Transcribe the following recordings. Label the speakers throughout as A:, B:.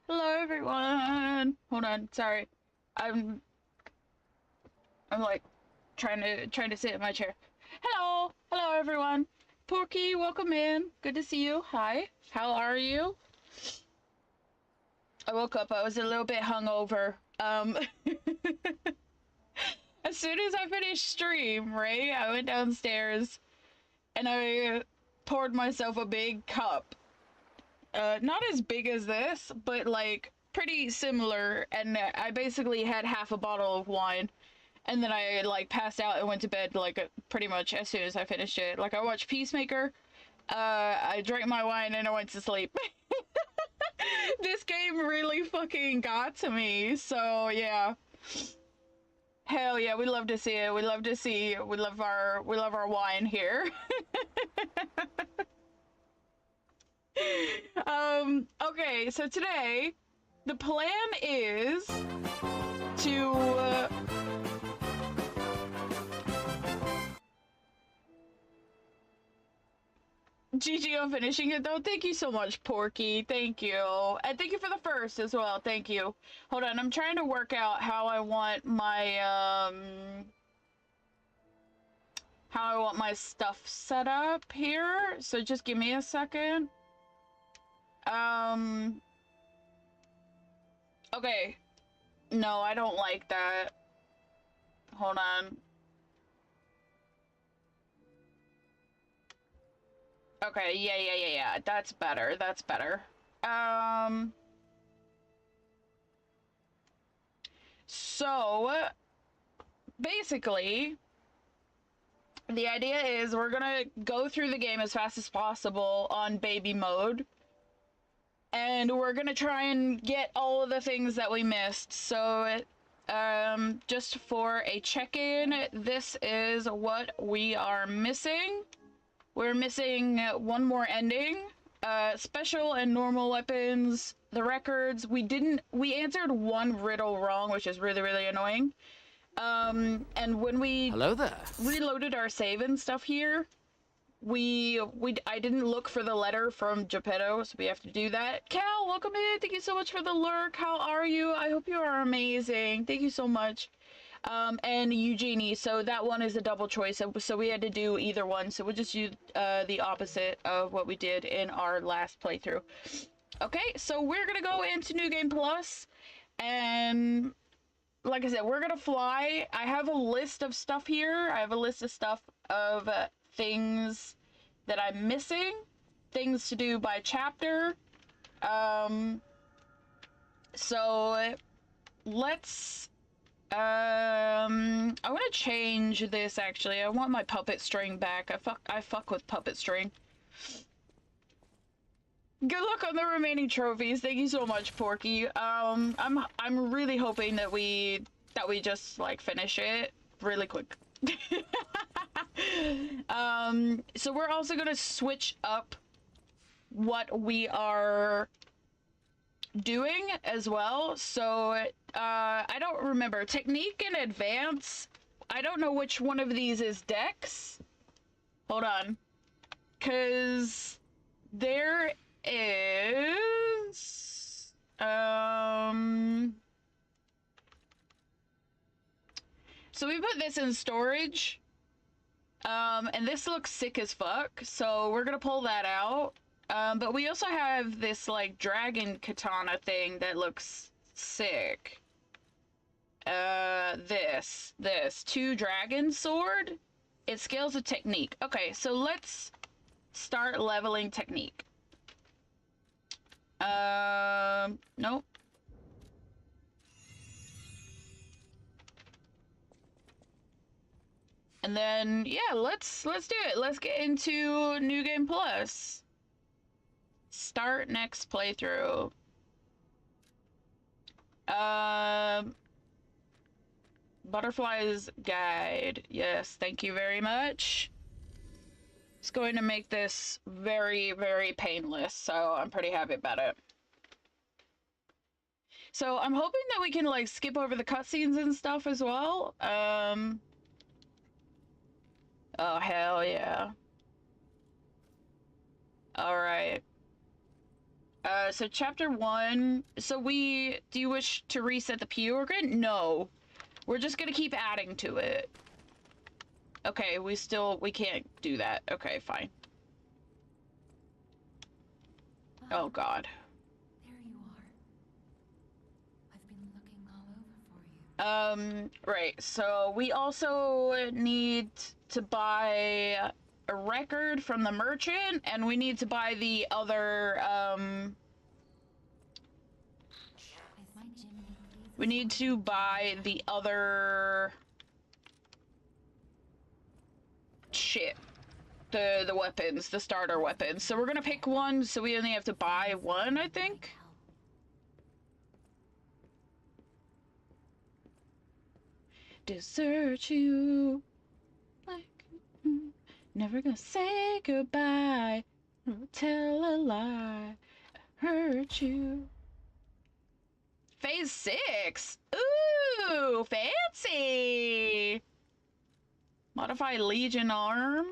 A: Hello everyone. Hold on, sorry. I'm like trying to sit in my chair. Hello everyone. Porky, welcome in. Good to see you. Hi. How are you? I woke up, I was a little bit hungover. As soon as I finished stream, right? I went downstairs and I poured myself a big cup. Not as big as this, but like pretty similar, and I basically had half a bottle of wine, and then I like passed out and went to bed like pretty much as soon as I finished it. Like I watched Peacemaker, I drank my wine and I went to sleep. This game really fucking got to me, so yeah. Hell yeah, we love to see it. We love our wine here. Okay, so today, the plan is to, GG on finishing it though. Thank you so much, Porky. Thank you. And thank you for the first as well. Thank you. Hold on, I'm trying to work out how I want my stuff set up here. So just give me a second. Okay. No, I don't like that. Hold on. Okay, yeah. That's better. That's better. So basically, the idea is we're gonna go through the game as fast as possible on baby mode. And we're gonna try and get all of the things that we missed. So, just for a check-in, this is what we are missing. We're missing one more ending. Special and normal weapons, the records. We answered one riddle wrong, which is really, really annoying. And when we
B: Hello there.
A: Reloaded our save and stuff here, I didn't look for the letter from Geppetto, so we have to do that. Cal, welcome in. Thank you so much for the lurk. How are you? I hope you are amazing. Thank you so much. And Eugenie, so that one is a double choice, so we had to do either one, so we'll just use the opposite of what we did in our last playthrough. Okay, so we're gonna go into New Game Plus, and like I said, we're gonna fly. I have a list of stuff here. I have a list of stuff of things that I'm missing, things to do by chapter. So let's I want to change this actually. I want my puppet string back. I fuck with puppet string. Good luck on the remaining trophies. Thank you so much, Porky. I'm really hoping that we just like finish it really quick. So we're also gonna switch up what we are doing as well. So I don't remember technique and advance. I don't know which one of these is Dex. Hold on, because there is so we put this in storage, and this looks sick as fuck, so we're gonna pull that out. But we also have this like dragon katana thing that looks sick. This two dragon sword. It scales with technique. Okay, so let's start leveling technique. Nope. And then yeah, let's do it. Let's get into New Game Plus. Start next playthrough. Butterfly's Guide. Yes, thank you very much. It's going to make this very, very painless, so I'm pretty happy about it. So I'm hoping that we can like skip over the cutscenes and stuff as well. Oh hell yeah. Alright. So chapter 1. So do you wish to reset the P organ? No. We're just gonna keep adding to it. Okay, we can't do that. Okay, fine. Oh god.
B: There you are. I've been looking all over for you.
A: Right, so we also need to buy a record from the merchant, and we need to buy the other, we need to buy the other shit. The weapons, the starter weapons. So we're gonna pick one, so we only have to buy one, I think. Desert you like never gonna say goodbye, tell a lie, hurt you. Phase 6. Ooh, fancy. Modify Legion arm.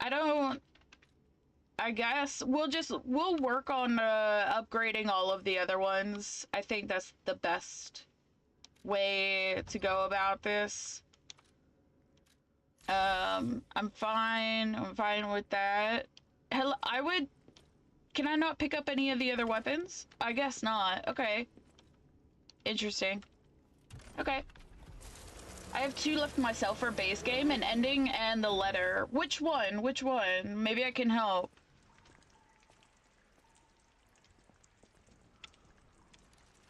A: I guess we'll work on upgrading all of the other ones. I think that's the best way to go about this. I'm fine with that. Hell, can I not pick up any of the other weapons? I guess not. Okay. Interesting. Okay. I have 2 left myself for base game, an ending and the letter. Which one? Which one? Maybe I can help.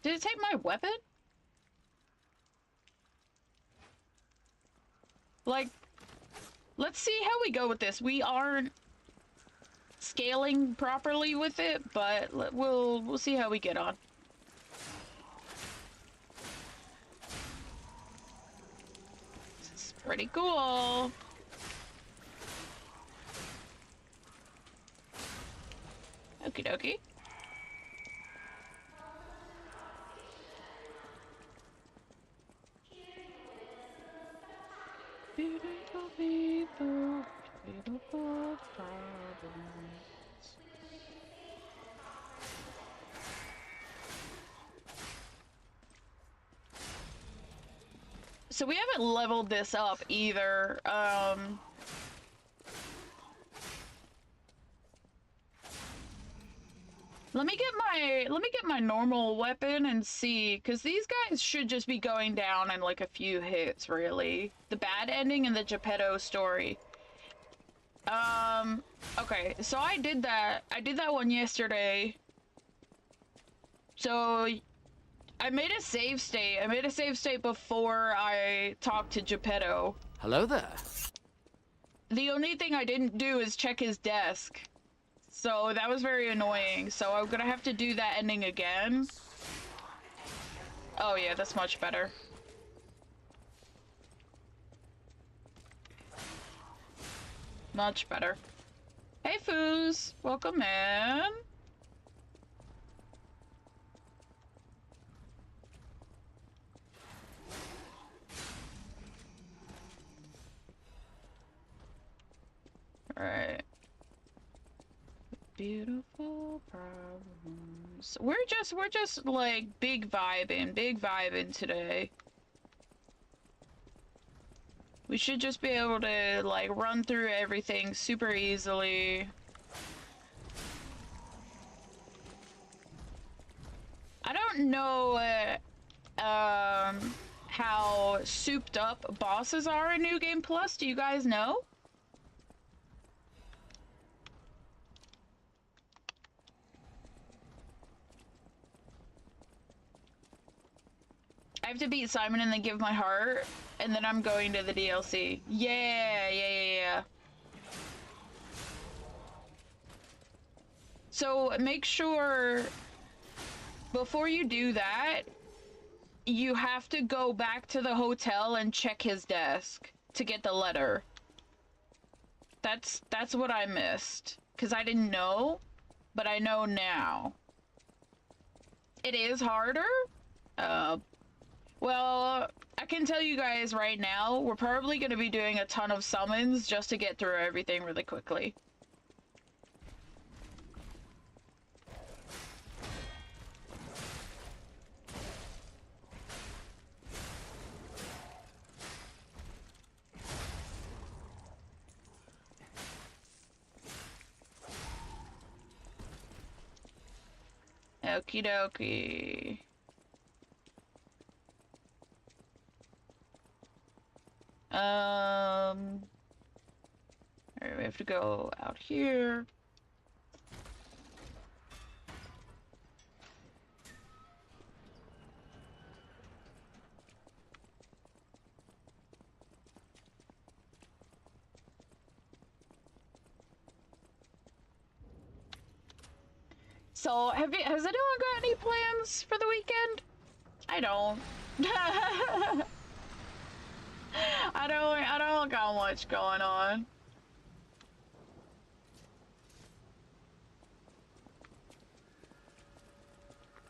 A: Did it take my weapon? Like, let's see how we go with this. We aren't scaling properly with it, but we'll see how we get on. This is pretty cool. Okie dokie. Beautiful people, beautiful problems. So we haven't leveled this up either. Let me get my normal weapon and see, because these guys should just be going down in like a few hits, really. The bad ending and the Geppetto story. Okay, so I did that one yesterday. So I made a save state. I made a save state before I talked to Geppetto.
C: Hello there.
A: The only thing I didn't do is check his desk. So that was very annoying. So I'm gonna have to do that ending again. Oh yeah, that's much better. Much better. Hey Foos! Welcome in! Alright. Beautiful problems. We're just like big vibing today. We should just be able to like run through everything super easily. I don't know how souped up bosses are in New Game Plus. Do you guys know? I have to beat Simon and then give my heart, and then I'm going to the DLC. Yeah. So make sure before you do that, you have to go back to the hotel and check his desk to get the letter. That's what I missed, because I didn't know, but I know now. It is harder. Well, I can tell you guys right now, we're probably going to be doing a ton of summons just to get through everything really quickly. Okie dokie. Alright, we have to go out here. So, has anyone got any plans for the weekend? I don't. I don't got much going on.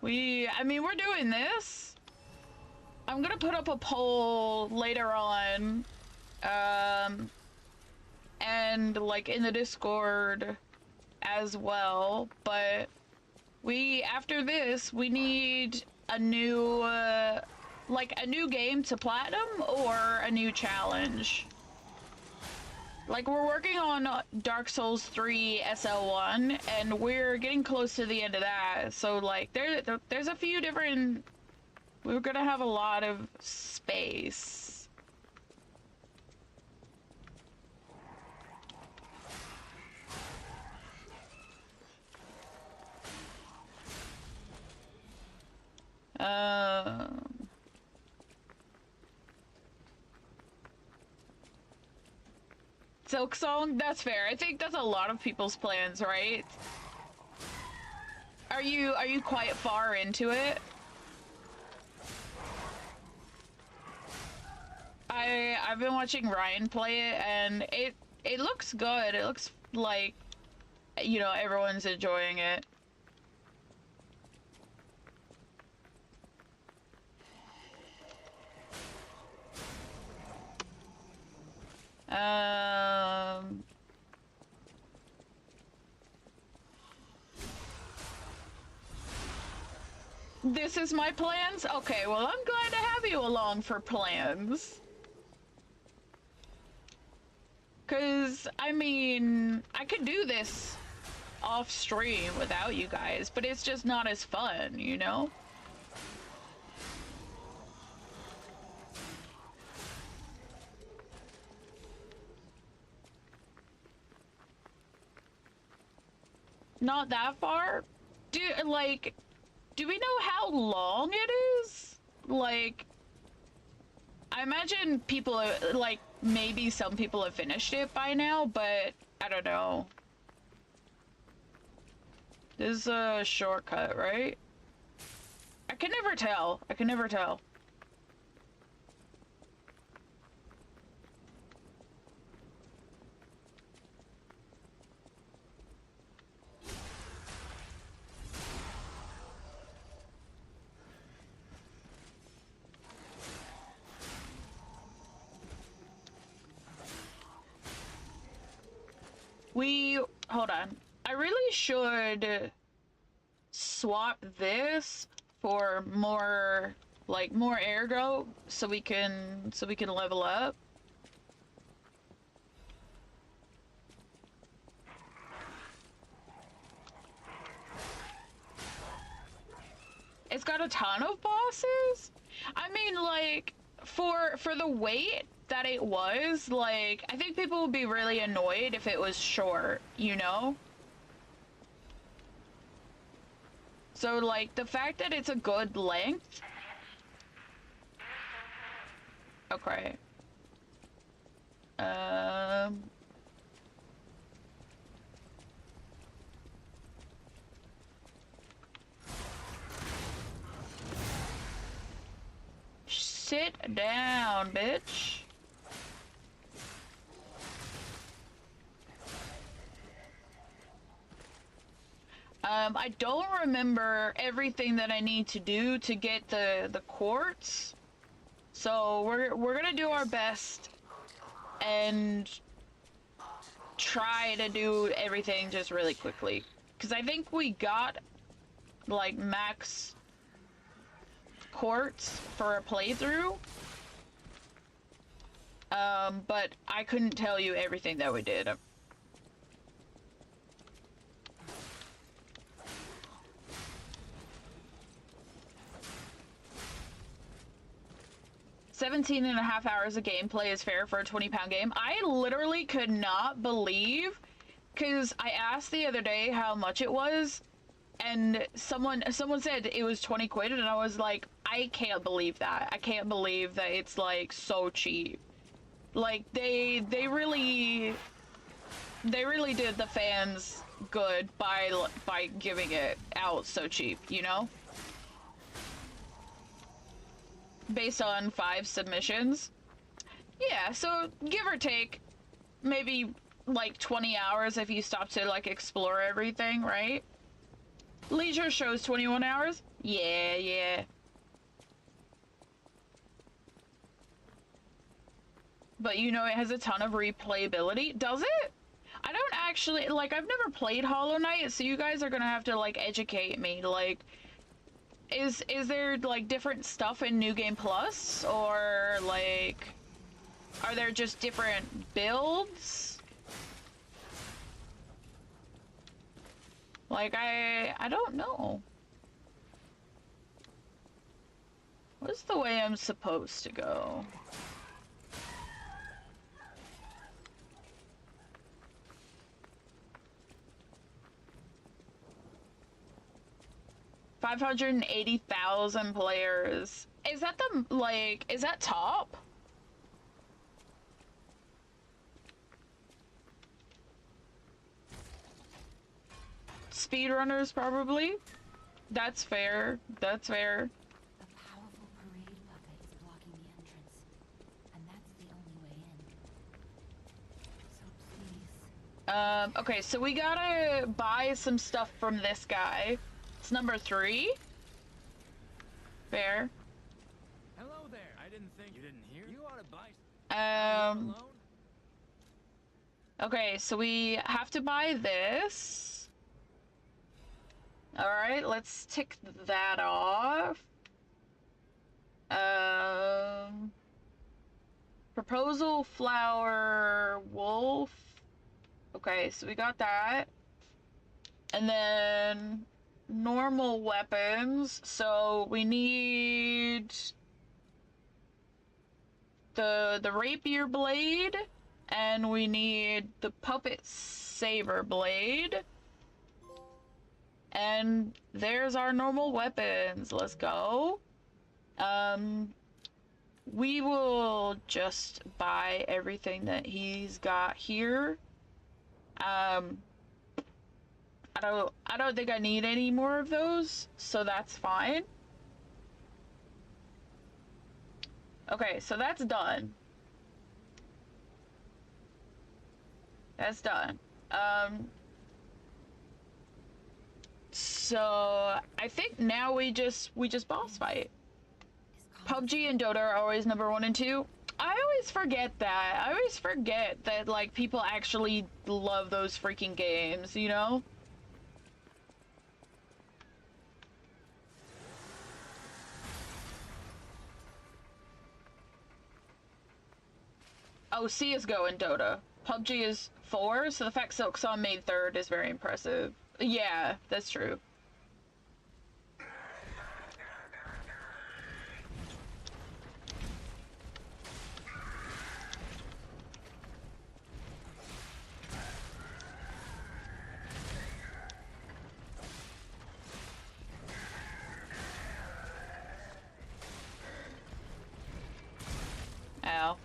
A: I mean, we're doing this. I'm gonna put up a poll later on, and like in the Discord as well, but after this, we need a new, like a new game to platinum or a new challenge. Like, we're working on Dark Souls 3 SL1, and we're getting close to the end of that, so like, there's a few different... We're gonna have a lot of space. Silk Song? That's fair. I think that's a lot of people's plans, right? Are you quite far into it? I've been watching Ryan play it, and it looks good. It looks like, you know, everyone's enjoying it. This is my plans? Okay, well, I'm glad to have you along for plans. Cause, I mean, I could do this off stream without you guys, but it's just not as fun, you know? Not that far? Do we know how long it is? Like, I imagine people, like, maybe some people have finished it by now, but I don't know. This is a shortcut, right? I can never tell. I can never tell. Hold on. I really should swap this for more, like, more ergo so we can level up. It's got a ton of bosses? I mean, like, for the weight that it was, like, I think people would be really annoyed if it was short, you know? So, like, the fact that it's a good length... Okay. Sit down, bitch. I don't remember everything that I need to do to get the quartz. So we're gonna do our best and try to do everything just really quickly. Because I think we got, like, max quartz for a playthrough. But I couldn't tell you everything that we did. 17 and a half hours of gameplay is fair for a 20-pound game. I literally could not believe, because I asked the other day how much it was, and someone said it was 20 quid, and I was like, I can't believe that. I can't believe that it's like so cheap. Like they really did the fans good by giving it out so cheap, you know? Based on 5 submissions. Yeah, so give or take maybe like 20 hours if you stop to like explore everything, right? Leisure shows 21 hours? Yeah. But you know it has a ton of replayability. Does it? I don't actually, like, I've never played Hollow Knight, so you guys are gonna have to, like, educate me. Like, is there, like, different stuff in New Game Plus? Or, like, are there just different builds? Like, I don't know. What's the way I'm supposed to go? $580,000 players. Is that the, like, is that top? Speedrunners, probably. That's fair. That's fair.
B: A powerful parade puppet is blocking the entrance, and that's the only way in. So please.
A: Okay, so we gotta buy some stuff from this guy. It's number 3. Fair.
C: Hello there. I didn't think you didn't hear. You ought to buy.
A: Okay, so we have to buy this. Alright, let's tick that off. Proposal, flower, wolf. Okay, so we got that. And then normal weapons. So we need the rapier blade, and we need the puppet saber blade. And there's our normal weapons. Let's go. We will just buy everything that he's got here. I don't think I need any more of those, so that's fine. Okay, so that's done. That's done. So I think now we just boss fight. PUBG and Dota are always number 1 and 2. I always forget that. I always forget that, like, people actually love those freaking games, you know? Oh, CSGO and Dota. PUBG is 4, so the fact Silksong made 3rd is very impressive. Yeah, that's true. Ow.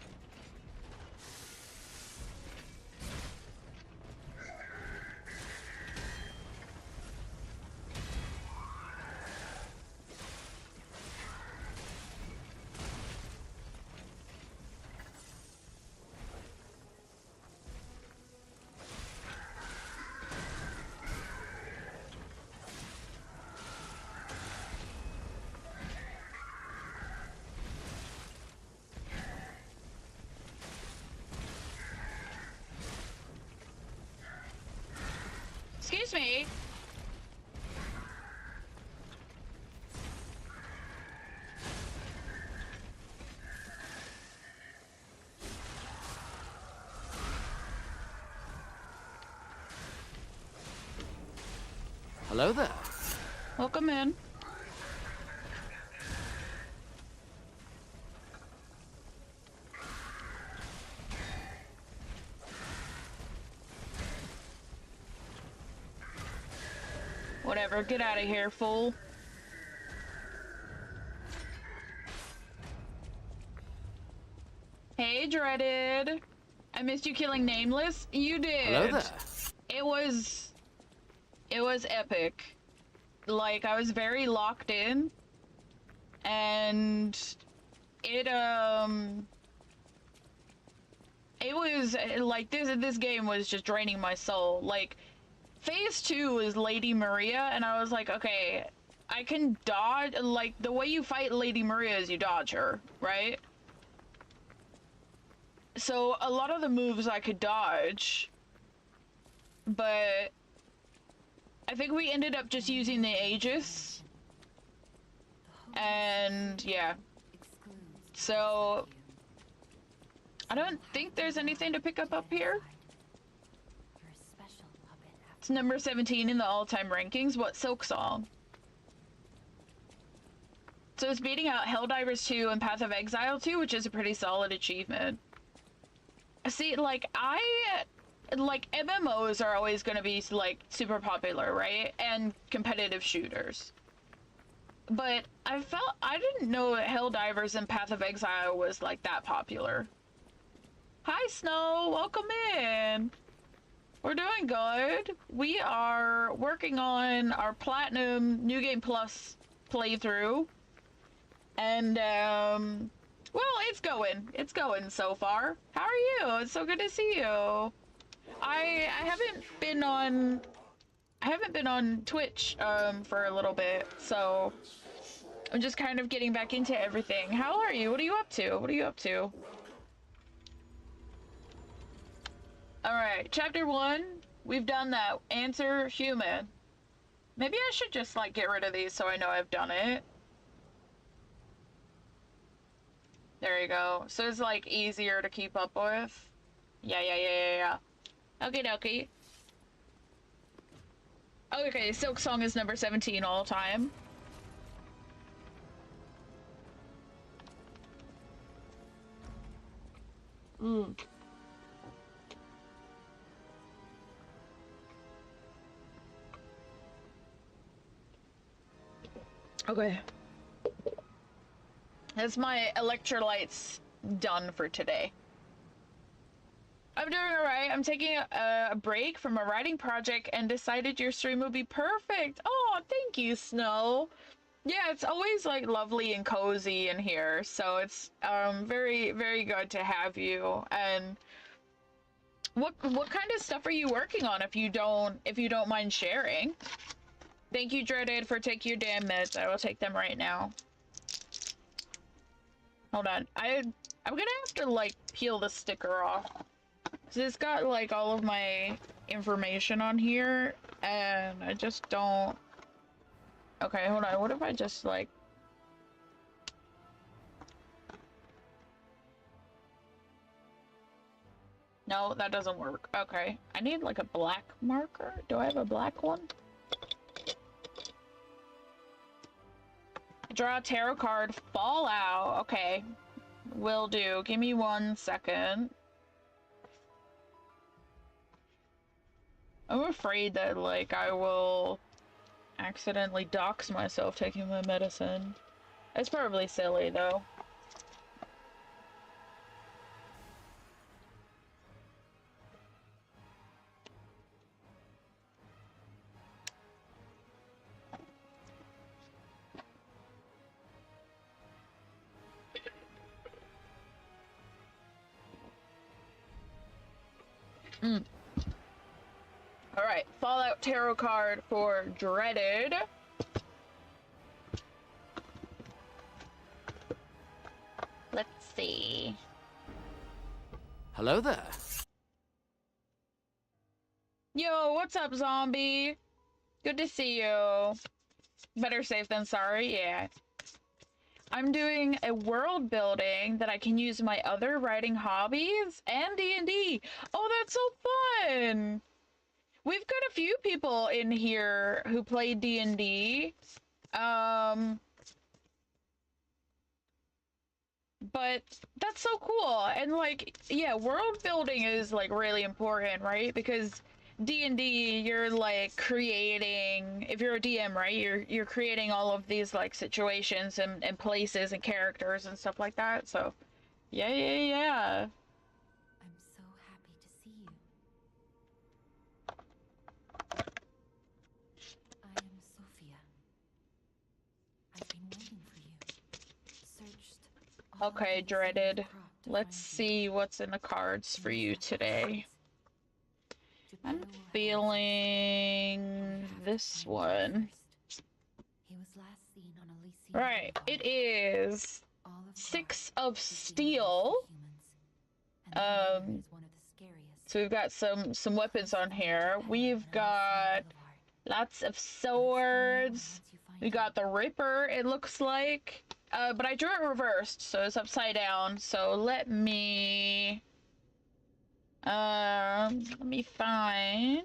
A: Excuse me.
C: Hello there.
A: Welcome in. Whatever, get out of here, fool. Hey, Dreaded. I missed you killing Nameless. You did.
C: Hello there.
A: It was epic. Like, I was very locked in. And it was like this game was just draining my soul. Like, phase 2 is Lady Maria, and I was like, okay, I can dodge. Like, the way you fight Lady Maria is you dodge her, right? So a lot of the moves I could dodge, but I think we ended up just using the Aegis, and yeah. So I don't think there's anything to pick up here. It's number 17 in the all-time rankings. What Silk Song? So it's beating out Helldivers 2 and Path of Exile 2, which is a pretty solid achievement. See, like, MMOs are always going to be, like, super popular, right? And competitive shooters. But I didn't know that Helldivers and Path of Exile was, like, that popular. Hi, Snow! Welcome in! We're doing good. We are working on our Platinum New Game Plus playthrough. And, well, it's going. It's going so far. How are you? It's so good to see you. I haven't been on Twitch for a little bit, so I'm just kind of getting back into everything. How are you? What are you up to? What are you up to? Alright, chapter 1. We've done that. Answer human. Maybe I should just, like, get rid of these so I know I've done it. There you go. So it's, like, easier to keep up with. Yeah. Okie dokie. Okay, Silk Song is number 17 all time. Okay. That's my electrolytes done for today. I'm doing alright. I'm taking a break from a writing project and decided your stream would be perfect. Oh, thank you, Snow. Yeah, it's always like lovely and cozy in here, so it's very, very good to have you. And what kind of stuff are you working on, if you don't mind sharing? Thank you, Dreaded, for taking your damn meds. I will take them right now. Hold on. I'm gonna have to, like, peel the sticker off. Cause it's got, like, all of my information on here, and I just don't... Okay, hold on. What if I just, like... No, that doesn't work. Okay. I need, like, a black marker. Do I have a black one? Draw a tarot card. Fallout. Okay. Will do. Give me 1 second. I'm afraid that, like, I will accidentally dox myself taking my medicine. It's probably silly, though. Alright, Fallout Tarot card for Dreaded. Let's see.
C: Hello there.
A: Yo, what's up, zombie? Good to see you. Better safe than sorry, yeah. I'm doing a world building that I can use my other writing hobbies and D&D. Oh, that's so fun! We've got a few people in here who play D&D. But that's so cool. And, like, yeah, world building is, like, really important, right? Because D&D, you're like creating, if you're a DM, right, you're creating all of these like situations and places and characters and stuff like that. So yeah.
B: I'm so happy to see you. I am Sophia. I've been waiting for you. Searched all
A: Okay,
B: over the
A: dreaded.
B: city of Crop to
A: Let's
B: find you.
A: see what's in the cards for you today. I'm
B: Geppetto will have
A: feeling
B: answers, but we have to
A: this
B: find Jack
A: one.
B: first. He was last seen on Elysian
A: Right,
B: Boulevard.
A: it is
B: All of
A: 6
B: Crop
A: of
B: is the
A: steel.
B: unleashed humans, and the leader is one of the scariest.
A: So we've got some weapons on
B: Close to
A: here.
B: Geppetto
A: We've
B: on
A: got
B: Elysian Boulevard.
A: lots of
B: I'll explain more
A: swords.
B: once you find
A: We got the Ripper, it looks like. But I drew it reversed, so it's upside down. So let me find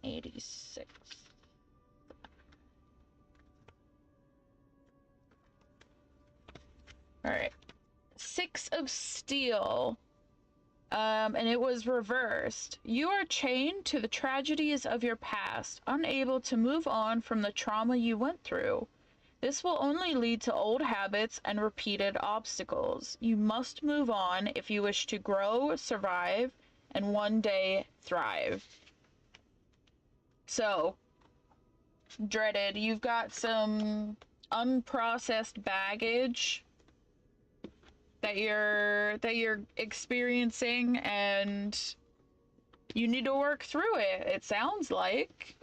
A: 86. Alright. 6 of steel. And it was reversed. You are chained to the tragedies of your past, unable to move on from the trauma you went through. This will only lead to old habits and repeated obstacles. You must move on if you wish to grow, survive, and one day thrive. So, dreaded, you've got some unprocessed baggage that you're experiencing, and you need to work through it, it sounds like.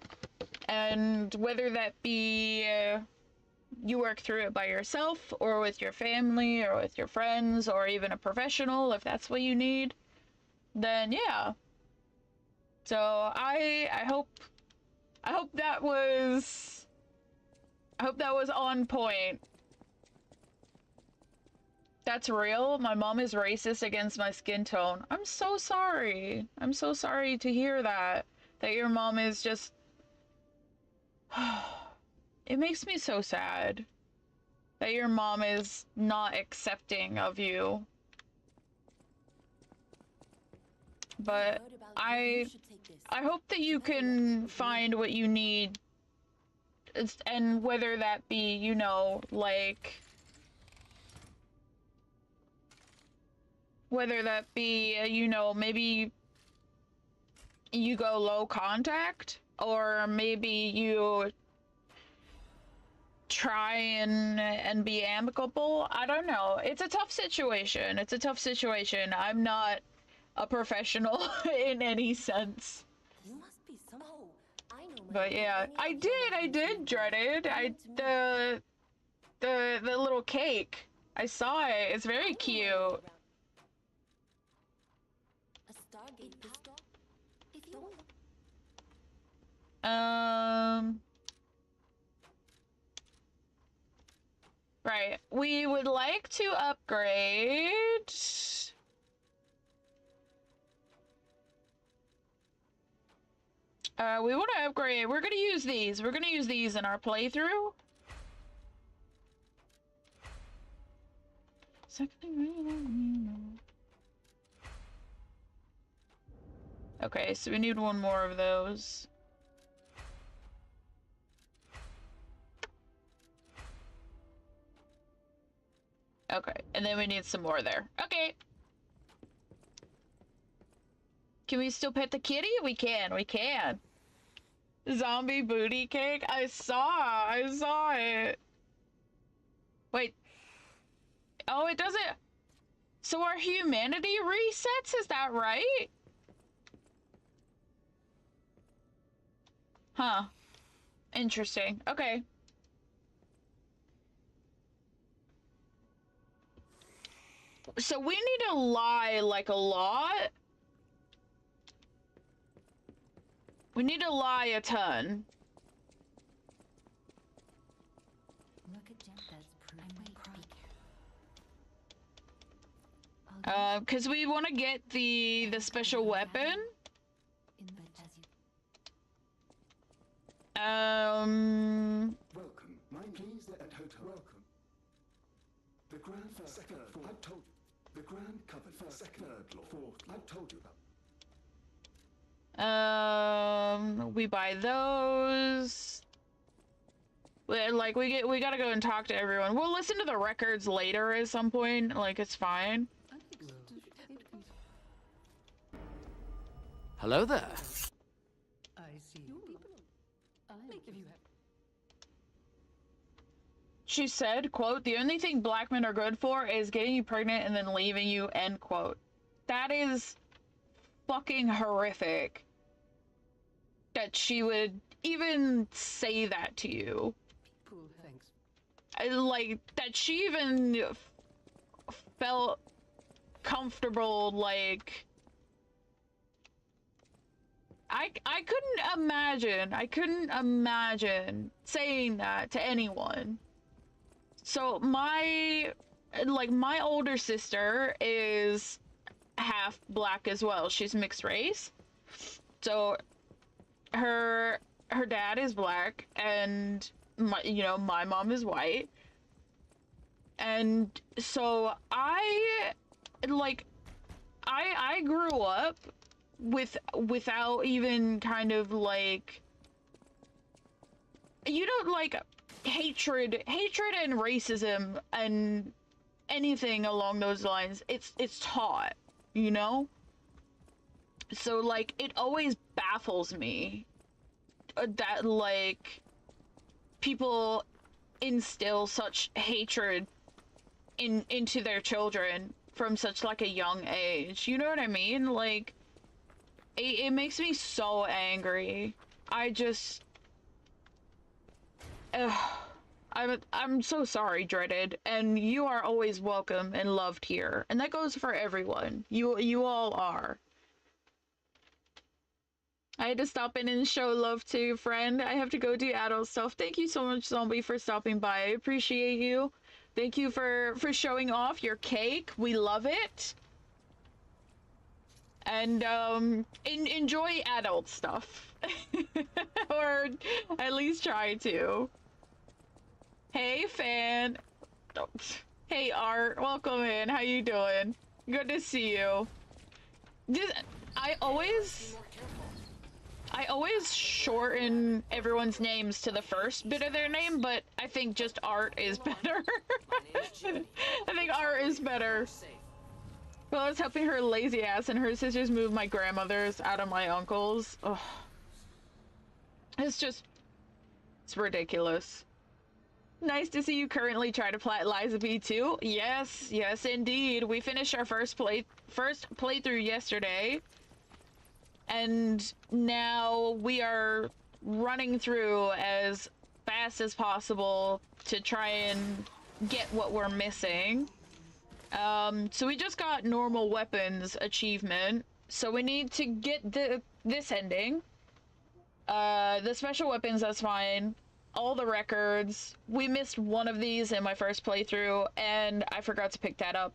A: And whether that be you work through it by yourself, or with your family, or with your friends, or even a professional, if that's what you need, then yeah. So I hope that was on point. That's real. My mom is racist against my skin tone. I'm so sorry. I'm so sorry to hear that. That your mom is just... It makes me so sad. That your mom is not accepting of you. But I hope that you can find what you need. And whether that be, you know, like... Whether that be, you know, maybe you go low contact, or maybe you try and be amicable. I don't know. It's a tough situation. It's a tough situation. I'm not a professional in any sense.
D: You must be some. Oh, I know.
A: But yeah, I did dreaded. The little cake. I saw it. It's very cute.
D: A Stargate pistol? If you
A: Right. We would like to upgrade. We want to upgrade. We're gonna use these. We're gonna use these in our playthrough. Okay, so we need one more of those. Okay, and then we need some more there. Okay. Can we still pet the kitty? We can. Zombie booty cake? I saw it. Wait. Oh, it doesn't... So our humanity resets, is that right? Huh. Interesting. Okay. So we need to lie, like, a lot. We need to lie a ton.
B: Look at Jephthah's proof. Wait, be careful.
A: Cause we want to get the special weapon.
E: Welcome. Mind please at hotel. Welcome. The grand first, second floor. I told you. The grand covered first, second, third floor, fourth. I told you about.
A: We buy those. Like, we gotta go and talk to everyone. We'll listen to the records later at some point. Like, it's fine.
C: Hello there.
F: I see.
A: She said, quote, "The only thing black men are good for is getting you pregnant and then leaving you," end quote. That is fucking horrific. That she would even say that to you.
F: Cool, thanks.
A: Like, that she even felt comfortable, like... I couldn't imagine saying that to anyone. So my older sister is half black as well. She's mixed race. So her dad is black and my mom is white. And so I grew up without even kind of like, hatred and racism and anything along those lines. It's taught, you know? So like, it always baffles me that like people instill such hatred into their children from such like a young age. You know what I mean? Like, it makes me so angry. I just... I'm so sorry, Dreaded, and you are always welcome and loved here. And that goes for everyone. You all are. I had to stop in and show love to your friend. I have to go do adult stuff. Thank you so much, Zombie, for stopping by. I appreciate you. Thank you for showing off your cake. We love it. And enjoy adult stuff. Or at least try to. Hey, fan. Oh. Hey, Art. Welcome in. How you doing? Good to see you. I always shorten everyone's names to the first bit of their name, but I think just Art is better. I think Art is better. Well, I was helping her lazy ass and her sisters move my grandmother's out of my uncle's. Ugh. It's ridiculous. Nice to see you currently try to plat Liza P too. Yes, yes indeed. We finished our first playthrough yesterday. And now we are running through as fast as possible to try and get what we're missing. So we just got normal weapons achievement. So we need to get this ending. The special weapons, that's fine. All the records. We missed one of these in my first playthrough, and I forgot to pick that up.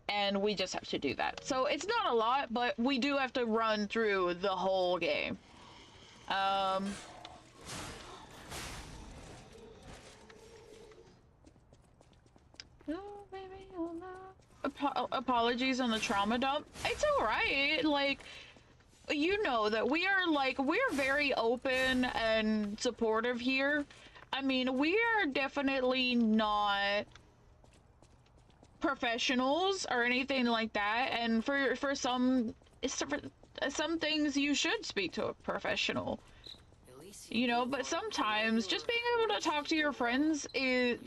A: And we just have to do that. So it's not a lot, but we do have to run through the whole game. Oh, baby, apologies on the trauma dump. It's alright. Like, you know that we're very open and supportive here. I mean, we are definitely not professionals or anything like that, and for some things you should speak to a professional, you know, but sometimes just being able to talk to your friends is,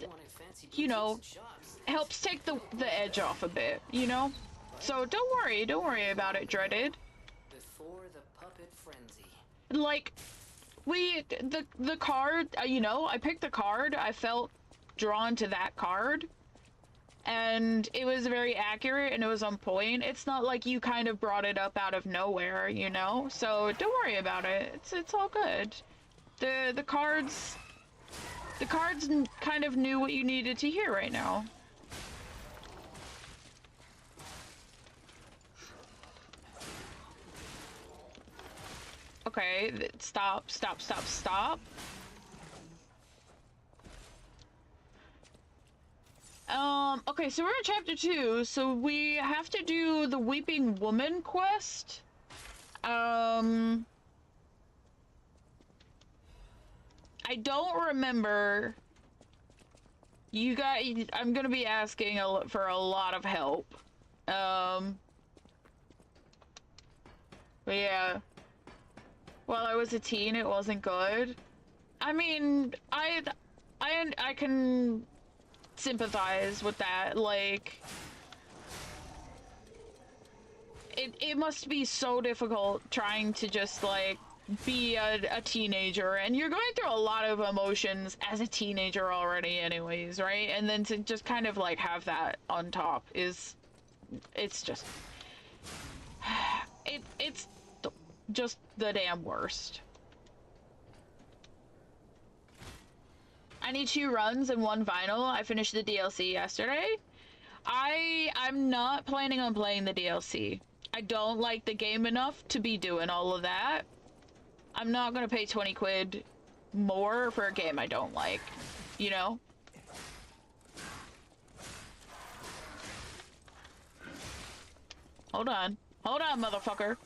A: you know, helps take the edge off a bit, you know. So don't worry about it, Dreaded.
G: Before the puppet frenzy.
A: Like, the card, you know, I picked the card, I felt drawn to that card. And it was very accurate and it was on point. It's not like you kind of brought it up out of nowhere, you know? So don't worry about it. It's all good. The cards kind of knew what you needed to hear right now. Okay, stop. Okay, so we're in chapter 2, so we have to do the Weeping Woman quest. I don't remember. You guys, I'm gonna be asking for a lot of help. But yeah. While I was a teen, it wasn't good. I mean, I can sympathize with that. Like, it must be so difficult trying to just, like, be a teenager, and you're going through a lot of emotions as a teenager already anyways, right? And then to just kind of, like, have that on top is, it's just, it's just the damn worst. I need 2 runs and 1 vinyl. I finished the DLC yesterday. I'm not planning on playing the DLC. I don't like the game enough to be doing all of that. I'm not gonna pay 20 quid more for a game I don't like, you know? Hold on. Hold on, motherfucker.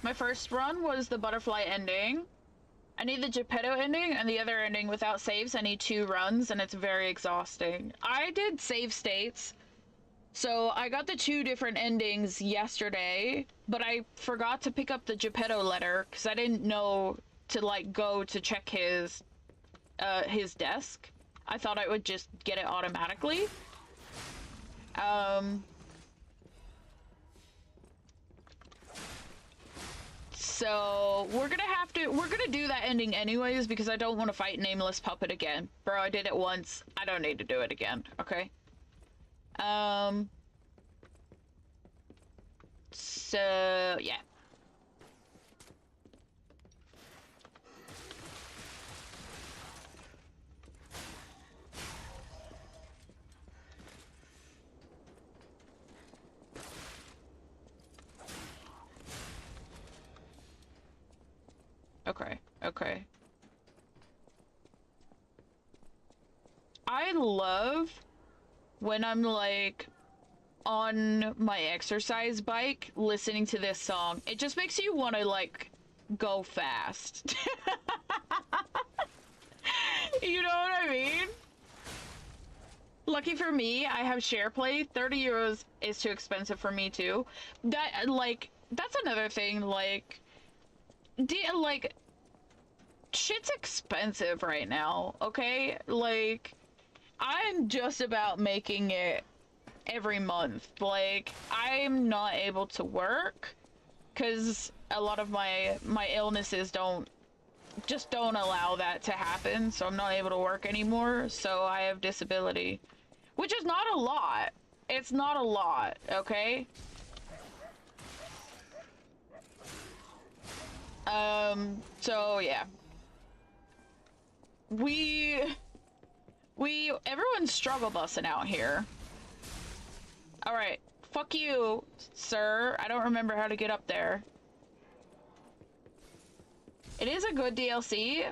A: My first run was the butterfly ending. I need the Geppetto ending and the other ending without saves. I need 2 runs and it's very exhausting. I did save states. So I got the 2 different endings yesterday, but I forgot to pick up the Geppetto letter because I didn't know to, like, go to check his desk. I thought I would just get it automatically. So we're gonna do that ending anyways because I don't want to fight Nameless Puppet again. Bro, I did it once. I don't need to do it again, okay? So yeah. Okay. I love when I'm, like, on my exercise bike listening to this song. It just makes you want to, like, go fast. You know what I mean? Lucky for me, I have SharePlay. 30 euros is too expensive for me too. That, like, that's another thing, like, shit's expensive right now, okay? Like, I'm just about making it every month. Like, I'm not able to work because a lot of my illnesses don't allow that to happen, so I'm not able to work anymore, so I have disability. Which is not a lot. It's not a lot, okay? So yeah. Everyone's struggle bussing out here. Alright, fuck you, sir. I don't remember how to get up there. It is a good DLC.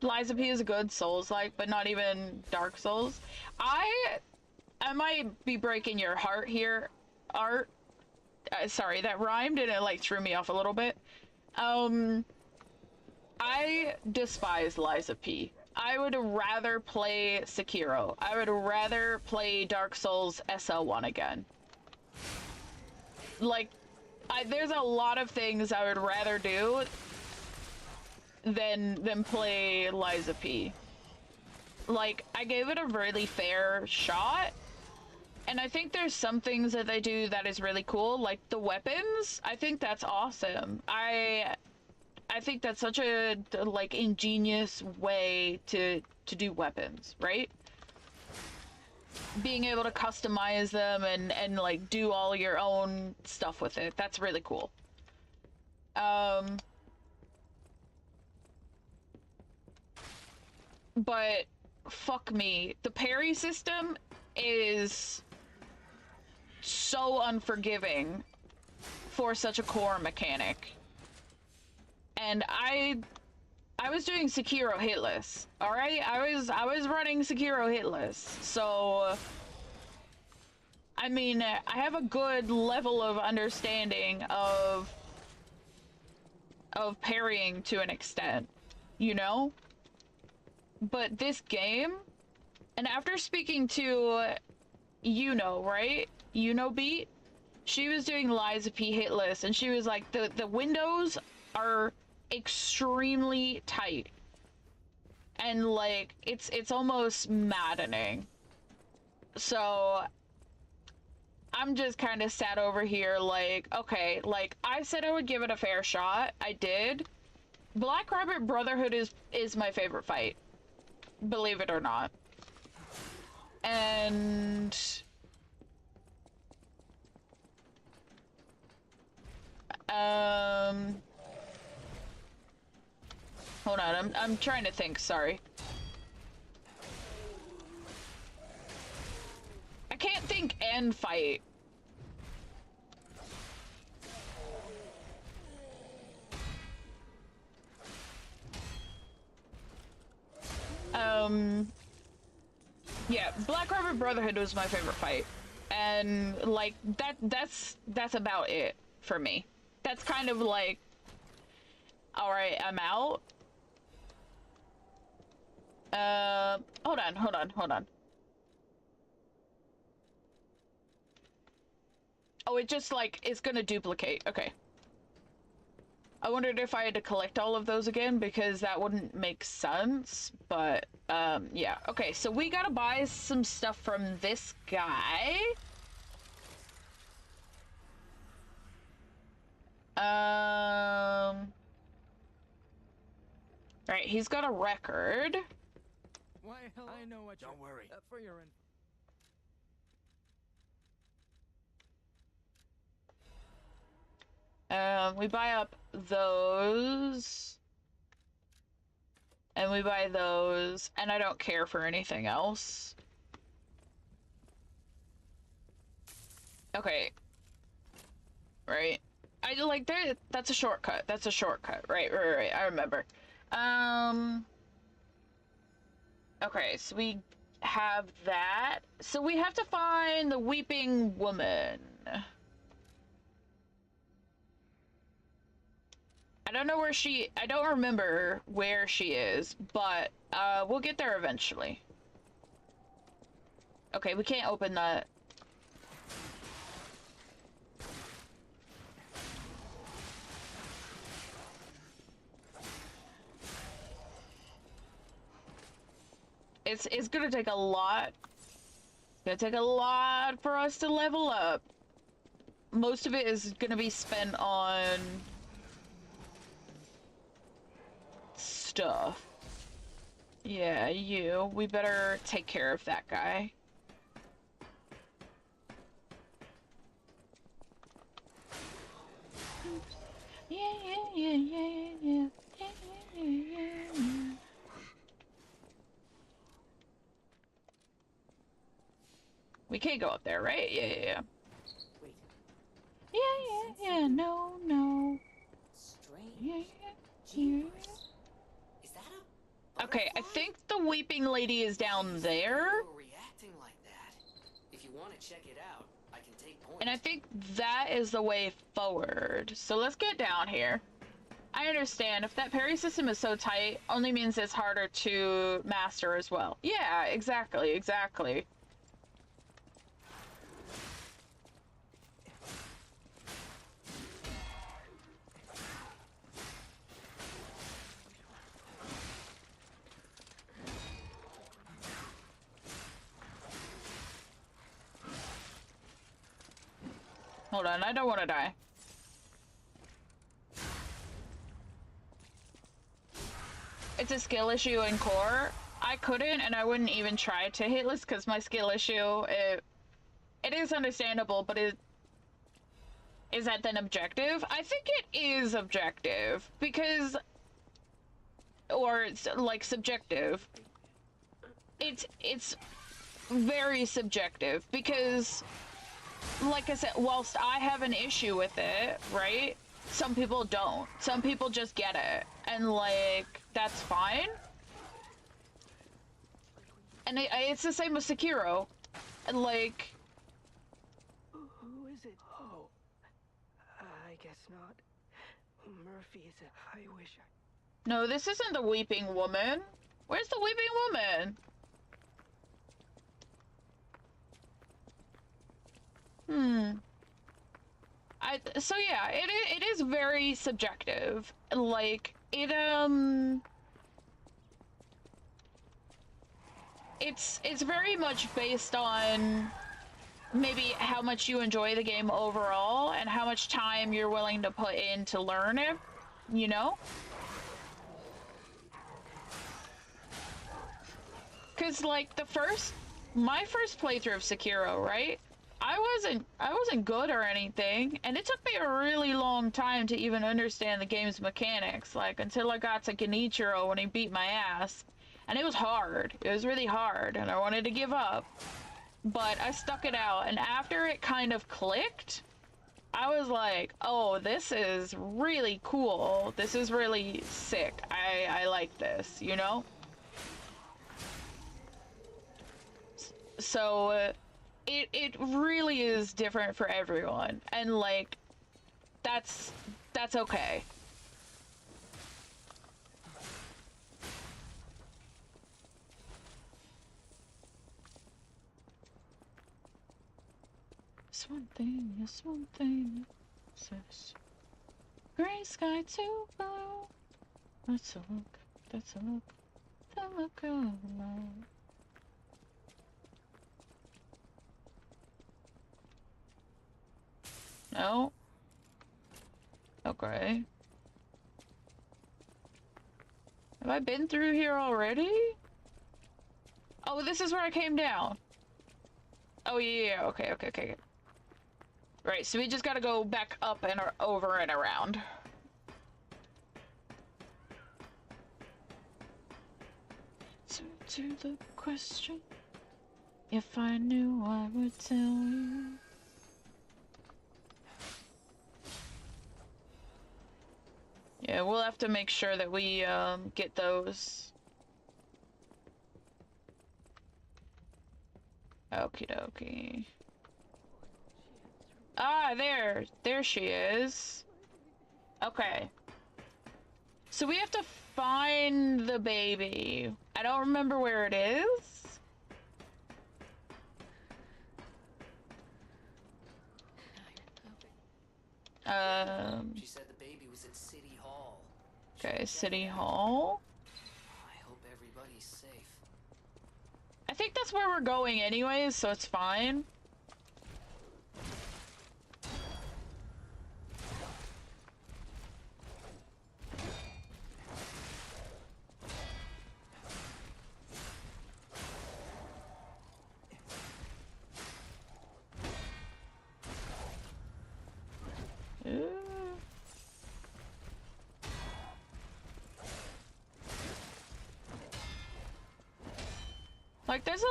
A: Lies of P is a good Souls-like, but not even Dark Souls. I might be breaking your heart here, Art. Sorry, that rhymed and it, like, threw me off a little bit. I despise Lies of P. I would rather play Sekiro. I would rather play Dark Souls SL1 again. Like, there's a lot of things I would rather do than play Lies of P. Like, I gave it a really fair shot, and I think there's some things that they do that is really cool, like the weapons. I think that's awesome. I think that's such a, like, ingenious way to do weapons, right? Being able to customize them and like do all your own stuff with it. That's really cool. But fuck me. The parry system is so unforgiving for such a core mechanic. And I I was doing Sekiro hitless. All right, I was running Sekiro hitless. So I mean, I have a good level of understanding of parrying to an extent, you know? But this game, and after speaking to right? Beat? She was doing Liza P hitless, and she was like, the windows are extremely tight. And like, it's almost maddening. So I'm just kind of sat over here like, okay, like, I said I would give it a fair shot. I did. Black Rabbit Brotherhood is my favorite fight. Believe it or not. And hold on, I'm trying to think, sorry. I can't think and fight. Yeah, Black Rabbit Brotherhood was my favorite fight. And like that's about it for me. That's kind of like, all right, I'm out. Hold on. Oh, it just like is gonna duplicate. Okay. I wondered if I had to collect all of those again, because that wouldn't make sense, but, yeah. Okay, so we gotta buy some stuff from this guy. Right, he's got a record.
C: Why, hell, I know what. Don't worry. For your info.
A: We buy up those. And we buy those. And I don't care for anything else. Okay. Right. I like that. That's a shortcut. That's a shortcut. Right. I remember. Okay, so we have that. So we have to find the Weeping Woman. I don't know where I don't remember where she is, but we'll get there eventually. Okay, we can't open that. It's gonna take a lot. It's gonna take a lot for us to level up. Most of it is gonna be spent on stuff. Yeah, we better take care of that guy. Yeah. We can't go up there, right? Yeah.
G: Wait.
A: Yeah, no.
G: Strange.
A: Yeah.
G: Is that a
A: Okay, I
G: butterfly?
A: think the Weeping Lady is down there.
G: You're reacting like that. If you want to check it out, I can take points.
A: And I think that is the way forward. So let's get down here. I understand. If that parry system is so tight, only means it's harder to master as well. Yeah, exactly. Hold on, I don't want to die. It's a skill issue in core. I couldn't, and I wouldn't even try to hitless because my skill issue, it is understandable, but is that then objective? I think it is objective, because, or it's like subjective. It's very subjective, because, like I said, whilst I have an issue with it, right? Some people don't. Some people just get it. And, like, that's fine. And it's the same with Sekiro. And, like...
F: Who is it? Oh, I guess not. Murphy is it. I wish I...
A: No, this isn't the Weeping Woman. Where's the Weeping Woman? So yeah, it is very subjective. Like, it's very much based on maybe how much you enjoy the game overall and how much time you're willing to put in to learn it, you know? Cause like my first playthrough of Sekiro, right? I wasn't good or anything, and it took me a really long time to even understand the game's mechanics, like until I got to Genichiro when he beat my ass. And it was hard. It was really hard, and I wanted to give up. But I stuck it out, and after it kind of clicked, I was like, oh, this is really cool. This is really sick. I like this, you know? So, it really is different for everyone, and like, that's okay. It's one thing, says gray sky to blue. That's a look, the look of love. No. Okay. Have I been through here already? Oh, this is where I came down. Oh, yeah, okay. Right, so we just gotta go back up and over and around. To the question, if I knew, I would tell you. Yeah, we'll have to make sure that we, get those. Okie dokie. Ah, there she is. Okay. So we have to find the baby. I don't remember where it is.
G: She said the baby was at City Hall.
A: Okay, City Hall.
G: I hope everybody's safe.
A: I think that's where we're going anyways, so it's fine. Like, there's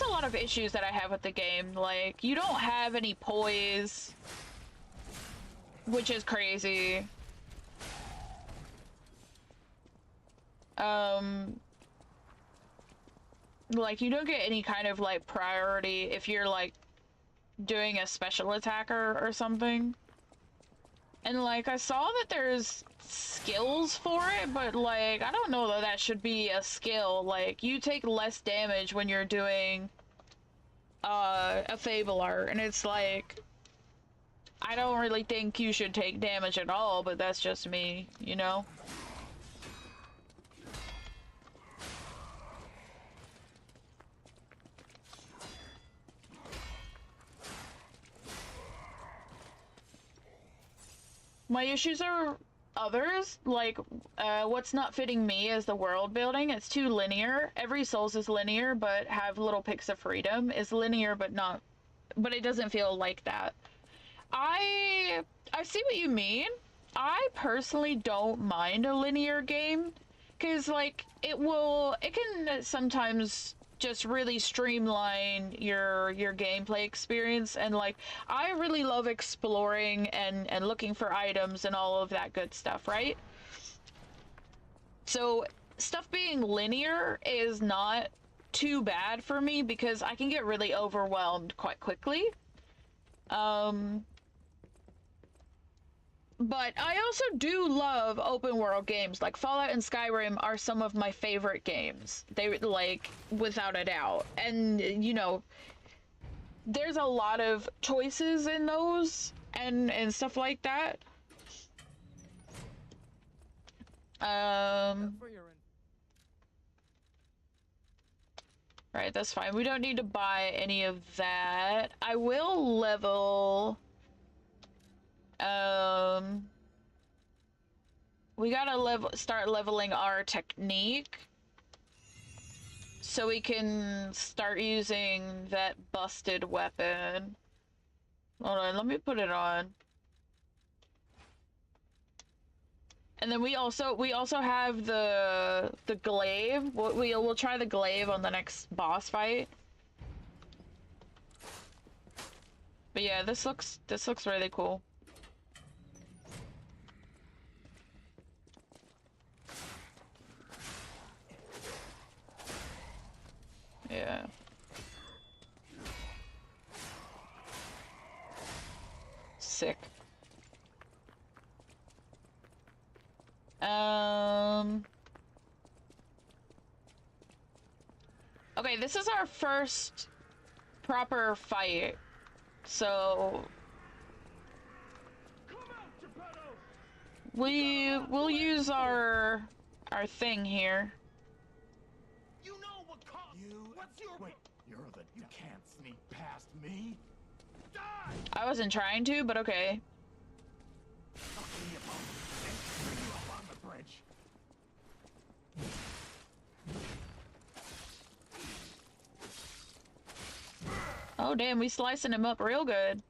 A: a lot of issues that I have with the game. Like, you don't have any poise, which is crazy. Like, you don't get any kind of, like, priority if you're, like, doing a special attacker or something. And, like, I saw that there's skills for it, but, like, I don't know that that should be a skill. Like, you take less damage when you're doing, a Fable Art, and it's like, I don't really think you should take damage at all, but that's just me, you know? My issues are others, like, what's not fitting me is the world building. It's too linear. Every Souls is linear, but have little picks of freedom. Is linear, but it doesn't feel like that. I see what you mean. I personally don't mind a linear game, because, like, it can sometimes just really streamline your gameplay experience. And like, I really love exploring and looking for items and all of that good stuff, right? So stuff being linear is not too bad for me because I can get really overwhelmed quite quickly. But I also do love open world games. Like Fallout and Skyrim are some of my favorite games. They, like, without a doubt. And, you know, there's a lot of choices in those and stuff like that. Right, that's fine. We don't need to buy any of that. I will level... we gotta start leveling our technique so we can start using that busted weapon. Hold on, let me put it on. And then we also have the glaive. We'll try the glaive on the next boss fight. But yeah, this looks really cool. Yeah. Sick. Okay, this is our first proper fight. So we'll use our thing here.
C: You know what cost? What's your... Wait, you can't sneak past me. Die!
A: I wasn't trying to, but okay. Oh damn, we slicing him up real good.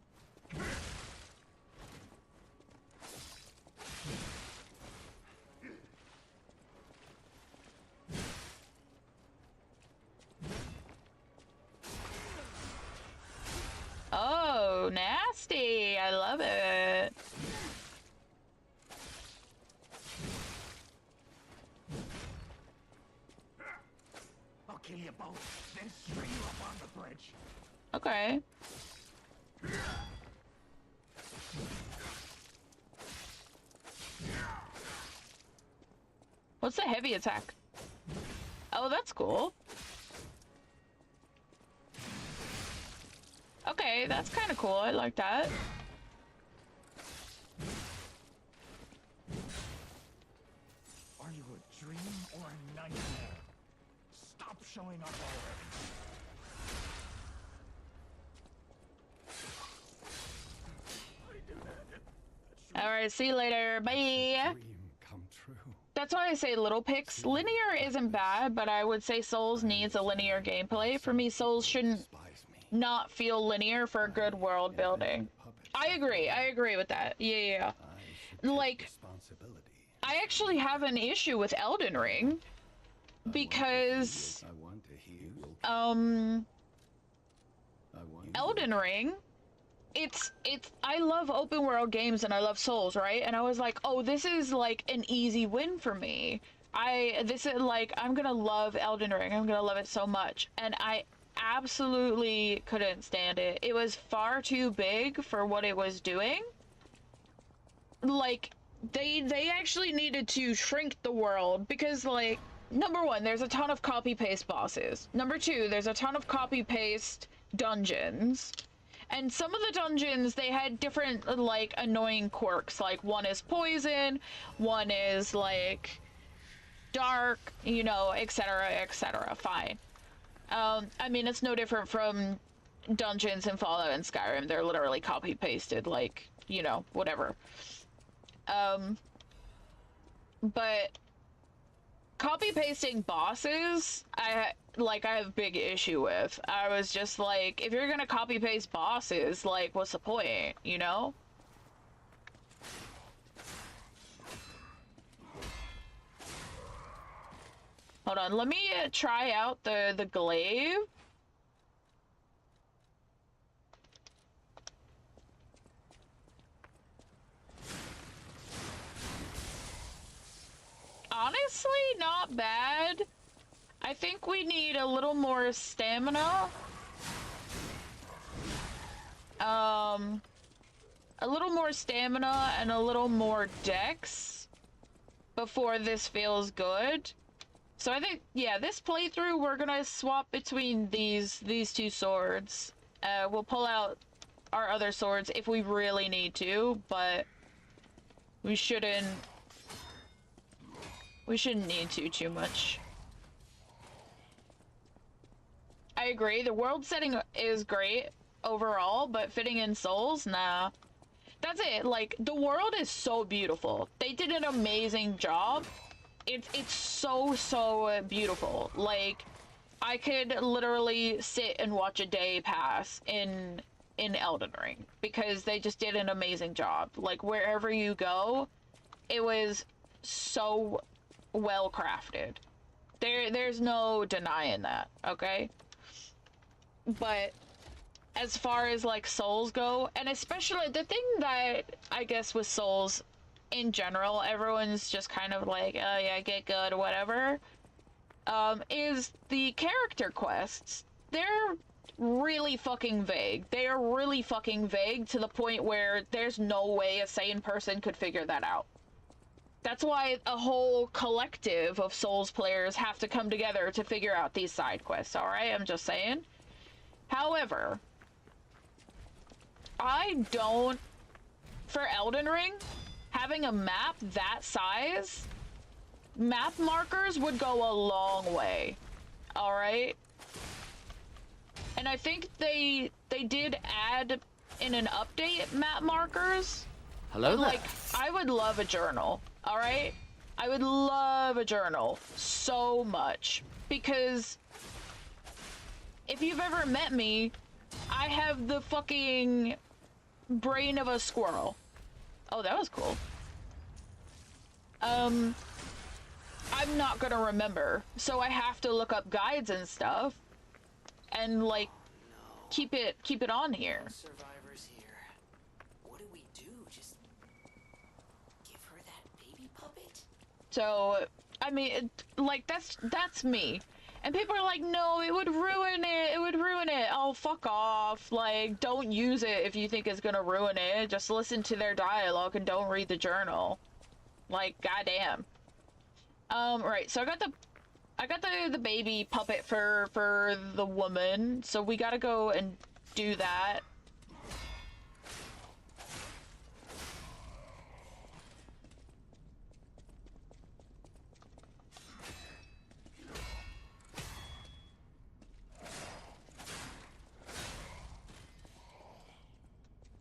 A: Oh, nasty. I love it.
C: I'll kill you both, then string you up on the bridge.
A: Okay. What's the heavy attack? Oh, that's cool. Okay, that's kind of cool. I like that.
C: Are you a dream or a nightmare? Stop showing up already.
A: Alright, see you later. Bye.
E: Dream come true.
A: That's why I say little picks. Linear isn't bad, but I would say Souls needs a linear gameplay. For me, Souls shouldn't not feel linear for good world building. I agree with that. Yeah. Like, I actually have an issue with Elden Ring because Elden Ring, I love open world games and I love Souls, right? And I was like, oh, this is like an easy win for me. I'm gonna love Elden Ring. I'm gonna love it so much. And I absolutely couldn't stand it. It was far too big for what it was doing. Like, they actually needed to shrink the world because, like, number one, there's a ton of copy-paste bosses. Number two, there's a ton of copy-paste dungeons. And some of the dungeons, they had different, like, annoying quirks. Like, one is poison, one is, like, dark, you know, etc., etc. Fine. I mean, it's no different from dungeons in Fallout and Skyrim. They're literally copy-pasted, like, you know, whatever. But copy-pasting bosses, I have big issue with. I was just like, if you're gonna copy-paste bosses, like, what's the point, you know? Hold on, let me try out the glaive. Honestly, not bad. I think we need a little more stamina. A little more stamina and a little more dex before this feels good. So I think, yeah, this playthrough we're gonna swap between these two swords. We'll pull out our other swords if we really need to, but we shouldn't need to too much. I agree, the world setting is great overall, but fitting in souls, nah. That's it, like, the world is so beautiful. They did an amazing job. It's so beautiful. Like, I could literally sit and watch a day pass in Elden Ring because they just did an amazing job. Like, wherever you go, it was so well crafted. There's no denying that, okay? But as far as like souls go, and especially the thing that I guess with souls in general, everyone's just kind of like, oh yeah, get good, whatever, is the character quests. They're really fucking vague. They are really fucking vague to the point where there's no way a sane person could figure that out. That's why a whole collective of Souls players have to come together to figure out these side quests, alright? I'm just saying. However, I don't... For Elden Ring, having a map that size, map markers would go a long way, alright? And I think they did add in an update map markers.
G: Hello there.
A: Like, I would love a journal, alright? I would love a journal so much. Because if you've ever met me, I have the fucking brain of a squirrel. Oh, that was cool. I'm not gonna remember, so I have to look up guides and stuff and like keep it on here.
G: Survivors here. What do we do? Just give her that baby puppet?
A: So, I mean, like, that's me. And people are like, no, it would ruin it, it would ruin it. Oh, fuck off. Like, don't use it if you think it's gonna ruin it. Just listen to their dialogue and don't read the journal. Like, goddamn. Right, so I got the baby puppet for the woman, so we gotta go and do that.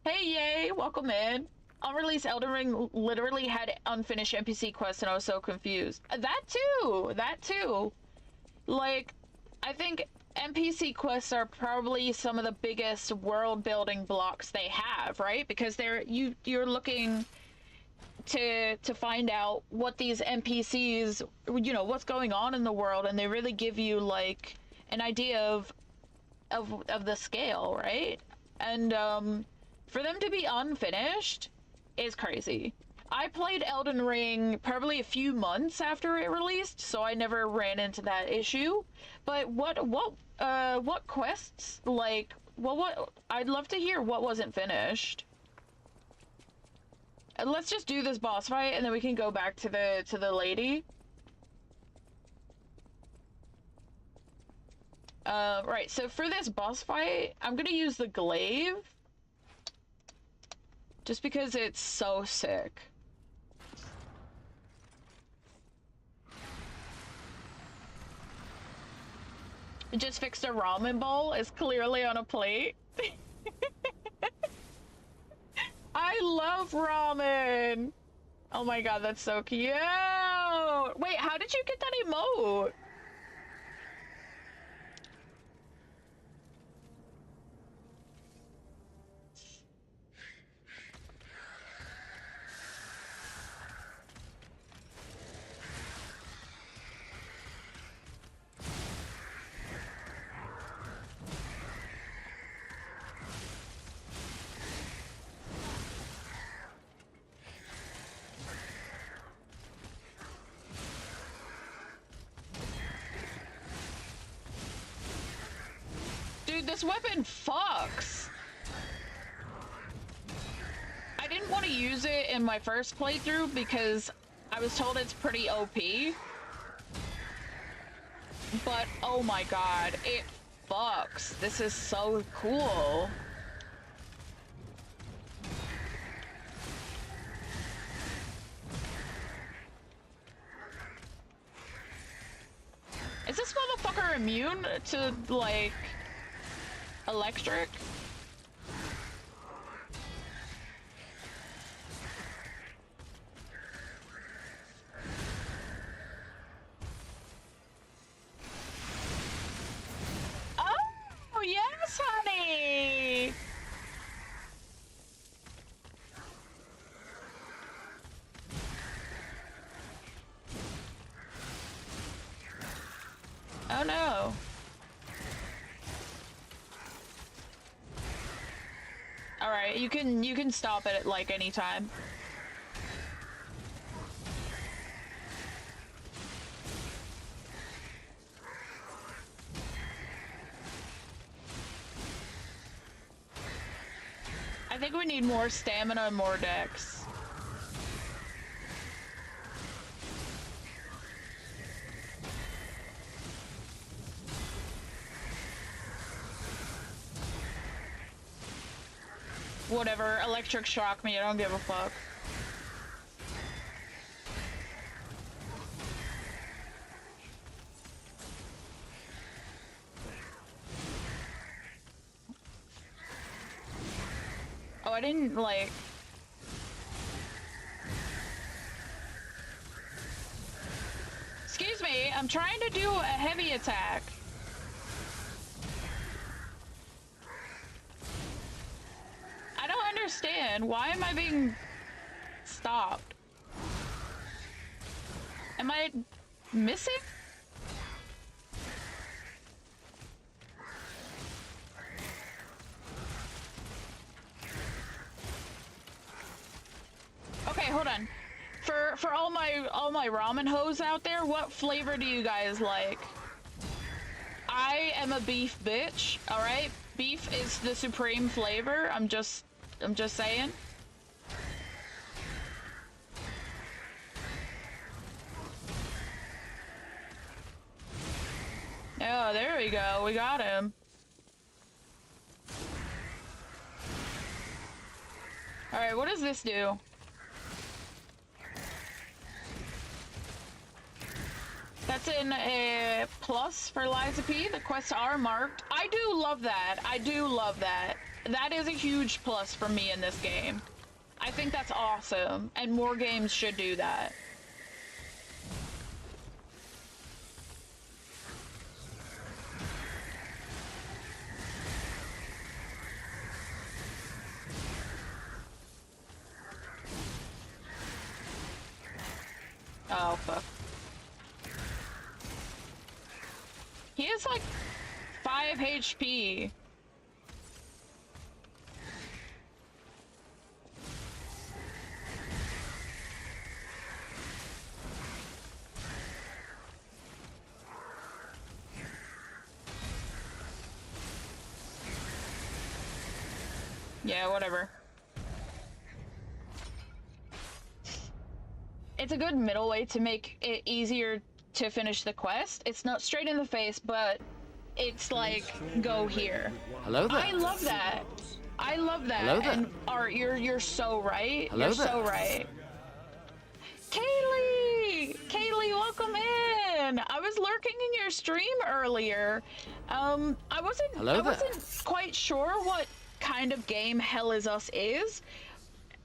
A: Hey, yay, welcome in. Unreleased Elden Ring literally had unfinished NPC quests and I was so confused. That too. Like, I think NPC quests are probably some of the biggest world building blocks they have, right? Because you're looking to find out what these NPCs, you know, what's going on in the world, and they really give you like an idea of the scale, right? And for them to be unfinished is crazy. I played Elden Ring probably a few months after it released, so I never ran into that issue. But what quests, like, what I'd love to hear what wasn't finished. And let's just do this boss fight and then we can go back to the lady. Right, so for this boss fight, I'm gonna use the glaive. Just because it's so sick. Just fixed a ramen bowl. It's clearly on a plate. I love ramen. Oh my god, that's so cute. Wait, how did you get that emote? Dude, this weapon fucks. I didn't want to use it in my first playthrough because I was told it's pretty OP. But, oh my god, it fucks. This is so cool. Is this motherfucker immune to, like, electric? Oh, yes, honey! Oh no. Alright, you can stop it at like any time. I think we need more stamina and more dex. Whatever, electric shock me, I don't give a fuck. Oh, I didn't, like... Excuse me, I'm trying to do a heavy attack. I don't understand. Why am I being stopped? Am I missing? Okay, hold on. For all my ramen hoes out there, what flavor do you guys like? I am a beef bitch, all right? Beef is the supreme flavor. I'm just saying. Oh, there we go. We got him. All right, what does this do? That's in a plus for Liza P. The quests are marked. I do love that. I do love that. That is a huge plus for me in this game. I think that's awesome, and more games should do that. Oh, fuck. He has like 5 HP. Yeah, whatever. It's a good middle way to make it easier to finish the quest. It's not straight in the face, but it's like, go here.
G: Hello there.
A: I love that. I love that.
G: Hello there.
A: And Art, you're so right.
G: Hello
A: you're
G: there.
A: so right. Kaylee! Kaylee, welcome in! I was lurking in your stream earlier. I wasn't quite sure what kind of game Hell Is Us is.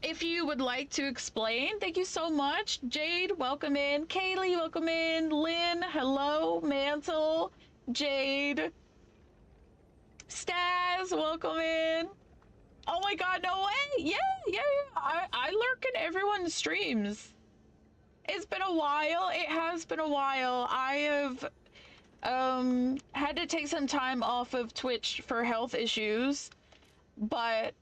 A: If you would like to explain, thank you so much. Jade, welcome in. Kaylee, welcome in. Lynn, hello. Mantle, Jade. Staz, welcome in. Oh my god, no way! Yeah. I lurk in everyone's streams. It's been a while. It has been a while. I have had to take some time off of Twitch for health issues, but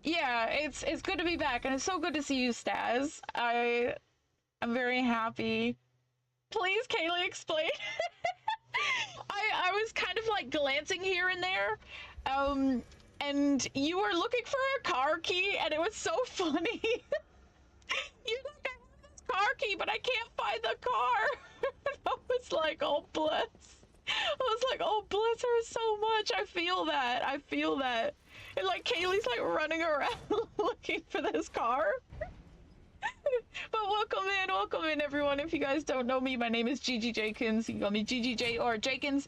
A: yeah, it's good to be back, and it's so good to see you, Staz. I'm very happy. Please, Kaylee, explain. I was kind of like glancing here and there, and you were looking for a car key, and it was so funny. You're like, I have this car key, but I can't find the car. And I was like, oh bless. I was like, oh bless her so much. I feel that. I feel that. And like Kaylee's like running around looking for this car. But welcome in everyone. If you guys don't know me, my name is Gigi Jenkins. You can call me GGJ or Jenkins.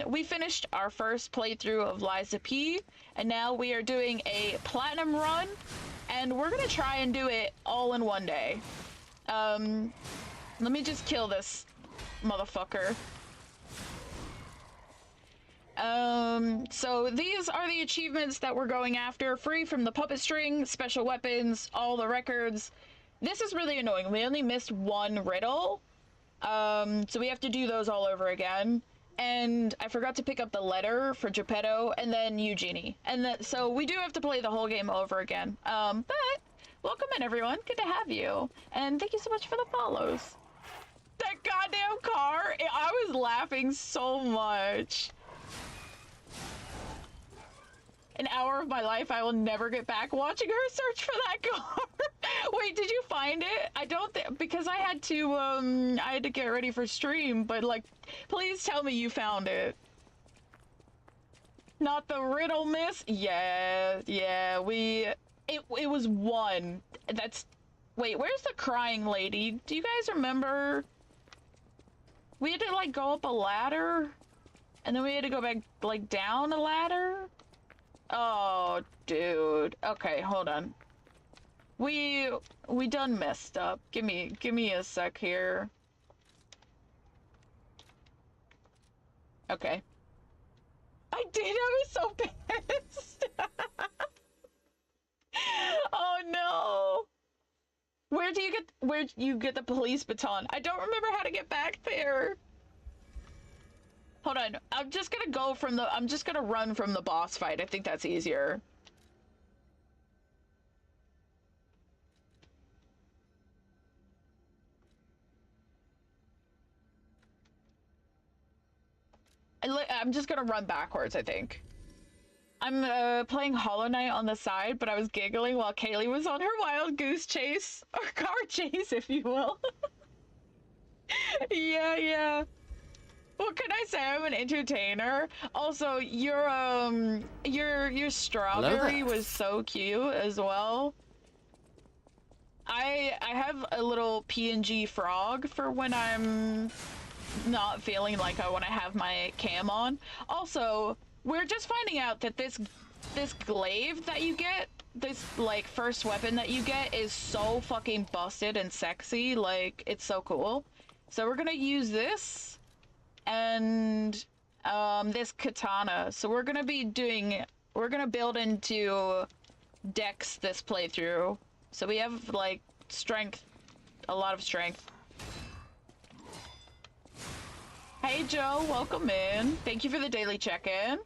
A: We finished our first playthrough of Liza P, and now we are doing a platinum run, and we're gonna try and do it all in one day. Let me just kill this motherfucker. So these are the achievements that we're going after. Free from the puppet string, special weapons, all the records. This is really annoying. We only missed one riddle. So we have to do those all over again. And I forgot to pick up the letter for Geppetto and then Eugenie. And so we do have to play the whole game over again. But welcome in everyone. Good to have you. And thank you so much for the follows. That goddamn car, I was laughing so much. An hour of my life I will never get back watching her search for that car. Wait, did you find it? I don't think, because I had to get ready for stream, but like, please tell me you found it. Not the riddle, miss? Yeah, it was one. That's, wait, where's the crying lady? Do you guys remember? We had to like go up a ladder, and then we had to go back like down a ladder. Oh, dude. Okay, hold on. We done messed up. Give me a sec here. Okay. I did. I was so pissed. Oh no. Where do you get the police baton? I don't remember how to get back there. Hold on, I'm just gonna run from the boss fight. I think that's easier. I'm just gonna run backwards, I think. I'm playing Hollow Knight on the side, but I was giggling while Kaylee was on her wild goose chase, or car chase, if you will. Yeah. What can I say? I'm an entertainer. Also, your strawberry was so cute as well. I have a little PNG frog for when I'm not feeling like I want to have my cam on. Also, we're just finding out that this glaive that you get, this like first weapon that you get, is so fucking busted and sexy. Like, it's so cool. So we're gonna use this. And this katana. So we're gonna build into Dex this playthrough. So we have like strength, a lot of strength. Hey Joe, welcome in. Thank you for the daily check-in.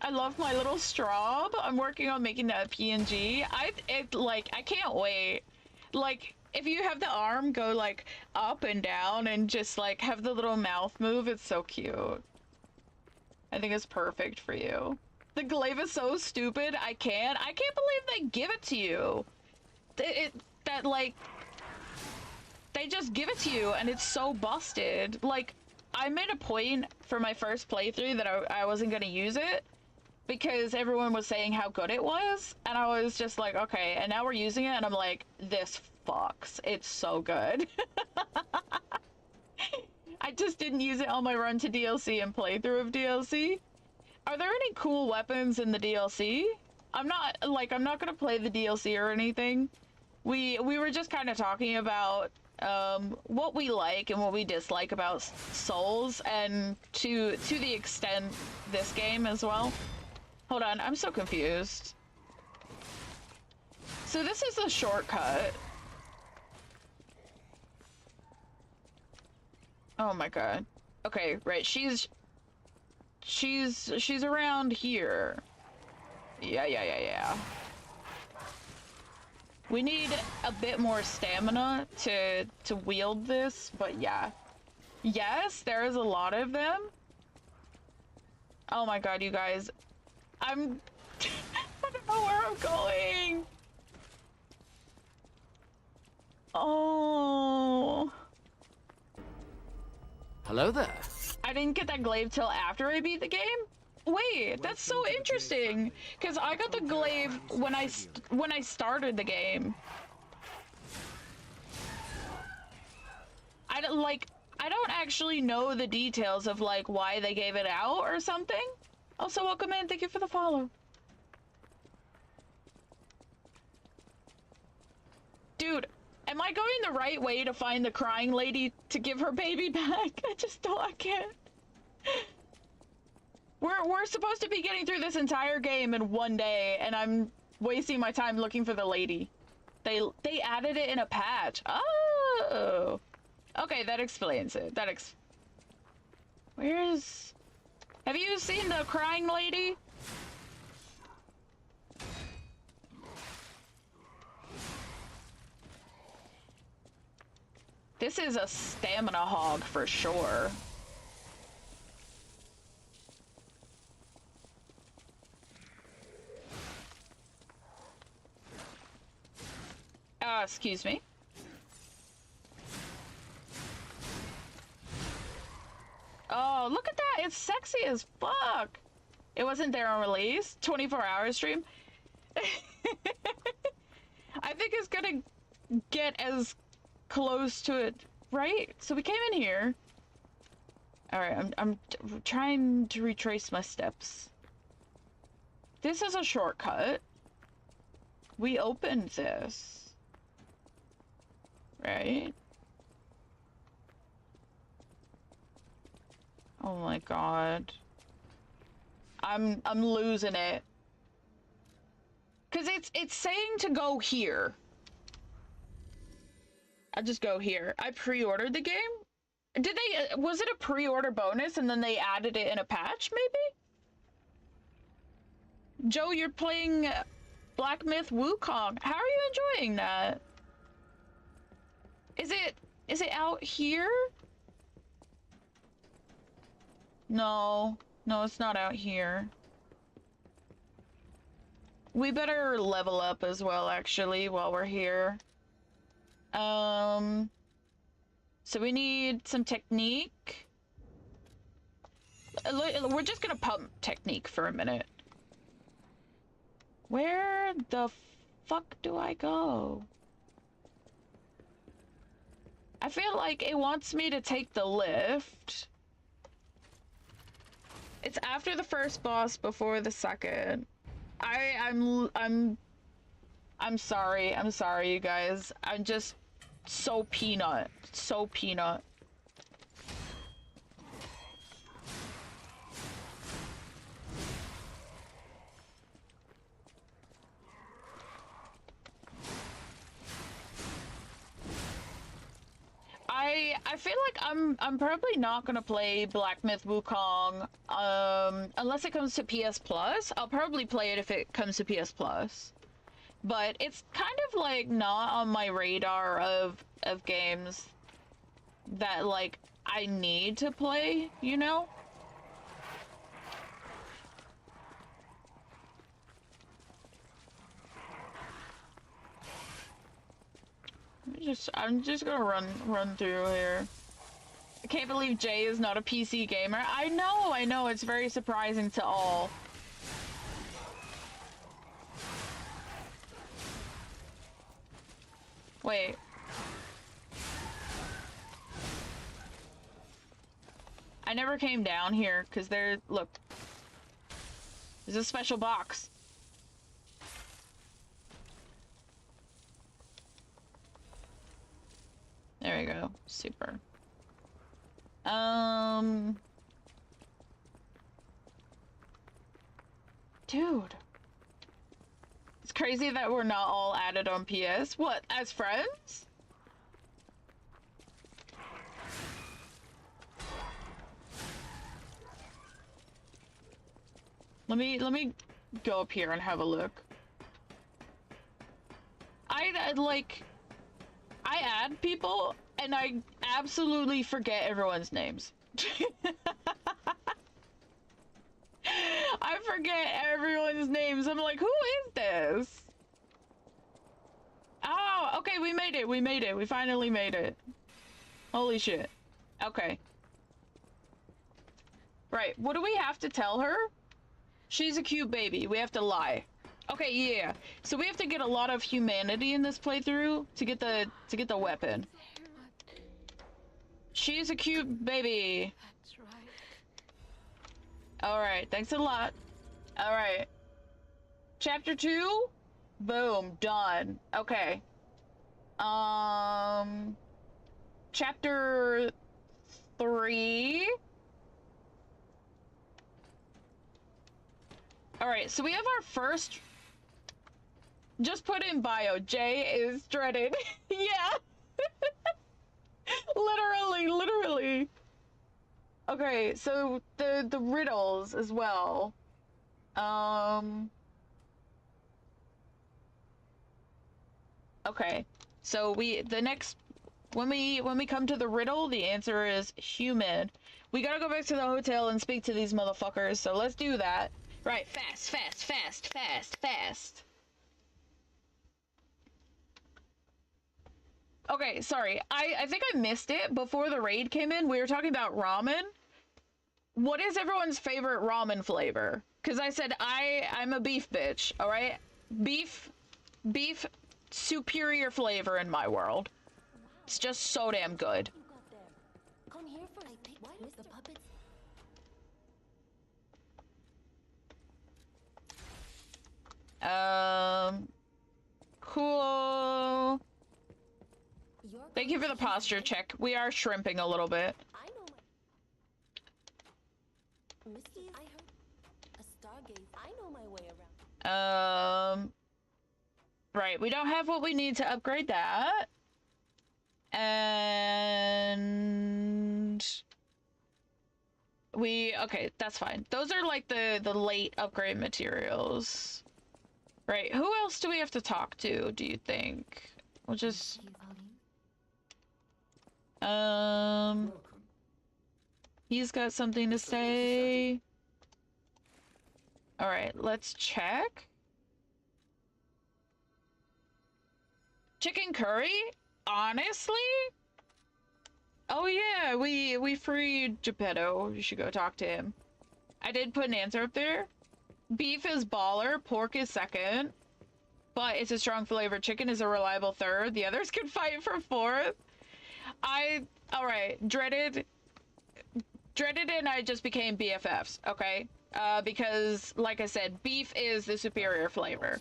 A: I love my little straw. I'm working on making that PNG. I can't wait. Like, if you have the arm go like up and down and just like have the little mouth move, it's so cute. I think it's perfect for you. The glaive is so stupid. I can't believe they give it to you. Like, they just give it to you and it's so busted. Like, I made a point for my first playthrough that I wasn't gonna use it because everyone was saying how good it was, and I was just like, okay, and now we're using it and I'm like, this fucks. It's so good. I just didn't use it on my run to DLC and playthrough of DLC. Are there any cool weapons in the DLC? I'm not gonna play the DLC or anything. We were just kind of talking about what we like and what we dislike about Souls, and to the extent this game as well. Hold on, I'm so confused. So this is a shortcut. Oh my god. Okay, right, she's around here. Yeah. We need a bit more stamina to wield this, but yeah. Yes, there is a lot of them. Oh my god, you guys. I don't know where I'm going. Oh.
G: Hello there.
A: I didn't get that glaive till after I beat the game? Wait, that's so interesting. Because I got the glaive when I started the game. I don't actually know the details of like why they gave it out or something. Also, welcome in. Thank you for the follow. Dude, am I going the right way to find the crying lady to give her baby back? I can't. We're supposed to be getting through this entire game in one day, and I'm wasting my time looking for the lady. They added it in a patch. Oh. Okay, that explains it. Where's... Have you seen the crying lady? This is a stamina hog for sure. Excuse me. Oh, look at that. It's sexy as fuck. It wasn't there on release. 24-hour stream. I think it's gonna get as close to it, right? So we came in here. All right, I'm trying to retrace my steps. This is a shortcut. We opened this. Right? Oh my god. I'm losing it. Cause it's saying to go here. I just go here. I pre-ordered the game? Did they was it a pre-order bonus and then they added it in a patch maybe? Joe, you're playing Black Myth Wukong. How are you enjoying that? Is it out here? No, it's not out here. We better level up as well, actually, while we're here. So we need some technique. We're just gonna pump technique for a minute. Where the fuck do I go? I feel like it wants me to take the lift. It's after the first boss, before the second. I'm sorry. I'm sorry, you guys. I'm just so peanut. So peanut. I feel like I'm probably not gonna play Black Myth Wukong unless it comes to PS Plus. I'll probably play it if it comes to PS Plus. But it's kind of like not on my radar of games that like I need to play, you know? I'm just gonna run through here. I can't believe Jay is not a PC gamer. I know, it's very surprising to all. Wait. I never came down here, because look. There's a special box. There we go. Super. Dude. It's crazy that we're not all added on PS. What, as friends? Let me go up here and have a look. like, I add people, and I absolutely forget everyone's names. I forget everyone's names. I'm like, who is this? Oh, okay, we made it. We made it. We finally made it. Holy shit. Okay. Right, what do we have to tell her? She's a cute baby. We have to lie. Okay, yeah. So we have to get a lot of humanity in this playthrough to get the weapon. She's a cute baby.
F: That's right.
A: Alright, thanks a lot. Alright. Chapter 2? Boom, done. Okay. Chapter 3? Alright, so we have our first... Just put in bio. Jay is dreaded. Yeah. Literally. Okay, so the riddles as well. Okay. So when we come to the riddle, the answer is human. We gotta go back to the hotel and speak to these motherfuckers, so let's do that. Right, fast. Okay, sorry. I think I missed it before the raid came in. We were talking about ramen. What is everyone's favorite ramen flavor? Because I said I'm a beef bitch, alright? Beef, superior flavor in my world. It's just so damn good.
D: You got there. Come here for I picked. Why does the puppets?
A: Cool.
D: Your
A: Thank you for the posture check. We are shrimping a little bit.
D: I know my Misty. I heard a stargaze. I know my way around.
A: Right, we don't have what we need to upgrade that. And okay, that's fine. Those are like the late upgrade materials. Right, who else do we have to talk to, do you think? We'll just he's got something to say. All right, let's check. Chicken curry? Honestly? Oh yeah, we freed Geppetto. You should go talk to him. I did put an answer up there. Beef is baller, pork is second, but it's a strong flavor. Chicken is a reliable third. The others can fight for fourth. Alright, Dreaded and I just became BFFs, okay? Because, like I said, beef is the superior flavor.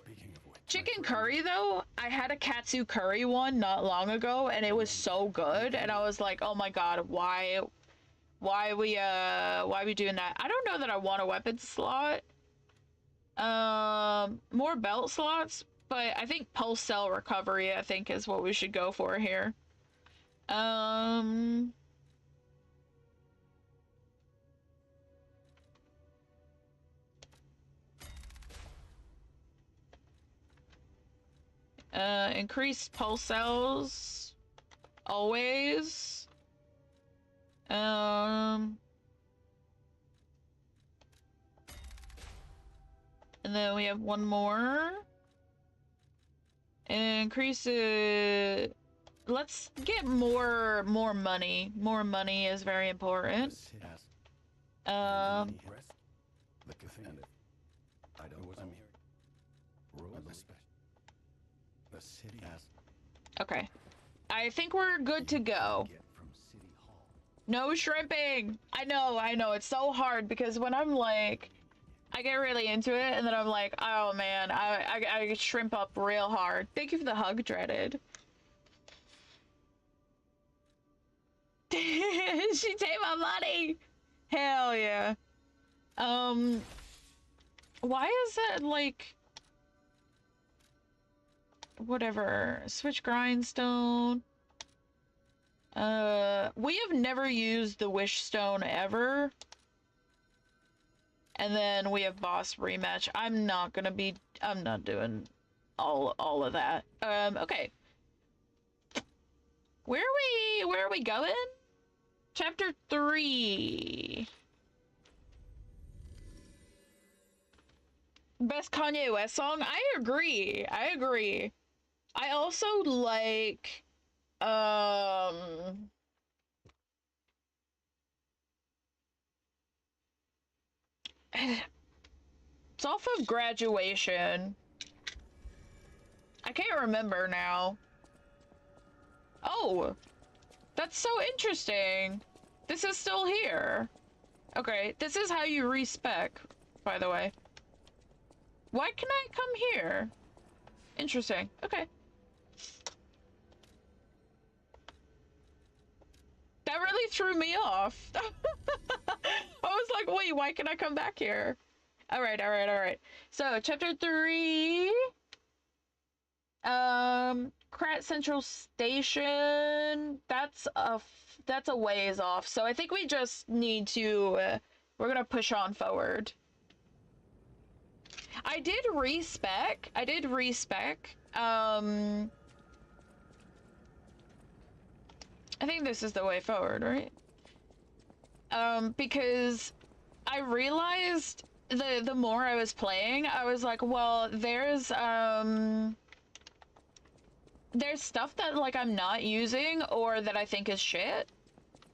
A: Chicken curry, though, I had a katsu curry one not long ago, and it was so good, and I was like, oh my god, why we doing that? I don't know that I want a weapon slot. More belt slots, but I think pulse cell recovery, I think, is what we should go for here. Increased pulse cells, always. And then we have one more. Increase it. Let's get more money. More money is very important.
E: I don't was the city has
A: Okay. I think we're good to go.
E: from City Hall.
A: No shrimping! I know, it's so hard because when I'm like, I get really into it and then I'm like, oh man, I shrimp up real hard. Thank you for the hug, Dreaded. She take my money! Hell yeah. Why is that like... Whatever. Switch grindstone. We have never used the wish stone ever. And then we have boss rematch. I'm not doing all of that. Okay. Where are we going? Chapter 3. Best Kanye West song? I agree. I agree. I also like, it's off of Graduation. I can't remember now. Oh, that's so interesting. This is still here. Okay, this is how you respec, by the way. Why can I come here? Interesting. Okay. That really threw me off. I was like, wait, why can I come back here? Alright, alright, alright. So, chapter 3. Krat Central Station. That's a ways off. So I think we just need to, we're gonna push on forward. I did respec. I think this is the way forward, right? Because I realized the more I was playing, I was like, well, there's stuff that, like, I'm not using or that I think is shit.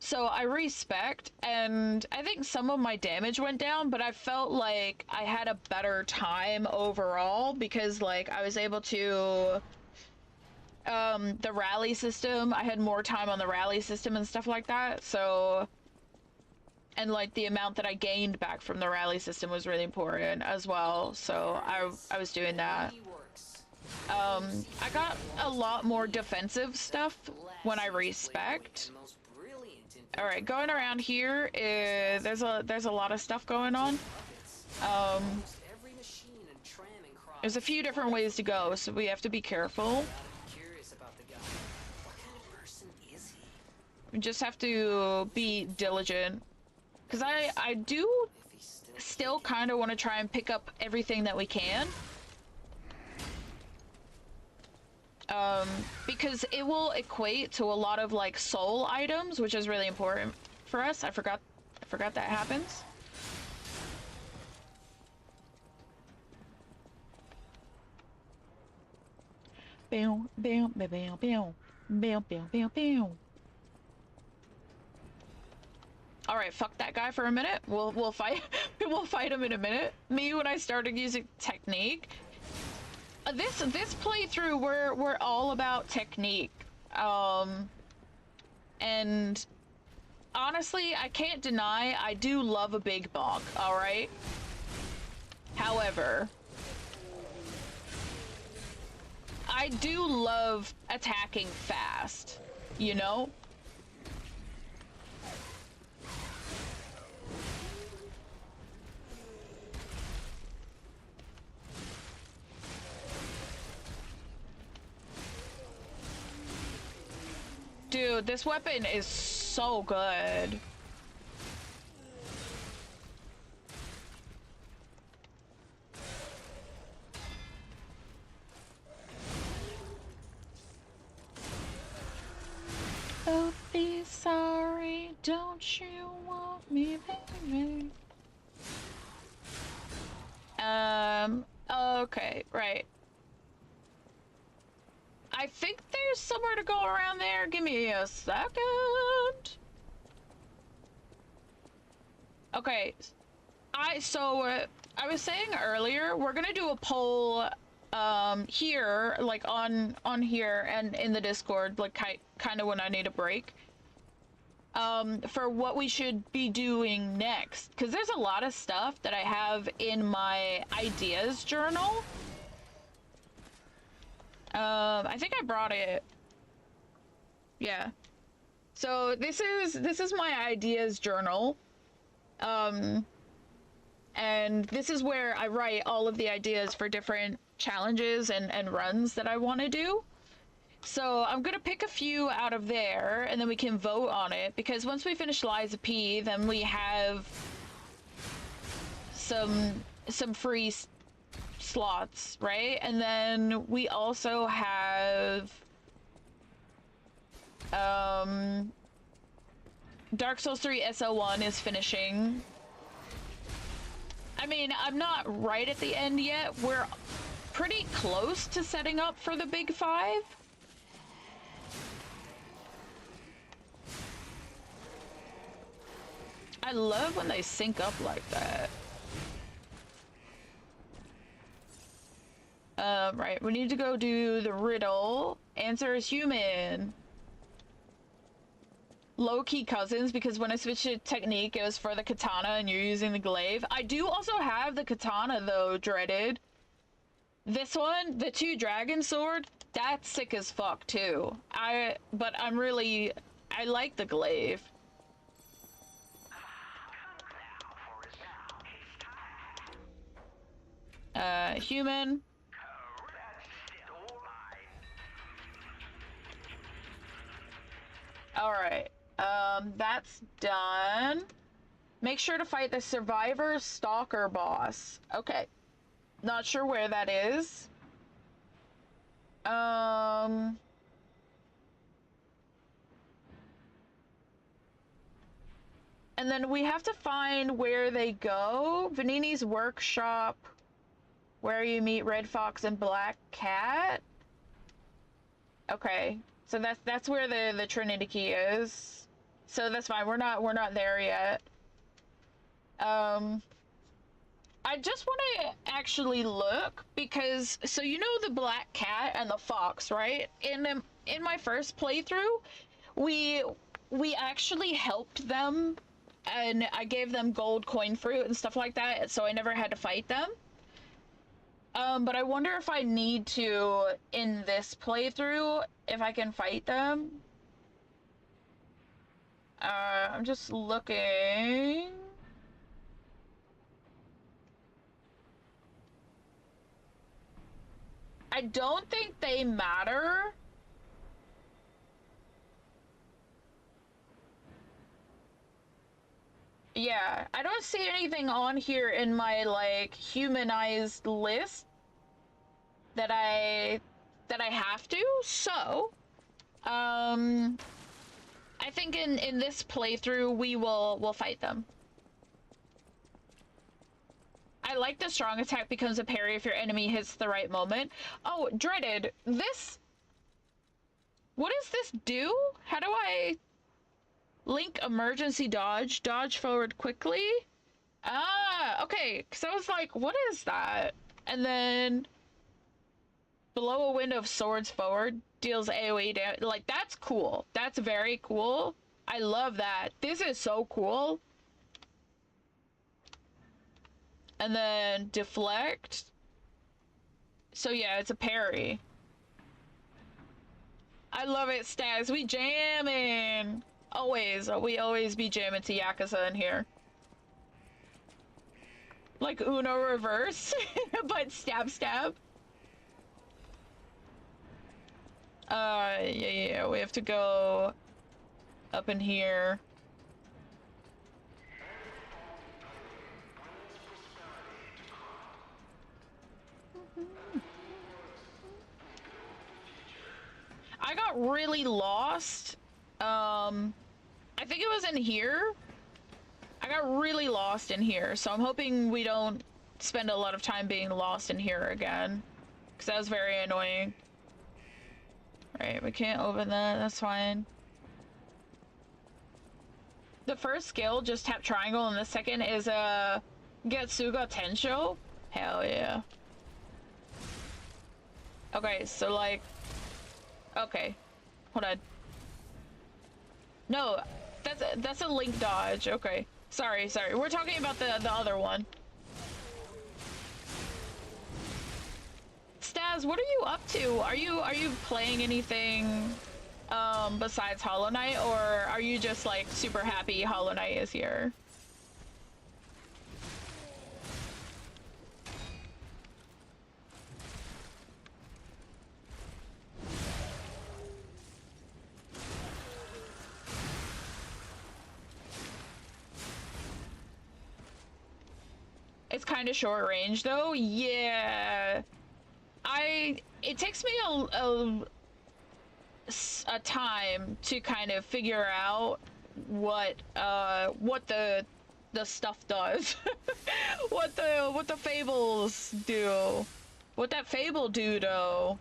A: So I respect, and I think some of my damage went down, but I felt like I had a better time overall because, like, I was able to, the rally system, I had more time on the rally system and stuff like that, so, and, like, the amount that I gained back from the rally system was really important as well, so I was doing that. I got a lot more defensive stuff when I respect. Alright, going around here, there's a lot of stuff going on. There's a few different ways to go, so we have to be careful. We just have to be diligent. Because I do still kind of want to try and pick up everything that we can. Because it will equate to a lot of, like, soul items, which is really important for us. I forgot that happens. Bam, bam, bam, bam, bam, bam, bam, bam, bam. All right, fuck that guy for a minute. We'll fight. We'll fight him in a minute. Me, when I started using technique. This playthrough, we're all about technique, and honestly, I can't deny I do love a big bonk. All right. However, I do love attacking fast. You know. Dude, this weapon is so good. Don't be sorry, don't you want me, baby? Okay, right. I think there's somewhere to go around there. Give me a second. Okay. I was saying earlier, we're gonna do a poll here, like on here and in the Discord, like kind of when I need a break. For what we should be doing next, because there's a lot of stuff that I have in my ideas journal. I think I brought it. Yeah. So this is my ideas journal. And this is where I write all of the ideas for different challenges and runs that I want to do. So I'm gonna pick a few out of there, and then we can vote on it, because once we finish Liza P, then we have some free slots, right? And then we also have Dark Souls 3 SL1 is finishing. I mean, I'm not right at the end yet. We're pretty close to setting up for the big 5. I love when they sync up like that. Right, we need to go do the riddle. Answer is human. Low-key cousins, because when I switched to technique, it was for the katana and you're using the glaive. I do also have the katana, though, Dreaded. This one, the 2 dragon sword, that's sick as fuck, too. But I like the glaive. Human. Alright, that's done. Make sure to fight the Survivor Stalker boss. Okay. Not sure where that is. And then we have to find where they go. Vanini's workshop, where you meet Red Fox and Black Cat. Okay. So that's where the Trinity key is. So that's fine. We're not there yet. I just want to actually look because so you know the Black Cat and the Fox, right? In my first playthrough, we actually helped them and I gave them gold coin fruit and stuff like that, so I never had to fight them. But I wonder if I need to, in this playthrough, if I can fight them. I'm just looking. I don't think they matter. Yeah, I don't see anything on here in my, like, humanized list that I have to, so, I think in this playthrough, we'll fight them. I like the strong attack becomes a parry if your enemy hits the right moment. Oh, Dreaded, this... What does this do? How do I... Link emergency dodge, dodge forward quickly? Ah, okay, because I was like, what is that? And then... Below a window of swords forward, deals AoE damage. Like, that's cool. That's very cool. I love that. This is so cool. And then deflect. So yeah, it's a parry. I love it, Staz. We jamming. Always. We always be jamming to Yakuza in here. Like Uno reverse, but stab stab. Yeah, we have to go up in here. I got really lost. I think it was in here. I got really lost in here, so I'm hoping we don't spend a lot of time being lost in here again. Because that was very annoying. Right, we can't open that, that's fine. The first skill, just tap triangle, and the second is Getsuga Tensho. Hell yeah. Okay, so like... Okay, hold on. No, that's a link dodge, okay. Sorry, we're talking about the other one. Staz, what are you up to? Are you playing anything besides Hollow Knight, or are you just like super happy Hollow Knight is here? It's kind of short range though. Yeah. It takes me a time to kind of figure out what the stuff does. what the fables do. What that fable do though.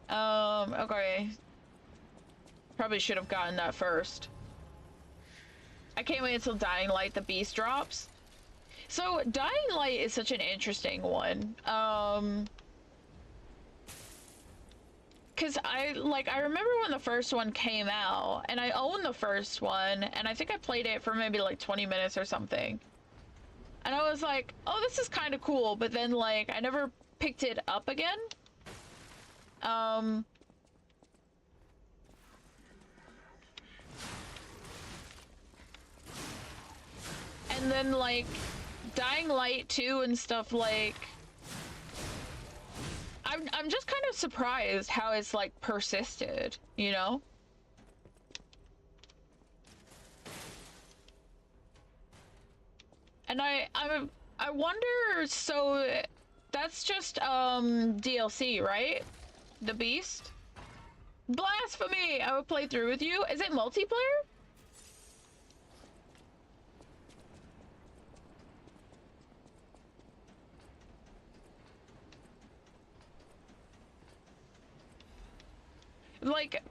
A: Okay. Probably should have gotten that first. I can't wait until Dying Light the Beast drops. So Dying Light is such an interesting one. Cause I remember when the first one came out, and I owned the first one, and I think I played it for maybe like 20 minutes or something. And I was like, oh, this is kind of cool, but then like I never picked it up again. And then like Dying Light 2 and stuff, like I'm just kind of surprised how it's like persisted, you know? And I wonder, so that's just DLC, right? The Beast? Blasphemy! I would play through with you. Is it multiplayer? Like,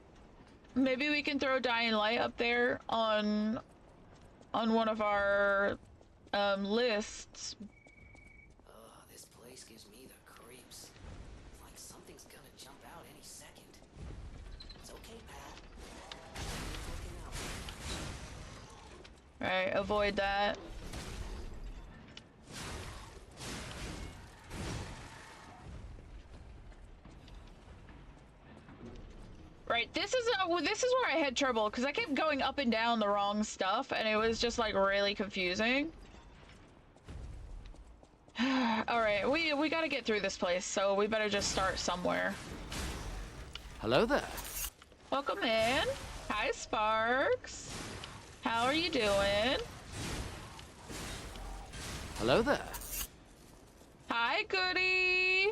A: maybe we can throw Dying Light up there on one of our lists.
G: This place gives me the creeps. Like something's gonna jump out any second. It's okay, Pat. Looking out.
A: Right, avoid that. Right, this is where I had trouble, because I kept going up and down the wrong stuff, and it was just like really confusing. Alright, we gotta get through this place, so we better just start somewhere.
G: Hello there.
A: Welcome in. Hi, Sparks. How are you doing?
G: Hello there.
A: Hi, Goody.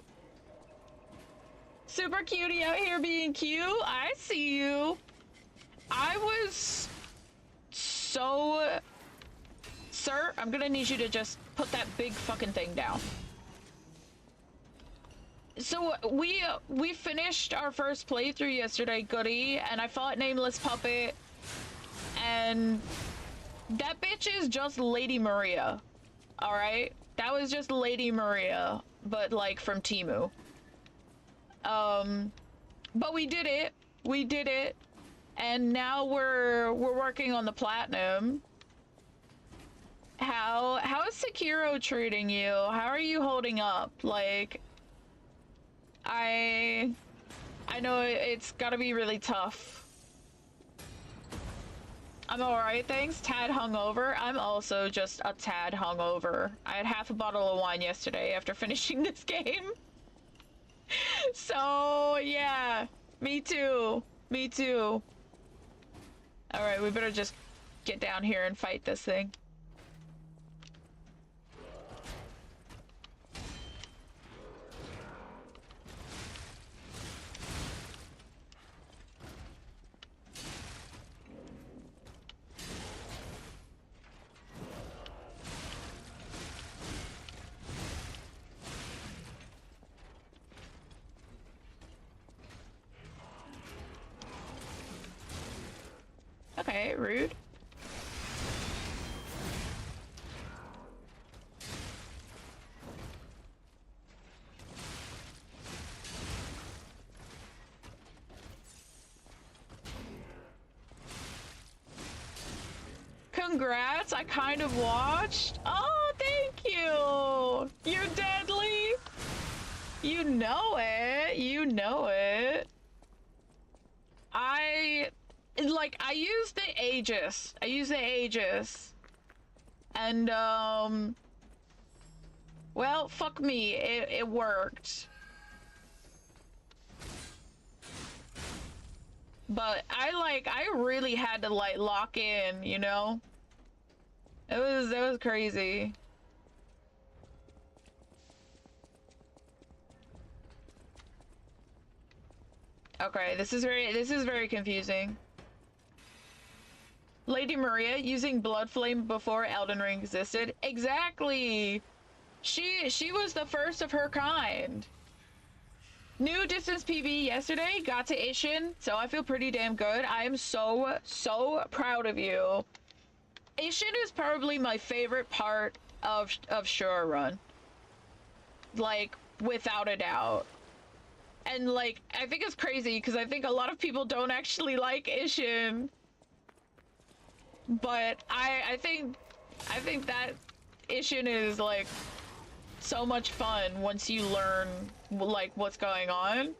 A: Super cutie out here being cute. I see you. I was so... Sir, I'm gonna need you to just put that big fucking thing down. So we finished our first playthrough yesterday, Goody, and I fought Nameless Puppet, and that bitch is just Lady Maria. Alright? That was just Lady Maria, but like from Temu. But we did it. We did it. And now we're working on the platinum. How is Sekiro treating you? How are you holding up? Like, I know it's gotta be really tough. I'm alright, thanks. Tad hungover. I'm also just a tad hungover. I had half a bottle of wine yesterday after finishing this game. So, yeah. Me too. Me too. Alright, we better just get down here and fight this thing. Okay, rude. Congrats, I kind of watched. Oh, thank you. You're deadly. You know it. You know it. I use the Aegis. I use the Aegis. And, well, fuck me. It worked. But I really had to, like, lock in, you know? It was crazy. Okay, this is very confusing. Lady Maria using Blood Flame before Elden Ring existed. Exactly. She was the first of her kind. New distance PB yesterday, got to Ishin, so I feel pretty damn good. I am so proud of you. Ishin is probably my favorite part of Shura Run. Like, without a doubt. And like, I think it's crazy because I think a lot of people don't actually like Ishin. But I think that Ishin is like so much fun once you learn like what's going on.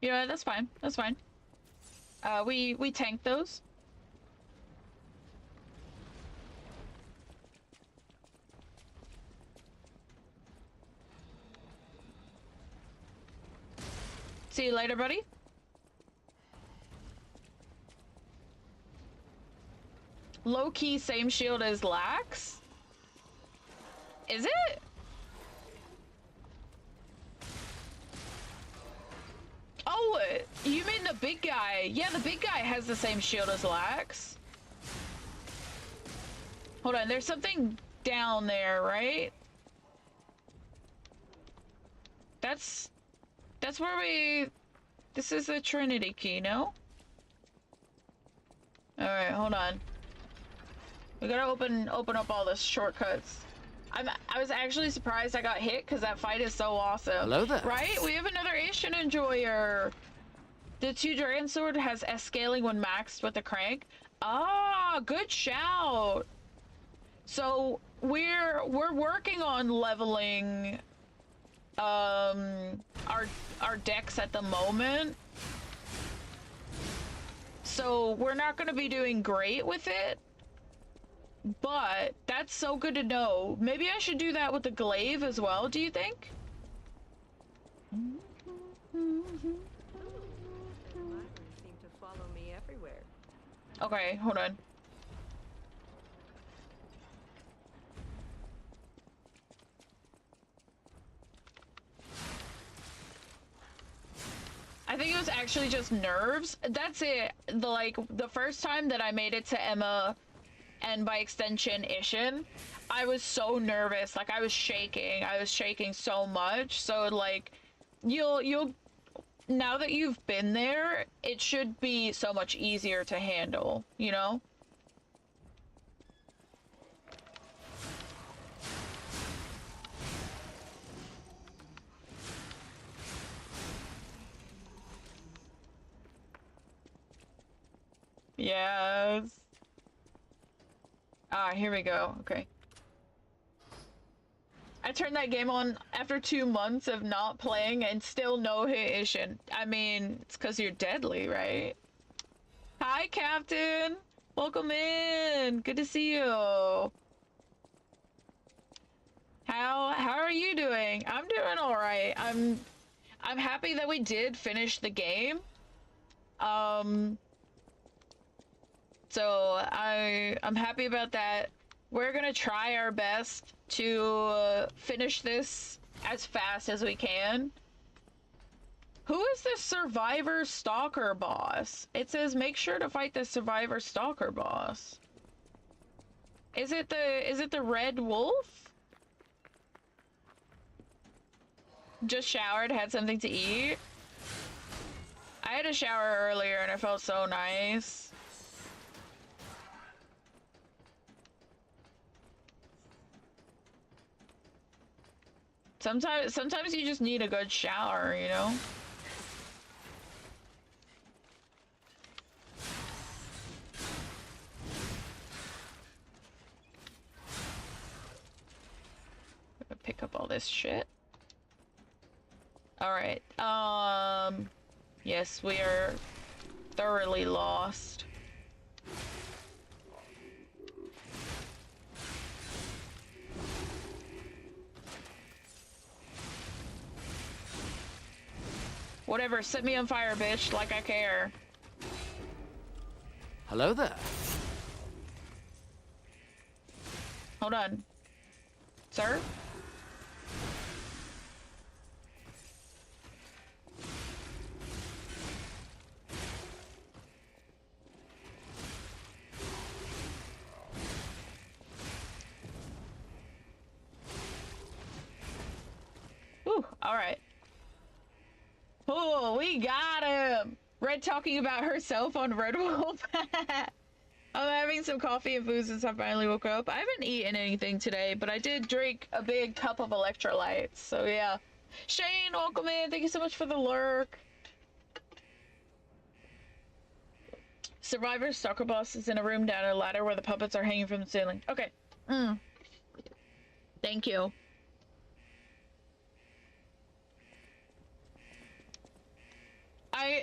A: Yeah, that's fine. That's fine. We tank those. See you later, buddy. Low-key same shield as Lax? Is it? Oh, you mean the big guy? Yeah, the big guy has the same shield as Lax. Hold on, there's something down there, right? That's where we... This is the Trinity key, no? Alright, hold on. We gotta open up all the shortcuts. I was actually surprised I got hit because that fight is so awesome.
H: Hello there.
A: Right? We have another Ishin enjoyer. The 2 Dragon Sword has S scaling when maxed with the crank. Ah, good shout. So we're working on leveling our decks at the moment. So we're not gonna be doing great with it. But that's so good to know. Maybe I should do that with the glaive as well, do you think?
F: Seem to follow me everywhere.
A: Okay, hold on. I think it was actually just nerves. That's it. The first time that I made it to Emma and by extension Ishin, I was so nervous. Like I was shaking so much. So like you'll now that you've been there, it should be so much easier to handle, you know? Yes. Ah, here we go. Okay. I turned that game on after 2 months of not playing and still no hit Ishin. I mean, it's because you're deadly, right? Hi, Captain! Welcome in! Good to see you! How are you doing? I'm doing alright. I'm happy that we did finish the game. So I'm happy about that. We're gonna try our best to finish this as fast as we can. Who is the Survivor Stalker boss? It says make sure to fight the Survivor Stalker boss. Is it the Red Wolf? Just showered, had something to eat. I had a shower earlier and it felt so nice. Sometimes you just need a good shower, you know? Pick up all this shit. Alright, yes, we are thoroughly lost. Whatever, set me on fire, bitch, like I care.
G: Hello there.
A: Hold on. Sir? Ooh, alright. Oh, we got him! Red talking about herself on Red Wolf. I'm having some coffee and food since I finally woke up. I haven't eaten anything today, but I did drink a big cup of electrolytes, so yeah. Shane, welcome in. Thank you so much for the lurk. Survivor Stalker Boss is in a room down a ladder where the puppets are hanging from the ceiling. Okay. Thank you.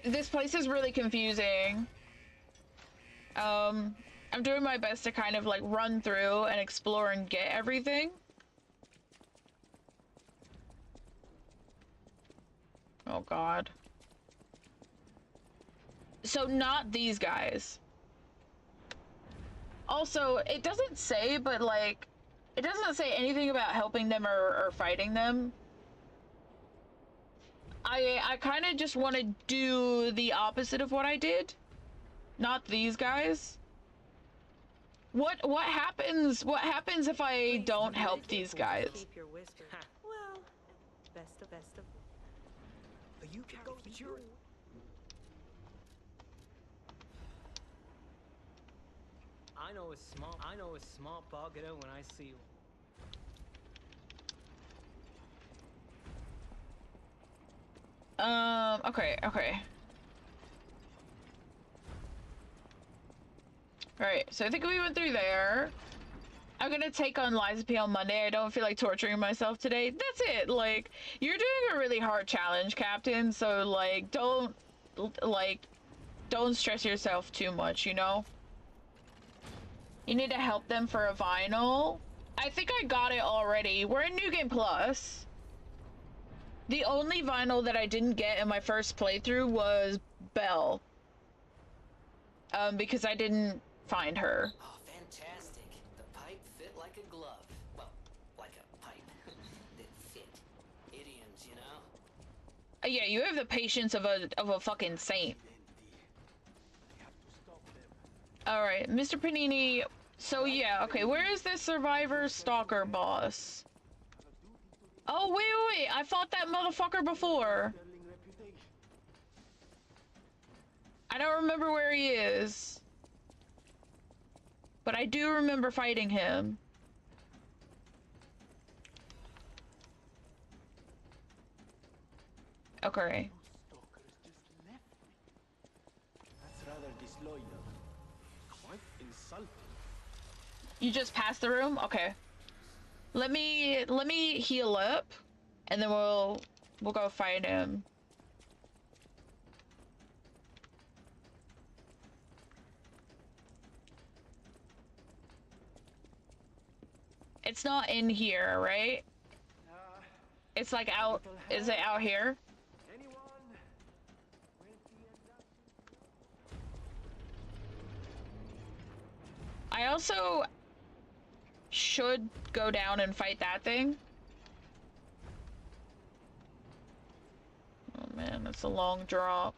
A: This place is really confusing. I'm doing my best to kind of like run through and explore and get everything. Oh god. So not these guys. Also, it doesn't say, but like, it doesn't say anything about helping them or fighting them. I kind of just want to do the opposite of what I did. Not these guys. What happens if I don't help these guys?
F: Keep your whisper. Well, best of.
C: You can't go to your...
H: I know a small bugger when I see you.
A: Okay. Alright, so I think we went through there. I'm gonna take on Liza P on Monday. I don't feel like torturing myself today. That's it. Like, you're doing a really hard challenge, Captain, so like, don't stress yourself too much, you know? You need to help them for a vinyl. I think I got it already. We're in New Game Plus. The only vinyl that I didn't get in my first playthrough was Belle. Because I didn't find her.
G: Oh, fantastic. The pipe fit like a glove. Well, like a pipe that fit. Idioms, you know?
A: Yeah, you have the patience of a fucking saint. Alright, Mr. Panini. So yeah, okay, where is this Survivor Stalker boss? Oh, wait, I fought that motherfucker before. I don't remember where he is. But I do remember fighting him. Okay.
C: That's rather disloyal. Quite insulting.
A: You just passed the room? Okay. Let me heal up, and then we'll go fight him. It's not in here, right? It's like out. Is it out here?
C: Anyone?
A: I also should go down and fight that thing. Oh man, it's a long drop.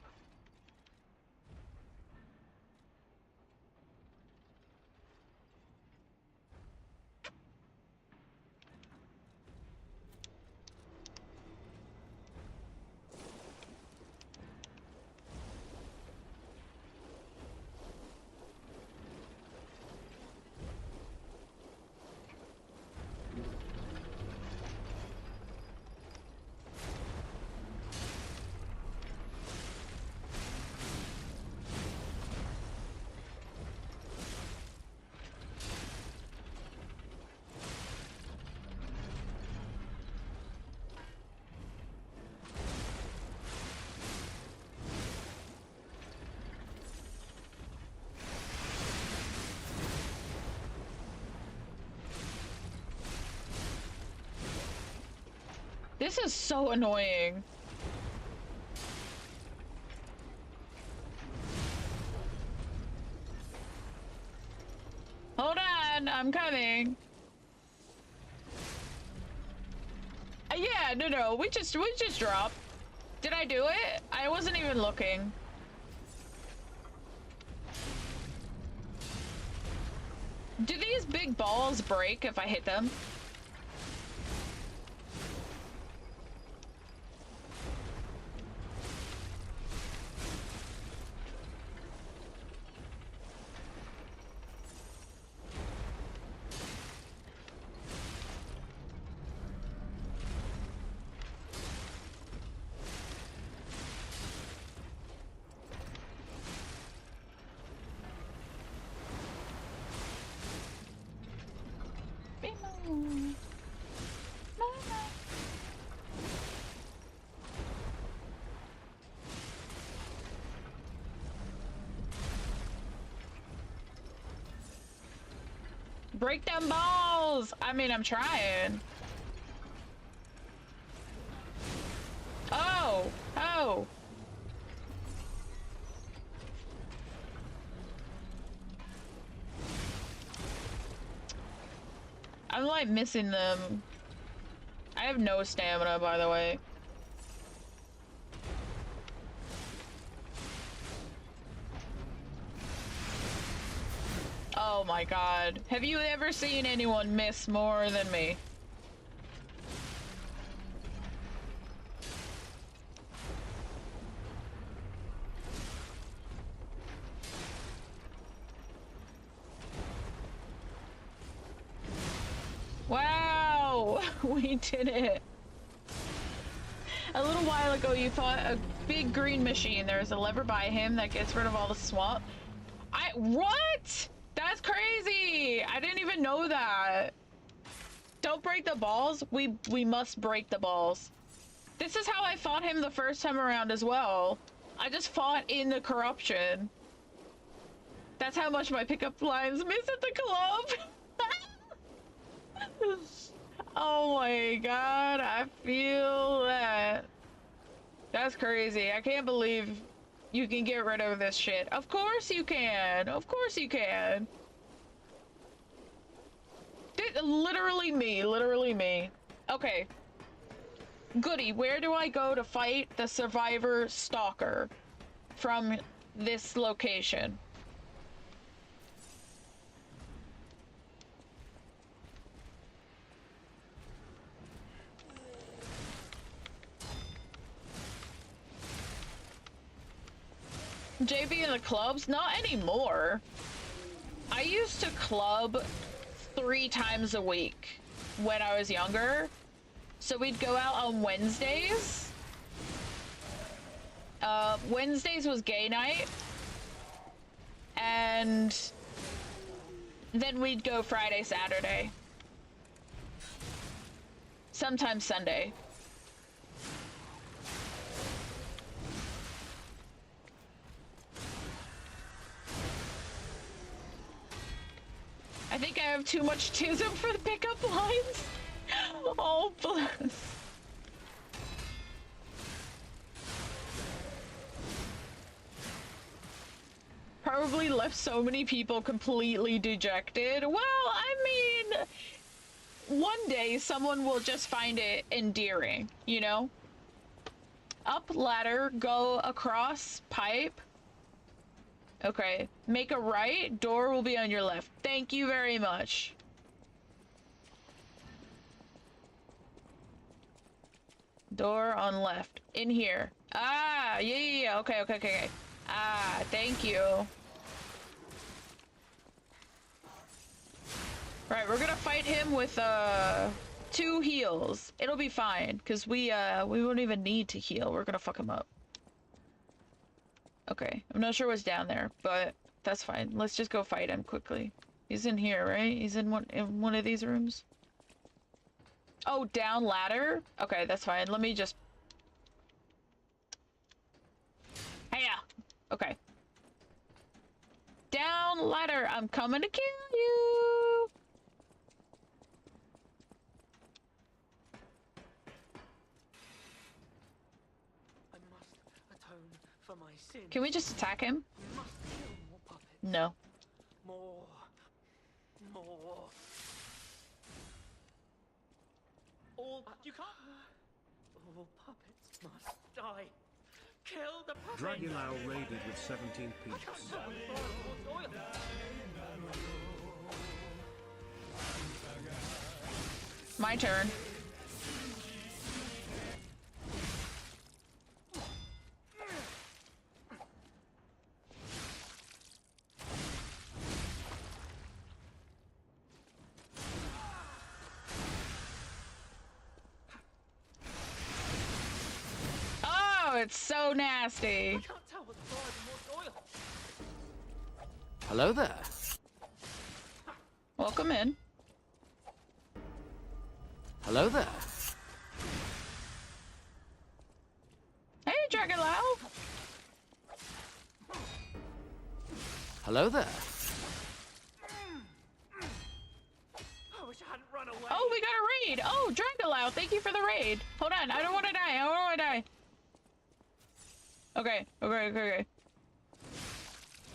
A: This is so annoying. on, I'm coming. Yeah, no, we just dropped. Did I do it? I wasn't even looking. Do these big balls break if I hit them? Break them balls! I mean, I'm trying. Oh! Oh! I'm like missing them. I have no stamina, by the way. Oh my god. Have you ever seen anyone miss more than me? Wow! We did it! A little while ago you thought a big green machine. There's a lever by him that gets rid of all the swamp. What? That's crazy! I didn't even know that. Don't break the balls. We must break the balls. This is how I fought him the first time around as well. I just fought in the corruption. That's how much my pickup lines miss at the club. Oh my god, I feel that. That's crazy. I can't believe you can get rid of this shit. Of course you can. Of course you can. Literally me. Literally me. Okay. Goody, where do I go to fight the survivor stalker from this location? JB in the clubs? Not anymore. I used to club 3 times a week when I was younger. So we'd go out on Wednesdays. Wednesdays was gay night. And then we'd go Friday, Saturday. Sometimes Sunday. I think I have too much tism for the pickup lines. Oh, bless. Probably left so many people completely dejected. Well, I mean, one day someone will just find it endearing, you know? Up ladder, go across, pipe. Okay, make a right, door will be on your left. Thank you very much. Door on left. In here. Ah, yeah. Okay. Ah, thank you. Right, we're gonna fight him with, 2 heals. It'll be fine, because we won't even need to heal. We're gonna fuck him up. Okay, I'm not sure what's down there, but that's fine. Let's just go fight him quickly. He's in here, right? He's in one of these rooms. Oh, down ladder? Okay, that's fine. Let me just... Hiya! Okay. Down ladder! I'm coming to kill you!
F: I must atone for my sin.
A: Can we just attack him?
F: I must kill more puppets.
A: No.
F: More.
H: all. You can't. All puppets must die. Kill the puppet.
I: Dragulao raided with 17
H: I can't
I: peeps.
H: tell what's wrong with oil.
A: My turn. Oh, it's so nasty.
H: I can't tell what's wrong with oil.
G: Hello there.
A: Welcome in.
G: Hello there.
A: Hey, Dragulao.
G: Hello there.
H: I wish I hadn't run away.
A: Oh, we got a raid. Oh, Dragulao, thank you for the raid. Hold on, I don't want to die. I don't want to die. Okay.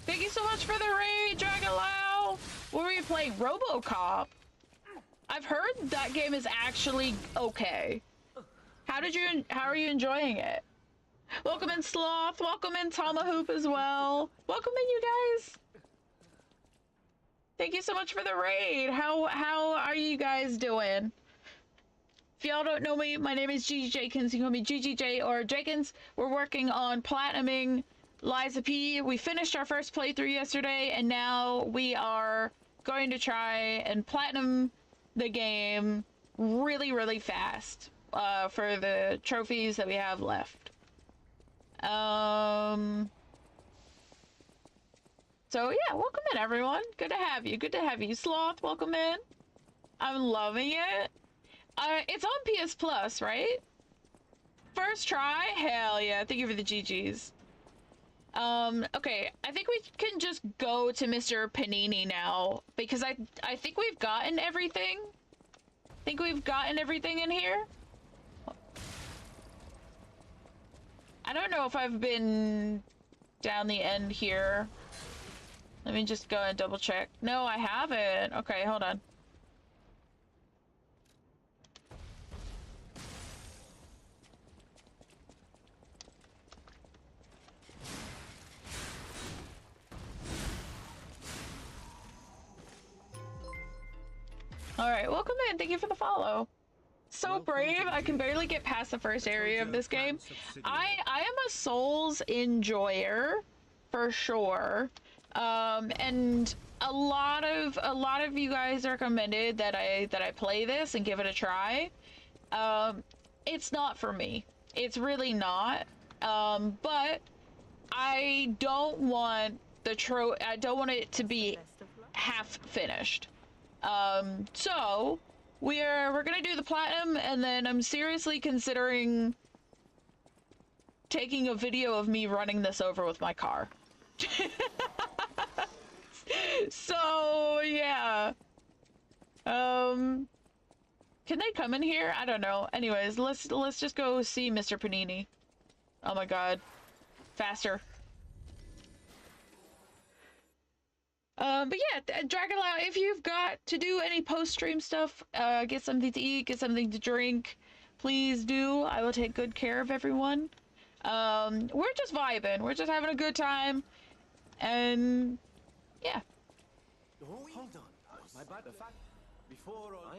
A: Thank you so much for the raid, Dragulao. What were you playing? RoboCop. I've heard that game is actually okay. How are you enjoying it? Welcome in Sloth. Welcome in Tomahawk as well. Welcome in, you guys. Thank you so much for the raid. How are you guys doing? If y'all don't know me, my name is Gigi Jenkins. You can call me GGJ or Jenkins. We're working on platinuming Liza P. We finished our first playthrough yesterday, and now we are going to try and platinum the game really, really fast for the trophies that we have left. So yeah, welcome in, everyone. Good to have you. Good to have you. Sloth, welcome in. I'm loving it. It's on PS Plus, right? First try? Hell yeah. Thank you for the GGs. Okay, I think we can just go to Mr. Panini now, because I think we've gotten everything. Think we've gotten everything in here? I don't know if I've been down the end here. Let me just go and double check. No, I haven't. Okay, hold on. All right, welcome in. Thank you for the follow. So brave. I can barely get past the first area of this game. I am a Souls enjoyer for sure. And a lot of you guys recommended that I play this and give it a try. It's not for me. It's really not. But I don't want I don't want it to be half finished. So we're gonna do the platinum, and then I'm seriously considering taking a video of me running this over with my car. So yeah. Can they come in here? I don't know. Anyways, let's just go see Mr. Panini. Oh my god. Faster. But yeah, Dragulao, if you've got to do any post-stream stuff, get something to eat, get something to drink, please do. I will take good care of everyone. We're just vibing. We're just having a good time. And yeah.
C: Hold on. My bad. The fact before all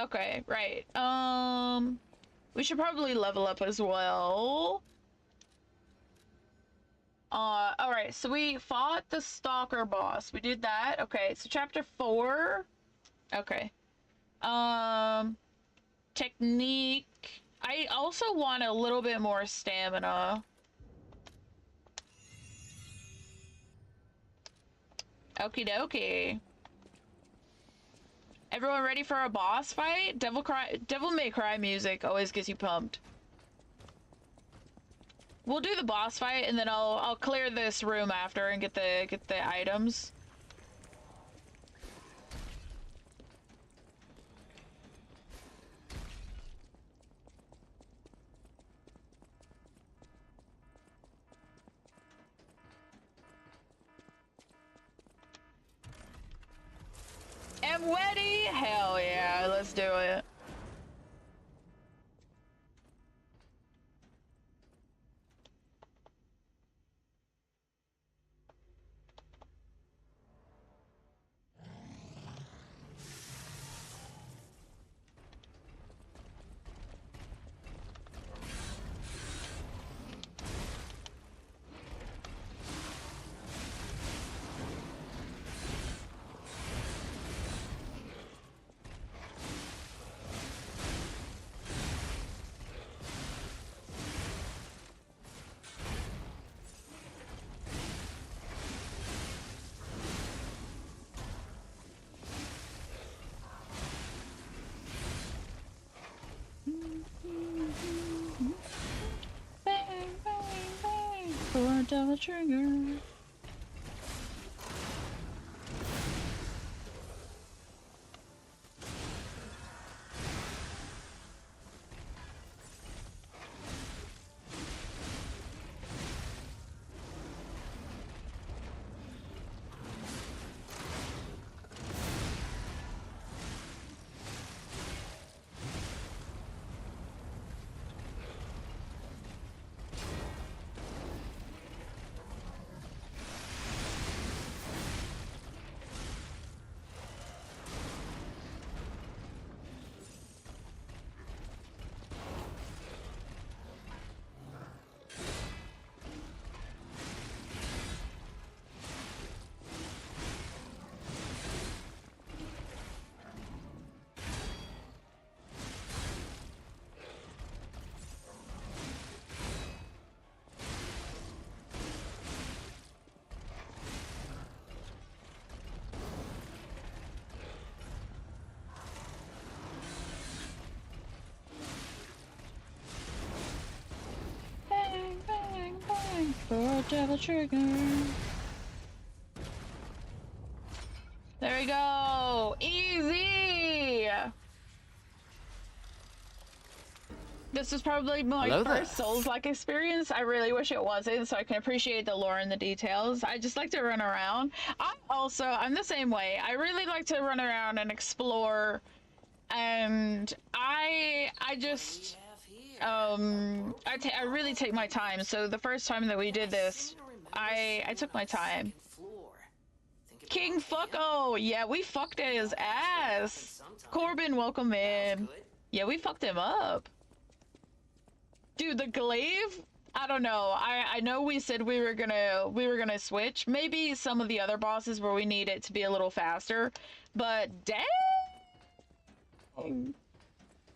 A: Okay, right. We should probably level up as well. Alright, so we fought the Stalker boss. We did that. Okay, so chapter 4. Okay. Technique. I also want a little bit more stamina. Okie dokie. Everyone ready for a boss fight? Devil May Cry music always gets you pumped. We'll do the boss fight, and then I'll clear this room after and get the items. I'm ready. Hell yeah, let's do it. Bang, bang, bang, for a double trigger. Bang, bang, bang, for a double trigger. There we go. Easy. This is probably my
G: Hello there.
A: first Souls-like experience. I really wish it wasn't, so I can appreciate the lore and the details. I just like to run around. I'm the same way. I really like to run around and explore, and I just I really take my time. So the first time that we did this, I took my time. King Fucko! Yeah, we fucked his ass. Corbin, welcome in. Yeah, we fucked him up. Dude, the glaive? I don't know. I know we said we were gonna switch. Maybe some of the other bosses where we need it to be a little faster. But dang!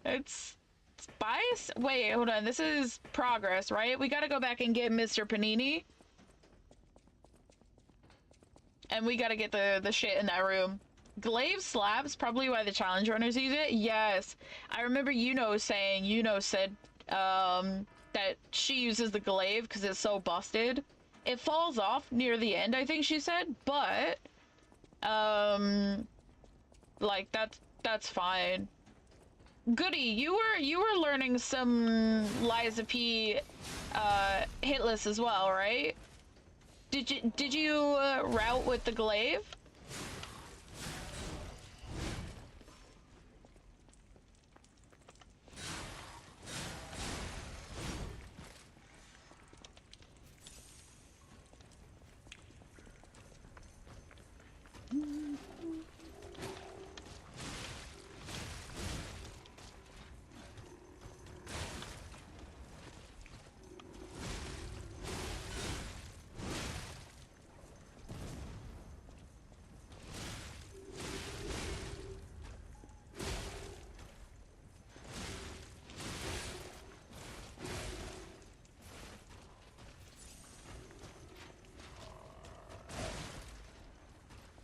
A: It's spice? Wait, hold on. This is progress, right? We gotta go back and get Mr. Panini. And we gotta get the shit in that room. Glaive slaps, probably why the challenge runners use it. Yes. I remember said that she uses the glaive because it's so busted. It falls off near the end, I think she said, but like that's fine. Goody, you were learning some Liza P hitless as well, right? Did you route with the glaive?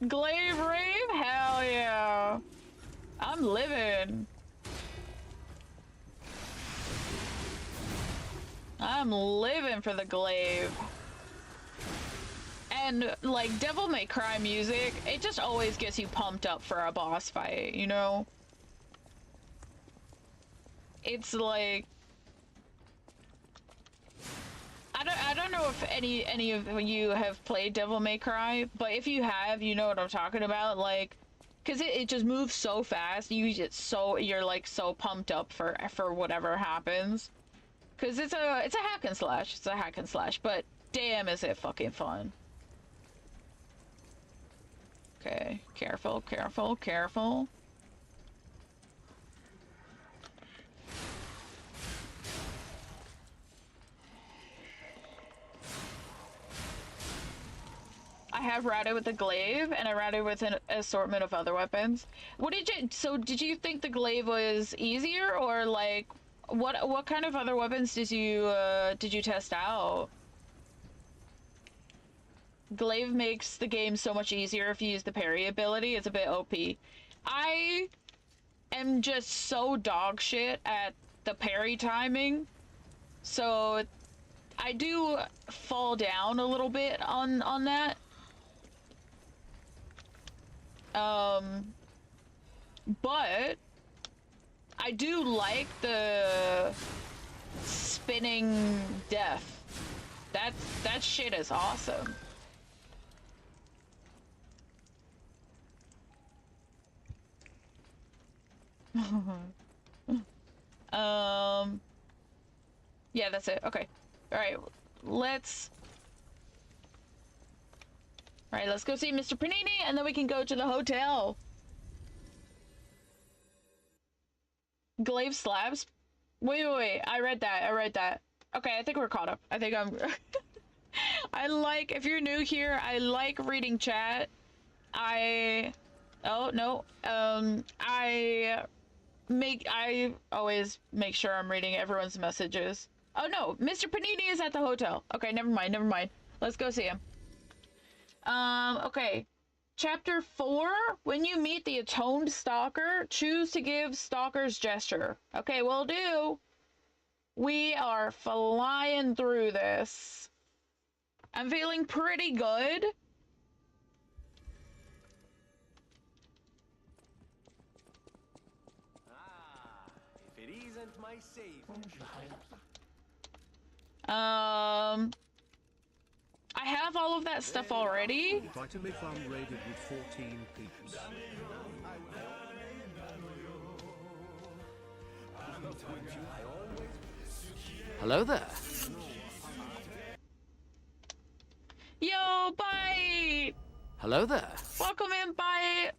A: Glaive rave? Hell yeah. I'm living. I'm living for the glaive. And like Devil May Cry music, it just always gets you pumped up for a boss fight, you know? It's like I don't know if any of you have played Devil May Cry, but if you have, you know what I'm talking about. Like because it just moves so fast. You're like so pumped up for whatever happens. Because it's a hack and slash. It's a hack and slash, but damn, is it fucking fun. Okay, careful, careful, careful. I have routed with the glaive, and I routed with an assortment of other weapons. Did you think the glaive was easier, or like, what kind of other weapons did you test out? Glaive makes the game so much easier if you use the parry ability. It's a bit OP. I am just so dog shit at the parry timing, so I do fall down a little bit on that. But I do like the spinning death. That shit is awesome. Yeah, that's it. Okay. Alright, let's go see Mr. Panini, and then we can go to the hotel. Glaive slabs? Wait. I read that. Okay, I think we're caught up. I think I'm... if you're new here, I like reading chat. Oh, no. I always make sure I'm reading everyone's messages. Oh, no. Mr. Panini is at the hotel. Okay, never mind. Let's go see him. Okay. Chapter 4, when you meet the atoned stalker, choose to give stalker's gesture. Okay, will do. We are flying through this. I'm feeling pretty good.
C: If it isn't my safe.
A: I have all of that stuff already.
I: Vitamin Farm raided with 14 peeps.
G: Hello there.
A: Yo, Bite!
G: Hello there.
A: Welcome in, Bite!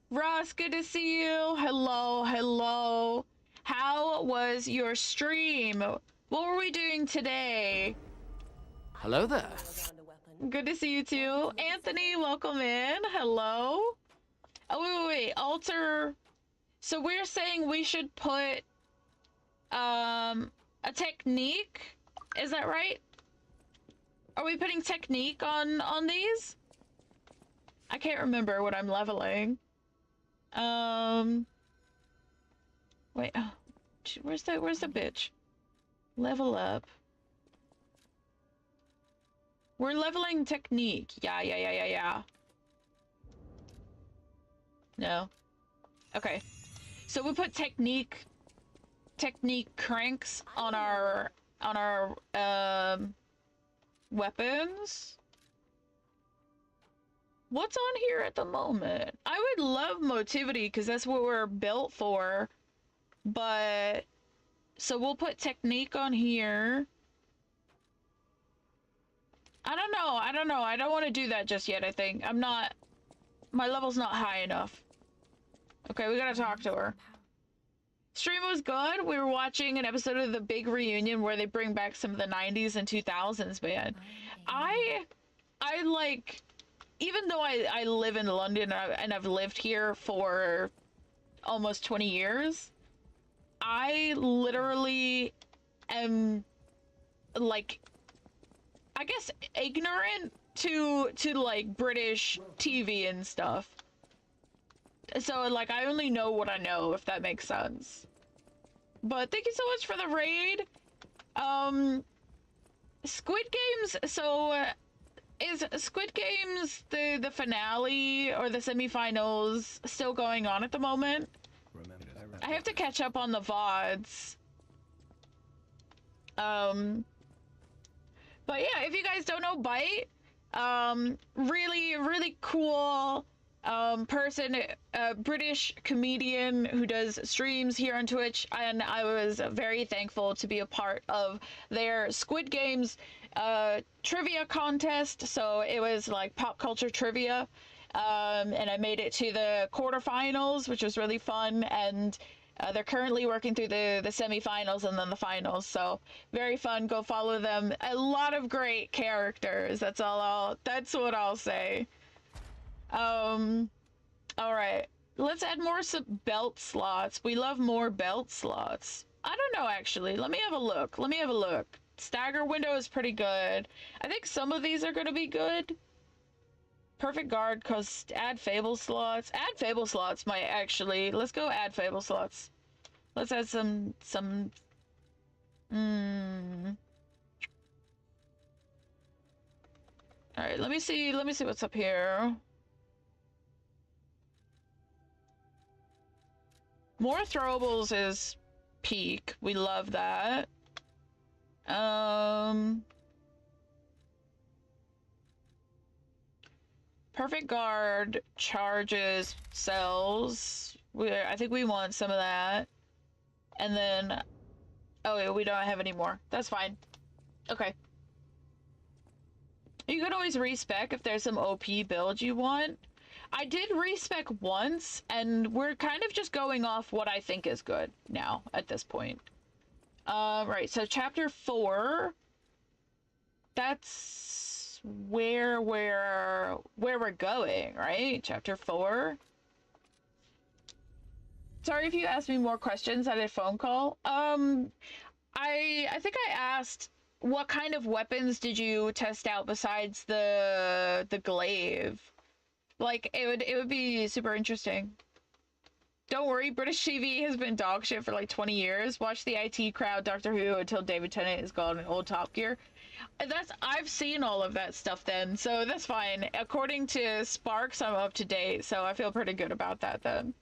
A: Ross, good to see you. Hello. How was your stream? What were we doing today?
G: Hello there.
A: Good to see you too. Anthony, welcome in. Hello. Oh, wait. Alter. So we're saying we should put a technique. Is that right? Are we putting technique on these? I can't remember what I'm leveling. Wait. Oh, where's the bitch? Level up. We're leveling technique. Yeah. No. Okay. So we put technique cranks on our weapons. What's on here at the moment? I would love motivity because that's what we're built for. But so we'll put technique on here. I don't know. I don't want to do that just yet, I think. My level's not high enough. Okay, we gotta talk to her. Stream was good. We were watching an episode of The Big Reunion where they bring back some of the 90s and 2000s, man. I like, even though I live in London and I've lived here for almost 20 years, I literally am, like, I guess ignorant to like British TV and stuff. So like I only know what I know, if that makes sense. But thank you so much for the raid. Squid Games, so is Squid Games the finale or the semifinals still going on at the moment? I have to catch up on the VODs. But yeah, if you guys don't know Bite, really cool person, a British comedian who does streams here on Twitch, and I was very thankful to be a part of their Squid Games trivia contest. So it was like pop culture trivia, and I made it to the quarterfinals, which was really fun, and they're currently working through the semifinals and then the finals, so very fun. Go follow them. A lot of great characters. That's what I'll say. All right. Let's add more belt slots. We love more belt slots. I don't know, actually. Let me have a look. Stagger window is pretty good. I think some of these are going to be good. Perfect guard, cause add fable slots. Add fable slots might actually. Let's go add fable slots. Let's add some. All right. Let me see what's up here. More throwables is peak. We love that. Perfect guard charges cells. I think we want some of that. And then, oh yeah, we don't have any more. That's fine. Okay. You can always respec if there's some OP build you want. I did respec once, and we're kind of just going off what I think is good now at this point. Right, so chapter 4. That's where we're going, right? Chapter 4. Sorry if you asked me more questions at a phone call. I think I asked, what kind of weapons did you test out besides the glaive? Like, it would be super interesting. Don't worry, British TV has been dog shit for like 20 years. Watch the IT crowd Doctor Who until David Tennant is gone in old Top Gear. I've seen all of that stuff then, so that's fine. According to Sparks, I'm up to date, so I feel pretty good about that then.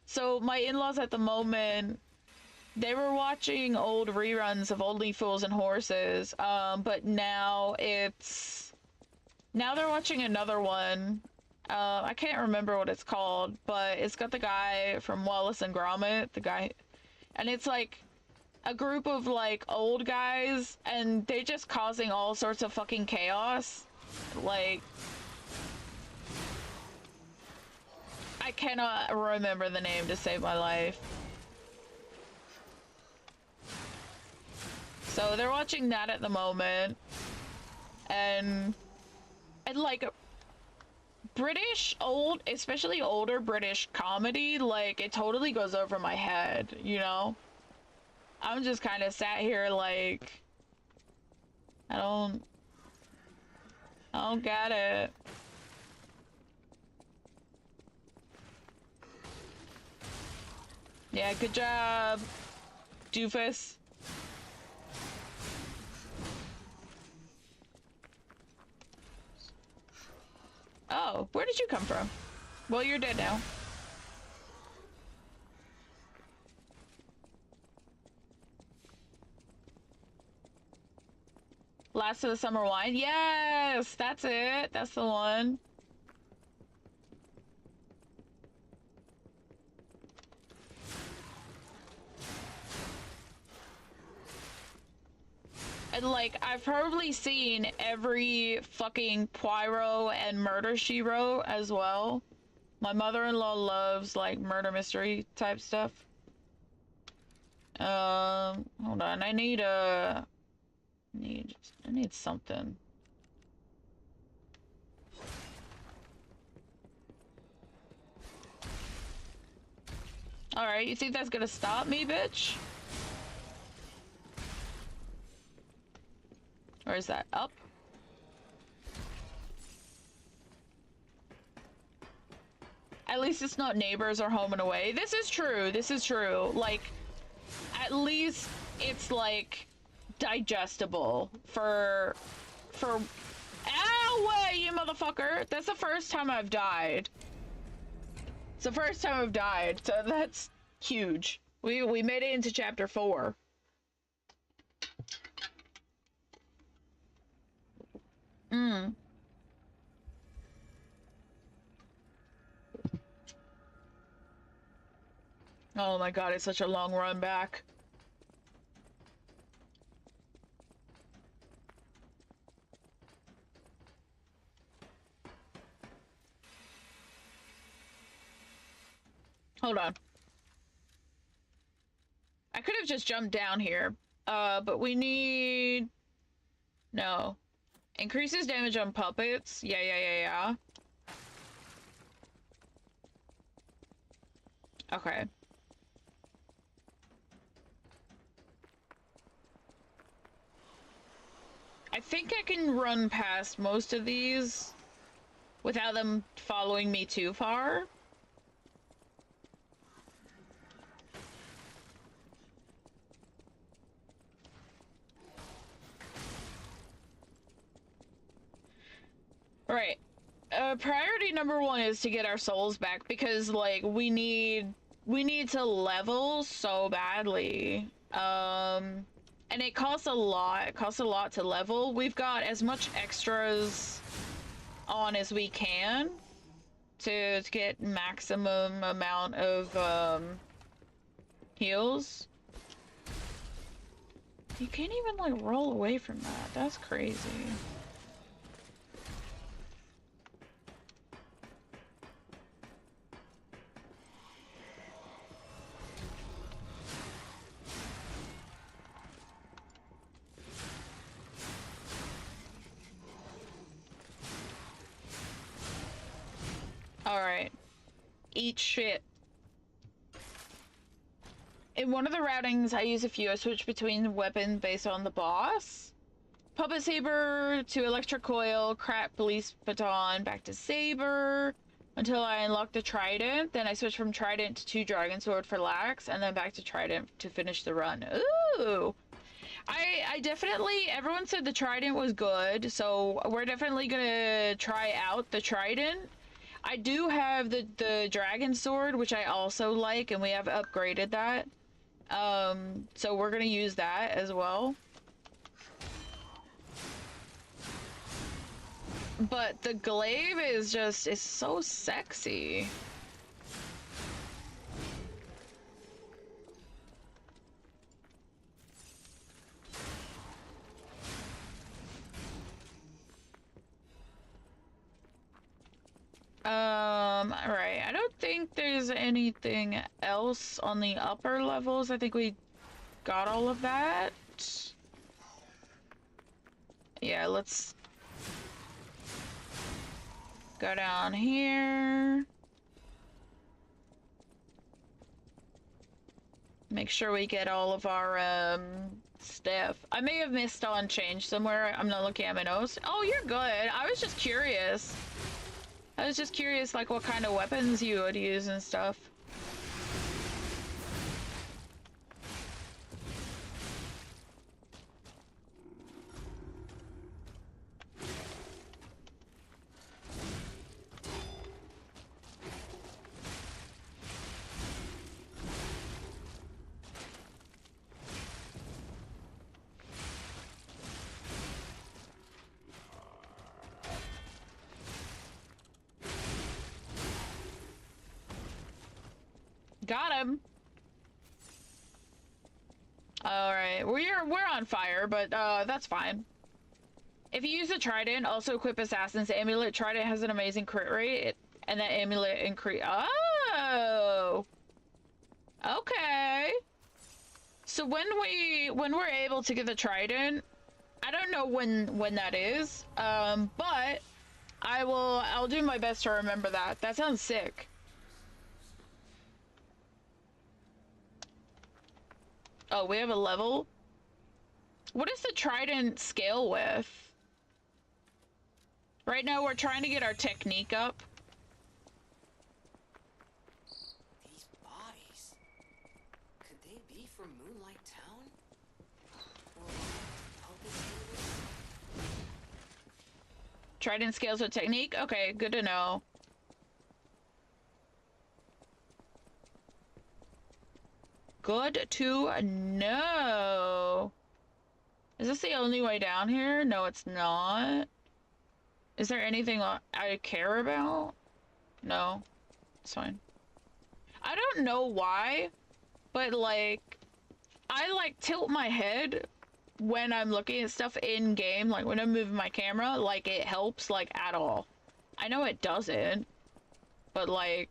A: So my in-laws at the moment, they were watching old reruns of Only Fools and Horses, but now they're watching another one. I can't remember what it's called, but it's got the guy from Wallace and Gromit, and it's like a group of like old guys, and they're just causing all sorts of fucking chaos. Like, I cannot remember the name to save my life. So they're watching that at the moment, and like British especially older British comedy, like it totally goes over my head, you know? I'm just kind of sat here like, I don't get it. Yeah, good job, doofus. Oh, where did you come from? Well, you're dead now. Last of the Summer Wine? Yes! That's it. That's the one. And like, I've probably seen every fucking Poirot and Murder, She Wrote as well. My mother-in-law loves like murder mystery type stuff. Hold on, I need something. Alright, you think that's gonna stop me, bitch? Or is that up? At least it's not Neighbors or Home and Away. This is true. This is true. Like, at least it's like digestible for ow, you motherfucker. That's the first time I've died. It's the first time I've died, so that's huge. We made it into chapter 4. Oh my god, it's such a long run back. Hold on. I could have just jumped down here. But we need... No. Increases damage on puppets. Yeah. Okay. I think I can run past most of these without them following me too far. Right. Priority number one is to get our souls back because, like, we need to level so badly. And it costs a lot. It costs a lot to level. We've got as much extras on as we can to get maximum amount of heals. You can't even, like, roll away from that. That's crazy. Alright. Eat shit. In one of the routings, I use a few. I switch between weapons based on the boss. Puppet Saber to Electric Coil, Crap Police Baton, back to Saber, until I unlock the Trident. Then I switch from Trident to 2 Dragon Sword for lax, and then back to Trident to finish the run. Ooh! I definitely, everyone said the Trident was good, so we're definitely gonna try out the Trident. I do have the Dragon Sword, which I also like, and we have upgraded that. So we're gonna use that as well. But the glaive is just, it's so sexy. Alright, I don't think there's anything else on the upper levels. I think we got all of that. Yeah, let's go down here. Make sure we get all of our, stuff. I may have missed on change somewhere. I'm not looking at my notes. Oh, you're good. I was just curious. Like, what kind of weapons you would use and stuff. Got him. All right, we're on fire, but that's fine. If you use the Trident, also equip Assassin's Amulet. Trident has an amazing crit rate, and that amulet increase. Oh, okay. So when we're able to get the Trident, I don't know when that is, but I'll do my best to remember that. That sounds sick. Oh, we have a level? What does the Trident scale with? Right now we're trying to get our technique up.
G: These bodies, could they be from Moonlight Town? Or Puppet Saber?
A: Trident scales with technique? Okay, good to know. Good to know. Is this the only way down here? No, it's not. Is there anything I care about? No, it's fine. I don't know why, but like, I like tilt my head when I'm looking at stuff in game, like when I'm moving my camera, like it helps like at all. I know it doesn't, but like,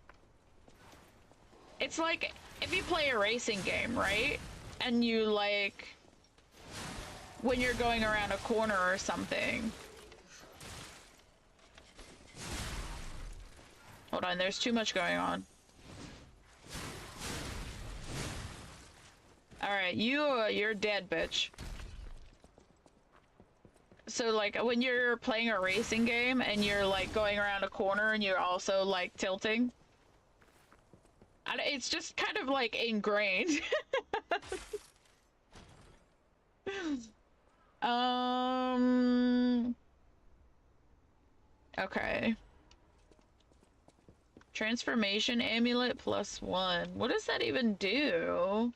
A: it's like if you play a racing game, right? And you like, when you're going around a corner or something. Hold on, there's too much going on. Alright, you're dead, bitch. So like when you're playing a racing game and you're like going around a corner and you're also like tilting, it's just kind of like ingrained. Okay. Transformation amulet +1. What does that even do?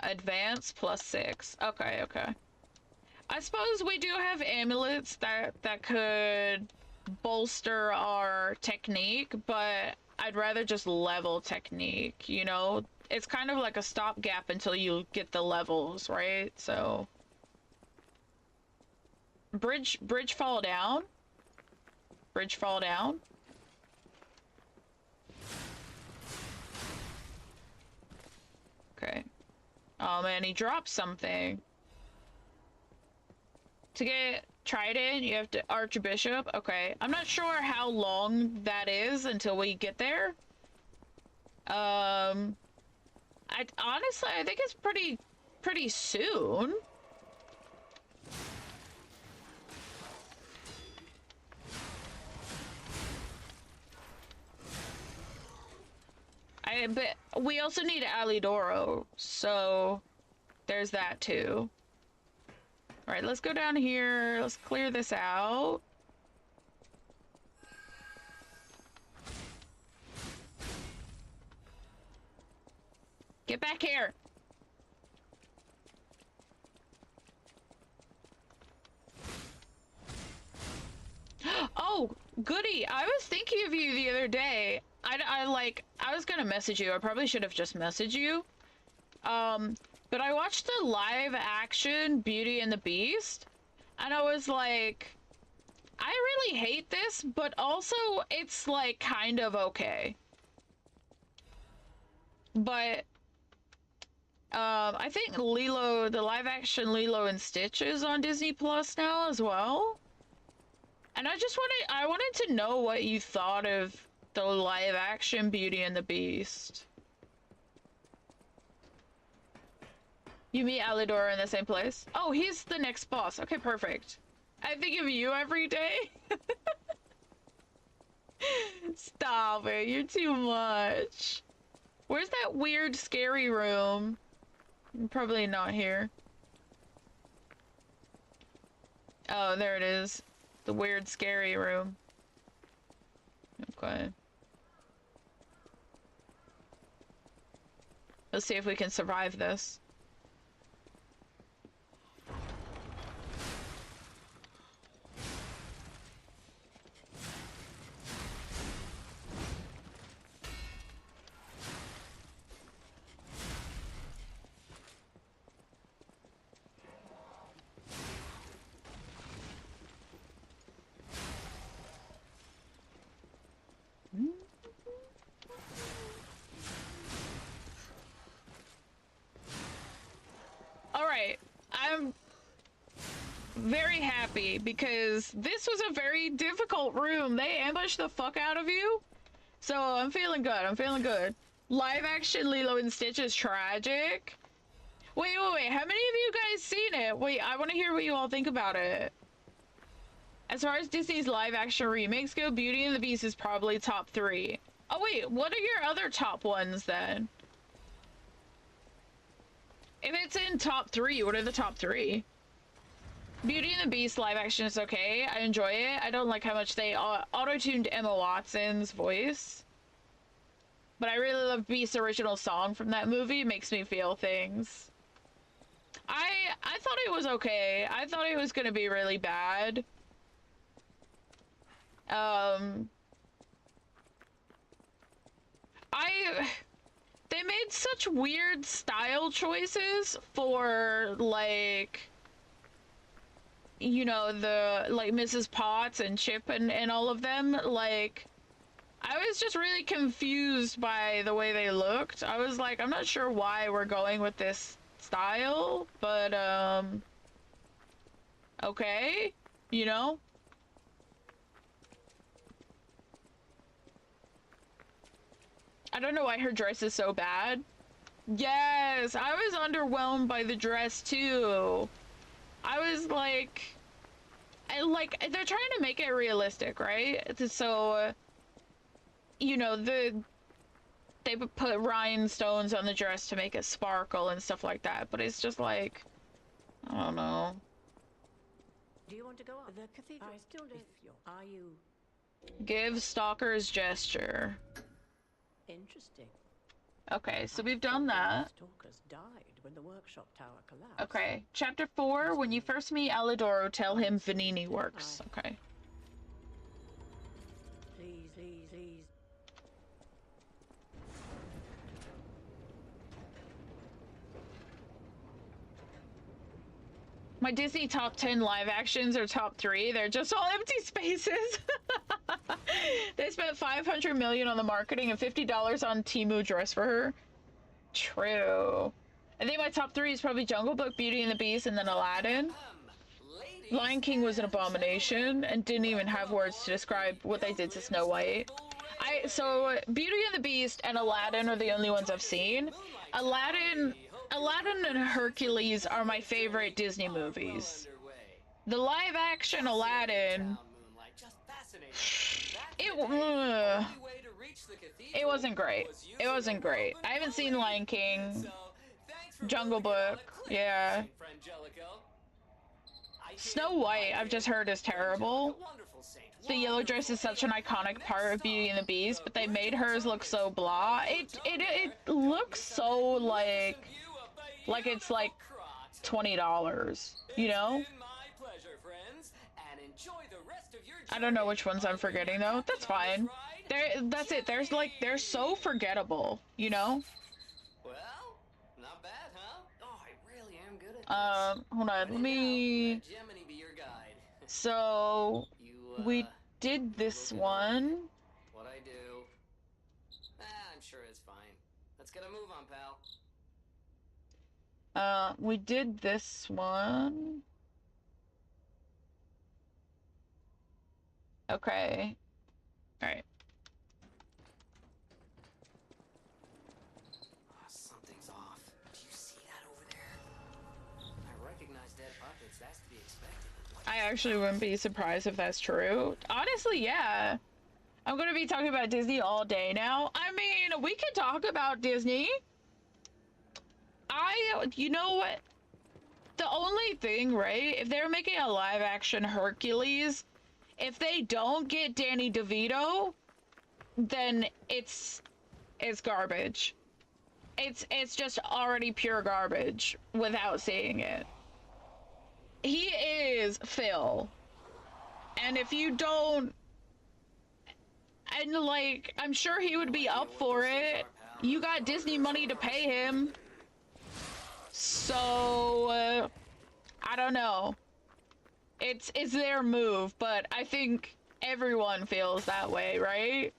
A: Advance +6. Okay, okay. I suppose we do have amulets that could bolster our technique, but I'd rather just level technique, you know? It's kind of like a stopgap until you get the levels, right? So bridge fall down. Bridge fall down. Okay. Oh man, he dropped something. To get Trident, you have to Archbishop. Okay, I'm not sure how long that is until we get there. Honestly, I think it's pretty soon. But we also need Alidoro, so there's that too. All right, let's go down here. Let's clear this out. Get back here. Oh, goody. I was thinking of you the other day. I was gonna message you. I probably should have just messaged you. But I watched the live action Beauty and the Beast, and I was like, I really hate this, but also it's like kind of okay. But I think Lilo, the live action Lilo and Stitch is on Disney Plus now as well. And I wanted to know what you thought of the live action Beauty and the Beast. You meet Alidor in the same place? Oh, he's the next boss. Okay, perfect. I think of you every day. Stop it, you're too much. Where's that weird scary room? Probably not here. Oh, there it is. The weird scary room. Okay. Let's see if we can survive this. Alright, I'm very happy because this was a very difficult room. They ambushed the fuck out of you. So I'm feeling good, I'm feeling good. Live action Lilo and Stitch is tragic. Wait, how many of you guys seen it? Wait, I want to hear what you all think about it. As far as Disney's live action remakes go, Beauty and the Beast is probably top 3. Oh wait, what are your other top ones then? If it's in top 3, what are the top 3? Beauty and the Beast live action is okay. I enjoy it. I don't like how much they auto-tuned Emma Watson's voice. But I really love Beast's original song from that movie. It makes me feel things. I thought it was okay. I thought it was gonna be really bad. They made such weird style choices for, like, you know, the, like, Mrs. Potts and Chip and all of them. Like, I was just really confused by the way they looked. I was like, I'm not sure why we're going with this style, but, okay, you know? I don't know why her dress is so bad. Yes, I was underwhelmed by the dress too. I was like, they're trying to make it realistic, right? So, you know, they would put rhinestones on the dress to make it sparkle and stuff like that, but it's just like, I don't know.
J: Do you want to go up?
F: The cathedral.
J: I still don't. Are you
A: Give stalker's gesture.
J: interesting?
A: Okay, so we've done that.
J: Stalkers died when the workshop tower collapsed.
A: Okay, chapter 4, when you first meet Alidoro, tell him Vanini works. Okay.
J: Please, please, please.
A: My Disney top 10 live actions are top 3. They're just all empty spaces. They spent $500 million on the marketing and $50 on Temu dress for her. True. I think my top 3 is probably Jungle Book, Beauty and the Beast, and then Aladdin. Lion King was an abomination and didn't even have words to describe what they did to Snow White. So Beauty and the Beast and Aladdin are the only ones I've seen. Aladdin and Hercules are my favorite Disney movies. The live action Aladdin, it wasn't great. It wasn't great. I haven't seen Lion King, Jungle Book, yeah. Snow White, I've just heard is terrible. The yellow dress is such an iconic part of Beauty and the Beast, but they made hers look so blah. It looks so like it's like $20, you know? I don't know which ones I'm forgetting though. That's fine. That's it. They're so forgettable, you know?
G: Well, not bad, huh? Oh, I really am good at this.
A: Hold on, let me...
G: Let Gemini be your guide.
A: So, we did this one.
G: What I do. I'm sure it's fine. Let's get a move on, pal.
A: We did this one. Okay. Alright.
G: Something's off. Do you see that over there? I recognize dead puppets. That's to be expected.
A: I actually wouldn't be surprised if that's true. Honestly, yeah. I'm gonna be talking about Disney all day now. I mean, we can talk about Disney. You know what? The only thing, right? If they're making a live action Hercules, if they don't get Danny DeVito, then it's garbage. It's just already pure garbage without seeing it. He is Phil. And if you don't... And, like, I'm sure he would be up for it. You got Disney money to pay him. So, I don't know. It's their move, but I think everyone feels that way, right?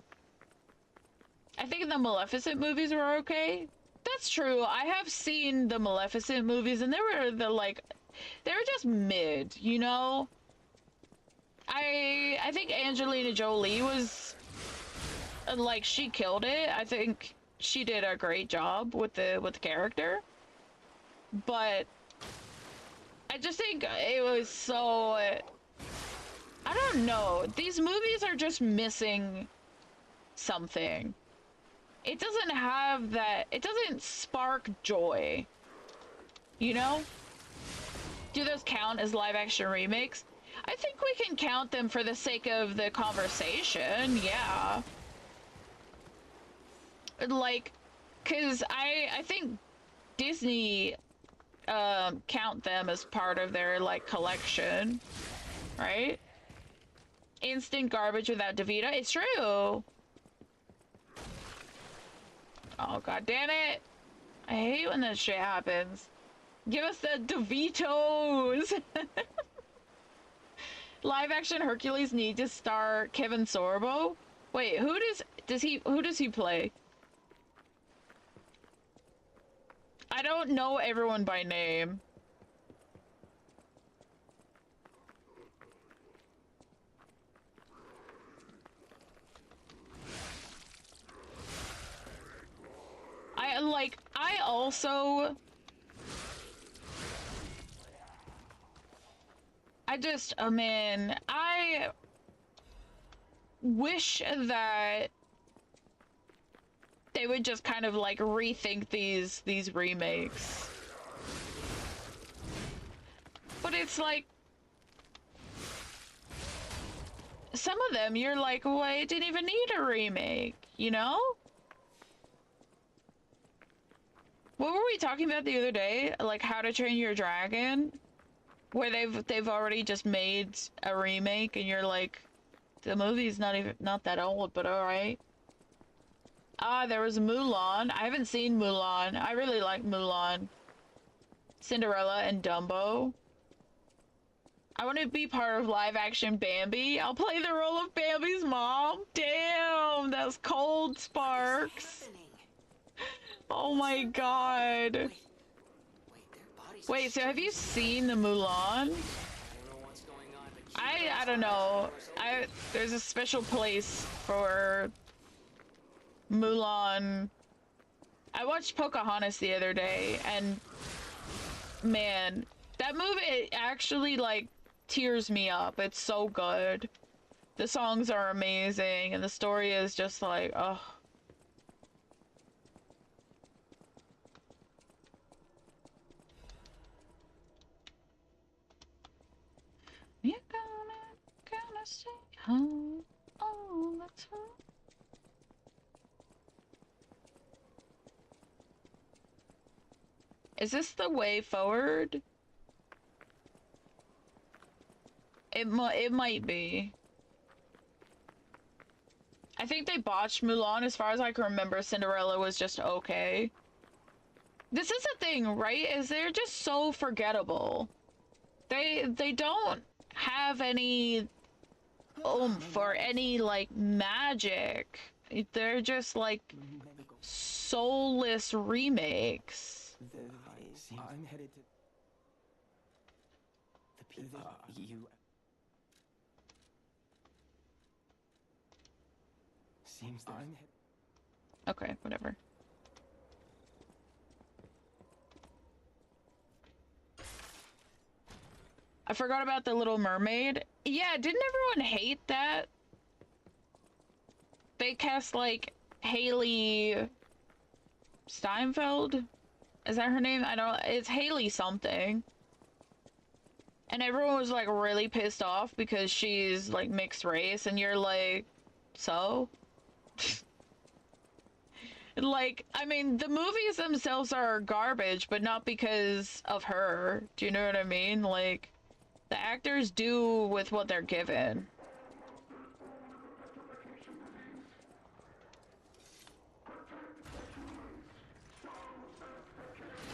A: I think the Maleficent movies were okay. That's true. I have seen the Maleficent movies, and they were just mid, you know? I think Angelina Jolie was, like, she killed it. I think she did a great job with the character. But I just think it was so... I don't know. These movies are just missing something. It doesn't have that... It doesn't spark joy. You know? Do those count as live-action remakes? I think we can count them for the sake of the conversation, yeah. Like, because I think Disney... count them as part of their, like, collection, right? Instant garbage without DeVito. It's true. Oh, god damn it! I hate when that shit happens. Give us the DeVitos! Live action Hercules need to star Kevin Sorbo? Wait, who does he play? I don't know everyone by name. I also... oh man, I wish that they would just kind of like rethink these remakes. But it's like, some of them you're like, well, it didn't even need a remake, you know? What were we talking about the other day? Like How to Train Your Dragon? Where they've already just made a remake and you're like, the movie's not that old, but alright. Ah, there was Mulan. I haven't seen Mulan. I really like Mulan. Cinderella and Dumbo. I want to be part of live action Bambi. I'll play the role of Bambi's mom. Damn, that's cold, Sparks. Oh my god. Wait, so have you seen the Mulan? I don't know. There's a special place for Mulan. I watched Pocahontas the other day, and man, that movie actually like tears me up. It's so good. The songs are amazing, and the story is just like, oh. You're gonna stay home all the time. Is this the way forward? It might be. I think they botched Mulan. As far as I can remember, Cinderella was just okay. This is the thing, right? Is they're just so forgettable. They don't have any oomph or any like magic. They're just like soulless remakes.
K: I'm headed to the people you seems I'm
A: okay, whatever. I forgot about the Little Mermaid. Yeah, didn't everyone hate that? They cast like Haley Steinfeld? Is that her name? I don't... It's Haley something. And everyone was like really pissed off because she's like mixed race, and you're like, so? Like, I mean, the movies themselves are garbage, but not because of her. Do you know what I mean? Like, the actors do with what they're given.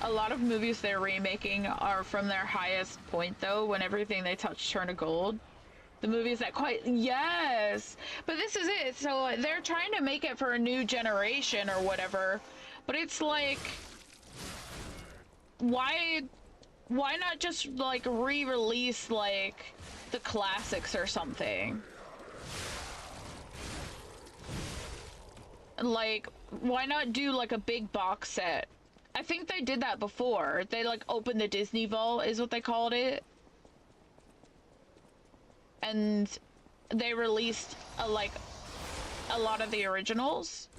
A: A lot of movies they're remaking are from their highest point, though, when everything they touch turn to gold. The movies that quite... Yes! But this is it. So they're trying to make it for a new generation or whatever. But it's like... Why not just, like, re-release, like, the classics or something? Like, why not do, like, a big box set? I think they did that before. They, like, opened the Disney Vault, is what they called it. And they released, a lot of the originals.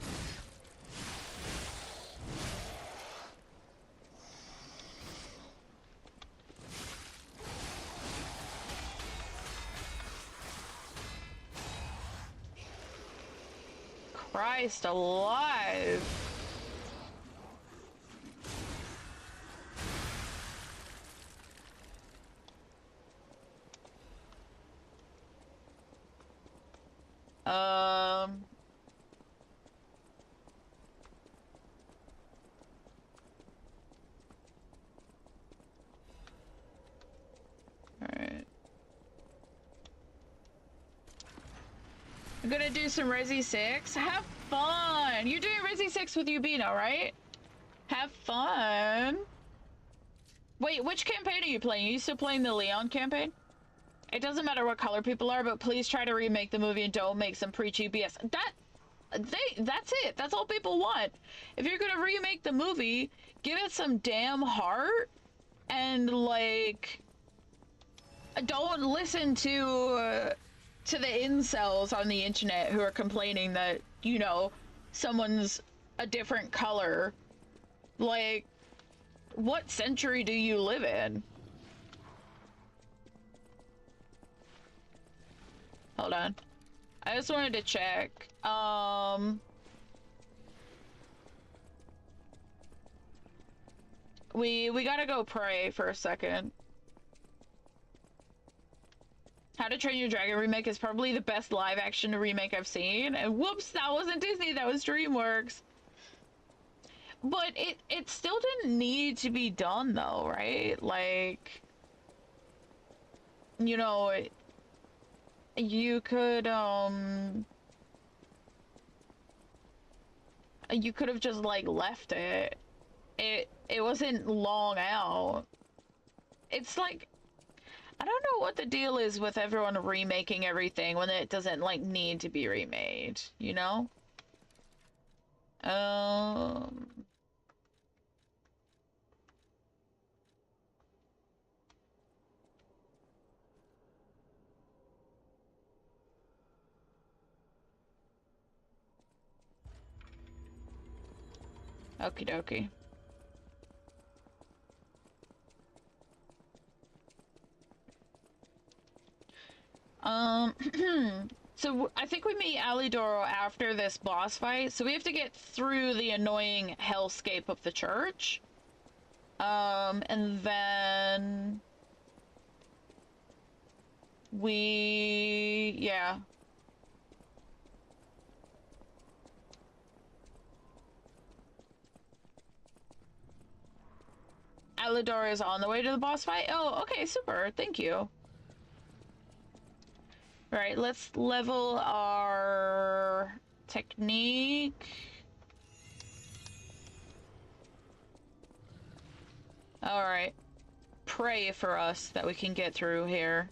A: Christ alive. I'm gonna do some Resi 6. Have fun! You're doing Resi 6 with Ubino, right? Have fun! Wait, which campaign are you playing? Are you still playing the Leon campaign? It doesn't matter what color people are, but please try to remake the movie and don't make some preachy BS. That's it. That's all people want. If you're gonna remake the movie, give it some damn heart and, like, don't listen to the incels on the internet who are complaining that, you know, someone's a different color. Like, what century do you live in? Hold on. I just wanted to check. We gotta go pray for a second. How to Train Your Dragon remake is probably the best live action remake I've seen. And whoops, that wasn't Disney, that was DreamWorks. But it still didn't need to be done though, right? Like, you know, you could have just like left it. It wasn't long out. It's like, I don't know what the deal is with everyone remaking everything when it doesn't like need to be remade, you know? Okie dokie. So I think we meet Alidoro after this boss fight, so we have to get through the annoying hellscape of the church. And then yeah. Alidoro is on the way to the boss fight? Oh, okay, super, thank you. All right, let's level our technique. All right, pray for us that we can get through here.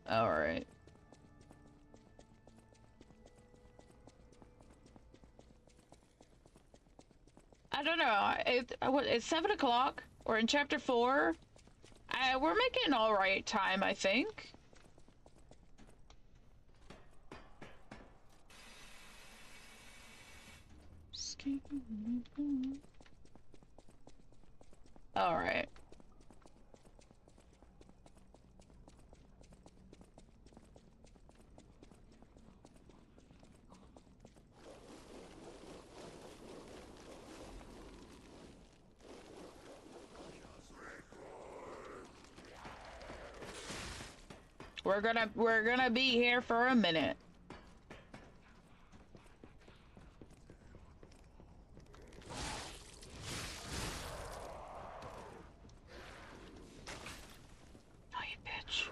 A: All right. I don't know. It's 7 o'clock. We're in chapter 4. We're making all right time, I think. All right. We're gonna be here for a minute. Oh, you bitch.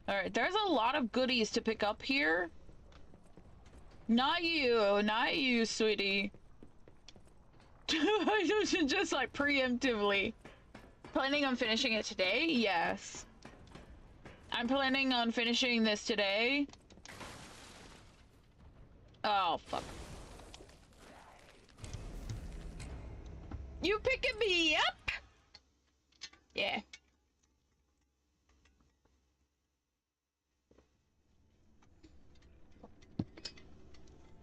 A: Alright, there's a lot of goodies to pick up here. Not you, sweetie. Just like preemptively. Planning on finishing it today? Yes. I'm planning on finishing this today. Oh, fuck. You picking me up? Yeah.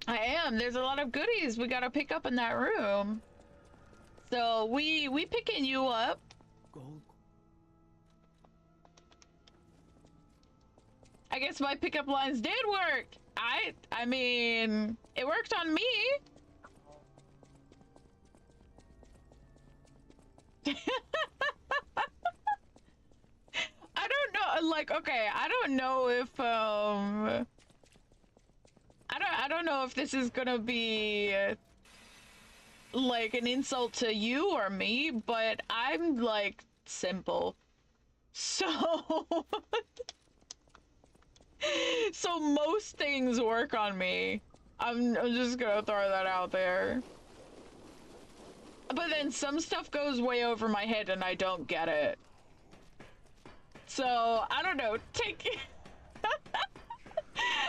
A: I am. There's a lot of goodies we gotta pick up in that room. So we picking you up.
K: Gold.
A: I guess my pickup lines did work. I mean, it worked on me. I don't know, like, okay, I don't know if, I don't know if this is gonna be, like, an insult to you or me, but I'm, like, simple. So... so most things work on me. I'm just gonna throw that out there. But then some stuff goes way over my head and I don't get it. So, I don't know, take...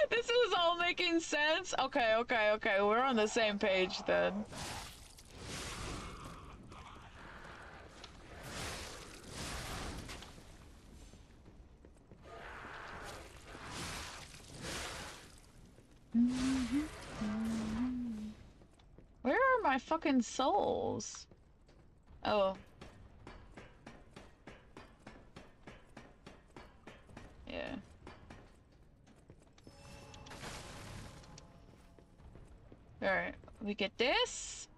A: This is all making sense? Okay, okay, okay, we're on the same page then. Where are my fucking souls? Oh. Yeah. Alright, we get this.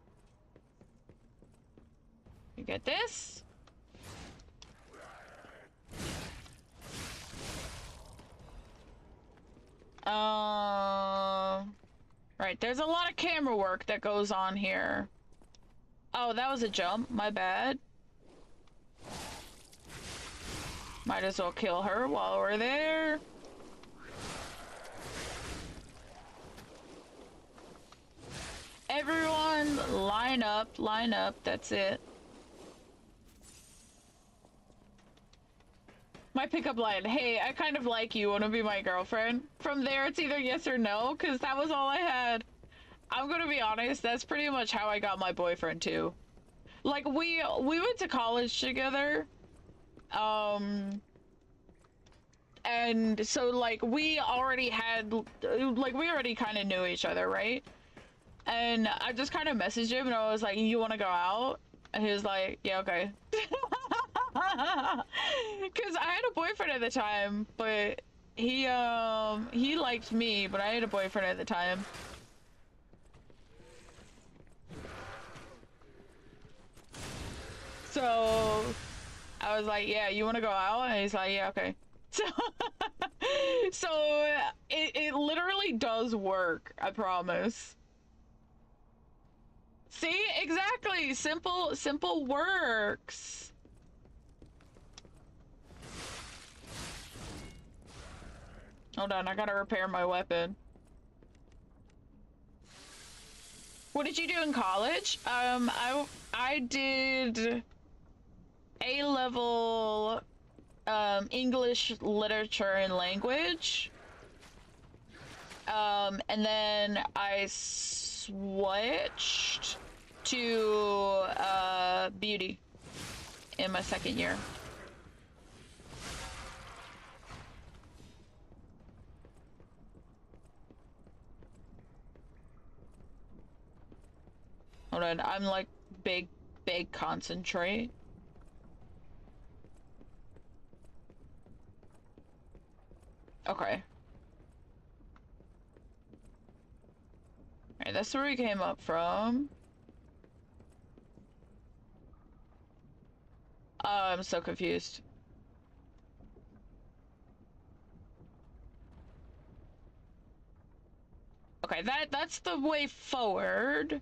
A: We get this. Right, there's a lot of camera work that goes on here. Oh, that was a jump, my bad. Might as well kill her while we're there. Everyone, line up, that's it. My pickup line, hey, I kind of like you, wanna be my girlfriend? From there, it's either yes or no, because that was all I had. I'm gonna be honest, that's pretty much how I got my boyfriend, too. Like, we went to college together, and so, like, we already had, like, we already kind of knew each other, right? And I just kind of messaged him, and I was like, you want to go out? And he was like, yeah, okay. Because I had a boyfriend at the time, but he liked me, but I had a boyfriend at the time. So I was like, yeah, you want to go out? And he's like, yeah, okay. So it literally does work, I promise. See, exactly. Simple works. Hold on, I gotta repair my weapon. What did you do in college? I did A-level English literature and language. And then I switched to beauty in my second year. Hold on, I'm like big concentrate. Okay. Alright, that's where we came up from. Oh, I'm so confused. Okay, that's the way forward.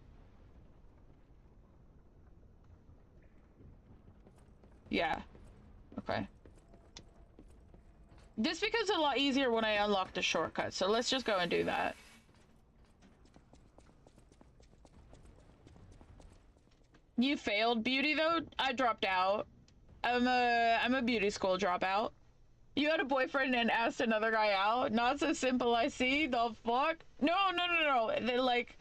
A: Yeah. Okay. This becomes a lot easier when I unlock the shortcut, so let's just go and do that. You failed beauty though? I dropped out. I'm a beauty school dropout. You had a boyfriend and asked another guy out? Not so simple, I see. The fuck? No. They like,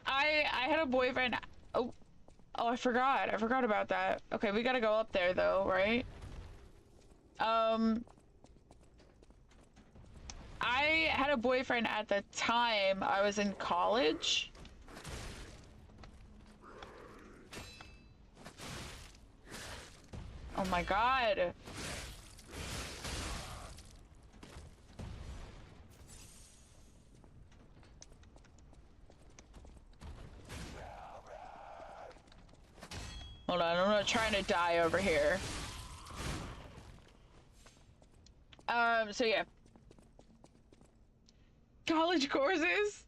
A: I had a boyfriend. Oh, I forgot about that. Okay, we gotta go up there though, right? I had a boyfriend at the time I was in college. Oh my god. Hold on, I'm not trying to die over here. So yeah. College courses?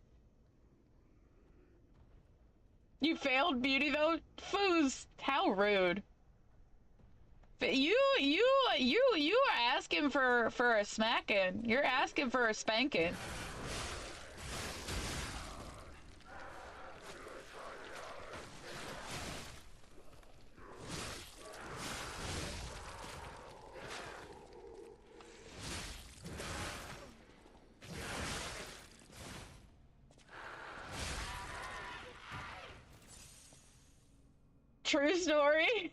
A: You failed beauty though? Foos, how rude. You are asking for a smacking. You're asking for a spanking. True story.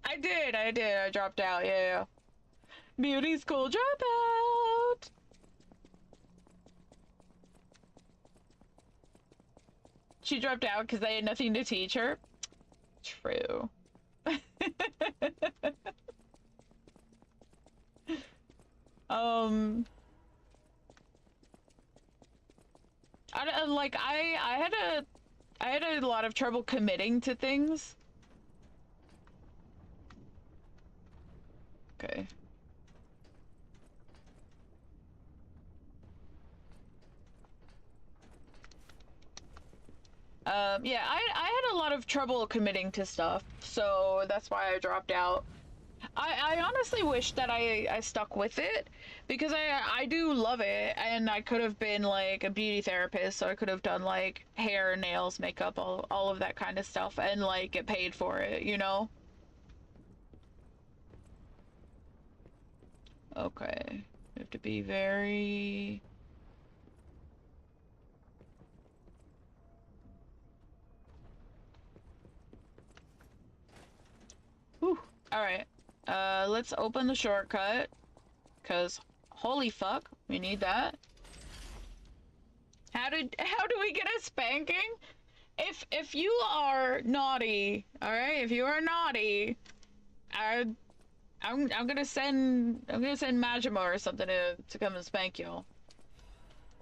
A: I did. I dropped out. Yeah. Beauty school dropout. She dropped out because they had nothing to teach her. True. I had a lot of trouble committing to things. Okay. Yeah, I had a lot of trouble committing to stuff, so that's why I dropped out. I honestly wish that I stuck with it, because I do love it, and I could have been like a beauty therapist, so I could have done like hair, nails, makeup, all of that kind of stuff, and like get paid for it, you know? Okay. We have to be very... Whew. Alright. Let's open the shortcut. Cause holy fuck, we need that. How do we get a spanking? If you are naughty, alright? If you are naughty, I'm gonna send Majima or something to come and spank you.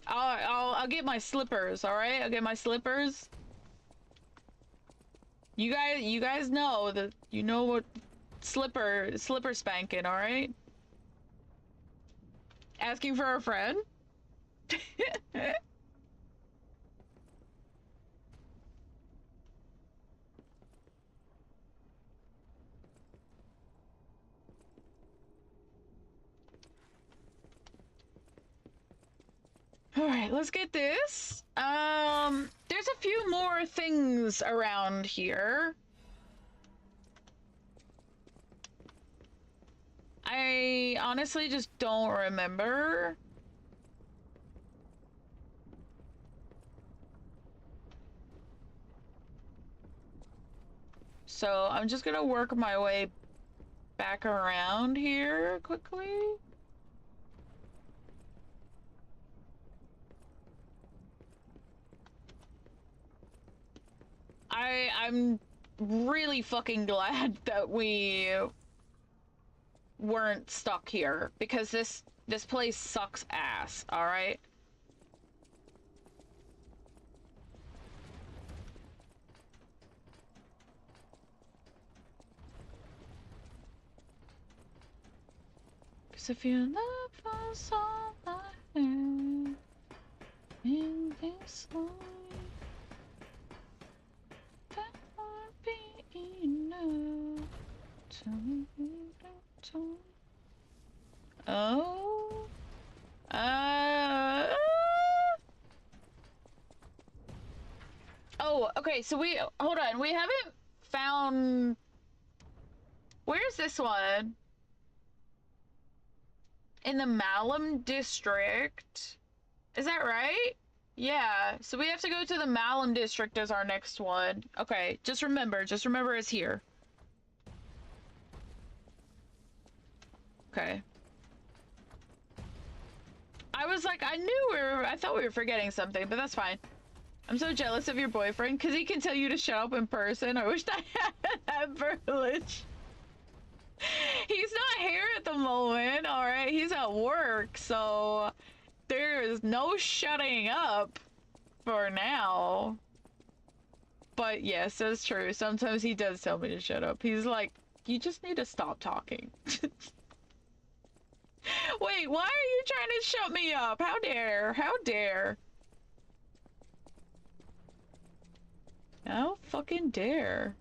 A: I'll get my slippers, alright? I'll get my slippers. You guys know that, you know what slipper spanking, alright? Asking for a friend? Alright, let's get this. There's a few more things around here. I honestly just don't remember. So I'm just gonna work my way back around here quickly. I'm really fucking glad that we weren't stuck here, because this place sucks ass, alright? Cause if you love us all I have in this life, that would be enough to oh. Oh, okay, so hold on, we haven't found... Where's this one? In the Malum district. Is that right? Yeah, so we have to go to the Malum district as our next one. Okay, just remember it's here. Okay. I was like, I thought we were forgetting something, but that's fine. I'm so jealous of your boyfriend, because he can tell you to shut up in person. I wish I had that privilege. He's not here at the moment, alright? He's at work, so there is no shutting up for now. But yes, that's true. Sometimes he does tell me to shut up. He's like, you just need to stop talking. Wait, why are you trying to shut me up? How dare? How dare? How fucking dare?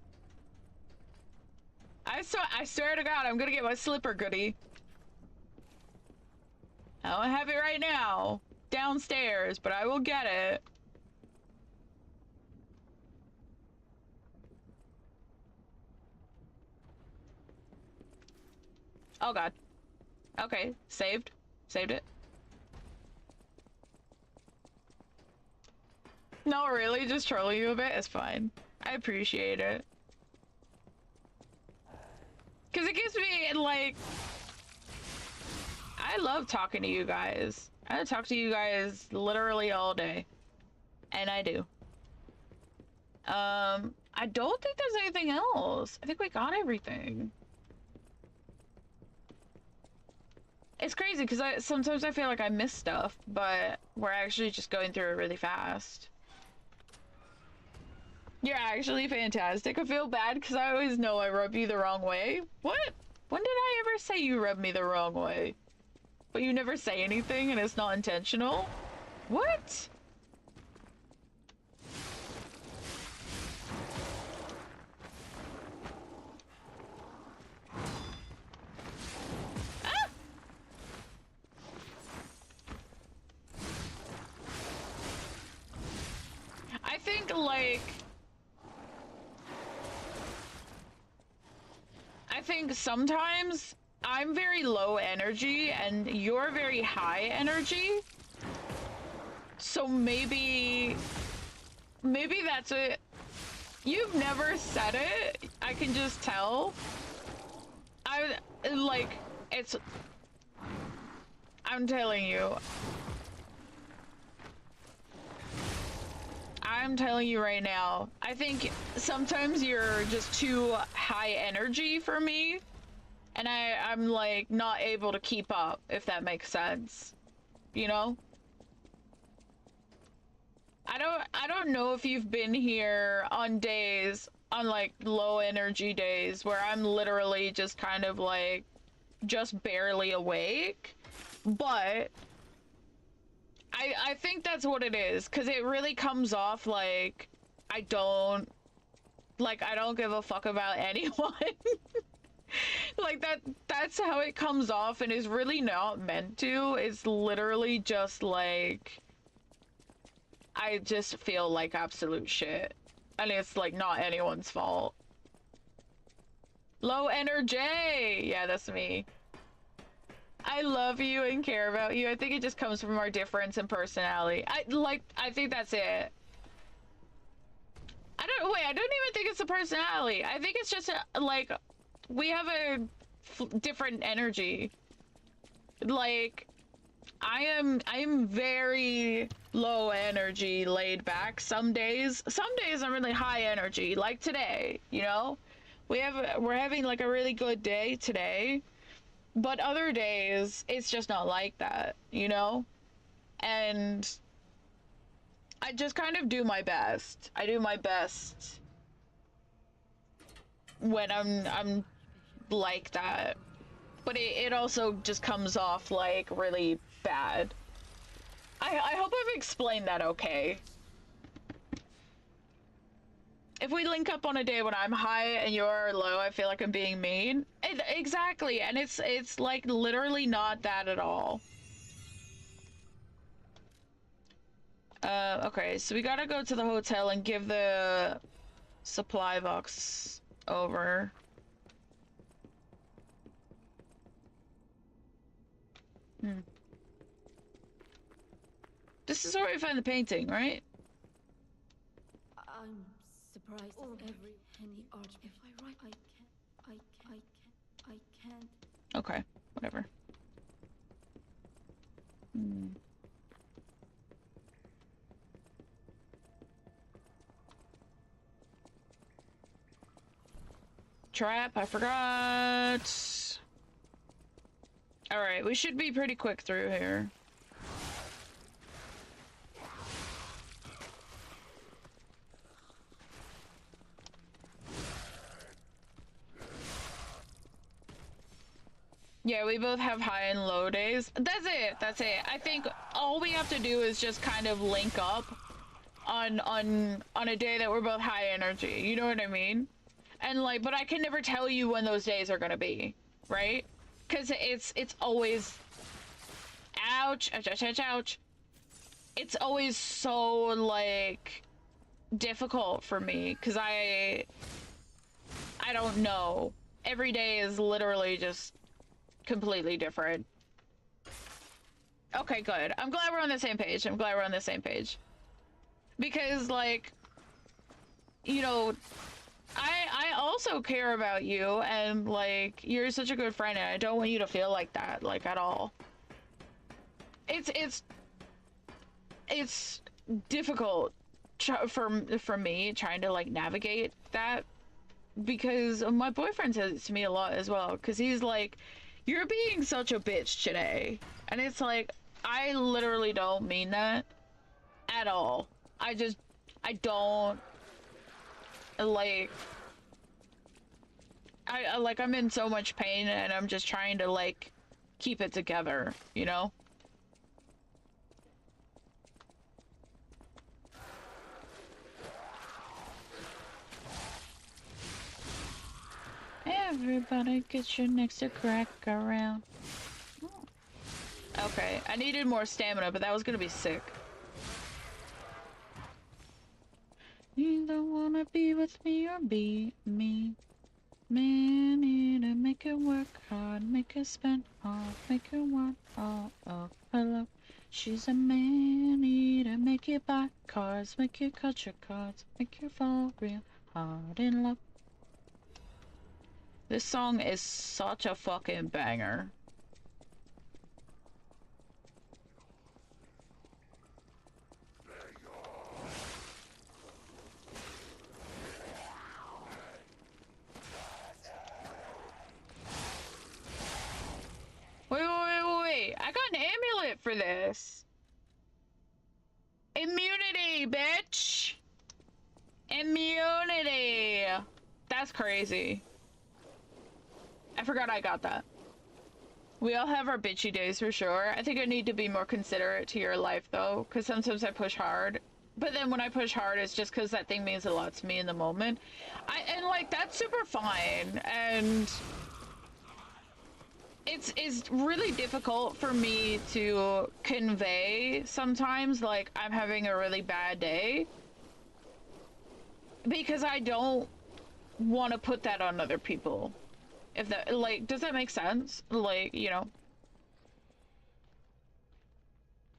A: I swear to God, I'm gonna get my slipper goodie. I don't have it right now. Downstairs, but I will get it. Oh God. Okay, saved. Saved it. No, really, just trolling you a bit. It's fine. I appreciate it. Cause it gives me, like... I love talking to you guys. I talk to you guys literally all day. And I do. I don't think there's anything else. I think we got everything. It's crazy because sometimes I feel like I miss stuff, but we're actually just going through it really fast. You're actually fantastic. I feel bad because I always know I rub you the wrong way. What? When did I ever say you rub me the wrong way? But you never say anything and it's not intentional? What? Ah! I think, like... I think sometimes I'm very low energy and you're very high energy. So maybe that's it. You've never said it. I can just tell. I'm telling you. I'm telling you right now, I think sometimes you're just too high energy for me, and I'm like not able to keep up, if that makes sense. You know? I don't know if you've been here on days, on like low energy days where I'm literally just kind of like just barely awake, but I think that's what it is, because it really comes off like I don't give a fuck about anyone. Like that's how it comes off, and is really not meant to. It's literally just like I just feel like absolute shit, and it's like not anyone's fault. Low energy. Yeah, that's me. I love you and care about you. I think it just comes from our difference in personality. I think that's it. I don't even think it's a personality. I think it's just like we have a different energy. Like I am very low energy, laid back. Some days I'm really high energy, like today, you know? We're having like a really good day today. But other days, it's just not like that, you know? And I just kind of do my best. I do my best when I'm like that. But it also just comes off like really bad. I hope I've explained that okay. If we link up on a day when I'm high and you're low, I feel like I'm being mean. Exactly, and it's like literally not that at all. Okay, so we gotta go to the hotel and give the supply box over. This is where we find the painting, right?
D: I'm surprised every penny art. If I write, I can't.
A: Okay, whatever. Trap, I forgot. Alright, we should be pretty quick through here. Yeah, we both have high and low days. That's it. That's it. I think all we have to do is just kind of link up on a day that we're both high energy. You know what I mean? And like, but I can never tell you when those days are gonna be, right? Because it's always ouch, ouch, ouch, ouch, ouch. It's always so like difficult for me because I don't know. Every day is literally just completely different. Okay, good. I'm glad we're on the same page. I'm glad we're on the same page. Because, like, you know, I also care about you, and, like, you're such a good friend, and I don't want you to feel like that, like, at all. It's difficult for me trying to, like, navigate that, because my boyfriend says it to me a lot as well, because he's like, you're being such a bitch today. And it's like, I literally don't mean that at all. I don't, like, I'm in so much pain and I'm just trying to, like, keep it together, you know? Everybody get your necks to crack around. Okay, I needed more stamina, but that was gonna be sick. You don't wanna be with me or be me. Man, need to make it work hard, make it spend hard, make it want all of her love. She's a man, need to make it buy cars, make it cut your cards, make you fall real hard in love. This song is such a fucking banger. Wait. I got an amulet for this. Immunity, bitch. Immunity. That's crazy. I forgot I got that. We all have our bitchy days for sure. I think I need to be more considerate to your life though, because sometimes I push hard. But then when I push hard, it's just because that thing means a lot to me in the moment. And like, that's super fine. And it's really difficult for me to convey sometimes, like, I'm having a really bad day. Because I don't want to put that on other people. If that, like, does that make sense? Like, you know.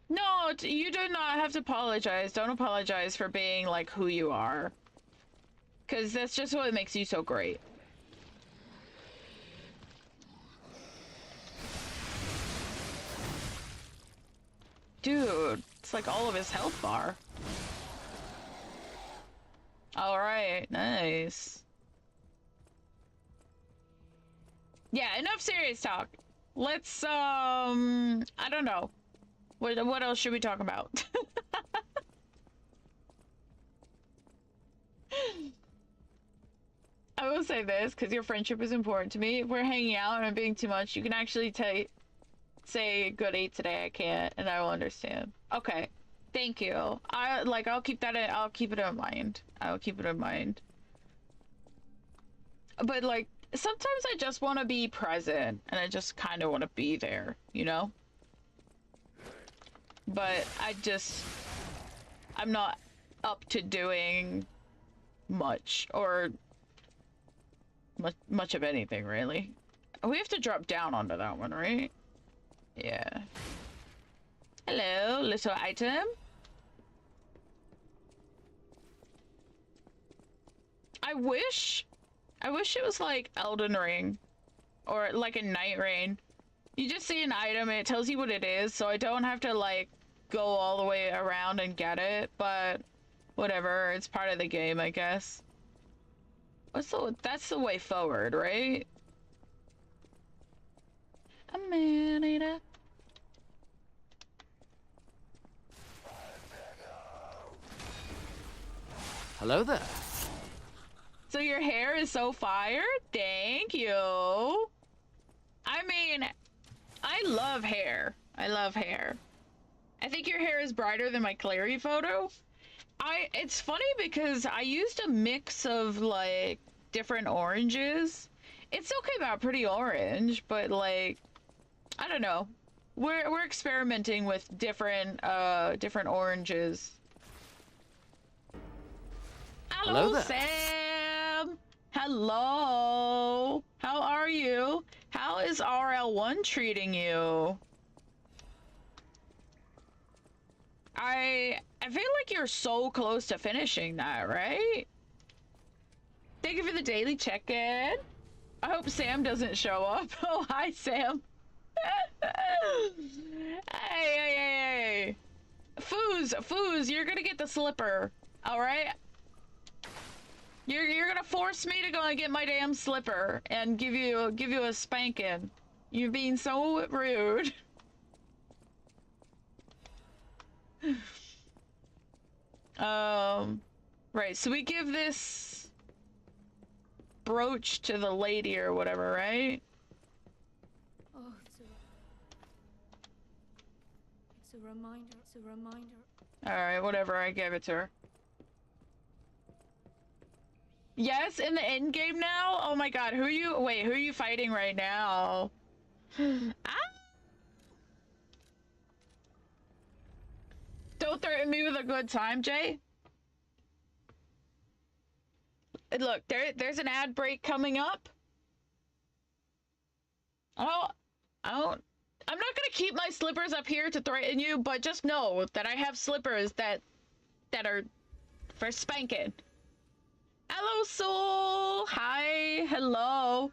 A: No, you do not have to apologize. Don't apologize for being, like, who you are. Because that's just what makes you so great. Dude, it's like all of his health bar. Alright, nice. Yeah, enough serious talk. Let's, I don't know. What else should we talk about? I will say this, because your friendship is important to me. If we're hanging out and I'm being too much, you can actually say good 8 today, I can't, and I will understand. Okay. Thank you. I'll keep it in mind. I'll keep it in mind. But, like, sometimes I just want to be present, and I just kind of want to be there, you know? But I'm not up to doing much, or much of anything, really. We have to drop down onto that one, right? Yeah. Hello, little item. I wish it was like Elden Ring, or like a Night Rain. You just see an item and it tells you what it is, so I don't have to like go all the way around and get it, but whatever, it's part of the game, I guess. That's the way forward, right? A man-eater.
L: Hello there.
A: So your hair is so fire? Thank you. I I mean, I love hair. I love hair. I think your hair is brighter than my Clary photo. It's funny because I used a mix of like different oranges. It still came out pretty orange, but like, I don't know. We're experimenting with different oranges. Hello there. Sam. Hello. How are you? How is RL1 treating you? I feel like you're so close to finishing that, right? Thank you for the daily check-in. I hope Sam doesn't show up. Oh, hi, Sam. Hey. Foos, you're gonna get the slipper. All right? You're gonna force me to go and get my damn slipper and give you a spanking. You're being so rude. Right, so we give this brooch to the lady or whatever, right?
B: Oh, it's a reminder. It's a reminder.
A: Alright, whatever, I gave it to her. Yes, in the end game now? Oh my god, who are you fighting right now? Ah! Don't threaten me with a good time, Jay. Look, there's an ad break coming up. I'm not gonna keep my slippers up here to threaten you, but just know that I have slippers that are for spanking. Hello, Soul. Hi. Hello.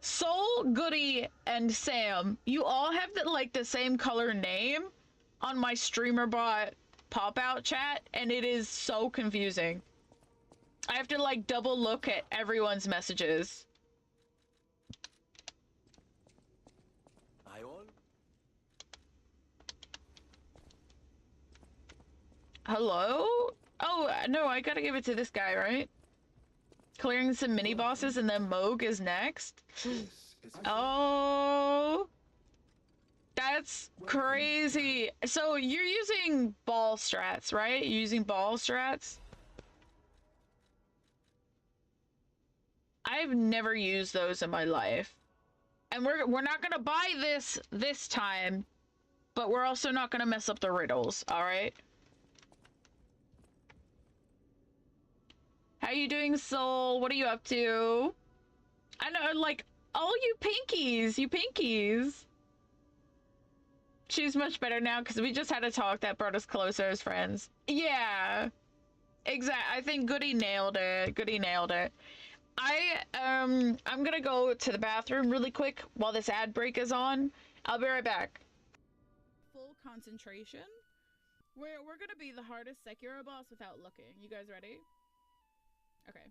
A: Soul, Goody, and Sam. You all have the same color name on my streamer bot pop-out chat, and it is so confusing. I have to like double look at everyone's messages. Hello? Oh, no, I gotta give it to this guy, right? Clearing some mini bosses and then Moog is next. Oh, that's crazy. So you're using ball strats, right? You're using ball strats? I've never used those in my life. And we're not gonna buy this time, but we're also not gonna mess up the riddles, alright? How you doing, Soul? What are you up to? I know, like, all you pinkies. She's much better now because we just had a talk that brought us closer as friends. Yeah, exactly. I think Goody nailed it. I'm gonna go to the bathroom really quick while this ad break is on. I'll be right back. Full concentration. We're gonna be the hardest Sekiro boss without looking. You guys ready? Okay.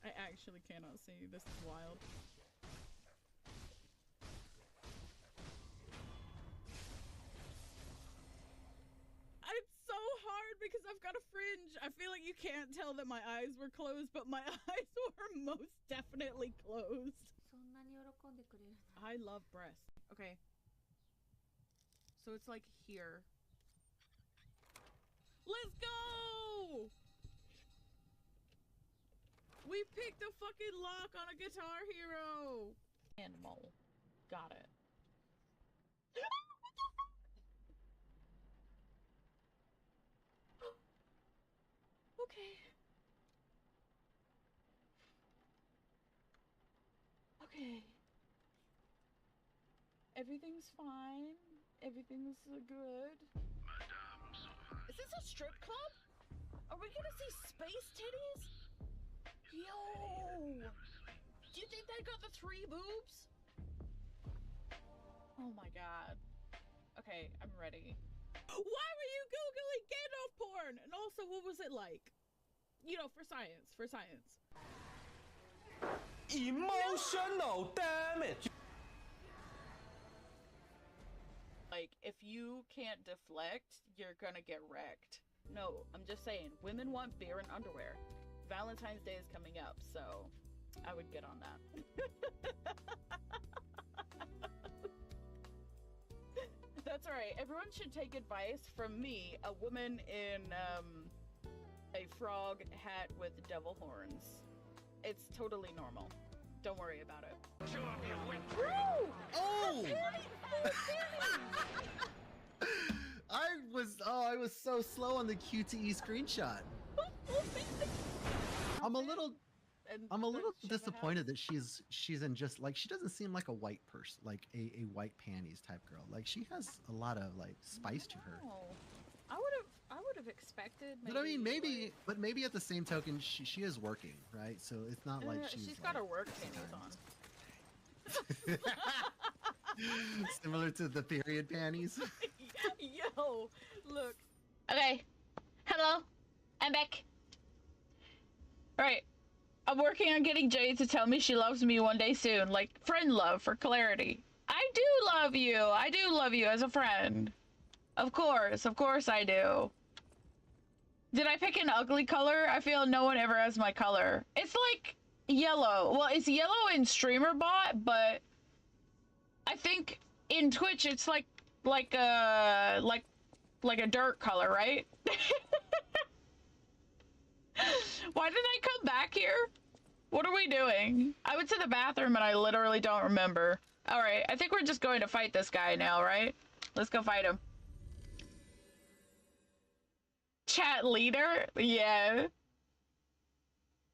A: I actually cannot see. This is wild. It's so hard because I've got a fringe. I feel like you can't tell that my eyes were closed, but my eyes were most definitely closed. I love breasts. Okay. So it's like here. Let's go! We picked a fucking lock on a Guitar Hero! Animal. Got it. Okay. Okay. Everything's fine. Everything's good. Is this a strip club? Are we gonna see space titties? Yo! Do you think they got the 3 boobs? Oh my god. Okay, I'm ready. Why were you Googling Gandalf porn? And also, what was it like? You know, for science.
K: Emotional damage!
A: Like, if you can't deflect, you're gonna get wrecked. No, I'm just saying, women want beer and underwear. Valentine's Day is coming up, so I would get on that. That's alright. Everyone should take advice from me, a woman in a frog hat with devil horns. It's totally normal. Don't worry about it.
L: Oh! I was so slow on the QTE screenshot. I'm a little disappointed that she's in just like, she doesn't seem like a white person, like a white panties type girl. Like she has a lot of like spice to her.
A: I would have expected.
L: But I mean, maybe, but maybe at the same token, she is working, right? So it's not like
A: she's got her work panties on.
L: Similar to the period panties.
A: Yo, look.
M: Okay. Hello. I'm back. Alright. I'm working on getting Jade to tell me she loves me one day soon. Like, friend love, for clarity. I do love you. I do love you as a friend. Of course I do. Did I pick an ugly color? I feel no one ever has my color. It's like yellow. Well, it's yellow in streamer bot, but I think in Twitch it's like a dirt color, right? Why did I come back here? What are we doing? I went to the bathroom and I literally don't remember. Alright, I think we're just going to fight this guy now, right? Let's go fight him. Chat leader? Yeah.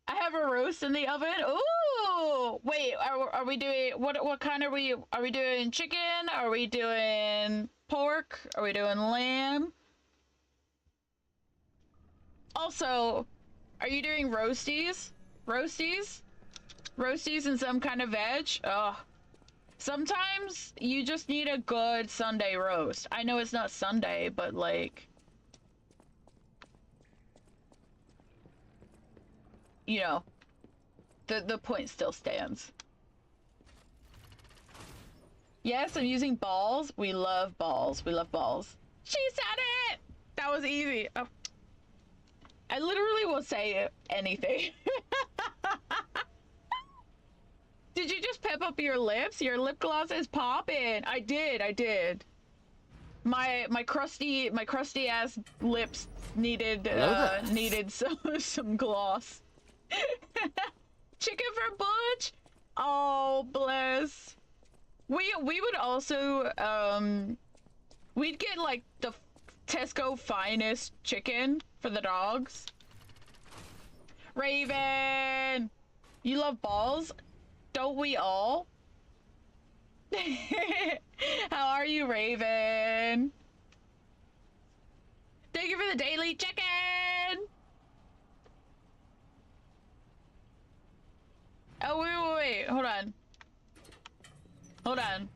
M: I have a roast in the oven. Ooh! Wait, are we doing... What kind are we... Are we doing chicken? Are we doing pork? Are we doing lamb? Also, are you doing roasties? Roasties? Roasties and some kind of veg? Ugh. Sometimes you just need a good Sunday roast. I know it's not Sunday, but like... You know, the point still stands. Yes, I'm using balls. We love balls. We love balls. She said it! That was easy. Oh. I literally will say anything. Did you just pep up your lips? Your lip gloss is popping. I did. My crusty ass lips needed some gloss. Chicken for Butch? Oh, bless. We would also we'd get like the Tesco finest chicken for the dogs. Raven, you love balls? Don't we all? How are you, Raven? Thank you for the daily chicken. Oh, wait, hold on.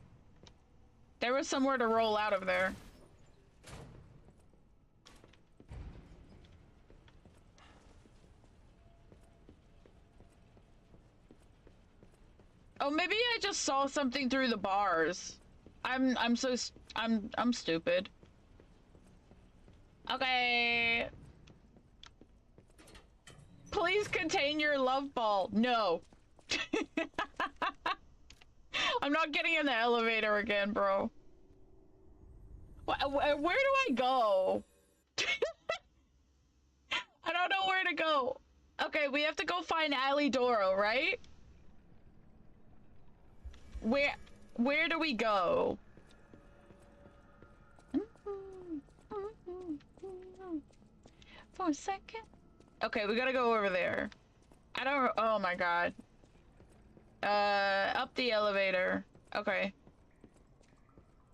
M: There was somewhere to roll out of there. Oh, maybe I just saw something through the bars. I'm stupid. Okay. Please contain your love ball. No. I'm not getting in the elevator again, bro. Where do I go? I don't know where to go. Okay, we have to go find Alidoro, right? Where do we go? For a second. Okay, we gotta go over there. Oh my god. Up the elevator. Okay.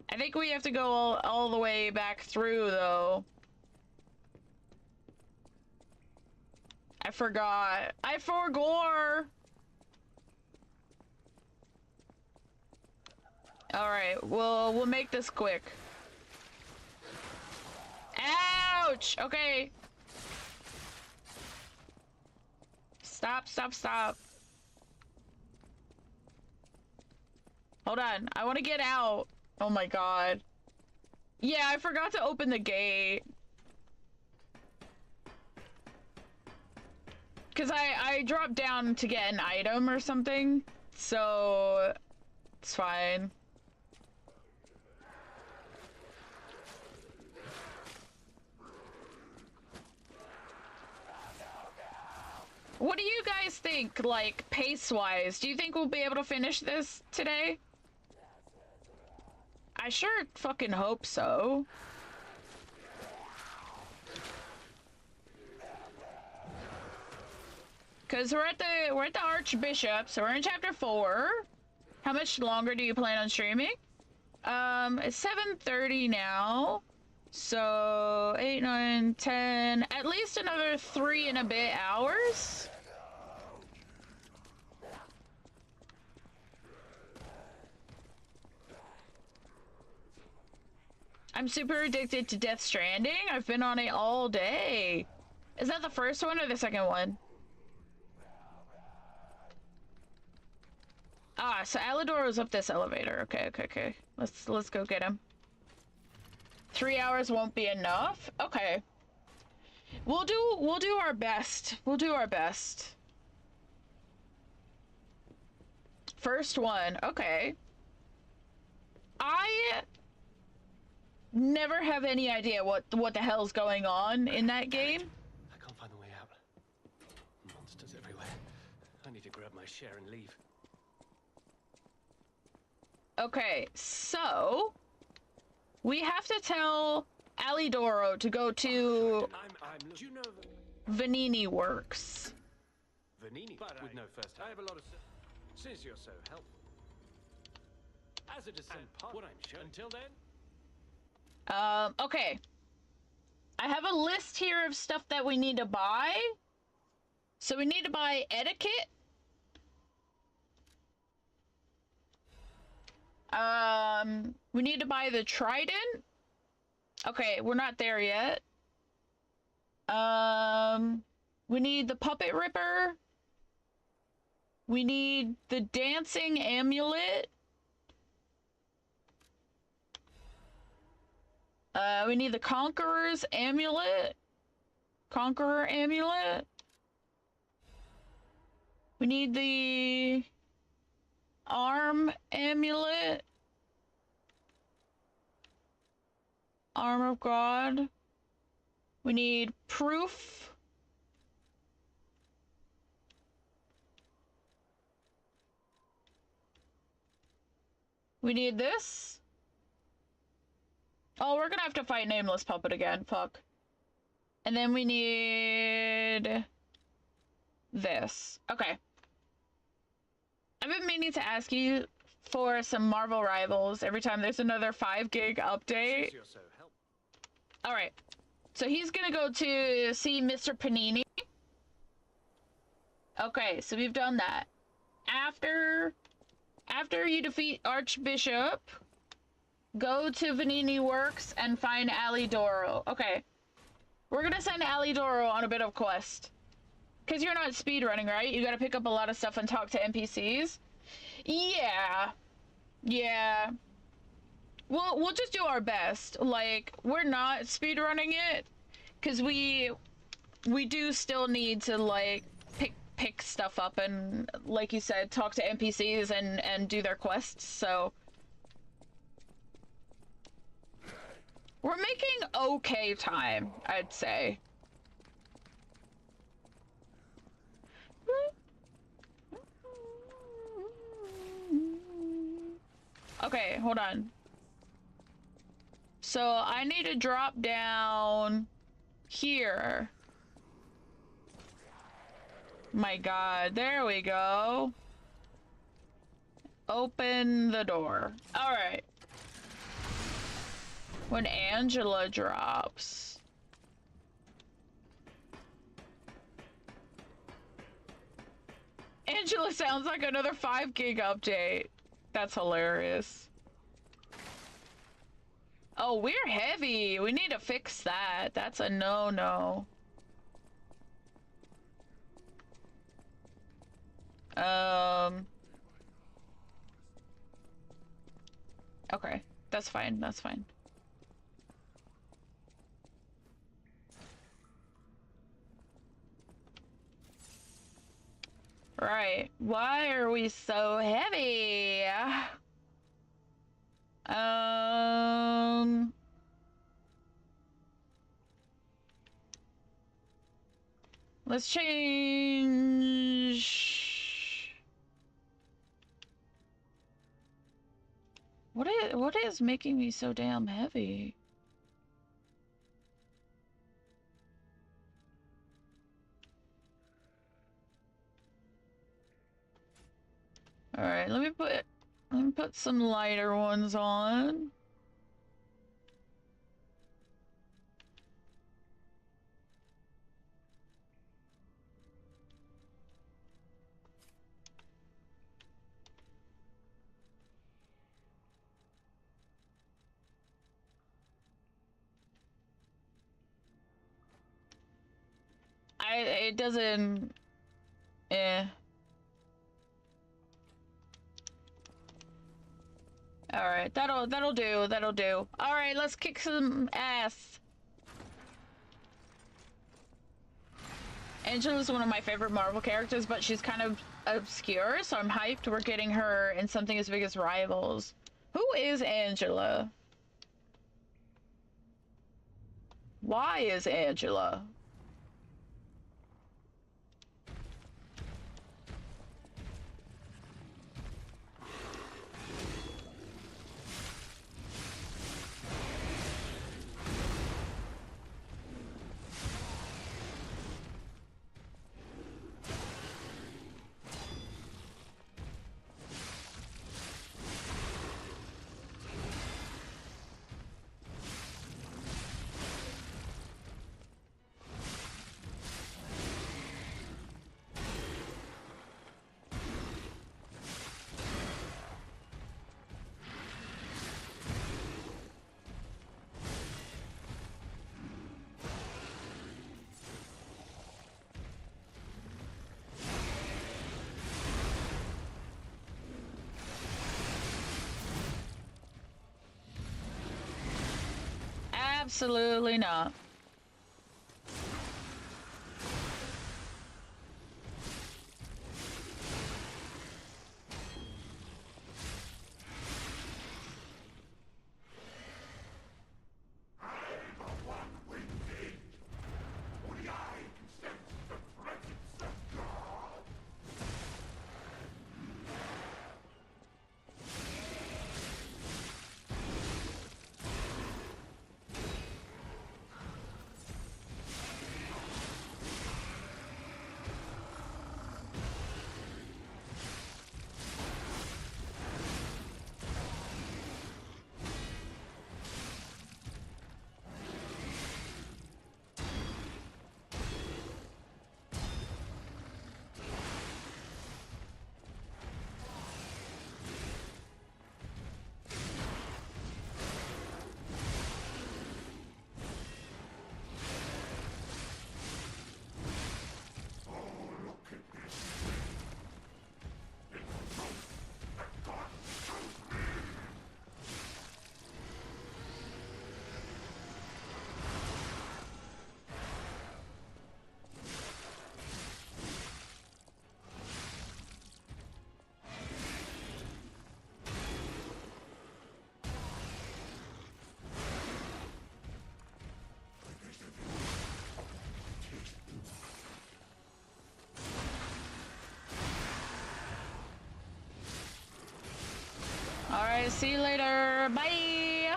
M: I think we have to go all the way back through, though. I forgot. I forgot. Alright, we'll make this quick. Ouch! Okay. Stop. Hold on, I want to get out. Oh my god. Yeah, I forgot to open the gate.
A: Because I dropped down to get an item or something, so it's fine. What do you guys think, like, pace-wise? Do you think we'll be able to finish this today? I sure fucking hope so. Cause we're at the Archbishop, so we're in chapter 4. How much longer do you plan on streaming? It's 7:30 now. So 8, 9, 10, at least another 3 and a bit hours. I'm super addicted to Death Stranding. I've been on it all day. Is that the first one or the second one? Ah, so Alidoro's up this elevator. Okay. Let's go get him. 3 hours won't be enough? Okay. We'll do our best. We'll do our best. First one. Okay. I never have any idea what the hell's going on in that game.
K: I can't find the way out. Monsters everywhere. I need to grab my share and leave.
A: Okay, so we have to tell Alidoro to go to
K: Do you know
A: Vanini Works.
K: Vanini would know first. I have a lot of since you're so helpful. As a descent part, what I'm sure. Until then.
A: Okay. I have a list here of stuff that we need to buy. So we need to buy etiquette. We need to buy the trident. Okay, we're not there yet. We need the puppet ripper. We need the dancing amulet. We need the Conqueror's amulet. Conqueror amulet. We need the arm amulet. Arm of God. We need proof. We need this. Oh, we're gonna have to fight Nameless Puppet again. Fuck. And then we need this. Okay. I've been meaning to ask you for some Marvel Rivals every time there's another 5 gig update. Alright. So he's gonna go to see Mr. Panini. Okay, so we've done that. After you defeat Archbishop, go to Vanini Works and find Alidoro. Okay. We're gonna send Alidoro on a bit of quest. Because you're not speedrunning, right? You gotta pick up a lot of stuff and talk to NPCs. Yeah. Yeah. We'll just do our best. Like, we're not speedrunning it. Because we do still need to, like, pick stuff up and, like you said, talk to NPCs and do their quests, so... We're making okay time, I'd say. Okay, hold on. So I need to drop down here. My God, there we go. Open the door. All right. When Angela drops. Angela sounds like another 5 gig update. That's hilarious. Oh, we're heavy. We need to fix that. That's a no-no. Okay. That's fine. That's fine.
M: Right. Why are we so heavy? Let's change. What is making me so damn heavy? All right, let me put some lighter ones on. It doesn't. Eh. All right, that'll do. That'll do. All right, let's kick some ass. Angela's one of my favorite Marvel characters, but she's kind of obscure, so I'm hyped we're getting her in something as big as Rivals. Who is Angela? Why is Angela? Absolutely not. All right, see you later. Bye.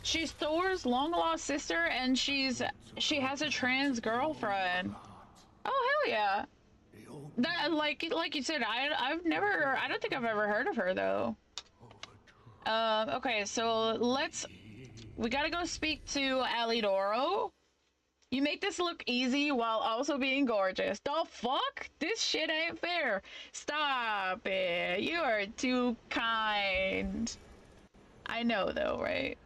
M: She's Thor's long-lost sister, and she has a trans girlfriend. Oh, hell yeah. That, like you said, I don't think I've ever heard of her, though. Okay, so we gotta go speak to Alidoro. You make this look easy while also being gorgeous. The fuck? This shit ain't fair. Stop it. You are too kind. I know, though, right?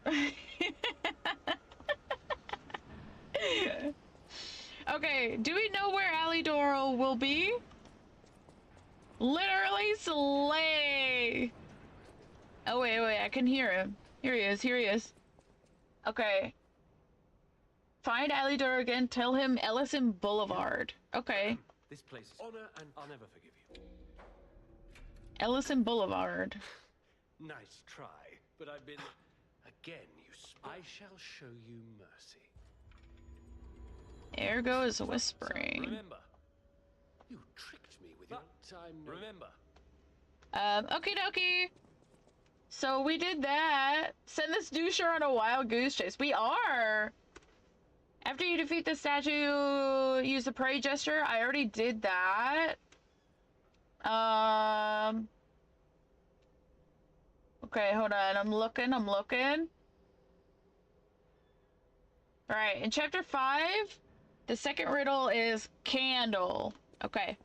M: Okay, do we know where Alidoro will be? Literally slay. Oh, wait, I can hear him. Here he is, here he is. Okay. Find Alidor again, tell him Ellison Boulevard. Okay.
K: This place is honor, and I'll never forgive you.
M: Ellison Boulevard.
K: Nice try, but I've been... Again, you I shall show you mercy.
M: Ergo is whispering.
K: Remember, you tricked me with your time. Remember.
M: Okie dokie. So we did that. Send this doucher on a wild goose chase. We are. After you defeat the statue, use the prey gesture. I already did that. Okay, hold on. I'm looking. Alright, in chapter 5, the second riddle is candle. Okay.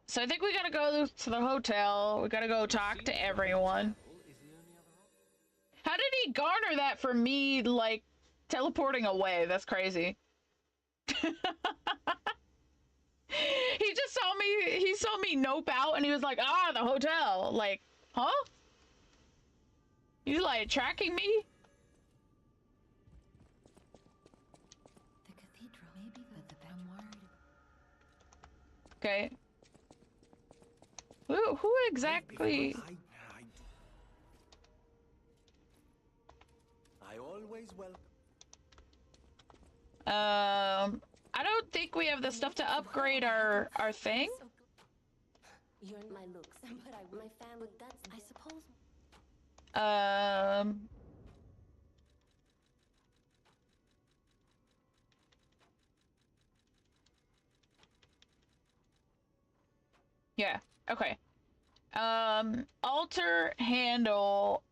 M: So I think we gotta go to the hotel. We gotta go talk to everyone. How did he garner that from me, like, teleporting away? That's crazy. He saw me nope out and he was like, ah, the hotel. Like, huh? You like tracking me?
B: The cathedral, maybe the I'm worried.
M: Okay. Who exactly?
C: I always welcome.
M: I don't think we have the stuff to upgrade our thing.
D: You're my looks, but my family. That's I suppose.
M: Yeah. Okay. Alter handle.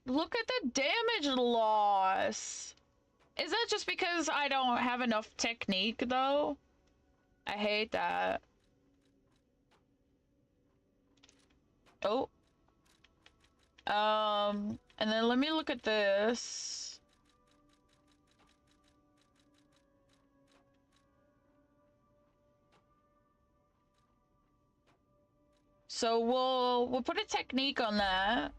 M: Look at the damage loss. Is that just because I don't have enough technique, though? I hate that. Oh. And then let me look at this. So we'll put a technique on that.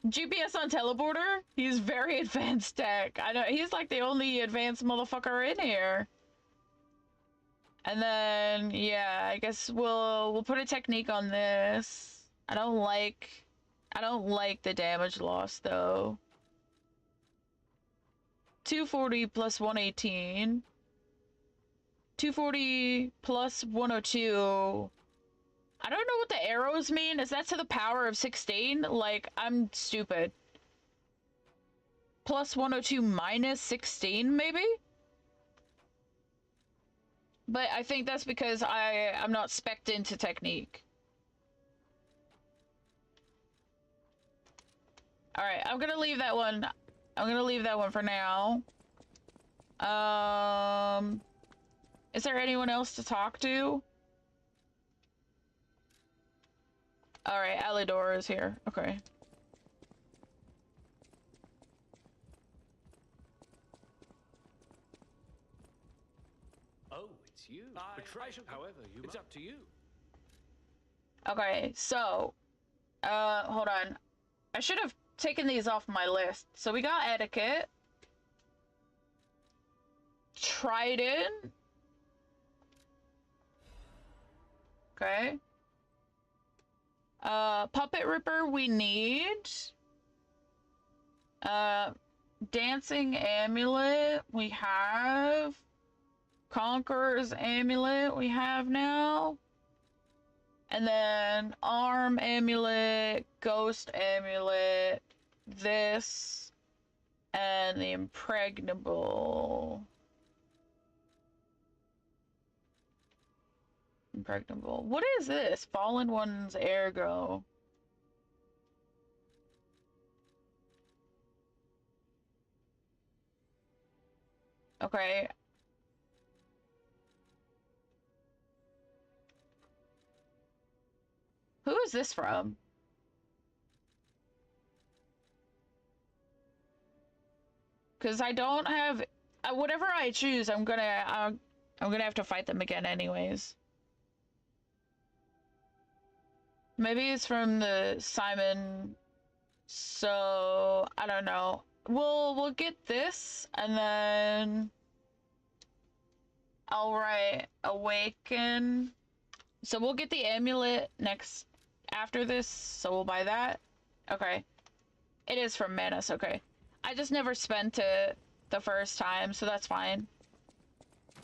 M: GPS on teleporter? He's very advanced tech. I know he's like the only advanced motherfucker in here. And then yeah, I guess we'll put a technique on this. I don't like the damage loss though. 240 plus 118. 240 plus 102. I don't know what the arrows mean. Is that to the power of 16? Like, I'm stupid. Plus 102 minus 16, maybe? But I think that's because I'm not spec'd into technique. Alright, I'm gonna leave that one. I'm gonna leave that one for now. Is there anyone else to talk to? Alright, Alidor is here. Okay.
K: Oh, it's you. However, it's up to you.
M: Okay, so hold on. I should have taken these off my list. So we got etiquette. Trident. Okay. Puppet Ripper we need. Dancing Amulet we have. Conqueror's Amulet we have now. And then Arm Amulet, Ghost Amulet, this, and the Impregnable. Impregnable. What is this? Fallen One's Ergo. Okay. Who is this from? Because I don't have... whatever I choose, I'm gonna I'm gonna have to fight them again anyways. Maybe it's from the Simon, so I don't know. We'll get this and then I'll write awaken. So we'll get the amulet next after this, so we'll buy that. Okay. It is from Manus, okay. I just never spent it the first time, so that's fine.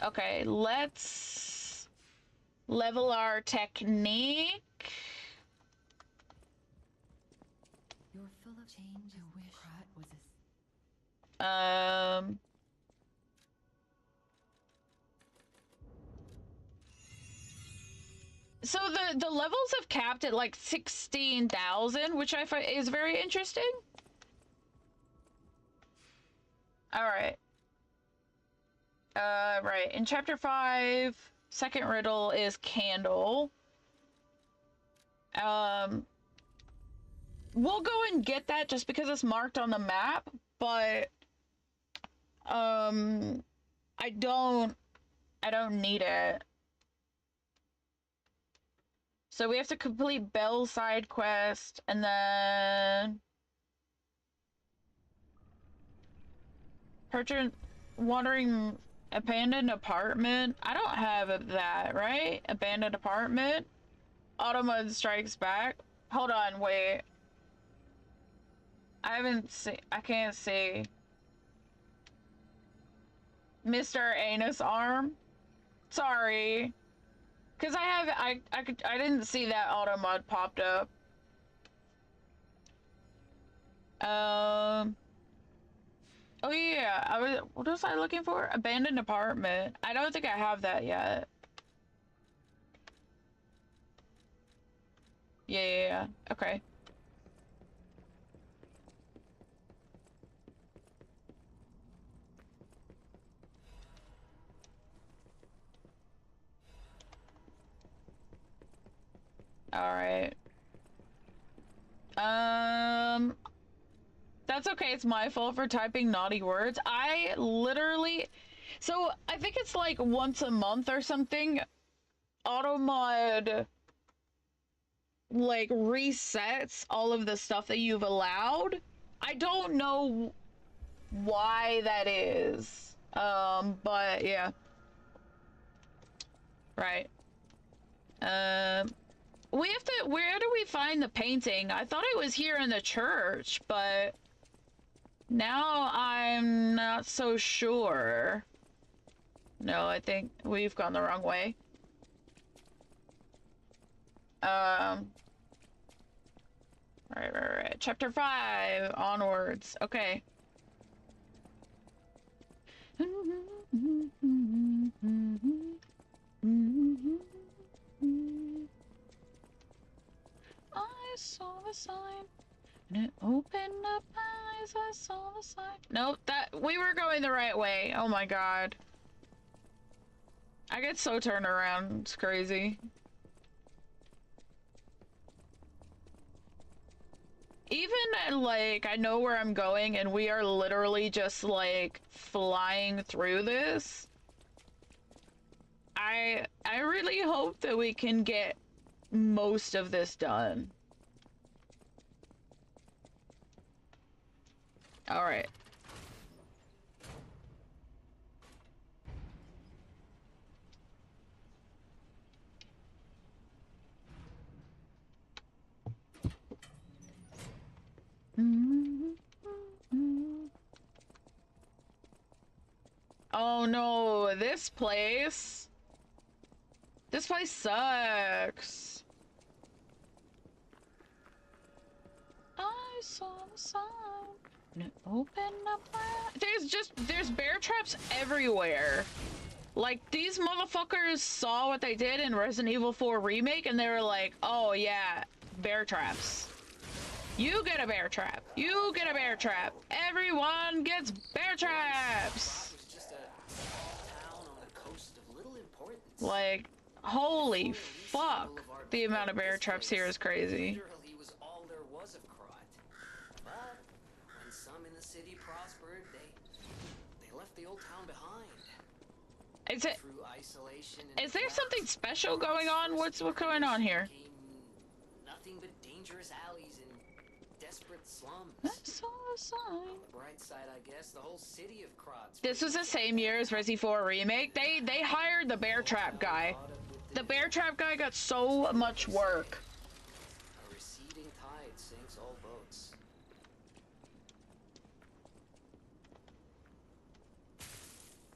M: Okay, let's level our technique.
B: You're full of change. I wish Pratt was
M: So the levels have capped at like 16,000, which I find is very interesting. All right. Right. In chapter 5, second riddle is candle. We'll go and get that just because it's marked on the map, but I don't need it. So we have to complete Bell's side quest and then purchase wandering abandoned apartment. I don't have that, right? Abandoned apartment. Automod strikes back. Hold on, wait. I can't see. Mr. Anus Arm. Sorry. Cause I didn't see that auto mod popped up. Oh yeah, what was I looking for? Abandoned apartment. I don't think I have that yet. Yeah. Okay. All right. That's okay. It's my fault for typing naughty words. I literally, so I think it's like once a month or something, Automod like resets all of the stuff that you've allowed. I don't know why that is. But yeah. Right. We have to, where do we find the painting? I thought it was here in the church, but now I'm not so sure. No, I think we've gone the wrong way. Right. Chapter 5, onwards. Okay. I saw the sign, and it opened up my eyes. I saw the sign. Nope, we were going the right way. Oh my god. I get so turned around. It's crazy. Even, like, I know where I'm going, and we are literally just, like, flying through this. I really hope that we can get most of this done. All right. Oh no, this place sucks. I saw the sign and it opened up my... There's bear traps everywhere. Like, these motherfuckers saw what they did in Resident Evil 4 Remake and they were like, oh yeah, bear traps. You get a bear trap. You get a bear trap. Everyone gets bear traps. Like, holy fuck. The amount of bear traps here is crazy.
G: Literally was all there was of Krat. But when some in the city prospered, they left the old town behind.
M: Is it?
G: Through isolation and
M: Is there
G: collapse,
M: something special going on? What's going on here?
G: nothing but dangerous alleys and desperate slums.
M: I saw a sign.
G: On the bright side, I guess the whole city of Krod's.
M: This was the same year as Resi 4 Remake. They hired the bear trap guy. The bear trap guy got so much work.
G: A receding tide sinks all boats.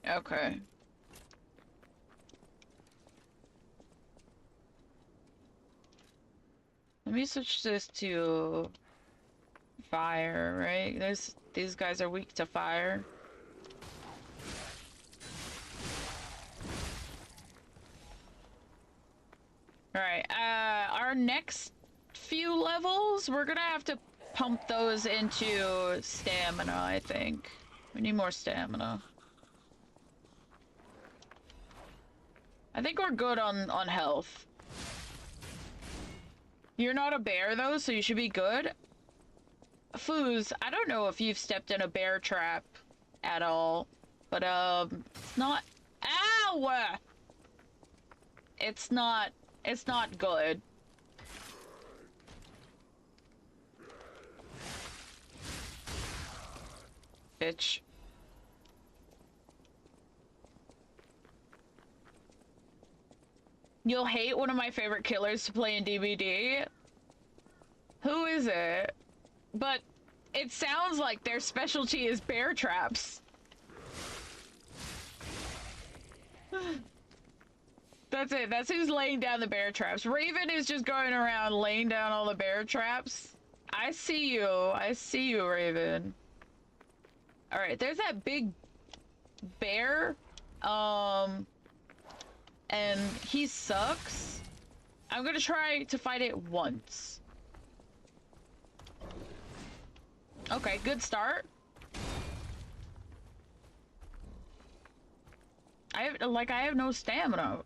M: Okay. Let me switch this to fire, right? These guys are weak to fire. Alright, our next few levels, we're gonna have to pump those into stamina, I think. We need more stamina. I think we're good on health. You're not a bear, though, so you should be good. Foos, I don't know if you've stepped in a bear trap at all, but, it's not... Ow! It's not good. Bitch. You'll hate one of my favorite killers to play in DBD. Who is it? But it sounds like their specialty is bear traps. That's it. That's who's laying down the bear traps. Raven is just going around laying down all the bear traps. I see you. I see you, Raven. Alright, there's that big bear. And he sucks. I'm gonna try to fight it once. Okay, good start. I have no stamina.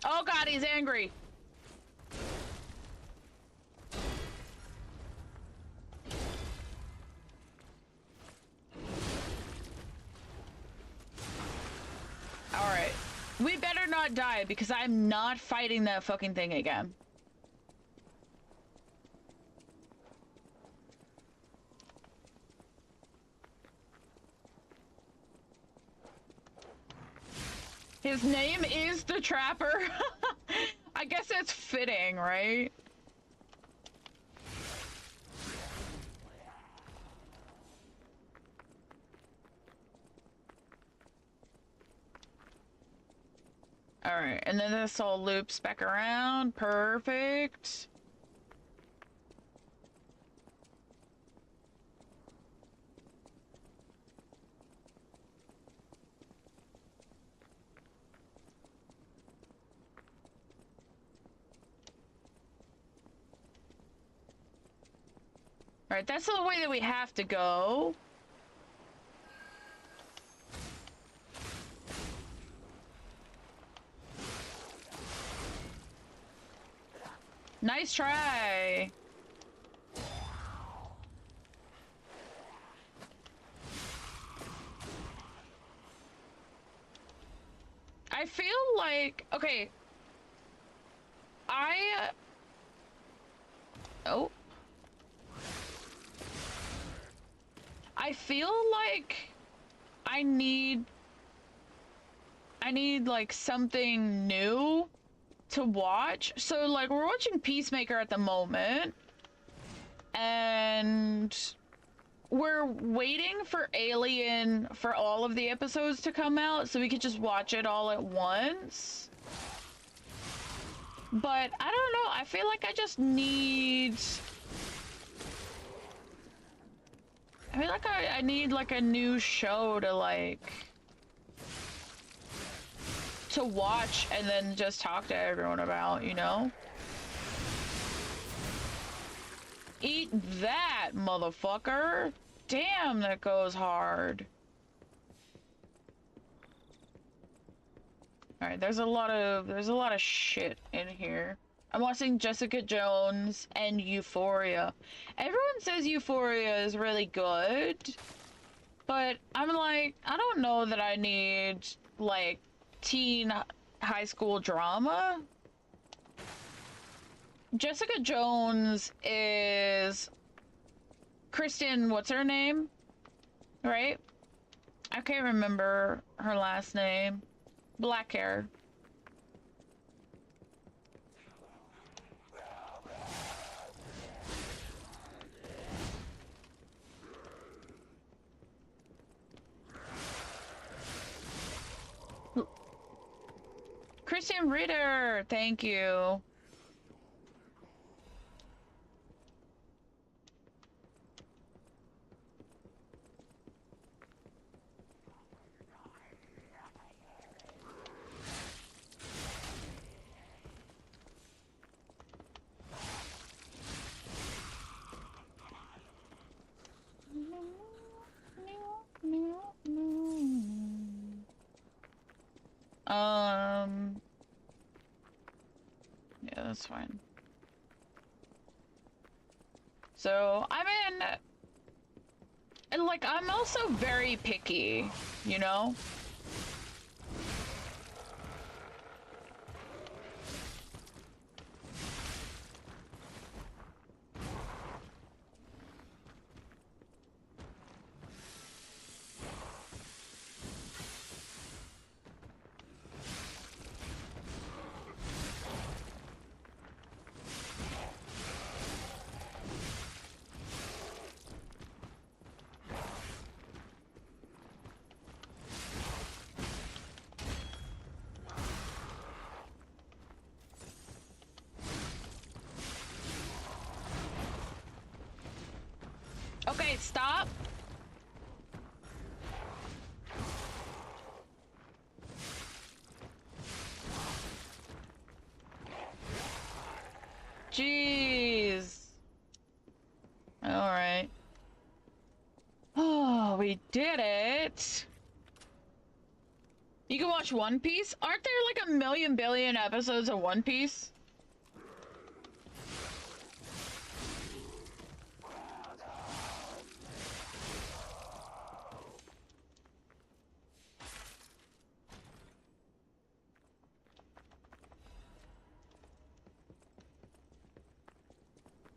M: Oh god, he's angry. Alright. We better not die because I'm not fighting that fucking thing again. His name is the Trapper. I guess that's fitting, right? Alright, and then this all loops back around. Perfect. Alright, that's the way that we have to go. Nice try. I feel like, okay, oh. I feel like I need like something new to watch. So like we're watching Peacemaker at the moment and we're waiting for Alien for all of the episodes to come out so we could just watch it all at once. But I don't know, I feel like I just need... I feel like I need like a new show to like... to watch and then just talk to everyone about, you know? Eat that, motherfucker! Damn, that goes hard. All right, there's a lot of shit in here. I'm watching Jessica Jones and Euphoria. Everyone says Euphoria is really good, but I'm like, I don't know that I need like teen high school drama. Jessica Jones is Kristen, what's her name? Right? I can't remember her last name. Black hair. Christian Ritter, thank you. Yeah, that's fine. So, and like, I'm also very picky, you know? Okay, stop. Jeez. All right. Oh, we did it. You can watch One Piece? Aren't there like a million billion episodes of One Piece?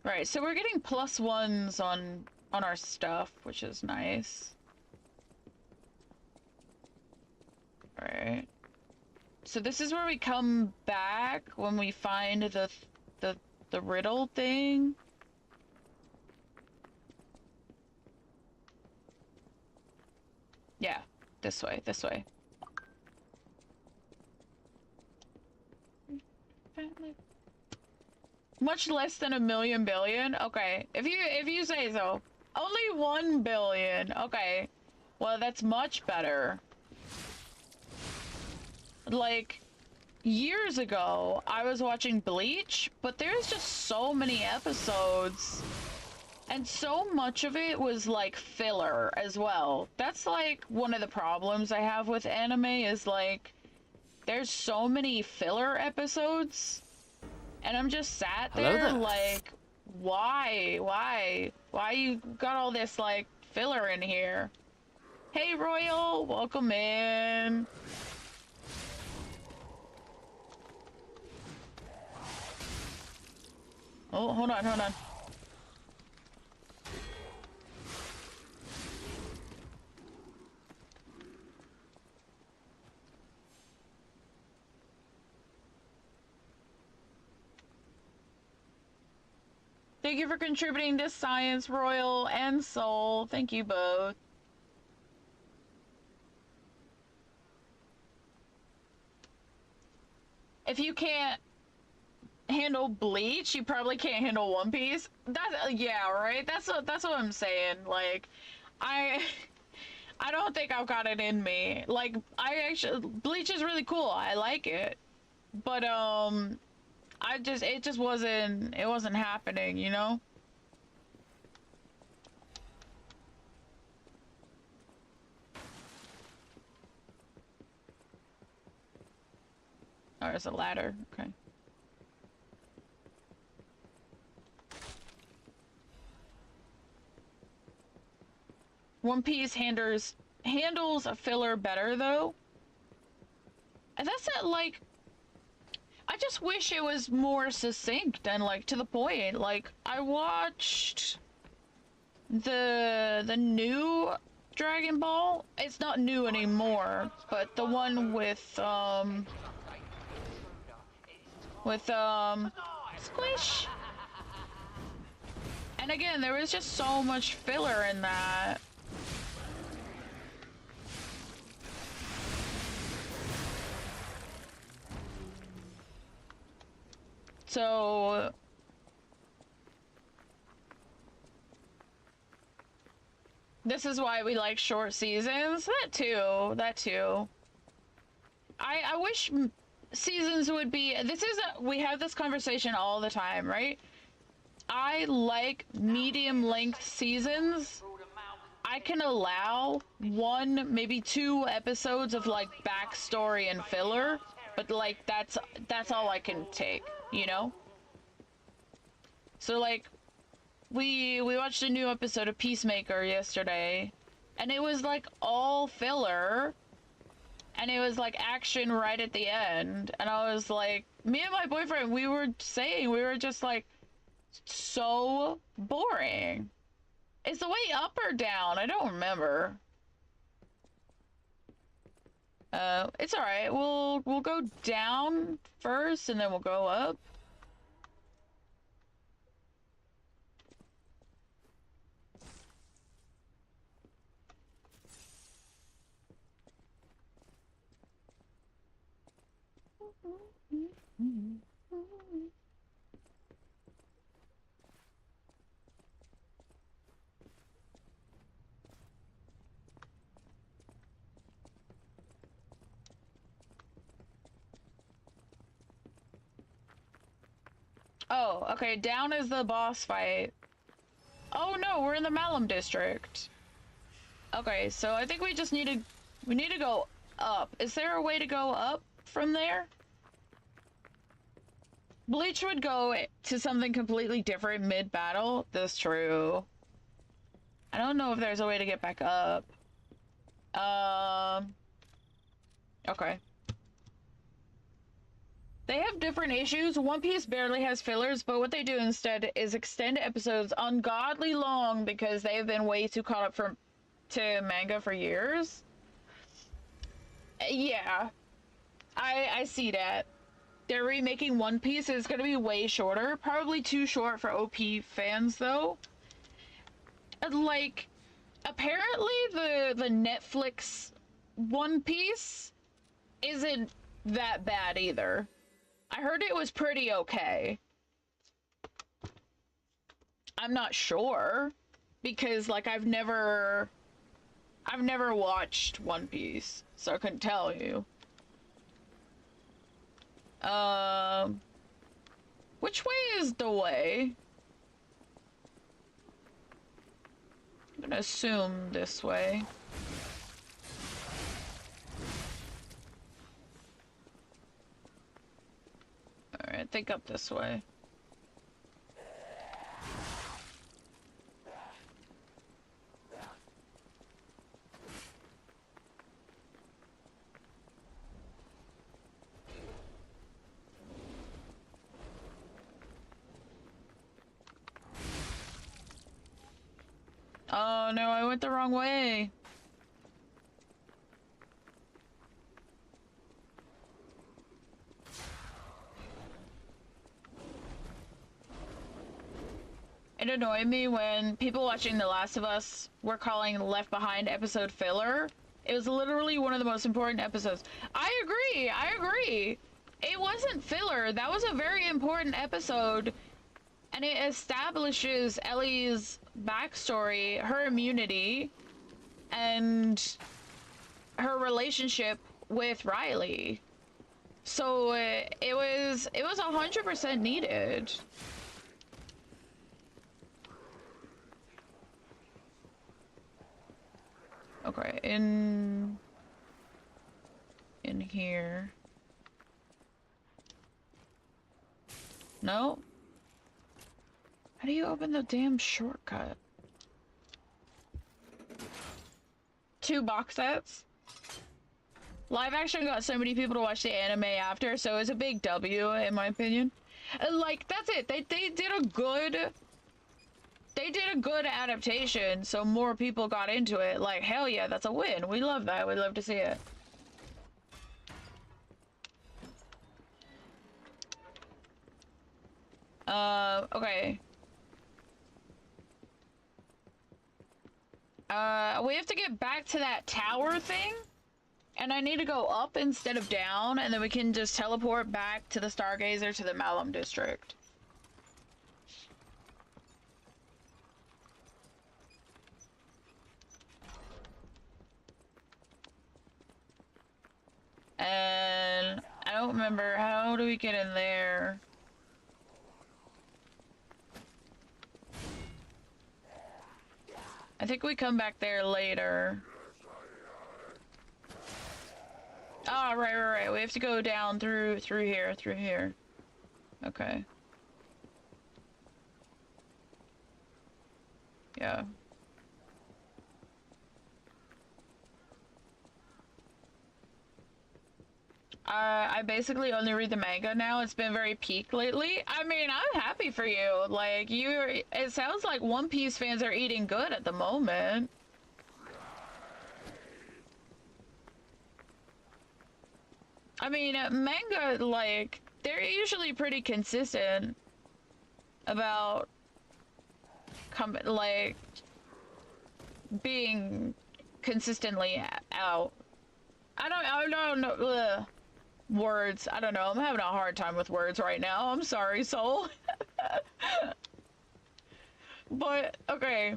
M: Right, so we're getting +1s on our stuff, which is nice. Right. So this is where we come back when we find the riddle thing. Yeah, this way, this way. Much less than a million billion? Okay, if you say so. Only 1 billion. Okay. Well, that's much better. Like, years ago, I was watching Bleach, but there's just so many episodes. And so much of it was, like, filler as well. That's, like, one of the problems I have with anime is, like, there's so many filler episodes. And I'm just sat there, like, why? Why you got all this, like, filler in here? Hey, Royal, welcome in. Oh, hold on, hold on. Thank you for contributing to Science, Royal, and Soul. Thank you both. If you can't handle Bleach, you probably can't handle One Piece. That's yeah, right? That's what I'm saying. Like, I don't think I've got it in me. Like, Bleach is really cool. I like it. But it just wasn't happening, you know? Oh, there's a ladder. Okay. One Piece handles a filler better though. And that's not like, I just wish it was more succinct and like to the point. Like I watched the new Dragon Ball. It's not new anymore, but the one with Squish. And again, there was just so much filler in that. So this is why we like short seasons. That too. I wish seasons would be, we have this conversation all the time, right? I like medium length seasons. I can allow 1, maybe 2 episodes of like backstory and filler, but like that's all I can take, you know? So like we watched a new episode of Peacemaker yesterday, and it was like all filler, and it was like action right at the end, and I was like, me and my boyfriend, we were just like, so boring. Is the way up or down? I don't remember. It's all right. We'll go down first, and then we'll go up. Oh, okay, down is the boss fight. Oh no, we're in the Malum district. Okay, so I think we need to go up. Is there a way to go up from there? Bleach would go to something completely different mid-battle. That's true. I don't know if there's a way to get back up. Okay. They have different issues. One Piece barely has fillers, but what they do instead is extend episodes ungodly long because they've been way too caught up to manga for years. Yeah. I see that. They're remaking One Piece. It's gonna be way shorter. Probably too short for OP fans, though. And, like, apparently the Netflix One Piece isn't that bad either. I heard it was pretty okay. I'm not sure because like I've never watched One Piece, so I couldn't tell you. Which way is the way? I'm gonna assume this way. Alright, think up this way. Oh no, I went the wrong way. It annoyed me when people watching The Last of Us were calling Left Behind episode filler. It was literally one of the most important episodes. I agree. It wasn't filler. That was a very important episode. And it establishes Ellie's backstory, her immunity, and her relationship with Riley. So it was 100% needed. Okay, in here. No? How do you open the damn shortcut? 2 box sets? Live action got so many people to watch the anime after, so it's a big W in my opinion. And like, that's it. They did a good adaptation, so more people got into it. Like, hell yeah, that's a win. We love that. We love to see it. Okay. We have to get back to that tower thing, and I need to go up instead of down, and then we can just teleport back to the Stargazer to the Malum district. And I don't remember, how do we get in there? I think we come back there later. Oh, right. We have to go down through here. Okay. Yeah. I basically only read the manga now. It's been very peak lately. I mean, I'm happy for you. Like, it sounds like One Piece fans are eating good at the moment. I mean, manga, like, they're usually pretty consistent about, like, being consistently out. I don't know. Ugh. Words. I don't know. I'm having a hard time with words right now. I'm sorry, soul. But, okay.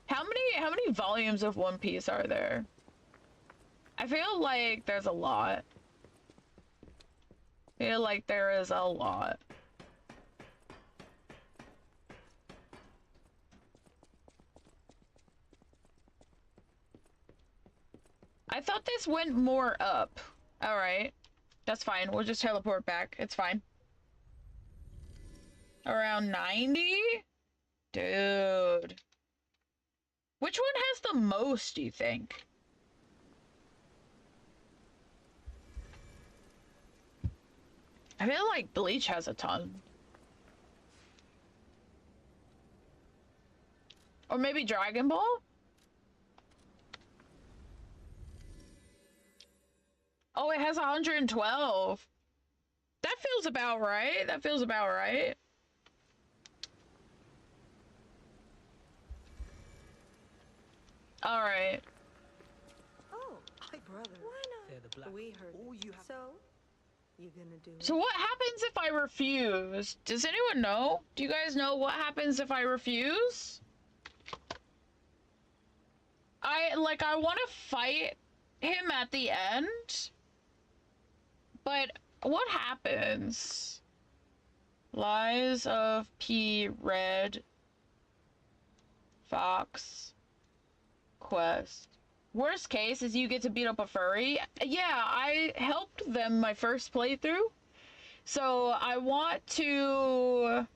M: How many volumes of One Piece are there? I feel like there's a lot. I feel like there is a lot. I thought this went more up. Alright. That's fine. We'll just teleport back. It's fine. Around 90? Dude. Which one has the most, do you think? I feel like Bleach has a ton. Or maybe Dragon Ball? Oh, it has 112. That feels about right. That feels about right. All right.
F: Oh, hi, brother.
B: Why not? We heard.
F: Oh, you have...
B: So?
F: You gonna do it?
M: So what happens if I refuse? Does anyone know? Do you guys know what happens if I refuse? I want to fight him at the end. But what happens? Lies of P. Red Fox Quest. Worst case is you get to beat up a furry. Yeah, I helped them my first playthrough. So I want to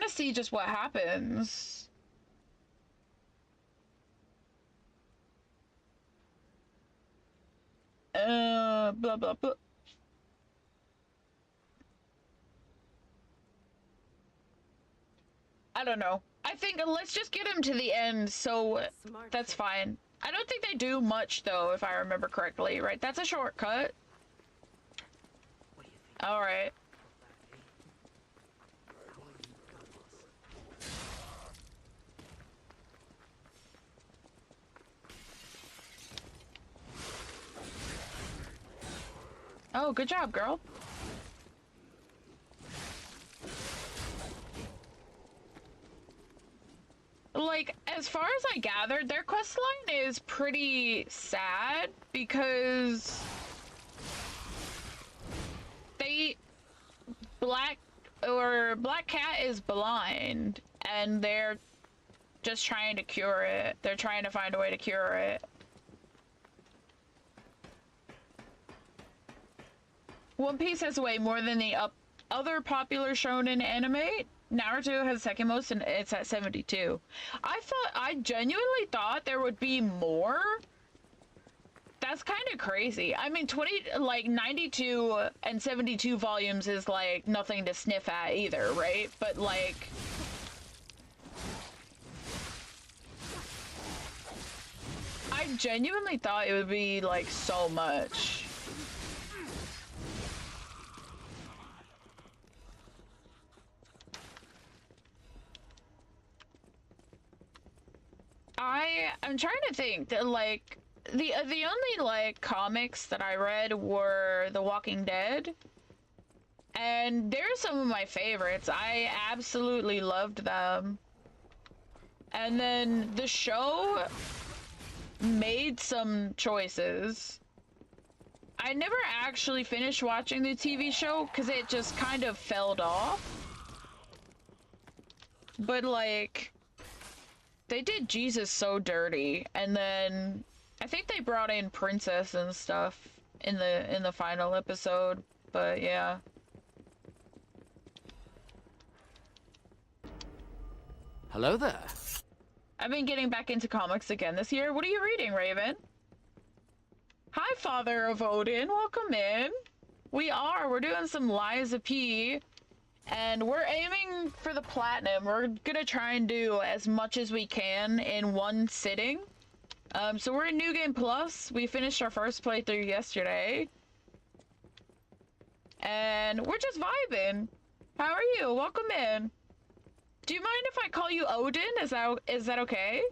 M: see just what happens. Blah, blah, blah. I don't know. I think let's just get him to the end, so that's fine. I don't think they do much, though, if I remember correctly, right? That's a shortcut. Alright. Oh, good job, girl. Like, as far as I gathered, their questline is pretty sad because Black Cat is blind and they're just trying to cure it. They're trying to find a way to cure it. One Piece has way more than the other popular shonen anime. Naruto has second most and it's at 72. I genuinely thought there would be more. That's kind of crazy. I mean, 92 and 72 volumes is like nothing to sniff at either, right? But like, I genuinely thought it would be like so much. I'm trying to think that like the only like comics that I read were The Walking Dead, and they're some of my favorites. I absolutely loved them. And then the show made some choices. I never actually finished watching the TV show because it just kind of fell off. But like, they did Jesus so dirty, and then I think they brought in Princess and stuff in the final episode. But yeah.
N: Hello there.
M: I've been getting back into comics again this year. What are you reading, Raven? Hi, Father of Odin. Welcome in. We're doing some Liza P. And we're aiming for the platinum. We're gonna try and do as much as we can in one sitting. So we're in New Game Plus. We finished our first playthrough yesterday. And we're just vibing. How are you? Welcome in. Do you mind if I call you Odin? Is that okay?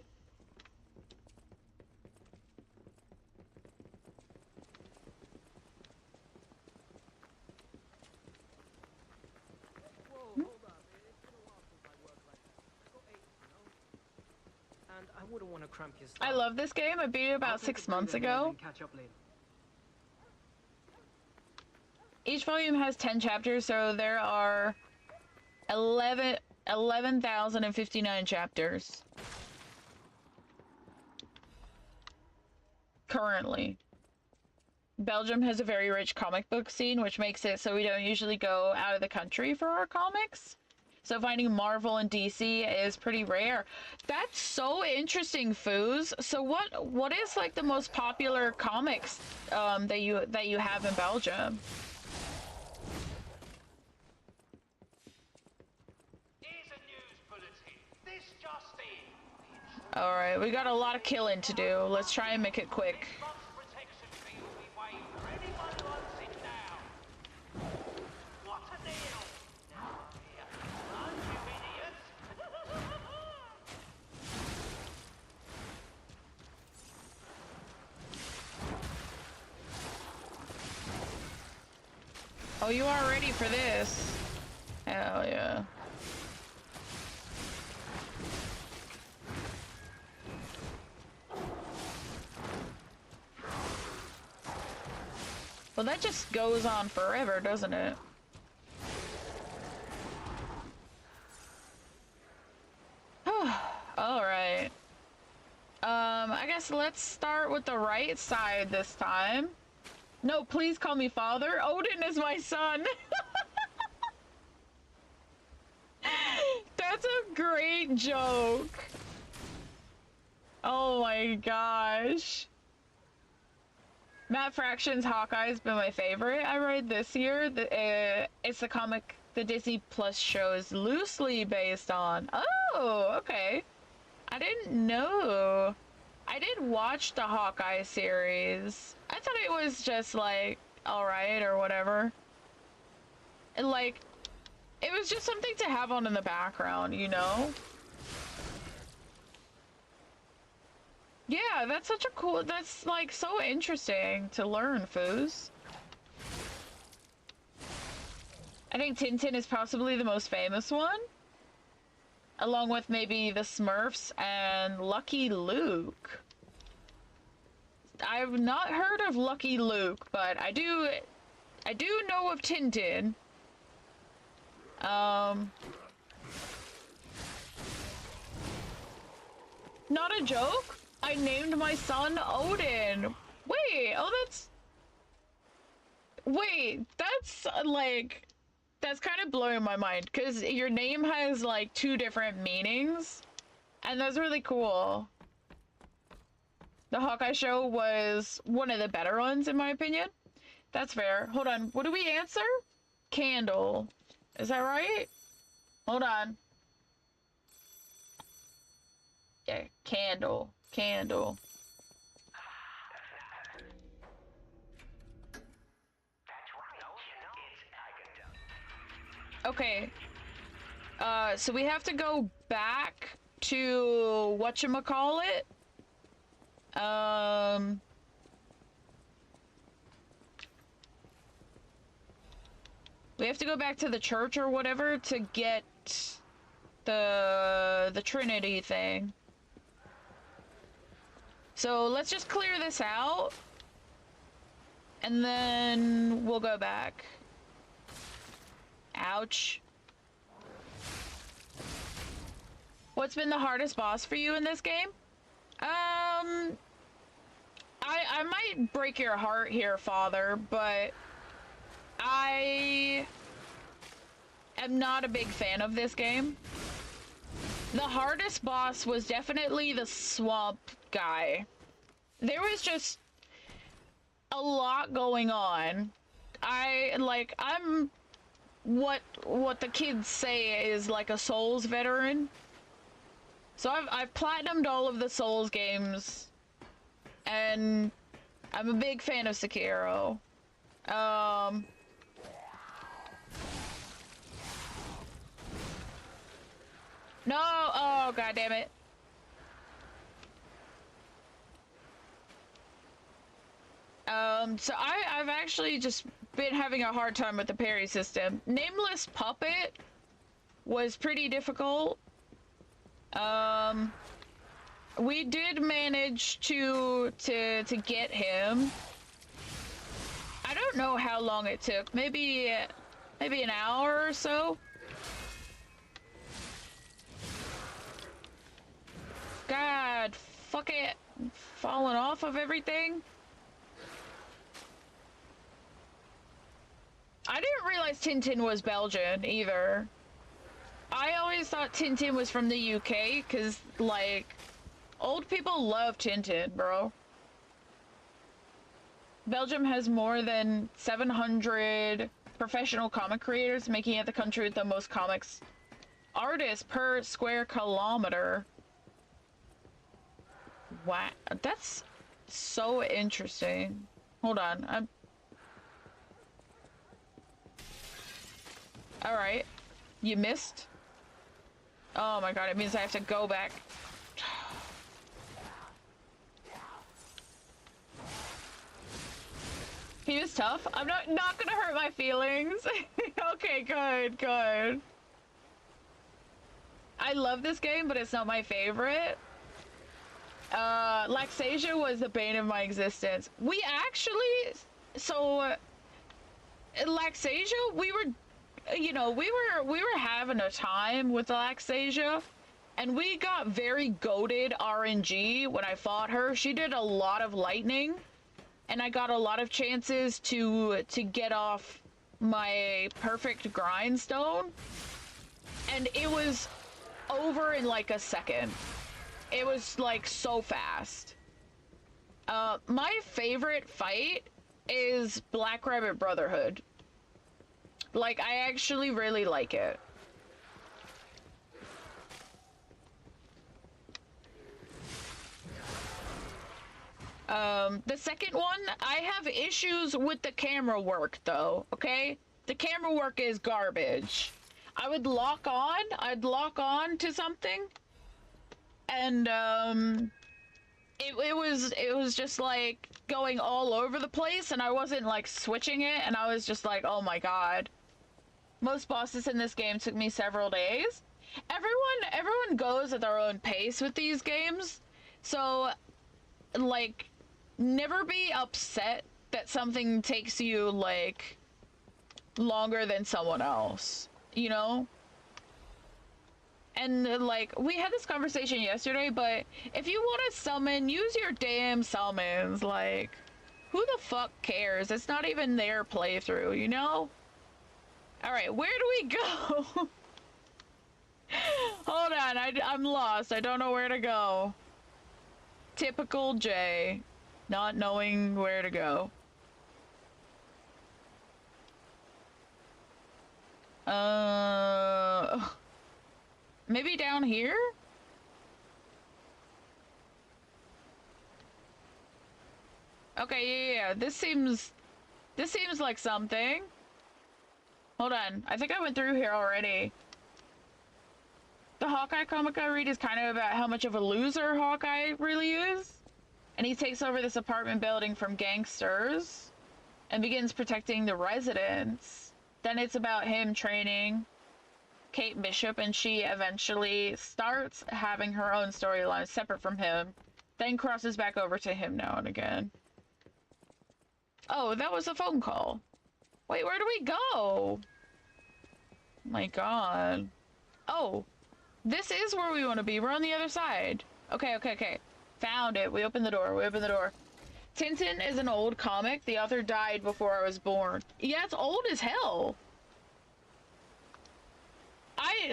H: And I wouldn't want to cramp your
M: I love this game. I beat it about 6 months ago.
H: Catch up later.
M: Each volume has 10 chapters, so there are 11,059 chapters. Currently. Belgium has a very rich comic book scene, which makes it so we don't usually go out of the country for our comics. So finding Marvel and DC is pretty rare. That's so interesting, Foos. So what is like the most popular comics that you have in Belgium? Alright, we got a lot of killing to do. Let's try and make it quick. Oh, you are ready for this? Hell yeah. Well, that just goes on forever, doesn't it? Alright. I guess let's start with the right side this time. No, please call me father. Odin is my son. That's a great joke. Oh my gosh. Matt Fraction's Hawkeye has been my favorite I read this year. It's the comic the Disney Plus show is loosely based on. Oh, okay. I didn't know. I did watch the Hawkeye series. I thought it was just like alright or whatever. And like, it was just something to have on in the background, you know? Yeah, that's such a cool, that's like so interesting to learn, Foos. I think Tintin is possibly the most famous one. Along with maybe the Smurfs and Lucky Luke. I've not heard of Lucky Luke, but I do know of Tintin. Not a joke? I named my son Odin. Wait, oh
A: Wait, that's like, that's kind of blowing my mind because your name has like 2 different meanings, and that's really cool. The Hawkeye show was one of the better ones in my opinion. That's fair. Hold on, what do we answer? Candle. Is that right? Hold on. Yeah, candle. Candle. Okay. So we have to go back to whatchamacallit? We have to go back to the church or whatever to get the Trinity thing. So let's just clear this out and then we'll go back. Ouch. What's been the hardest boss for you in this game? I might break your heart here, Father, but I am not a big fan of this game. The hardest boss was definitely the swamp guy. There was just a lot going on. I'm what the kids say is like a Souls veteran. So I've platinumed all of the Souls games, and I'm a big fan of Sekiro. No! Oh, god damn it. So I've actually just been having a hard time with the parry system. Nameless Puppet was pretty difficult. We did manage to get him. I don't know how long it took. Maybe an hour or so. God, fuck it. Falling off of everything. I didn't realize Tintin was Belgian either. I always thought Tintin was from the UK because, like, old people love Tintin, bro. Belgium has more than 700 professional comic creators, making it the country with the most comics artists per square kilometer. Wow, that's so interesting. Hold on, Alright, you missed? Oh my god, it means I have to go back. He was tough. I'm not gonna hurt my feelings. Okay, good. I love this game, but it's not my favorite. Laxasia was the bane of my existence. We actually, Laxasia, we were having a time with Laxasia, and we got very goated RNG when I fought her. She did a lot of lightning, and I got a lot of chances to get off my perfect grindstone, and it was over in like a second. It was like so fast. My favorite fight is Black Rabbit Brotherhood. Like, I actually really like it. The second one, I have issues with the camera work though, okay? The camera work is garbage. I'd lock on to something, and it was just like going all over the place, and I wasn't like switching it, and I was just like, oh my god. Most bosses in this game took me several days. Everyone goes at their own pace with these games, so like, never be upset that something takes you like longer than someone else, you know? And like, we had this conversation yesterday, but if you want to summon, use your damn summons. Like,
M: Who the fuck cares? It's not even their playthrough, you know? Alright, where do we go? Hold on, I'm lost. I don't know where to go. Typical Jay. Not knowing where to go. Maybe down here? Okay, yeah. This seems like something. Hold on. I think I went through here already. The Hawkeye comic I read is kind of about how much of a loser Hawkeye really is. And he takes over this apartment building from gangsters and begins protecting the residents. Then it's about him training Kate Bishop, and she eventually starts having her own storyline separate from him, then crosses back over to him now and again. Oh, that was a phone call. Wait, where do we go? Oh my god. Oh, this is where we want to be. We're on the other side. Okay, okay, okay. Found it. We opened the door. We opened the door. Tintin is an old comic. The author died before I was born. Yeah, it's old as hell.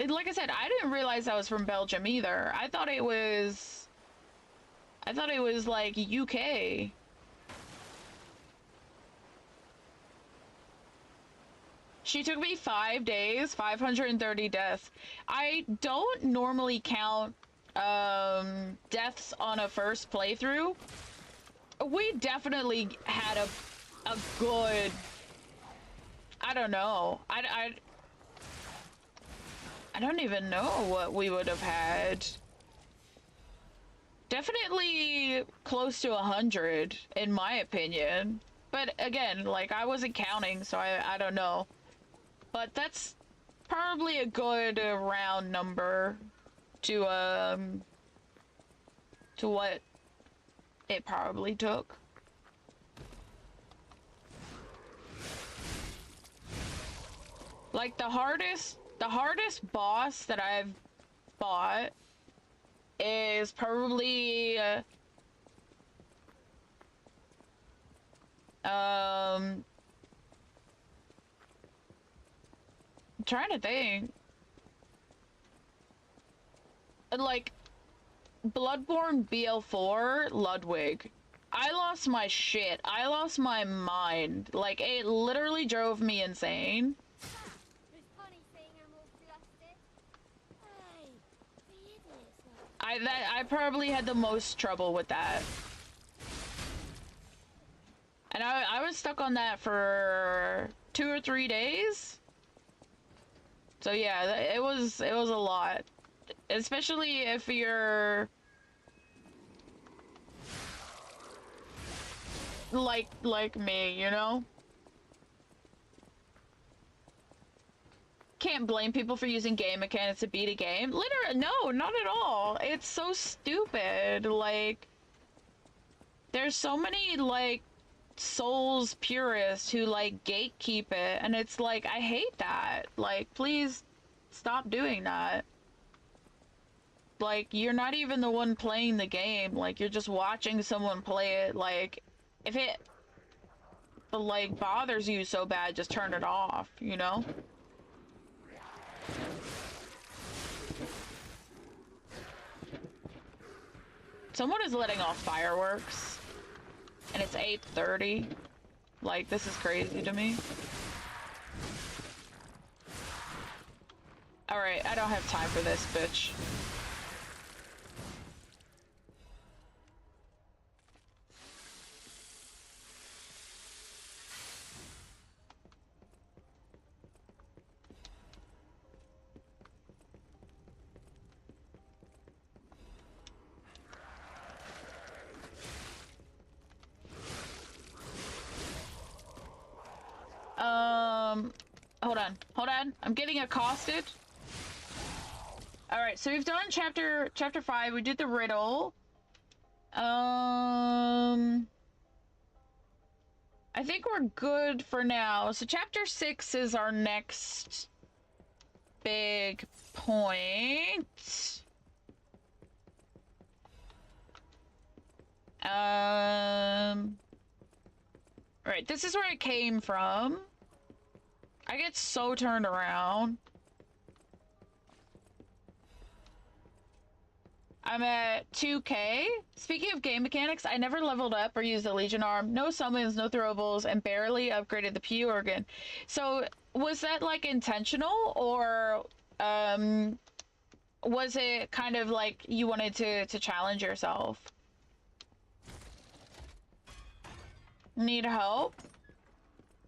M: Like I said, I didn't realize I was from Belgium either. I thought it was like UK. She took me 5 days, 530 deaths. I don't normally count deaths on a first playthrough. We definitely had a good, I don't know. I don't even know what we would have had. Definitely close to 100 in my opinion. But again, like, I wasn't counting, so I don't know. But that's probably a good round number to what it probably took. Like, the hardest boss that I've fought is probably I'm trying to think. Like, Bloodborne BL4 Ludwig. I lost my shit. I lost my mind. Like, it literally drove me insane. I probably had the most trouble with that. And I was stuck on that for 2 or 3 days. So yeah, it was a lot. Especially if you're like me, you know? Can't blame people for using game mechanics to beat a game. Literally, no, not at all. It's so stupid. Like, there's so many, like, Souls purists who, like, gatekeep it, and it's like, I hate that. Like, please stop doing that. Like, you're not even the one playing the game. Like, you're just watching someone play it. Like, if it, like, bothers you so bad, just turn it off, you know? Someone is letting off fireworks, and it's 8:30. Like, this is crazy to me. Alright, I don't have time for this, bitch. Hold on. I'm getting accosted. All right, so we've done chapter 5. We did the riddle. I think we're good for now. So chapter 6 is our next big point.
A: Right, this is where I came from. I get so turned around. I'm at 2K. Speaking of game mechanics, I never leveled up or used the Legion arm. No summons, no throwables, and barely upgraded the P organ. So, was that, like, intentional? Or, was it kind of like you wanted to challenge yourself? Need help?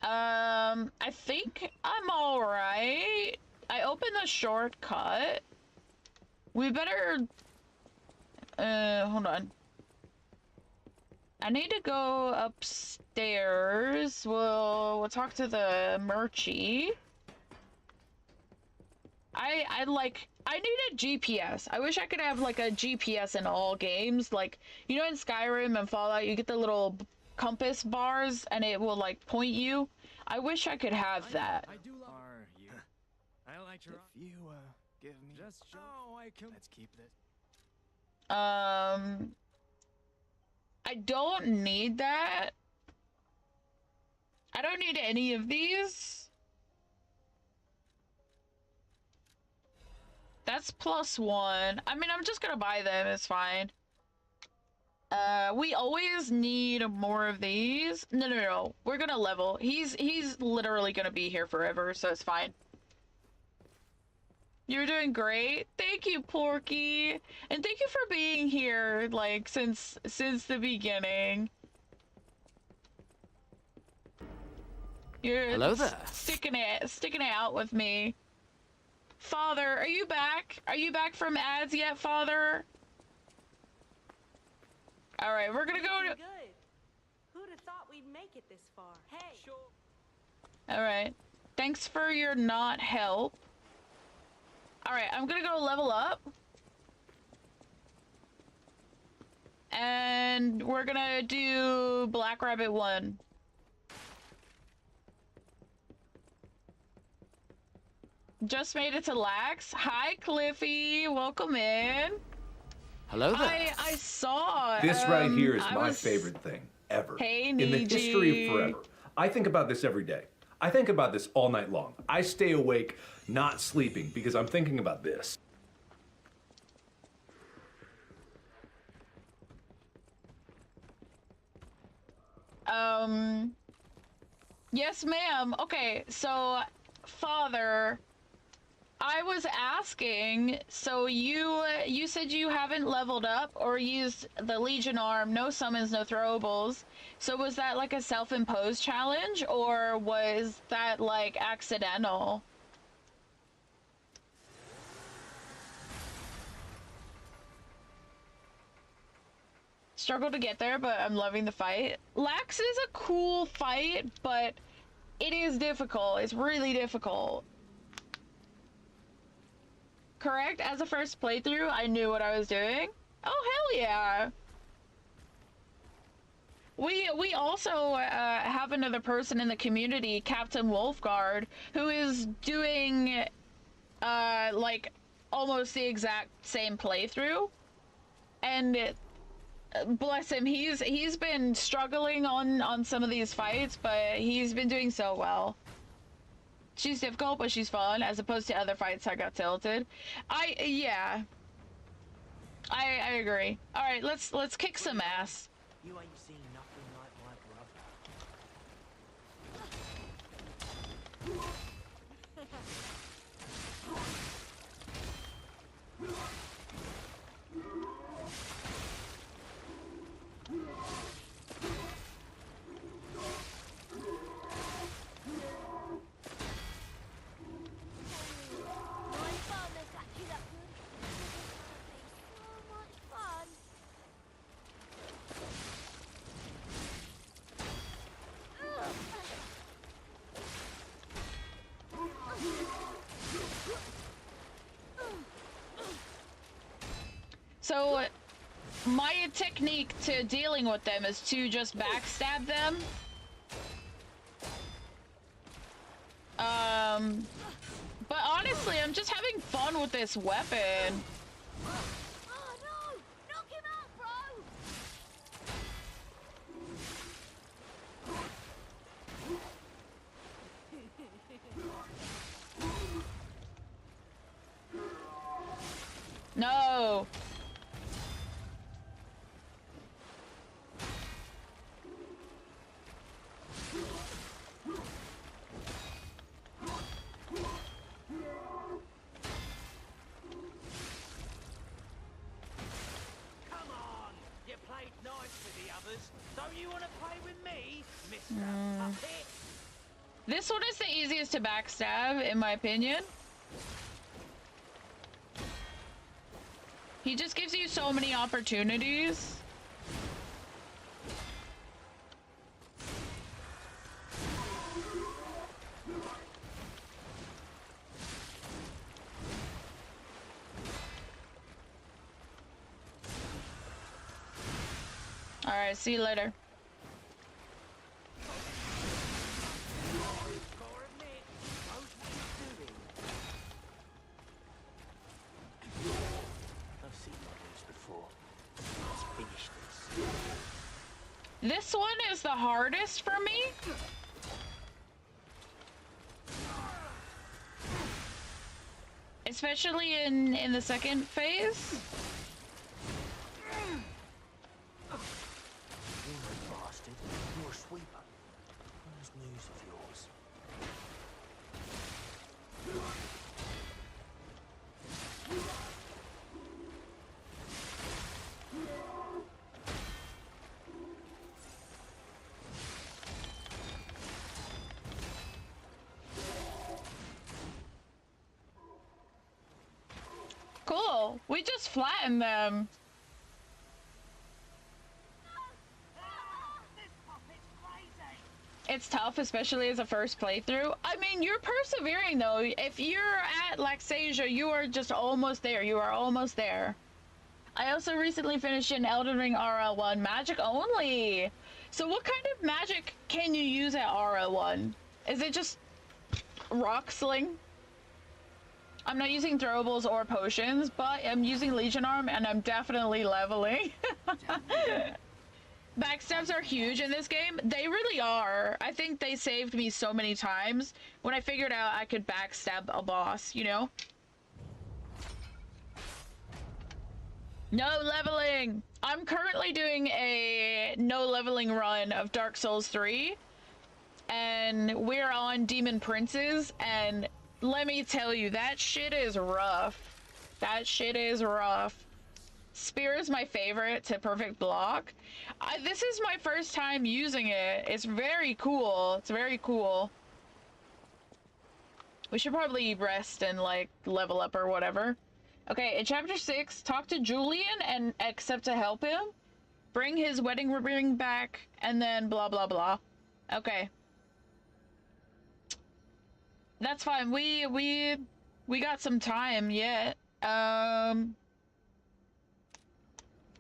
A: I think I'm alright. I opened the shortcut. We better... hold on. I need to go upstairs. We'll talk to the Murchie. I need a GPS. I wish I could have, like, a GPS in all games. Like, you know in Skyrim and Fallout, you get the little compass bars and it will, like, point you. I wish I could have that.
C: I do love you. I like your. If you give me just show. Oh, I can. Let's keep this.
A: I don't need that. I don't need any of these. That's +1. I mean, I'm just gonna buy them. It's fine. We always need more of these. No. We're gonna level. He's literally gonna be here forever, so it's fine. You're doing great. Thank you, Porky. And thank you for being here, like, since the beginning. You're
N: Hello there.
A: Sticking it out with me. Father, are you back? Are you back from ads yet, Father? All right, we're gonna go to...
O: Good. Who'd have thought we'd make it this far? Hey. Sure.
A: All right. Thanks for your not help. All right, I'm gonna go level up. And we're gonna do Black Rabbit 1. Just made it to Lax. Hi, Cliffy. Welcome in.
N: Hello there.
A: I saw...
P: This right here is my favorite thing ever.
A: Hey,
P: in the history of forever. I think about this every day. I think about this all night long. I stay awake, not sleeping, because I'm thinking about this.
A: Yes, ma'am. Okay, so, Father, I was asking, so you said you haven't leveled up or used the Legion arm, no summons, no throwables. So was that like a self-imposed challenge, or was that like accidental? Struggle to get there, but I'm loving the fight. Lax is a cool fight, but it is difficult. It's really difficult. Correct? As a first playthrough, I knew what I was doing. Oh, hell yeah! We also have another person in the community, Captain Wolfguard, who is doing, like, almost the exact same playthrough. And bless him, he's been struggling on some of these fights, but he's been doing so well. She's difficult, but she's fun, as opposed to other fights I got tilted. Yeah. I agree. Alright, let's kick some ass.
C: You ain't seen nothing like my
A: So, my technique to dealing with them is to just backstab them. But honestly, I'm just having fun with this weapon.
O: Oh no! Knock him out, bro!
M: go.
H: Come on! You played nice with the others. Don't you want to play with me, Mr. Puppet?
M: This one is the easiest to backstab, in my opinion. He just gives you so many opportunities. All right, see you later.
H: I've seen models before. Let's finish this.
M: This one is the hardest for me. Especially in the second phase.
H: You're no bastard. You're a sweeper. Where's news of yours?
M: Cool. We just flattened them. It's tough, especially as a first playthrough. I mean, you're persevering though. If you're at Laxasia, you are just almost there. You are almost there. I also recently finished an Elden Ring RL1 magic only. So what kind of magic can you use at RL1? Is it just rock sling? I'm not using throwables or potions, but I'm using Legion Arm and I'm definitely leveling. Backstabs are huge in this game. They really are. I think they saved me so many times when I figured out I could backstab a boss, you know? No leveling! I'm currently doing a no leveling run of Dark Souls 3. And we're on Demon Princes, and let me tell you, that shit is rough. That shit is rough. Spear is my favorite to perfect block. This is my first time using it. It's very cool. It's very cool. We should probably rest and like level up or whatever. Okay, in chapter 6, talk to Julian and accept to help him. Bring his wedding ring back and then blah blah blah. Okay. That's fine. We got some time yet.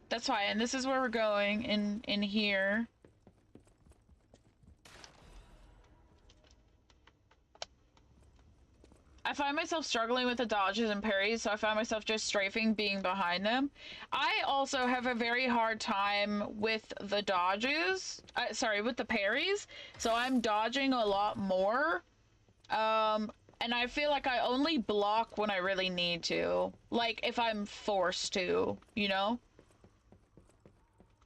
M: That's fine. This is where we're going in here. I find myself struggling with the dodges and parries, so I find myself just strafing being behind them. I also have a very hard time with the dodges. Sorry, with the parries. So I'm dodging a lot more. And I feel like I only block when I really need to. Like, if I'm forced to, you know?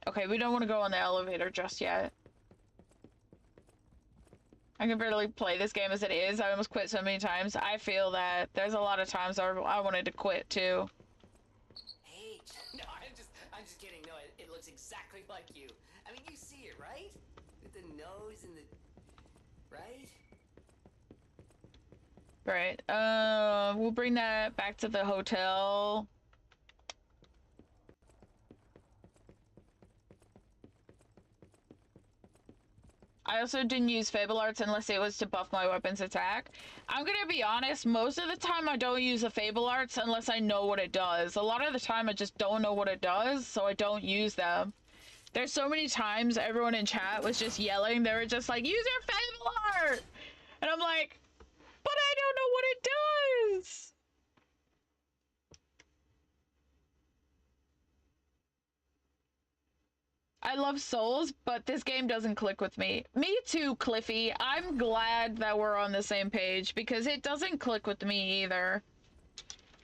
M: Okay, we don't want to go on the elevator just yet. I can barely play this game as it is. I almost quit so many times. I feel that there's a lot of times I wanted to quit too.
G: Hey, no, I'm just kidding. No, it looks exactly like you. I mean, you see it, right? With the nose and the... Right?
M: Right. We'll bring that back to the hotel. I also didn't use Fable Arts unless it was to buff my weapon's attack. I'm gonna be honest, most of the time I don't use the Fable Arts unless I know what it does. A lot of the time I just don't know what it does, so I don't use them. There's so many times everyone in chat was just yelling, they were just like, use your Fable Art! And I'm like, but I don't know what it does! I love Souls, but this game doesn't click with me. Me too, Cliffy. I'm glad that we're on the same page because it doesn't click with me either.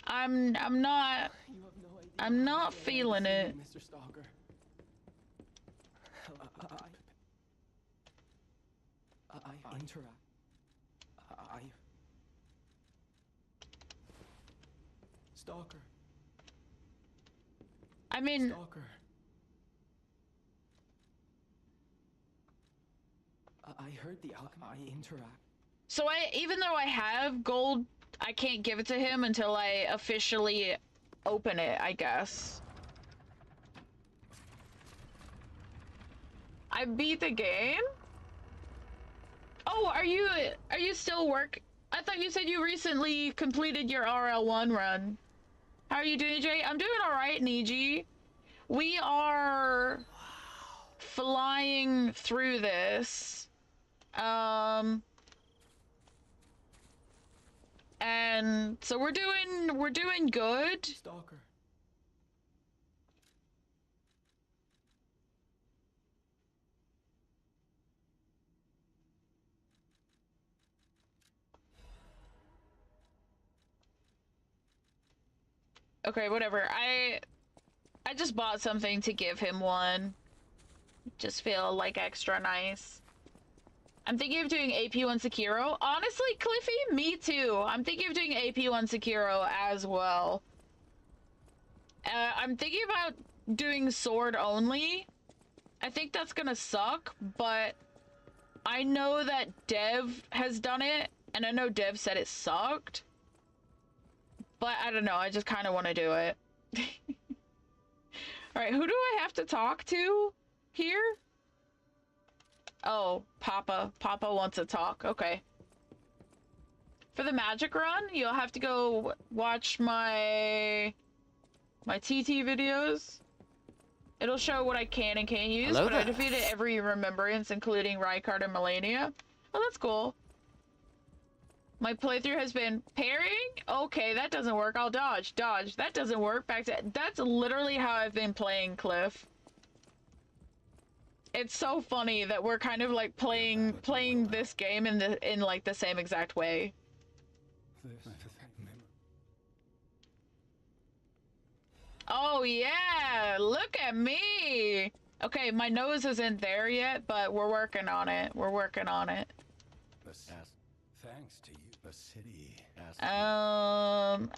M: I'm not...
H: You have no idea
A: I'm not feeling it.
Q: Mr. Stalker. I interact. Stalker.
A: I mean...
Q: Stalker. I heard the alchemy. I interact.
A: So even though I have gold, I can't give it to him until I officially open it, I guess. I beat the game? Oh, are you still I thought you said you recently completed your RL1 run. How are you doing, Jay? I'm doing alright, Niji. We are flying through this. And so we're doing good.
Q: Stalker.
A: Okay, whatever. I just bought something to give him one. Just feel like extra nice. I'm thinking of doing AP1 Sekiro. Honestly, Cliffy, me too. I'm thinking of doing AP1 Sekiro as well. I'm thinking about doing sword only. I think that's gonna suck, but I know that Dev has done it, and I know Dev said it sucked. But I don't know, I just kind of want to do it. Alright, who do I have to talk to here? Oh, Papa. Papa wants to talk. Okay. For the magic run, you'll have to go watch my TT videos. It'll show what I can and can't use, but I defeated every remembrance, including Rykard and Melania. Oh, that's cool. My playthrough has been parrying? Okay, that doesn't work. I'll dodge. Dodge. That doesn't work. Back to... That's literally how I've been playing, Cliff. It's so funny that we're kind of like playing this game in like the same exact way. Oh yeah, look at me. Okay, my nose isn't there yet, but we're working on it. We're working on it.
E: Thanks to you, the city.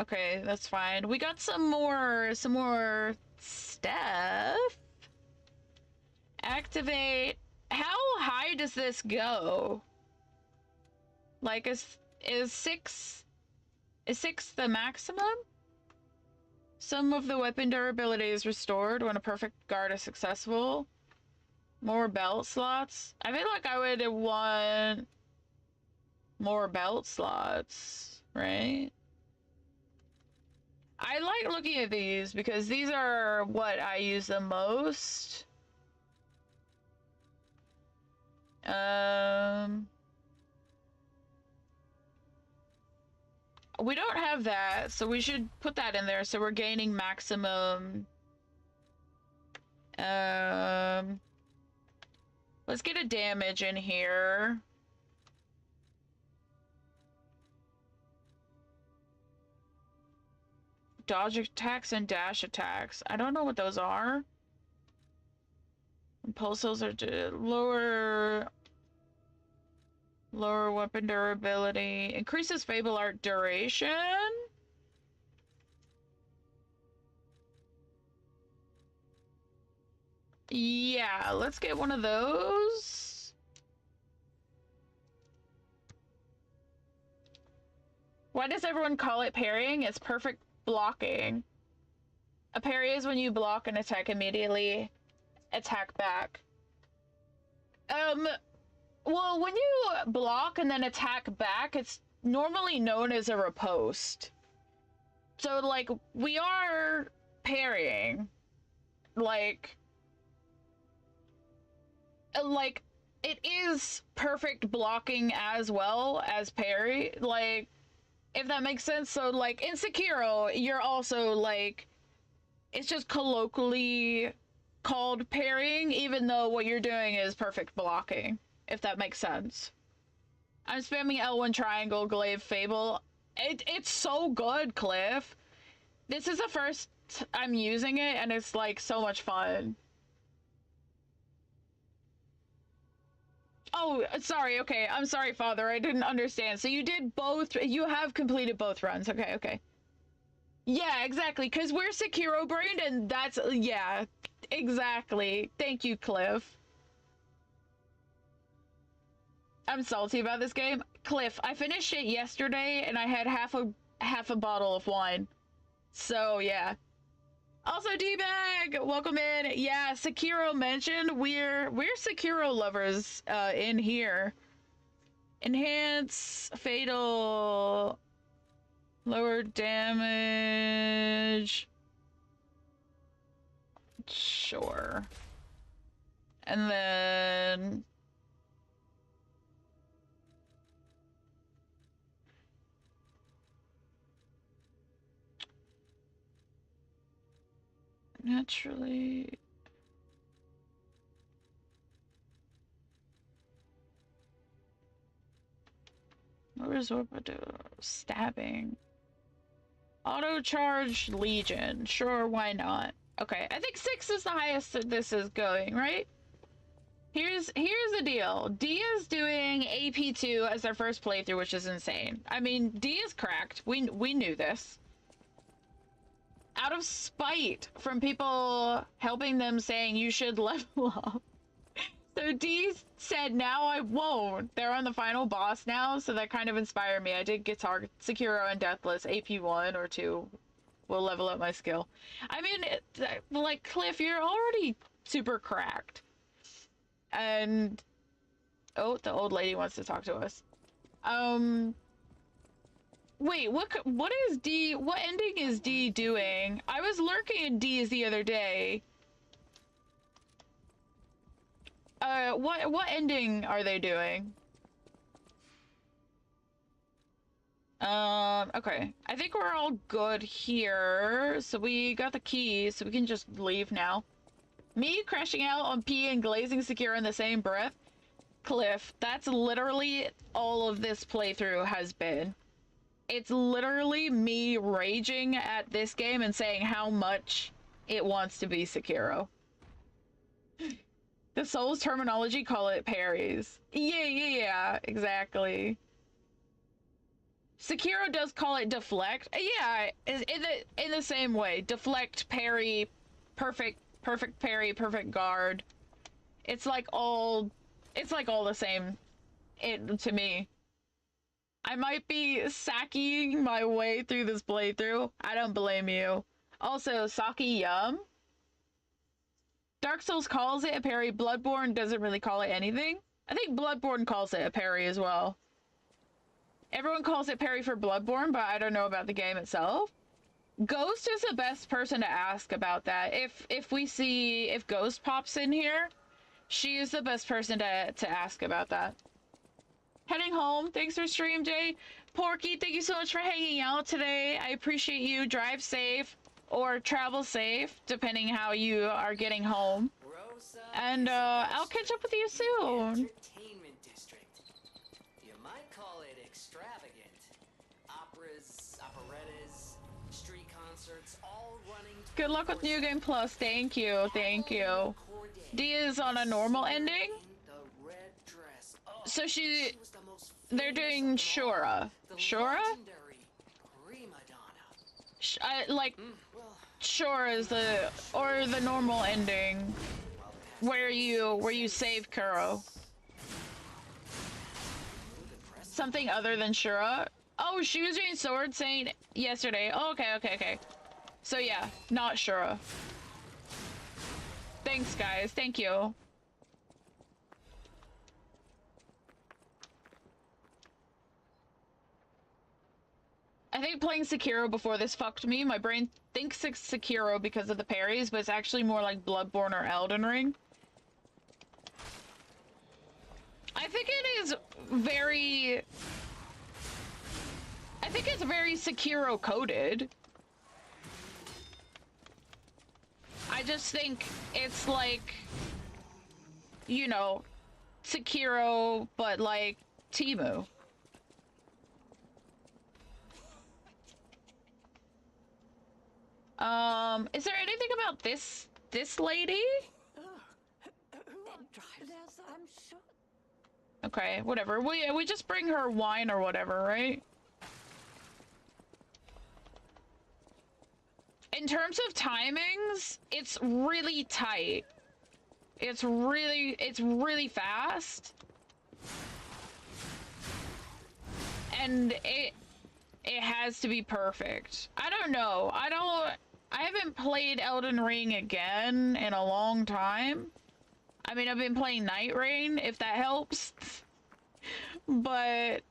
A: Okay, that's fine. We got some more stuff. Activate. How high does this go? Like, is six the maximum? Some of the weapon durability is restored when a perfect guard is successful. More belt slots. I feel like I would want more belt slots, right? I like looking at these because these are what I use the most. We don't have that, so we should put that in there so we're gaining maximum. Let's get a damage in here. Dodge attacks and dash attacks. I don't know what those are. Impulses are lower weapon durability. Increases Fable Art duration. Yeah, let's get one of those. Why does everyone call it parrying? It's perfect blocking. A parry is when you block and attack immediately. Attack back. Well, when you block and then attack back, it's normally known as a riposte. So, like, we are parrying. Like, it is perfect blocking as well as parry. Like, if that makes sense. So, like, in Sekiro, you're also, like, it's just colloquially called parrying, even though what you're doing is perfect blocking, if that makes sense. I'm spamming L1 triangle glaive fable. It's so good, Cliff. This is the first
M: I'm using it and it's like so much fun. Oh, sorry. Okay, I'm sorry, Father. I didn't understand. So you did both. You have completed both runs. Okay, okay. Yeah, exactly. Because we're Sekiro brained, and that's yeah, exactly. Thank you, Cliff. I'm salty about this game. Cliff, I finished it yesterday, and I had half a bottle of wine. So yeah. Also, D-Bag, welcome in. Yeah, Sekiro mentioned we're Sekiro lovers in here. Enhance, fatal, lower damage. Sure. And then naturally. What was what do? Stabbing. Auto charge Legion. Sure, why not? Okay, I think 6 is the highest that this is going, right? Here's the deal. D is doing AP2 as their first playthrough, which is insane. I mean, D is cracked. We knew this. Out of spite from people helping them saying you should level up. So D said, now I won't. They're on the final boss now, so that kind of inspired me. I did Guitar, Sekiro, and Deathless. AP1 or 2 will level up my skill. I mean, like, Cliff, you're already super cracked. And... oh, the old lady wants to talk to us. Wait, what is D... what ending is D doing? I was lurking in D's the other day. What ending are they doing? Okay. I think we're all good here. So we got the keys, so we can just leave now. Me crashing out on P and glazing Sekiro in the same breath? Cliff, that's literally all of this playthrough has been. It's literally me raging at this game and saying how much it wants to be Sekiro. The Souls terminology call it parries. Yeah, exactly. Sekiro does call it deflect. Yeah, in the same way. Deflect, parry, perfect parry, perfect guard. It's like all the same to me. I might be sacking my way through this playthrough. I don't blame you. Also, Saki Yum. Dark Souls calls it a parry. Bloodborne doesn't really call it anything. I think Bloodborne calls it a parry as well. Everyone calls it parry for Bloodborne, but I don't know about the game itself. Ghost is the best person to ask about that. If Ghost pops in here, she is the best person to ask about that. Heading home. Thanks for stream, Jay. Porky, thank you so much for hanging out today. I appreciate you. Drive safe or travel safe, depending how you are getting home. And I'll catch up with you soon.
G: Entertainment district. You might call it extravagant. Operas, operettas, street concerts, all running.
M: Good luck with New Game Plus. Thank you. Thank you. D is on a normal ending. So they're doing Shura. Shura? Shura is the normal ending where you save Kuro. Something other than Shura? Oh, she was doing Sword Saint yesterday. Oh, okay. So yeah, not Shura. Thanks, guys. Thank you. I think playing Sekiro before this fucked me. My brain thinks it's Sekiro because of the parries, but it's actually more like Bloodborne or Elden Ring. I think it's very Sekiro coded. I just think it's like, you know, Sekiro, but like Temu. Is there anything about this lady?
J: I'm sure.
M: Okay, whatever. We just bring her wine or whatever, right? In terms of timings, it's really tight. It's really fast. And it has to be perfect. I don't know. I haven't played Elden Ring again in a long time. I mean, I've been playing Night Rain, if that helps. But,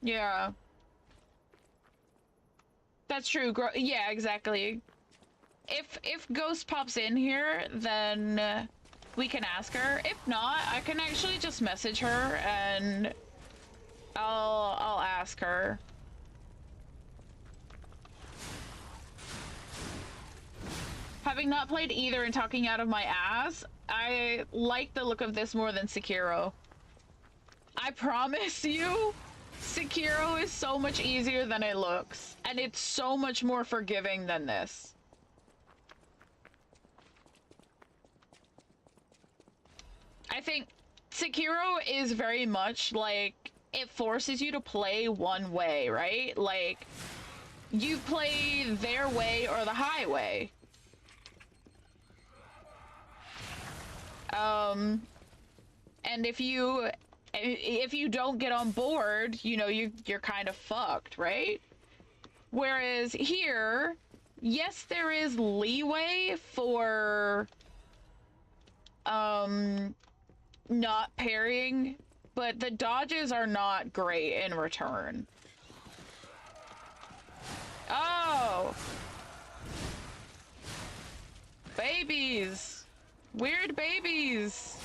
M: yeah. That's true. Yeah, exactly. If Ghost pops in here, then we can ask her. If not, I can actually just message her and I'll ask her. Having not played either and talking out of my ass, I like the look of this more than Sekiro. I promise you, Sekiro is so much easier than it looks, and it's so much more forgiving than this. I think Sekiro is very much like, it forces you to play one way, right? Like, you play their way or the highway. And if you don't get on board, you know, you're kind of fucked, right? Whereas here, yes, there is leeway for not parrying, but the dodges are not great in return. Oh! Babies! Weird babies!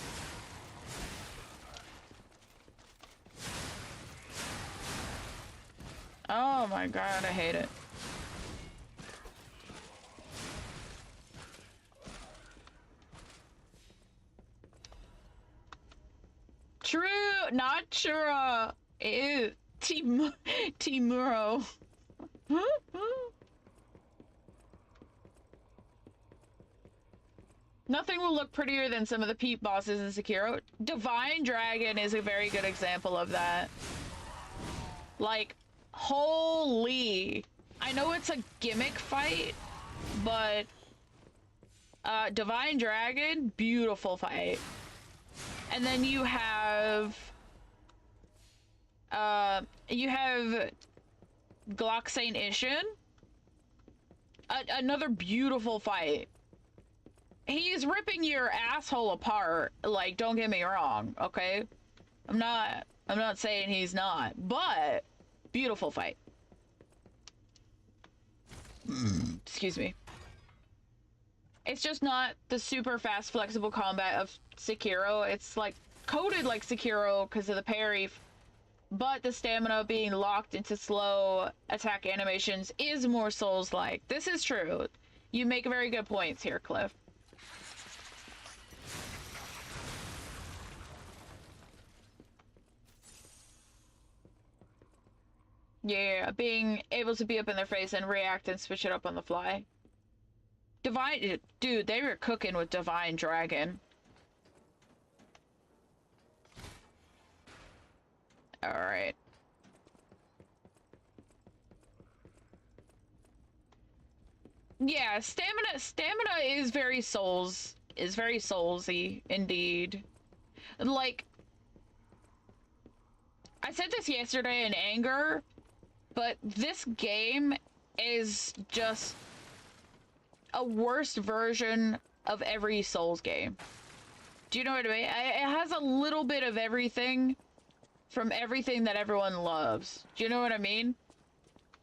M: Oh my god, I hate it. True, not Chura. Ew, Timuro. Nothing will look prettier than some of the peep bosses in Sekiro. Divine Dragon is a very good example of that. Like, holy. I know it's a gimmick fight, but Divine Dragon, beautiful fight. And then you have Glock Saint Ishin. Another beautiful fight. He's ripping your asshole apart, like, don't get me wrong, okay? I'm not saying he's not, but beautiful fight. Excuse me. It's just not the super fast, flexible combat of Sekiro. It's like coded like Sekiro because of the parry, but the stamina being locked into slow attack animations is more Souls-like. This is true. You make very good points here, Cliff. Yeah, being able to be up in their face and react and switch it up on the fly. Divine, dude, they were cooking with Divine Dragon. Alright. Yeah, stamina is very Soulsy, indeed. Like, I said this yesterday in anger, but this game is just a worse version of every Souls game. Do you know what I mean? It has a little bit of everything from everything that everyone loves. Do you know what I mean?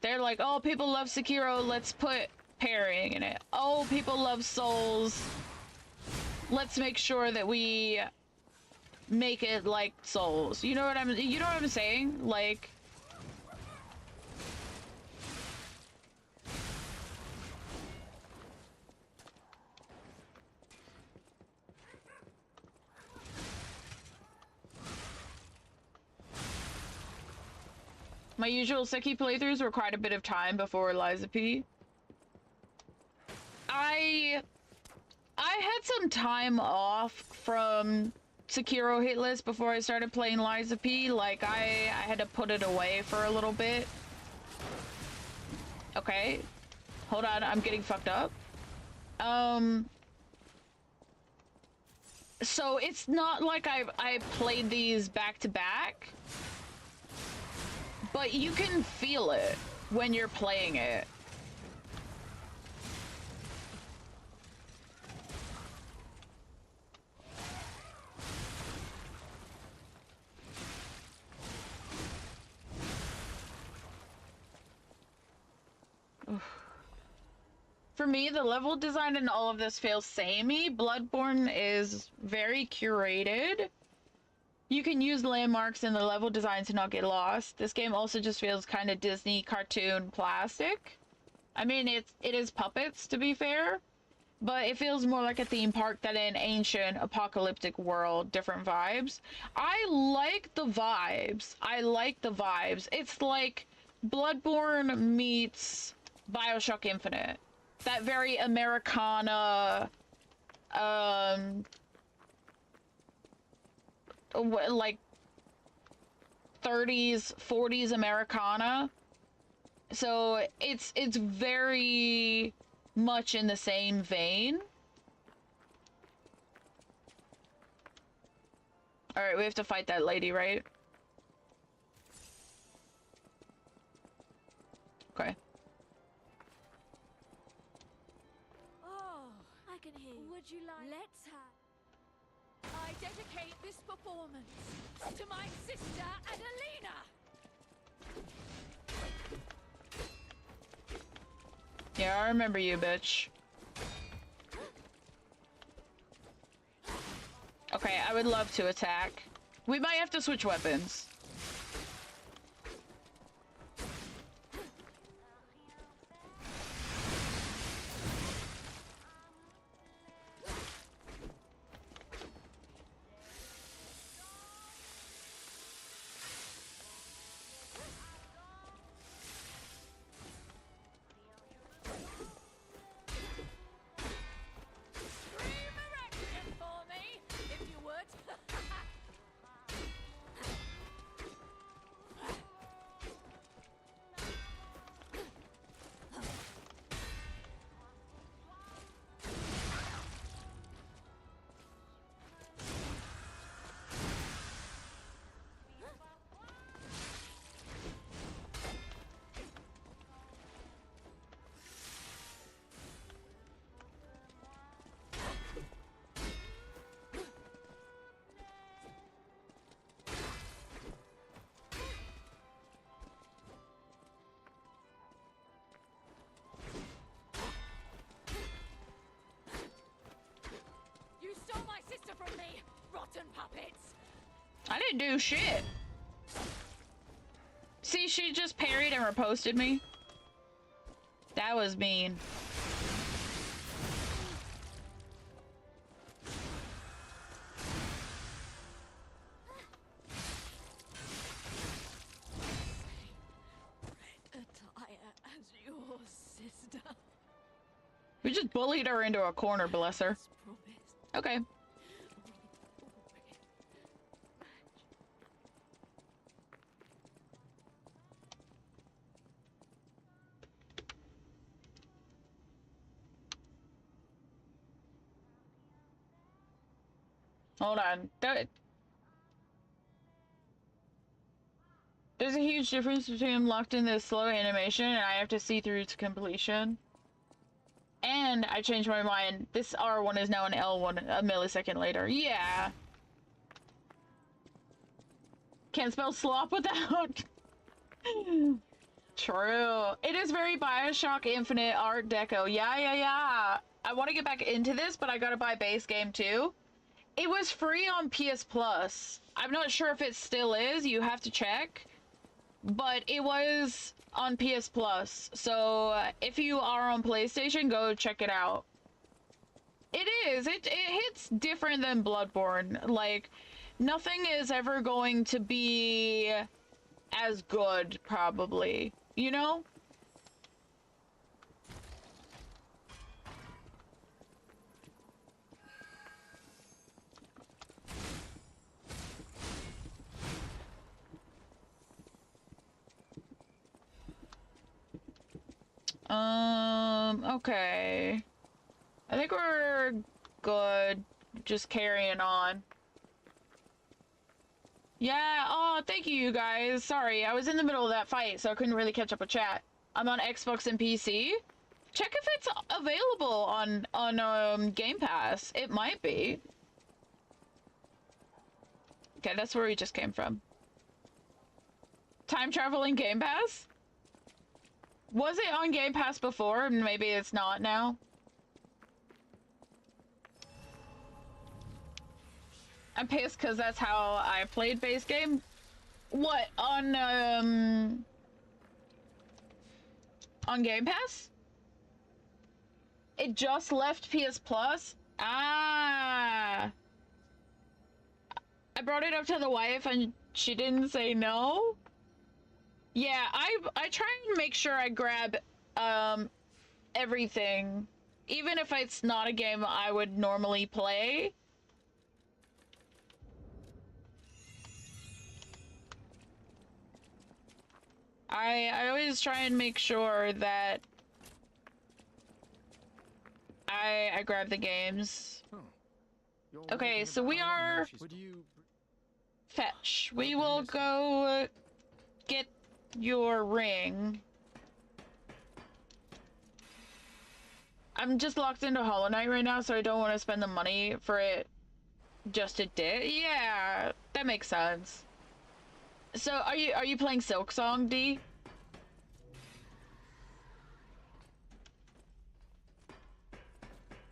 M: They're like, oh, people love Sekiro, let's put parrying in it. Oh, people love Souls, let's make sure that we make it like Souls. You know what I'm saying? Like,
A: My usual Seki playthroughs were quite a bit of time before Liza P. I had some time off from Sekiro Hitless before I started playing Liza P. Like, I had to put it away for a little bit. Okay. Hold on, I'm getting fucked up. So it's not like I played these back to back, but you can feel it when you're playing it. For me, the level design in all of this feels samey. Bloodborne is very curated. You can use landmarks in the level design to not get lost. This game also just feels kind of Disney cartoon plastic. I mean, it is puppets, to be fair, but it feels more like a theme park than an ancient apocalyptic world. Different vibes. I like the vibes. I like the vibes. It's like Bloodborne meets BioShock Infinite. That very Americana, like 30s, 40s Americana. So it's very much in the same vein. All right, we have to fight that lady, right? Okay.
R: I can hear you. Would you like... Let's have... I dedicate this performance to my sister, Adelina!
A: Yeah, I remember you, bitch. Okay, I would love to attack. We might have to switch weapons.
R: From me, rotten puppets.
A: I didn't do shit. See, she just parried and reposted me. That was mean.
R: Red attire as your sister.
A: We just bullied her into a corner, bless her. Okay. Hold on. There's a huge difference between locked in this slow animation and I have to see through to completion. And I changed my mind. This R1 is now an L1 a millisecond later. Yeah. Can't spell slop without... True. It is very BioShock Infinite Art Deco. Yeah. I want to get back into this, but I gotta buy base game too. It was free on PS Plus. I'm not sure if it still is. You have to check. But it was on PS Plus. So if you are on PlayStation, go check it out. It is. It hits different than Bloodborne. Like, nothing is ever going to be as good, probably. You know? Okay. I think we're good. Just carrying on. Yeah, oh, thank you, you guys. Sorry, I was in the middle of that fight, so I couldn't really catch up with chat. I'm on Xbox and PC. Check if it's available on Game Pass. It might be. Okay, that's where we just came from. Time traveling Game Pass? Was it on Game Pass before? Maybe it's not now. I'm pissed because that's how I played base game. What, on Game Pass? It just left PS Plus? Ah. I brought it up to the wife and she didn't say no? Yeah, I try and make sure I grab everything, even if it's not a game I would normally play. I always try and make sure that I grab the games. Okay, so we are fetch. We will go get your ring. I'm just locked into Hollow Knight right now, so I don't want to spend the money for it just a day. Yeah, that makes sense. So are you playing Silksong, D?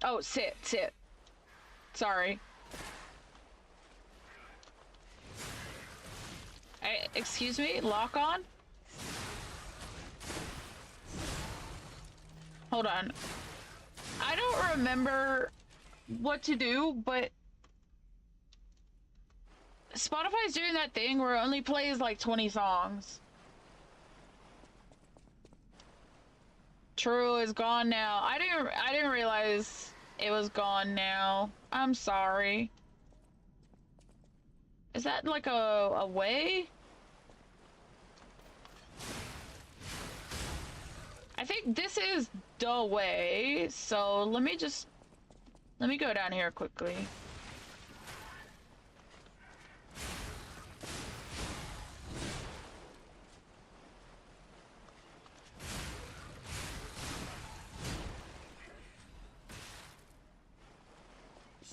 A: Oh, sit. Sorry. Excuse me? Lock on? Hold on. I don't remember what to do, but Spotify's doing that thing where it only plays like 20 songs. True is gone now. I didn't realize it was gone now. I'm sorry. Is that like a way? I think this is the way, so let me go down here quickly.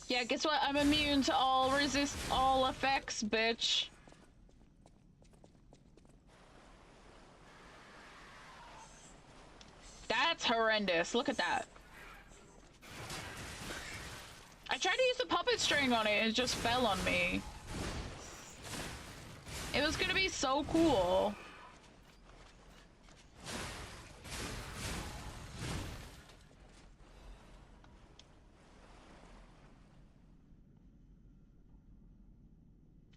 A: Yeah, guess what? I'm immune to all effects, bitch. That's horrendous. Look at that. I tried to use the puppet string on it and it just fell on me. It was gonna be so cool.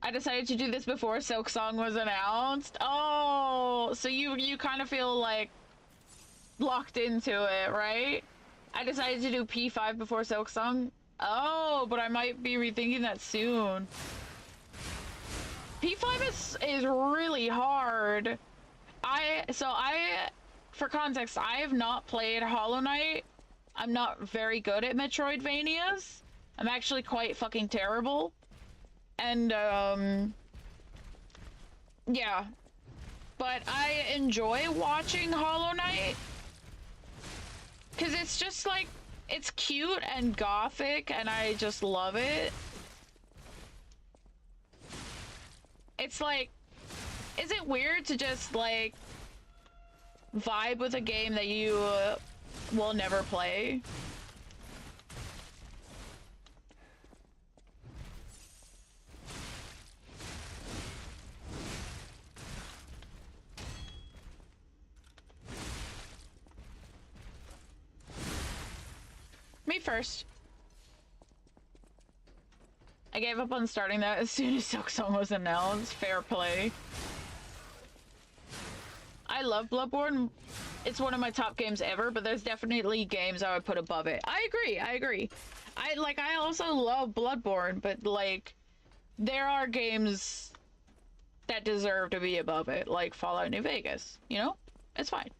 A: I decided to do this before Silksong was announced. Oh, so you kind of feel like locked into it, right? I decided to do P5 before Silksong. Oh, but I might be rethinking that soon. P5 is really hard. For context, I have not played Hollow Knight. I'm not very good at Metroidvanias. I'm actually quite fucking terrible. And, yeah. But I enjoy watching Hollow Knight. Because it's just like, it's cute and gothic, and I just love it. It's like, is it weird to just, like, vibe with a game that you will never play? Me first. I gave up on starting that as soon as Silksong was announced. Fair play.
M: I love Bloodborne. It's one of my top games ever, but there's definitely games I would put above it. I agree. I also love Bloodborne, but like there are games that deserve to be above it, like Fallout New Vegas, you know? It's fine.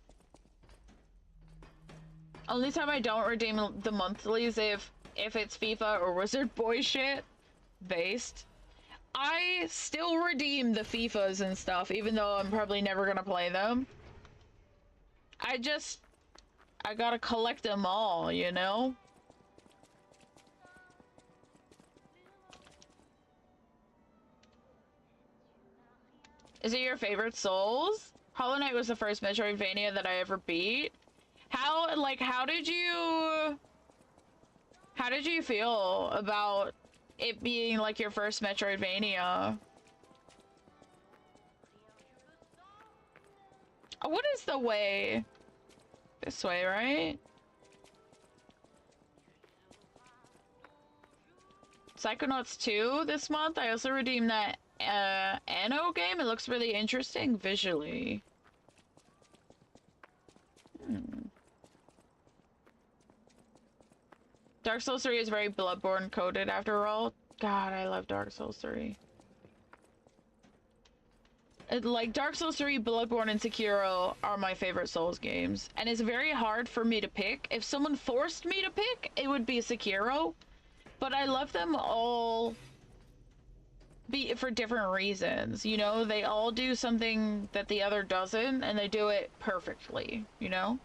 M: Only time I don't redeem the monthlies if it's FIFA or Wizard Boy shit based. I still redeem the FIFAs and stuff, even though I'm probably never gonna play them. I gotta collect them all, you know? Is it your favorite Souls? Hollow Knight was the first Metroidvania that I ever beat. How did you feel about it being like your first Metroidvania? Oh, what is the way? This way, right? Psychonauts 2 this month. I also redeemed that Anno game. It looks really interesting visually. Dark Souls 3 is very Bloodborne coded after all. God, I love Dark Souls 3. Like, Dark Souls 3, Bloodborne, and Sekiro are my favorite Souls games. And it's very hard for me to pick. If someone forced me to pick, it would be Sekiro. But I love them all for different reasons, you know? They all do something that the other doesn't, and they do it perfectly, you know?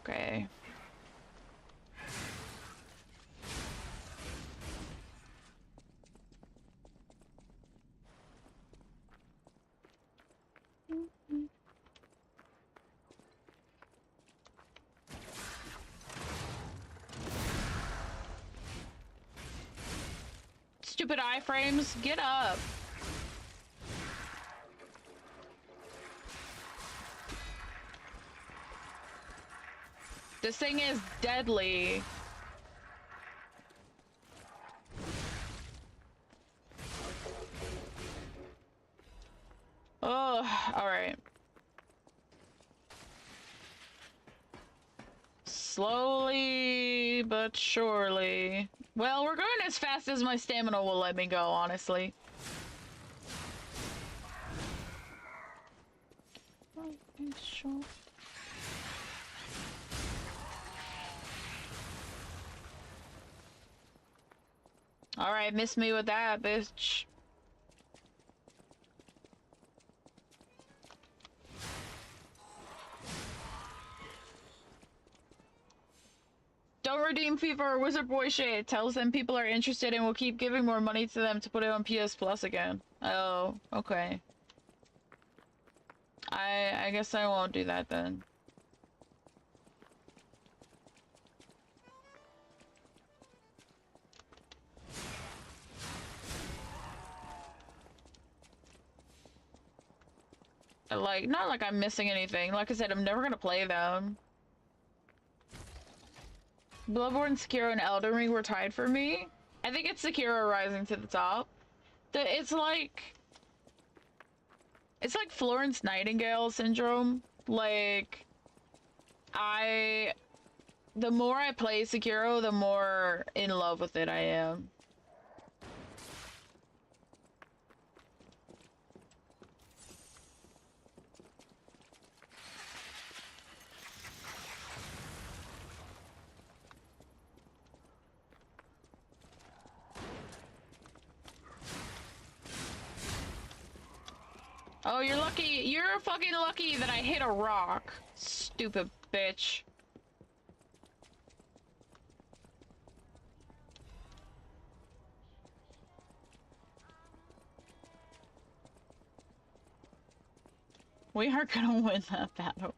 M: Okay. Stupid iframes, get up. This thing is deadly. Oh, alright. Slowly but surely. Well, we're going as fast as my stamina will let me go, honestly. Sure. Alright, miss me with that, bitch. Don't redeem FIFA or Wizard Boy shit. It tells them people are interested and will keep giving more money to them to put it on PS Plus again. Oh, okay. I guess I won't do that then. Like, not like I'm missing anything. Like I said, I'm never gonna play them. Bloodborne, Sekiro, and Elden Ring were tied for me. I think it's Sekiro rising to the top. It's like Florence Nightingale syndrome. Like, the more I play Sekiro, the more in love with it I am. Oh, you're lucky. You're fucking lucky that I hit a rock. Stupid bitch. We are gonna win that battle.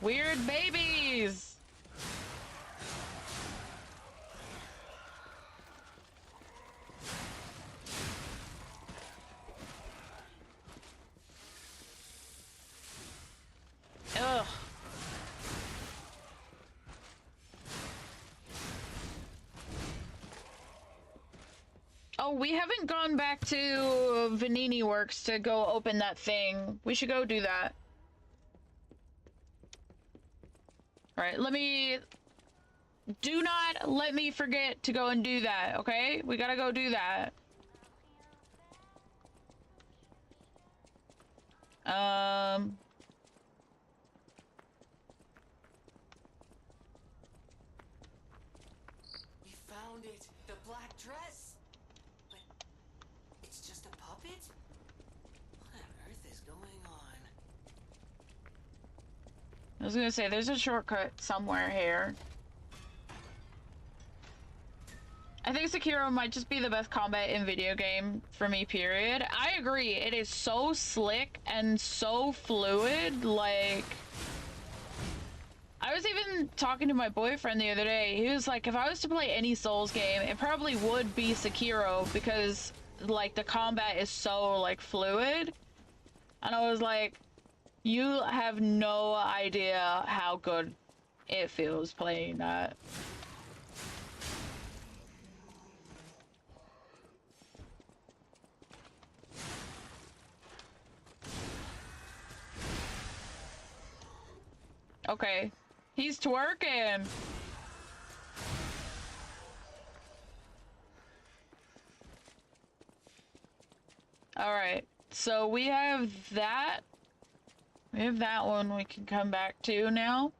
M: Weird babies! Ugh. Oh, we haven't gone back to Vanini Works to go open that thing. We should go do that. Alright, let me... Do not let me forget to go and do that, okay? We gotta go do that.
G: We found it! The black dress! But it's just a puppet? What on earth is going on?
M: I was gonna say, there's a shortcut somewhere here. I think Sekiro might just be the best combat in video game for me, period. I agree, it is so slick and so fluid, like... I was even talking to my boyfriend the other day. He was like, if I was to play any Souls game, it probably would be Sekiro because, like, the combat is so, like, fluid. And I was like, you have no idea how good it feels playing that. Okay. He's twerking. Alright. So we have that. We have that one we can come back to now.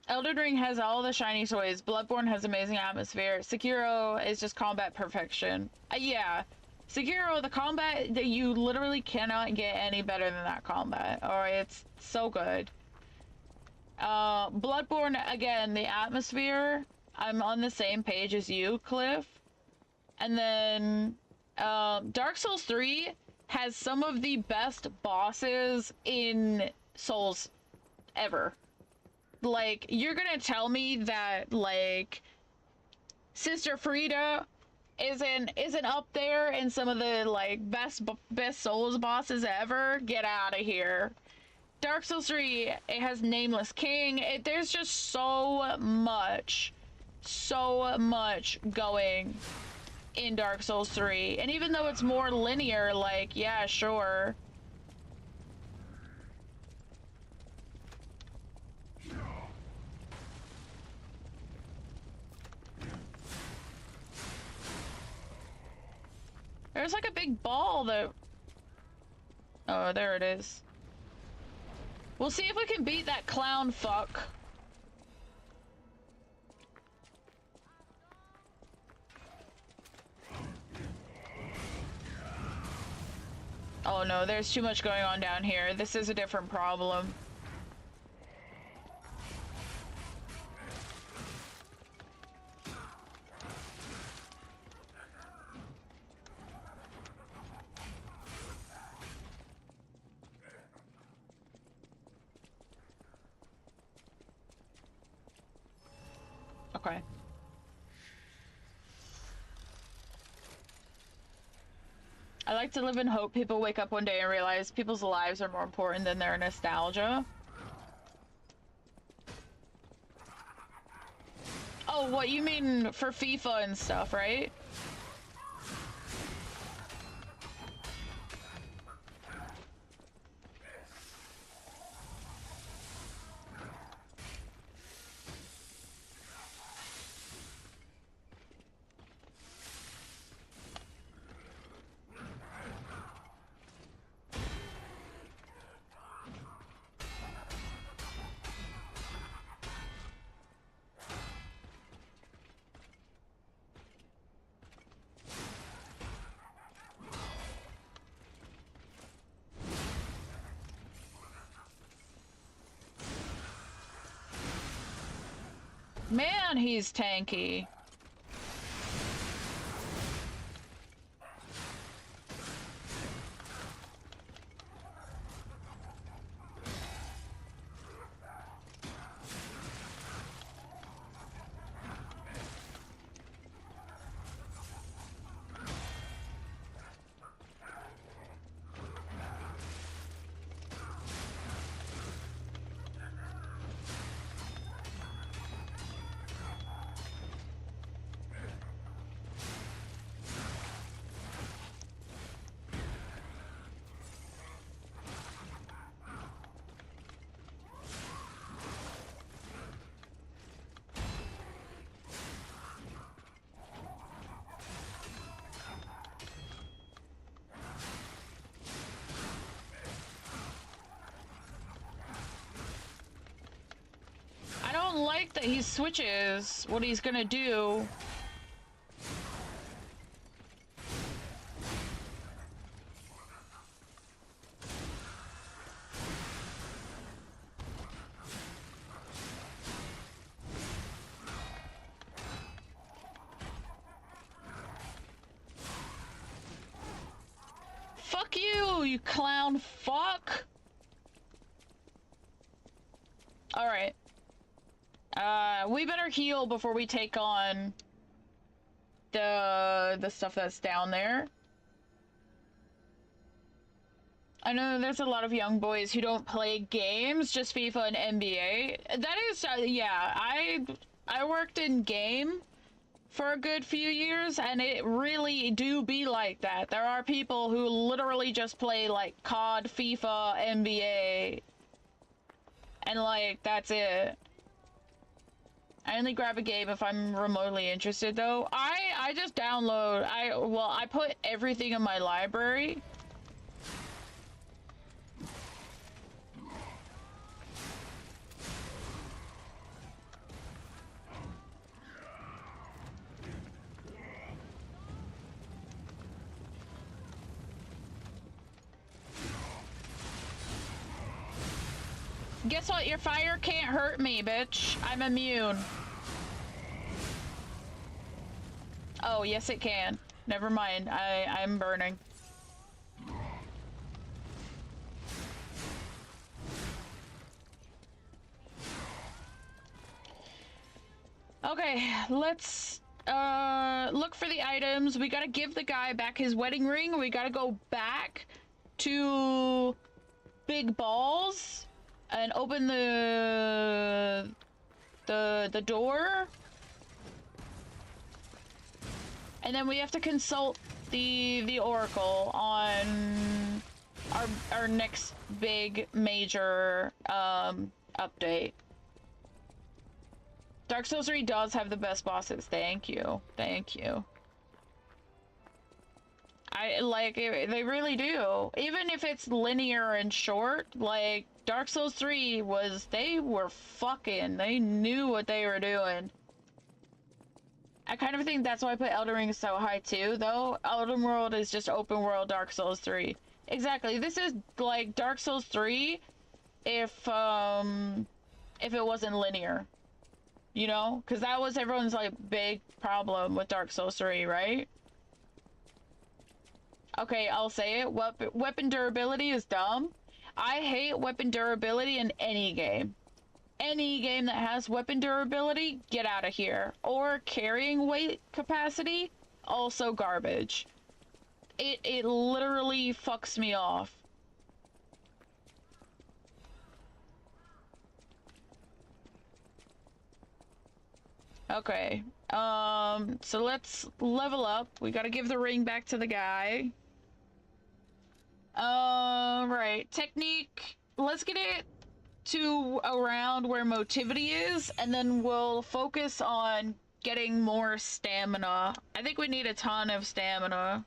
M: Elden Ring has all the shiny toys. Bloodborne has amazing atmosphere. Sekiro is just combat perfection. Yeah. Sekiro, the combat, that you literally cannot get any better than that combat. Alright, it's so good. Bloodborne, again, the atmosphere, I'm on the same page as you, Cliff. And then, Dark Souls 3 has some of the best bosses in Souls ever. Like, you're gonna tell me that, like, Sister Frida isn't up there in some of the, like, best Souls bosses ever? Get out of here. Dark Souls 3, it has Nameless King. There's just so much going in Dark Souls 3. And even though it's more linear, like, yeah, sure. There's like a big ball that... Oh, there it is. We'll see if we can beat that clown fuck. Oh no, there's too much going on down here. This is a different problem. Okay. I like to live in hope people wake up one day and realize people's lives are more important than their nostalgia. Oh, what you mean for FIFA and stuff, right? Man, he's tanky. like that he switches what he's gonna do. Fuck you, you clown fuck! Alright. We better heal before we take on the stuff that's down there. I know there's a lot of young boys who don't play games, just FIFA and NBA. That is, yeah, I worked in game for a good few years, and it really do be like that. There are people who literally just play, like, COD, FIFA, NBA, and, like, that's it. I only grab a game if I'm remotely interested, though. I just download, I put everything in my library. Guess what? Your fire can't hurt me, bitch. I'm immune. Oh, yes it can. Never mind. I'm burning. Okay, let's look for the items. We gotta give the guy back his wedding ring. We gotta go back to Big Balls and open the door. And then we have to consult the Oracle on our next big major update. Dark Souls 3 does have the best bosses. Thank you. Thank you. They really do. Even if it's linear and short, like, Dark Souls 3 they knew what they were doing. I kind of think that's why I put Elden Ring so high too, though. Elden World is just open world Dark Souls 3. Exactly. This is like Dark Souls 3 if it wasn't linear. You know? Because that was everyone's, like, big problem with Dark Souls 3, right? Okay, I'll say it. Weapon durability is dumb. I hate weapon durability in any game. Any game that has weapon durability, get out of here. Or carrying weight capacity, also garbage. It literally fucks me off. Okay, so let's level up. We gotta give the ring back to the guy. Right, technique. Let's get it to around where motivity is, and then we'll focus on getting more stamina. I think we need a ton of stamina.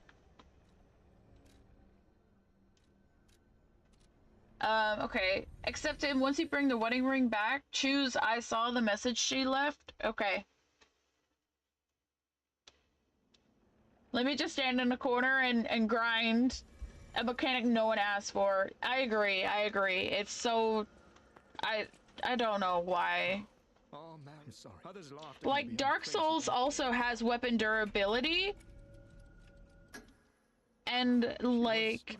M: Okay. Accept him. Once you bring the wedding ring back, choose I saw the message she left. Okay. Let me just stand in the corner and grind a mechanic no one asked for. I agree. It's so... I don't know why.
Q: Oh man, I'm sorry. Others laughed.
M: Like, Dark Souls also has weapon durability. And, like...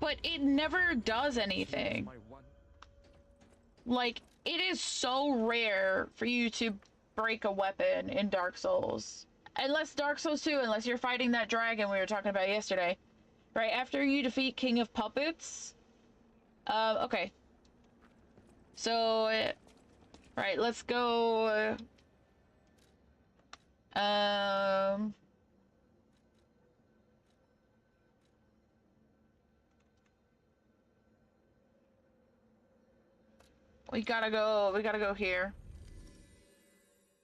M: But it never does anything. Like, it is so rare for you to break a weapon in Dark Souls. Unless Dark Souls 2, unless you're fighting that dragon we were talking about yesterday. Right, after you defeat King of Puppets. Okay. So, right, let's go, we gotta go here.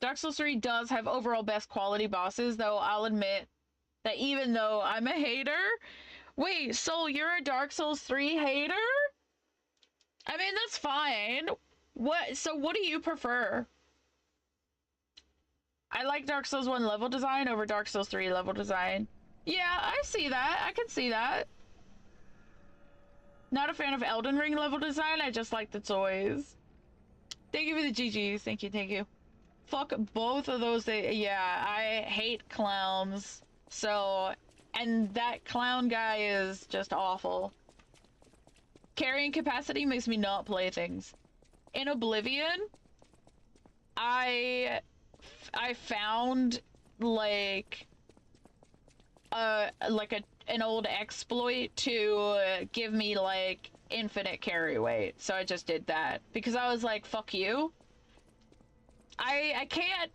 M: Dark Souls 3 does have overall best quality bosses, though I'll admit that even though I'm a hater... Wait, Soul, you're a Dark Souls 3 hater? I mean, that's fine. What? So what do you prefer? I like Dark Souls 1 level design over Dark Souls 3 level design. Yeah, I see that. I can see that. Not a fan of Elden Ring level design. I just like the toys. Thank you for the GGs. Thank you, thank you. Fuck both of those. Yeah, I hate clowns. So, and that clown guy is just awful. Carrying capacity makes me not play things. In Oblivion, I found like an old exploit to give me like infinite carry weight. So I just did that because I was like, fuck you. I can't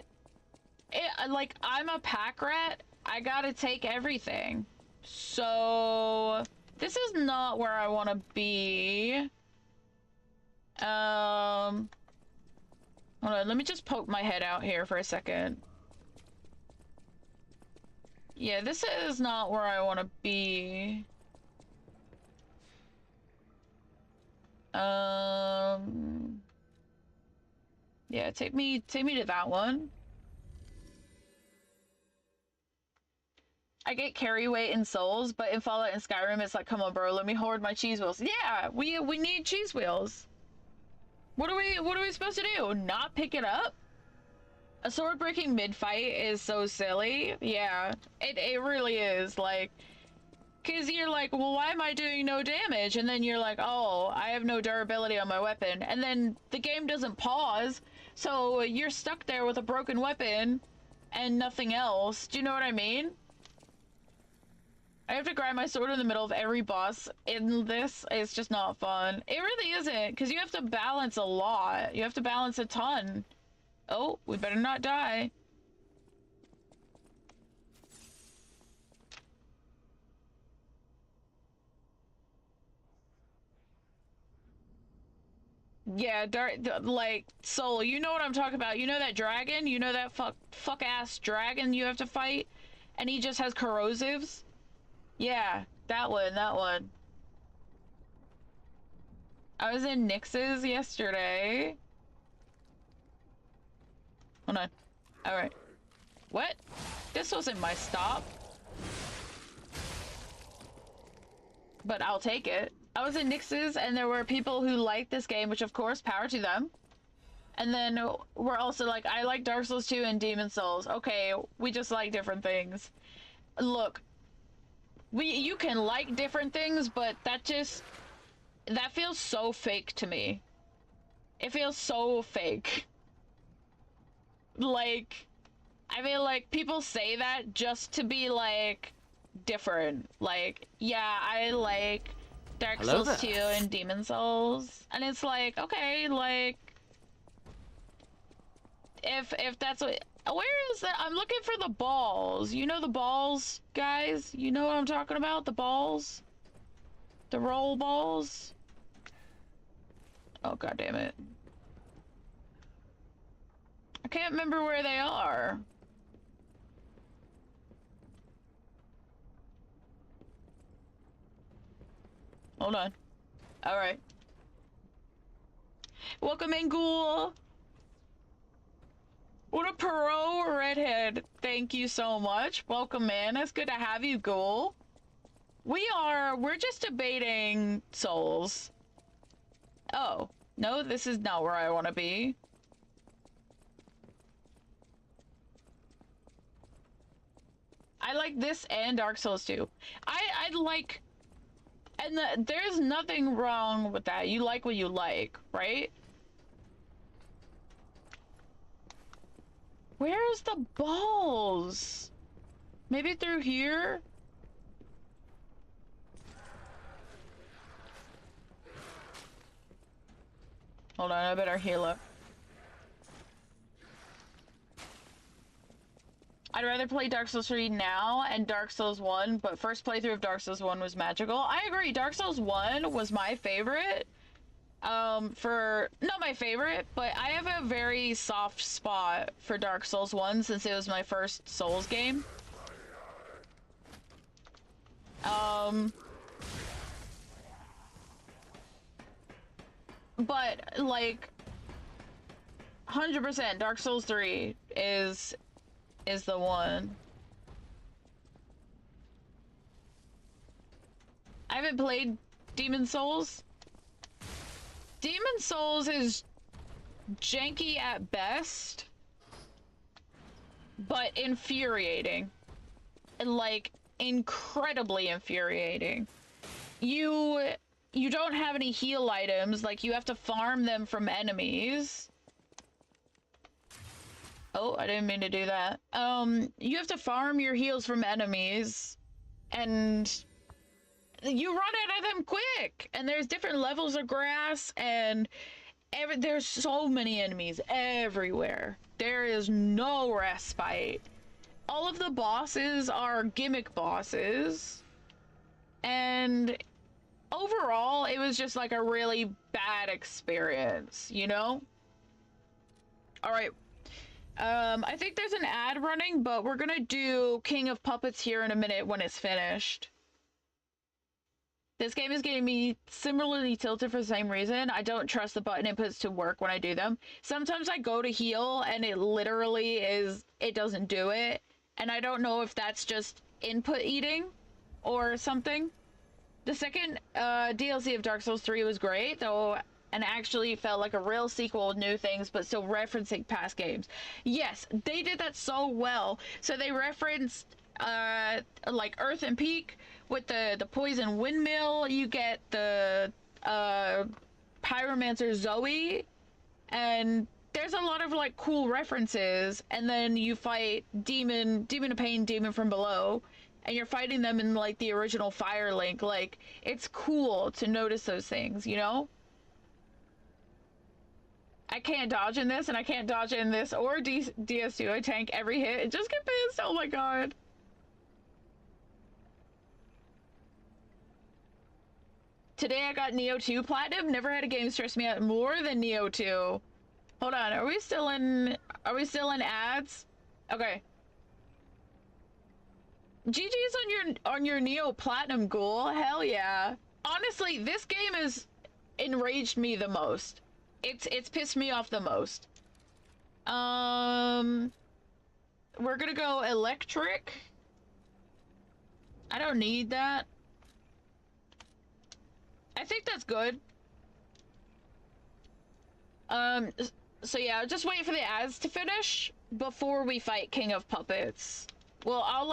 M: like, I'm a pack rat. I gotta take everything. So this is not where I want to be. Hold on, let me just poke my head out here for a second. Yeah, this is not where I want to be. Yeah, take me to that one. I get carry weight in Souls, but in Fallout and Skyrim, it's like, come on, bro, let me hoard my cheese wheels. Yeah, we need cheese wheels. What are we supposed to do? Not pick it up? A sword breaking mid-fight is so silly. Yeah, it really is. Like, because you're like, well, why am I doing no damage? And then you're like, oh, I have no durability on my weapon. And then the game doesn't pause, so you're stuck there with a broken weapon and nothing else. Do you know what I mean? I have to grind my sword in the middle of every boss in this. It's just not fun. It really isn't, because you have to balance a lot. You have to balance a ton. Oh, we better not die. Yeah, like, Soul, you know what I'm talking about. You know that dragon? You know that fuck-ass dragon you have to fight? And he just has corrosives? Yeah, that one. I was in Nyx's yesterday. Hold on. Alright. What? This wasn't my stop. But I'll take it. I was in Nyx's and there were people who liked this game, which of course, power to them. And then we're also like, I like Dark Souls 2 and Demon Souls. Okay, we just like different things. Look, you can like different things, but that feels so fake to me. It feels so fake. Like, I feel like people say that just to be like different. Like, yeah, I like Dark Souls 2 and Demon Souls. And it's like, okay, like, if that's what, where is that? I'm looking for the balls. You know the balls, guys? You know what I'm talking about? The balls? The roll balls? Oh, god damn it. I can't remember where they are. Hold on. Alright. Welcome in, Ghoul! What a pro redhead. Thank you so much. Welcome in. It's good to have you, Ghoul. We're just debating Souls. Oh. No, this is not where I want to be. I like this and Dark Souls 2. I like... And there's nothing wrong with that. You like what you like, right? Where's the balls? Maybe through here? Hold on, I better heal up. I'd rather play Dark Souls 3 now and Dark Souls 1, but first playthrough of Dark Souls 1 was magical. I agree, Dark Souls 1 was my favorite. Not my favorite, but I have a very soft spot for Dark Souls 1 since it was my first Souls game. But, like, 100% Dark Souls 3 is the one. I haven't played Demon Souls. Demon Souls is janky at best, but infuriating. Like, incredibly infuriating. You don't have any heal items, like you have to farm them from enemies. Oh, I didn't mean to do that. You have to farm your heals from enemies, and you run out of them quick. And there's different levels of grass, and there's so many enemies everywhere. There is no respite. All of the bosses are gimmick bosses, and overall, it was just like a really bad experience, you know? Alright. I think there's an ad running, but we're gonna do King of Puppets here in a minute when it's finished. This game is getting me similarly tilted for the same reason. I don't trust the button inputs to work when I do them. Sometimes I go to heal and it literally it doesn't do it. And I don't know if that's just input eating or something. The second DLC of Dark Souls 3 was great, though, and actually felt like a real sequel with new things, but still referencing past games. Yes, they did that so well. So they referenced like Earth and Peak with the poison windmill. You get the pyromancer Zoe, and there's a lot of like cool references. And then you fight demon of pain, demon from below, and you're fighting them in like the original Fire Link. Like, it's cool to notice those things, you know? I can't dodge in this, and I can't dodge in this or DS2. I tank every hit and just get pissed. Oh my god. Today I got Neo 2 Platinum. Never had a game stress me out more than Neo 2. Hold on, are we still in ads? Okay. GG's on your Neo Platinum, Ghoul. Hell yeah. Honestly, this game has enraged me the most. It's pissed me off the most. We're gonna go electric. I don't need that. I think that's good. So yeah, just wait for the ads to finish before we fight King of Puppets. Well, I'll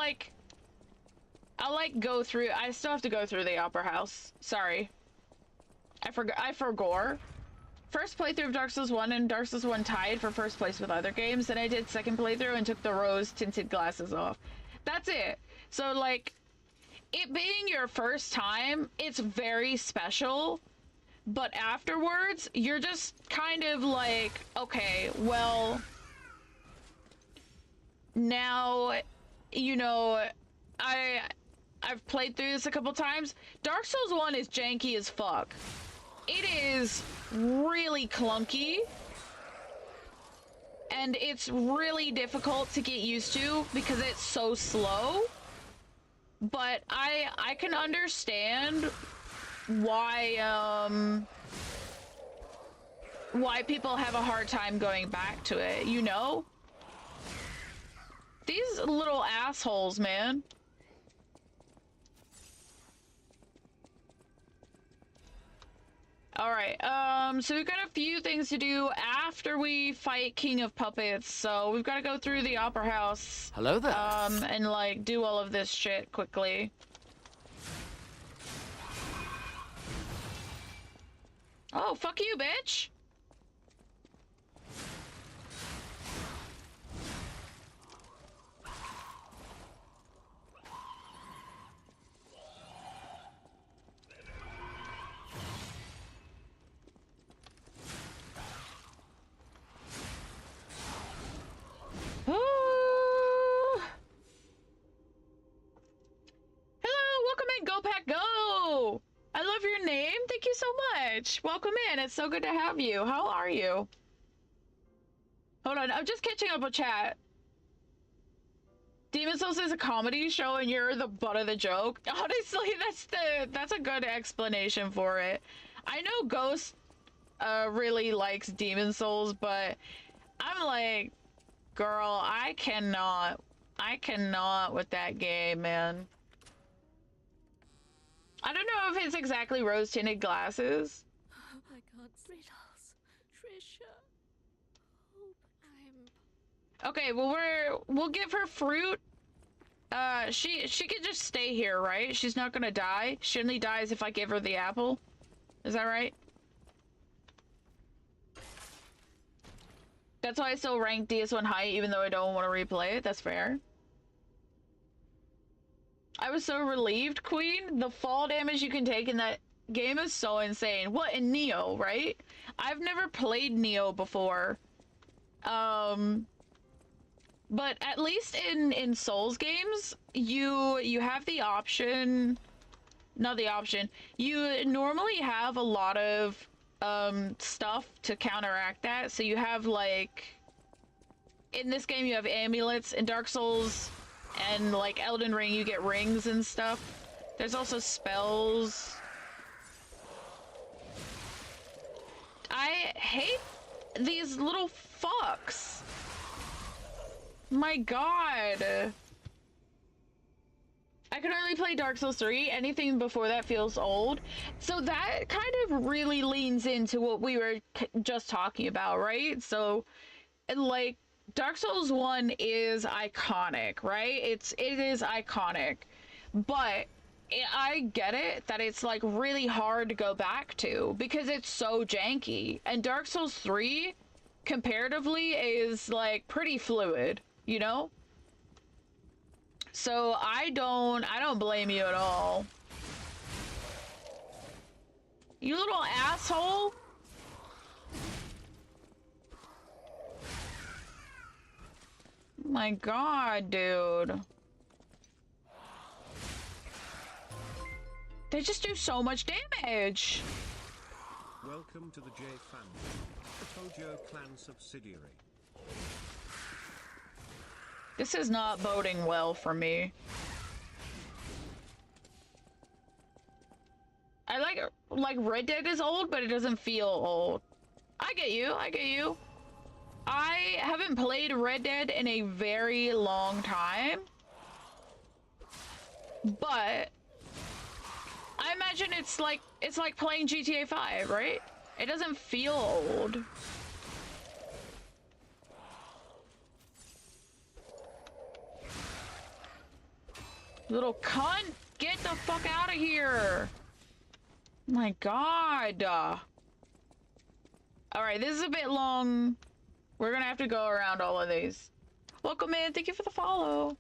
M: go through. I still have to go through the Opera House. Sorry. I forgot. First playthrough of Dark Souls 1 and Dark Souls 1 tied for first place with other games. Then I did second playthrough and took the rose tinted glasses off. That's it. So like, it being your first time, it's very special. But afterwards, you're just kind of like, okay, well, now, you know, I've played through this a couple times. Dark Souls 1 is janky as fuck. It is really clunky, and it's really difficult to get used to because it's so slow. But I can understand why people have a hard time going back to it, you know? These little assholes, man. Alright, so we've got a few things to do after we fight King of Puppets, so we've got to go through the Opera House.
N: Hello there.
M: And, like, do all of this shit quickly. Oh, fuck you, bitch! Go Pack Go! I love your name. Thank you so much. Welcome in. It's so good to have you. How are you? Hold on. I'm just catching up with chat. Demon Souls is a comedy show and you're the butt of the joke. Honestly, that's a good explanation for it. I know Ghost really likes Demon Souls, but I'm like, girl, I cannot with that game, man. I don't know if it's exactly rose-tinted glasses.
R: I can't riddles. Trisha. Hope I'm...
M: Okay, well we'll give her fruit. She could just stay here, right? She's not gonna die. She only dies if I give her the apple. Is that right? That's why I still rank DS1 high, even though I don't want to replay it. That's fair. I was so relieved, Queen. The fall damage you can take in that game is so insane. What, in Neo, right? I've never played Neo before. But at least in Souls games, you have the option... Not the option. You normally have a lot of stuff to counteract that. So you have, like... In this game, you have amulets. In Dark Souls and, like, Elden Ring, you get rings and stuff. There's also spells. I hate these little fucks. My god. I can only play Dark Souls 3. Anything before that feels old. So that kind of really leans into what we were just talking about, right? So, like, Dark Souls 1 is iconic, right? It is iconic. But I get it that it's, like, really hard to go back to because it's so janky. And Dark Souls 3, comparatively, is, like, pretty fluid, you know? So I don't blame you at all. You little asshole. My god, dude. They just do so much damage.
I: Welcome to the J family, a Tojo clan subsidiary.
M: This is not boding well for me. I like Red Dead is old, but it doesn't feel old. I get you, I get you. I haven't played Red Dead in a very long time. But I imagine it's like playing GTA 5, right? It doesn't feel old. Little cunt, get the fuck out of here. My god. Alright, this is a bit long. We're gonna have to go around all of these. Welcome in, thank you for the follow.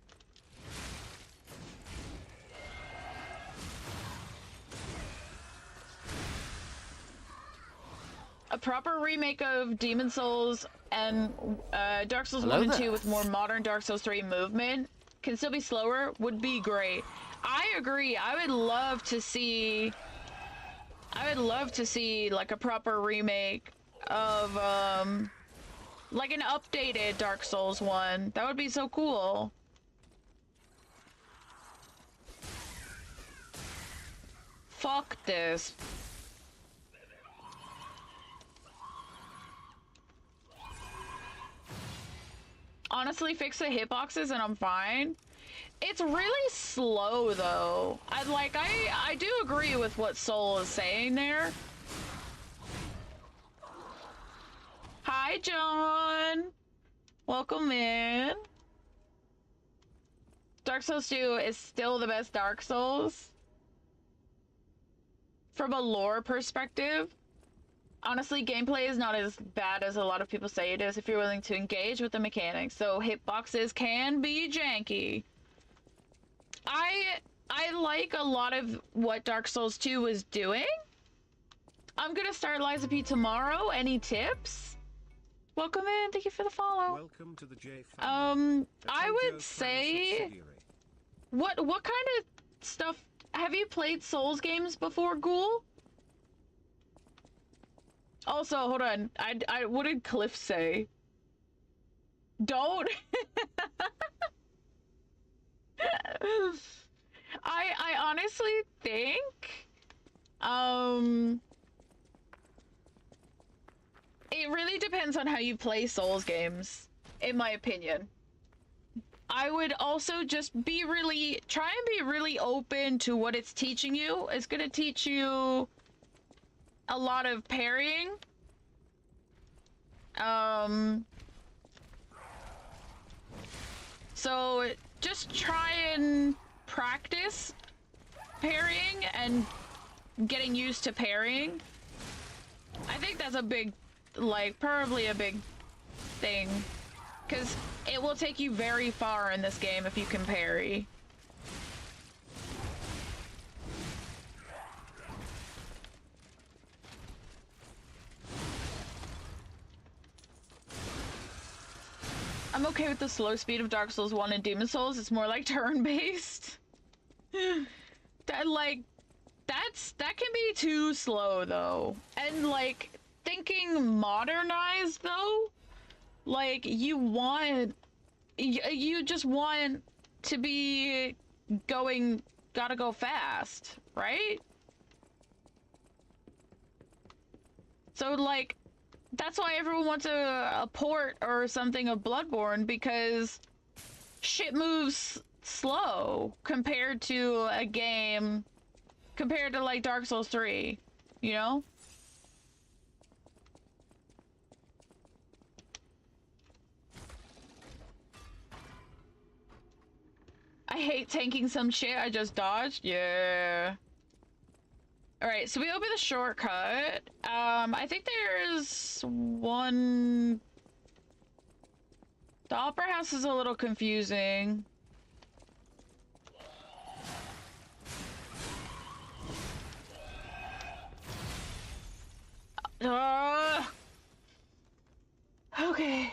M: A proper remake of Demon Souls and Dark Souls 1 and 2 with more modern Dark Souls 3 movement can still be slower would be great. I agree. I would love to see like a proper remake of like an updated Dark Souls 1. That would be so cool. Fuck this. Honestly, fix the hitboxes and I'm fine. It's really slow though. I do agree with what Soul is saying there. Hi, John. Welcome in. Dark Souls 2 is still the best Dark Souls. From a lore perspective. Honestly, gameplay is not as bad as a lot of people say it is if you're willing to engage with the mechanics. So hitboxes can be janky. I like a lot of what Dark Souls 2 was doing. I'm gonna start Liza P tomorrow. Any tips? Welcome in. Thank you for the follow.
I: Welcome to the J family.
M: I would say what kind of stuff have you played Souls games before, Ghoul? Also, hold on. What did Cliff say? Don't. I honestly think it really depends on how
A: you play Souls games, in my opinion. I would also just try and be really open to what it's teaching you. It's gonna teach you a lot of parrying. So just try and practice parrying and getting used to parrying. I think that's a big, like, probably a big thing. Because it will take you very far in this game if you can parry. I'm okay with the slow speed of Dark Souls 1 and Demon Souls. It's more like turn-based. That can be too slow, though. And, like, thinking modernized, though, like, you just want to be gotta go fast, right? So, like, that's why everyone wants a port or something of Bloodborne, because shit moves slow compared to a game, compared to, like, Dark Souls 3, you know? I hate tanking some shit I just dodged. Yeah. Alright, so we open the shortcut. I think there's one... The Opera House is a little confusing. Okay.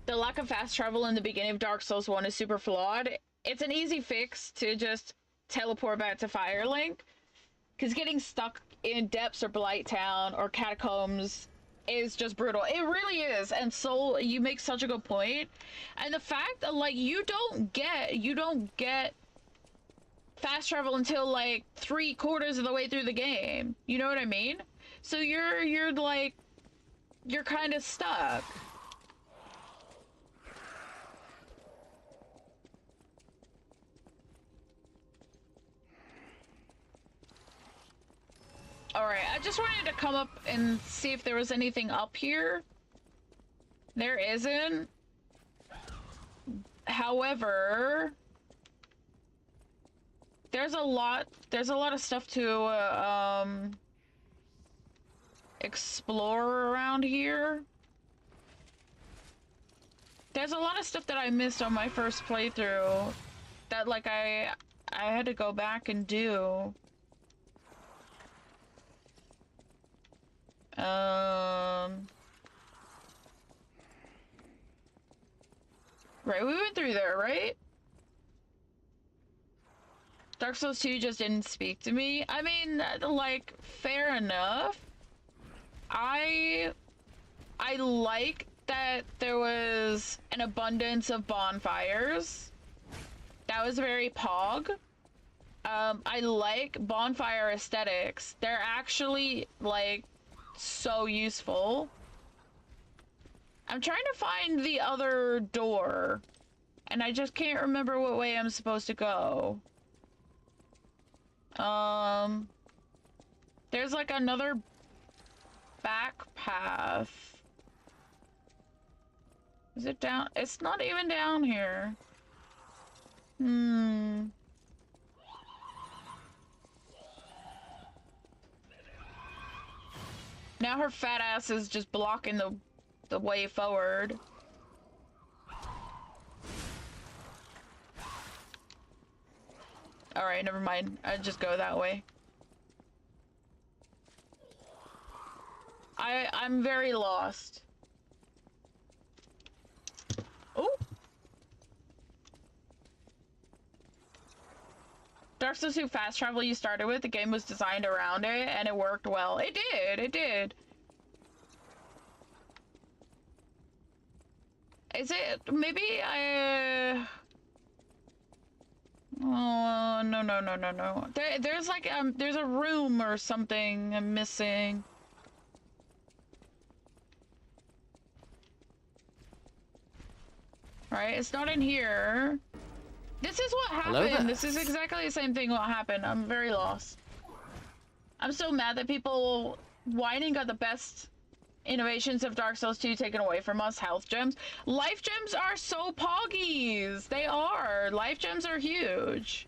A: The lack of fast travel in the beginning of Dark Souls 1 is super flawed. It's an easy fix to just teleport back to Firelink, because getting stuck in Depths or Blighttown or Catacombs is just brutal. It really is. And Soul, you make such a good point. And the fact that, like, you don't get fast travel until, like, 3/4 of the way through the game. You know what I mean? So you're like, you're kind of stuck. Alright, I just wanted to come up and see if there was anything up here. There isn't. However, there's a lot of stuff to explore around here. There's a lot of stuff that I missed on my first playthrough that, like, I had to go back and do. Right, we went through there, right? Dark Souls 2 just didn't speak to me. I mean, like, fair enough. I like that there was an abundance of bonfires. That was very Pog. I like bonfire aesthetics. They're actually, like, so useful. I'm trying to find the other door, and I just can't remember what way I'm supposed to go. There's, like, another back path. Is it down? It's not even down here. Now her fat ass is just blocking the way forward. Alright, never mind. I'd just go that way. I'm very lost. Oh! Dark Souls 2 fast travel you started with, the game was designed around it, and it worked well. It did, it did. Is it, maybe oh, no. There's like, there's a room or something I'm missing. Right? It's not in here. This is what
N: Hello there.
A: happened. This is exactly the same thing what happened. I'm very lost. I'm so mad that people whining got the best innovations of Dark Souls 2 taken away from us. Health gems. Life gems are so poggies. They are. Life gems are huge.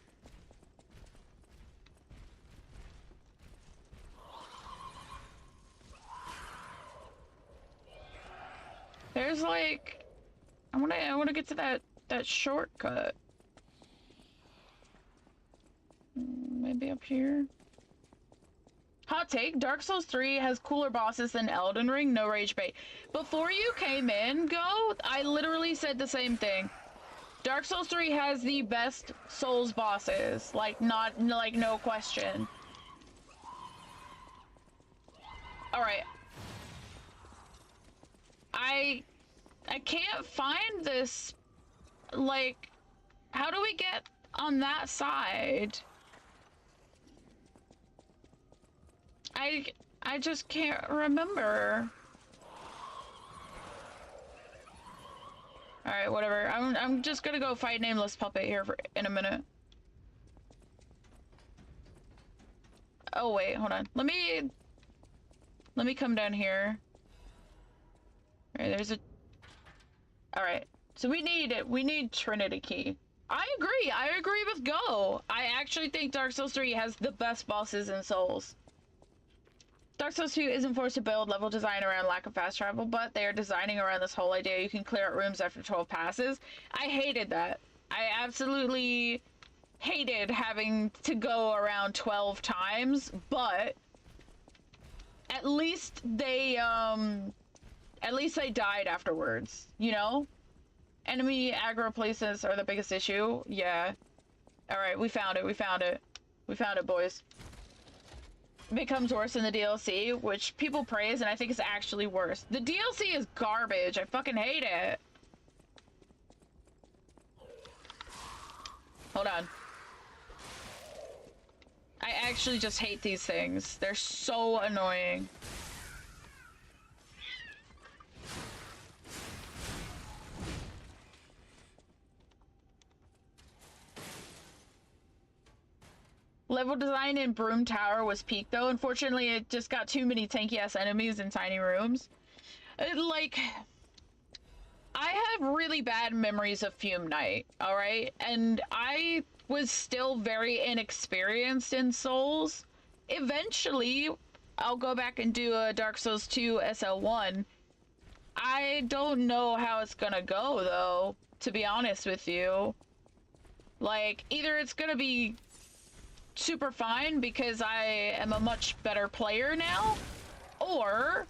A: There's like, I wanna get to that shortcut. Maybe up here. Hot take, Dark Souls 3 has cooler bosses than Elden Ring, no rage bait. Before you came in, I literally said the same thing. Dark Souls 3 has the best Souls bosses, like no question. Alright. I can't find this, like, how do we get on that side? I just can't remember. Alright, whatever. I'm just gonna go fight Nameless Puppet here in a minute. Oh wait, hold on. Let me come down here. Alright, there's a... Alright, so we need Trinity Key. I agree with Go. I actually think Dark Souls 3 has the best bosses in Souls. Dark Souls 2 isn't forced to build level design around lack of fast travel, but they are designing around this whole idea you can clear out rooms after 12 passes. I hated that. I absolutely hated having to go around 12 times, but at least they died afterwards, you know? Enemy aggro places are the biggest issue. Yeah. Alright, we found it, boys. It becomes worse in the DLC, which people praise, and I think it's actually worse. The DLC is garbage. I fucking hate it. Hold on. I actually just hate these things. They're so annoying. Level design in Broom Tower was peak though. Unfortunately, it just got too many tanky ass enemies in tiny rooms. I have really bad memories of Fume Night, alright? And I was still very inexperienced in Souls. Eventually, I'll go back and do a Dark Souls 2 SL1. I don't know how it's gonna go though, to be honest with you. Like, either it's gonna be super fine because I am a much better player now, or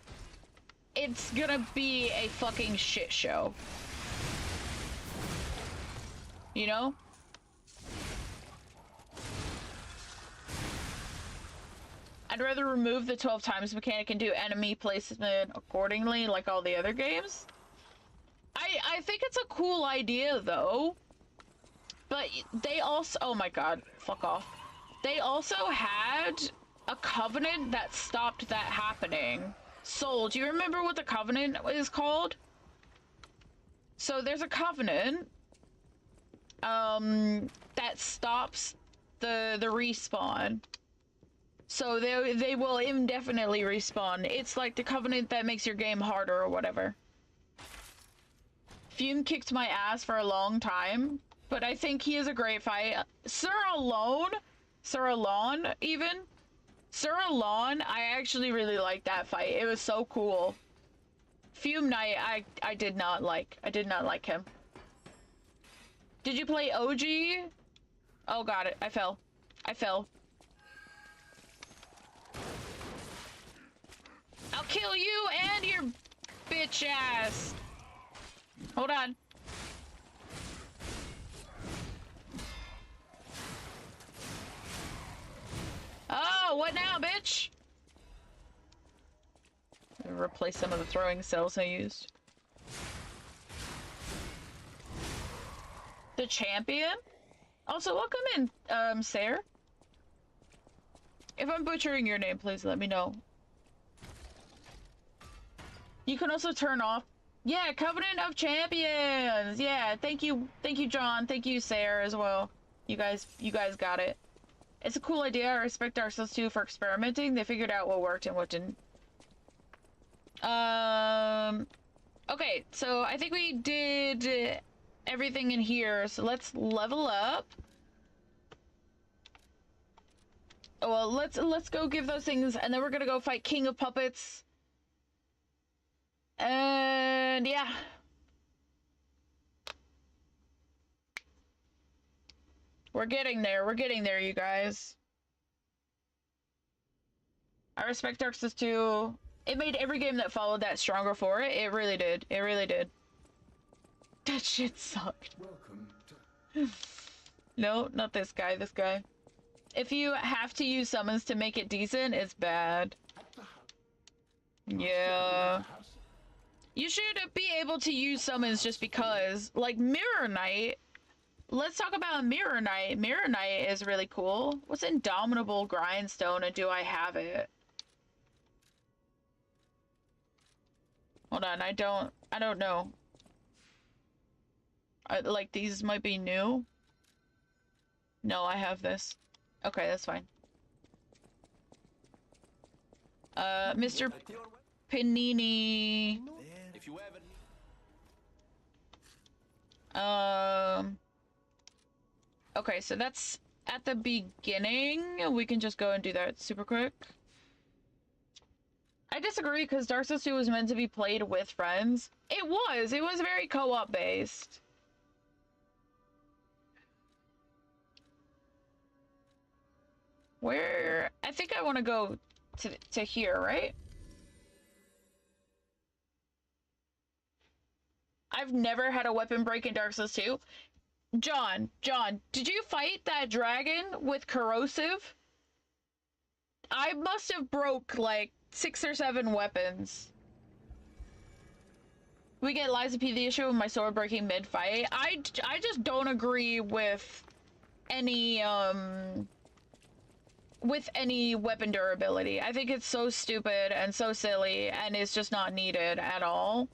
A: it's gonna be a fucking shit show. You know? I'd rather remove the 12 times mechanic and do enemy placement accordingly like all the other games. I think it's a cool idea though, but they also, oh my god, fuck off. They also had a covenant that stopped that happening. Soul, do you remember what the covenant is called? So there's a covenant that stops the respawn. So they will indefinitely respawn. It's like the covenant that makes your game harder or whatever. Fume kicked my ass for a long time, but I think he is a great fight. Sir Alon, I actually really liked that fight. It was so cool. Fume Knight, I did not like him. Did you play OG? Oh, got it. I fell. I'll kill you and your bitch ass. Hold on. Oh, what now, bitch? Replace some of the throwing cells I used. The champion? Also, welcome in, Sarah. If I'm butchering your name, please let me know. You can also turn off
M: Yeah, Covenant of Champions. Yeah, thank you, John. Thank you, Sarah, as well. You guys got it. It's a cool idea. I respect Dark Souls 2 for experimenting. They figured out what worked and what didn't. Okay, so I think we did everything in here. So let's level up. Oh, well, let's go give those things, and then we're gonna go fight King of Puppets. And yeah. We're getting there, you guys. I respect Dark Souls 2. It made every game that followed that stronger for it. It really did. It really did. That shit sucked.
C: Welcome to...
M: No, not this guy, this guy. If you have to use summons to make it decent, it's bad. Yeah. You should be able to use summons just because. Like Mirror Knight. Let's talk about Mirror Knight. Mirror Knight is really cool. What's Indomitable Grindstone, and do I have it? Hold on, I don't know. Like, these might be new. No, I have this. Okay, that's fine. Mr. Panini.
K: If you ever...
M: Okay, so that's at the beginning. We can just go and do that super quick. I disagree, because Dark Souls 2 was meant to be played with friends. It was very co-op based. Where? I think I want to go to here, right? I've never had a weapon break in Dark Souls 2. John, did you fight that dragon with corrosive? I must have broke like 6 or 7 weapons. We get Liza P the issue with my sword breaking mid-fight. I just don't agree with any weapon durability. I think it's so stupid and so silly, and it's just not needed at all.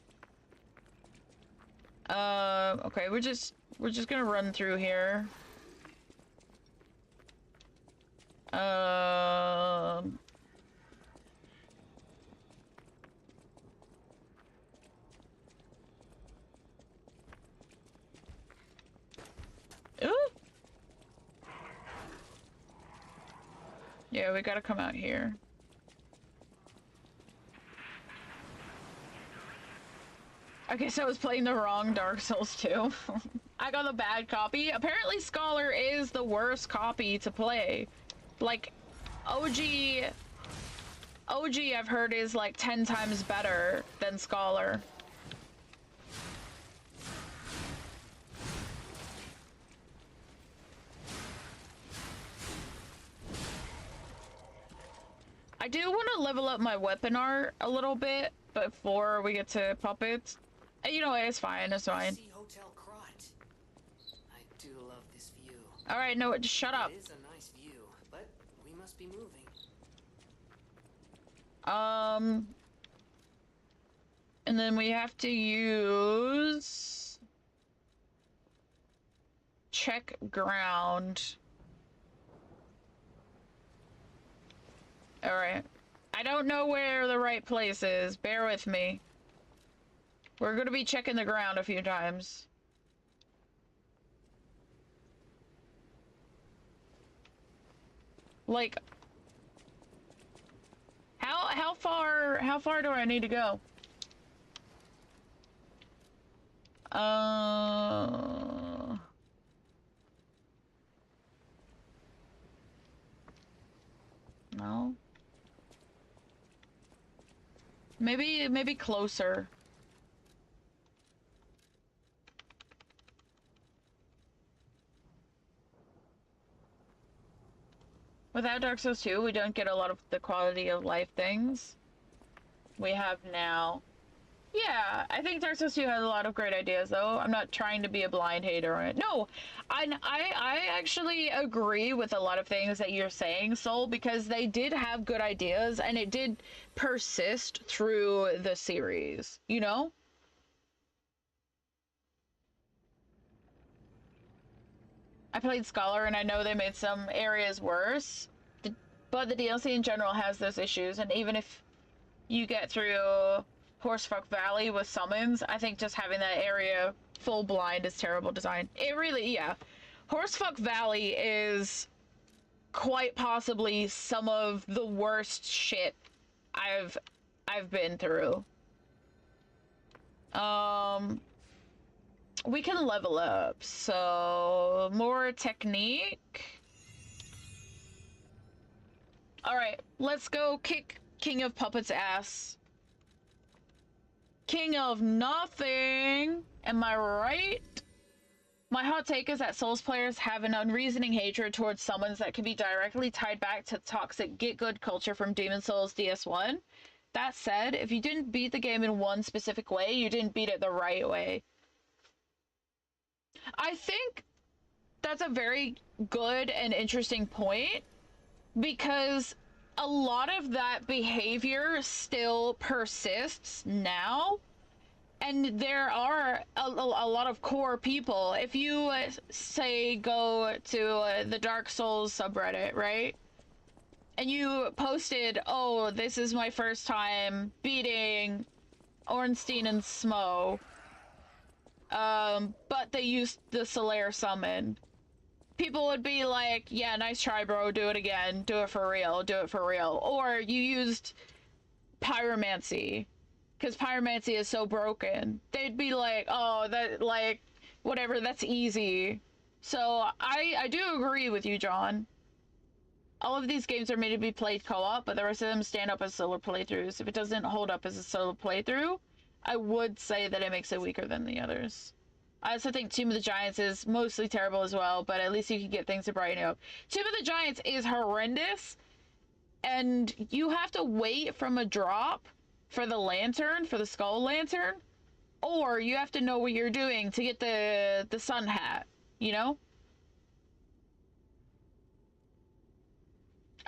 M: Okay, we're just gonna run through here. Ooh. Yeah, we gotta come out here. I guess I was playing the wrong Dark Souls 2. I got the bad copy. Apparently Scholar is the worst copy to play. Like, OG I've heard is like 10 times better than Scholar. I do want to level up my weapon art a little bit before we get to puppets. You know, it's fine, it's fine.
G: I do love this view.
M: Alright, no, just shut up.
G: It is a nice view, but we must be moving.
M: And then we have to use... check ground. Alright. I don't know where the right place is. Bear with me. We're gonna be checking the ground a few times. Like... How far do I need to go? No. Maybe closer. Without Dark Souls 2, we don't get a lot of the quality of life things we have now. Yeah, I think Dark Souls 2 has a lot of great ideas, though. I'm not trying to be a blind hater on it. No, I actually agree with a lot of things that you're saying, Soul, because they did have good ideas, and it did persist through the series, you know?
A: I played Scholar and I know they made some areas worse, but the DLC in general has those issues, and even if you get through Horsefuck Valley with summons, I think just having that area full blind is terrible design. It really, yeah. Horsefuck Valley is quite possibly some of the worst shit I've been through. We can level up, so more technique. Alright, let's go kick King of Puppets' ass. King of nothing, am I right? My hot take is that Souls players have an unreasoning hatred towards summons that can be directly tied back to toxic get-good culture from Demon Souls DS1. That said, if you didn't beat the game in one specific way, you didn't beat it the right way. I think that's a very good and interesting point, because a lot of that behavior still persists now. And there are a lot of core people. If you, say, go to the Dark Souls subreddit, right? And you posted, oh, this is my first time beating Ornstein and Smo. But they used the Solaire summon. People would be like, yeah, nice try, bro, do it again. Do it for real, do it for real. Or you used Pyromancy, because Pyromancy is so broken. They'd be like, oh, that, like, whatever, that's easy. So I do agree with you, John. All of these games are made to be played co-op, but the rest of them stand up as solo playthroughs. If it doesn't hold up as a solo playthrough, I would say that it makes it weaker than the others. I also think Tomb of the Giants is mostly terrible as well, but at least you can get things to brighten up. Tomb of the Giants is horrendous, and you have to wait from a drop for the lantern, for the skull lantern, or you have to know what you're doing to get the sun hat, you know?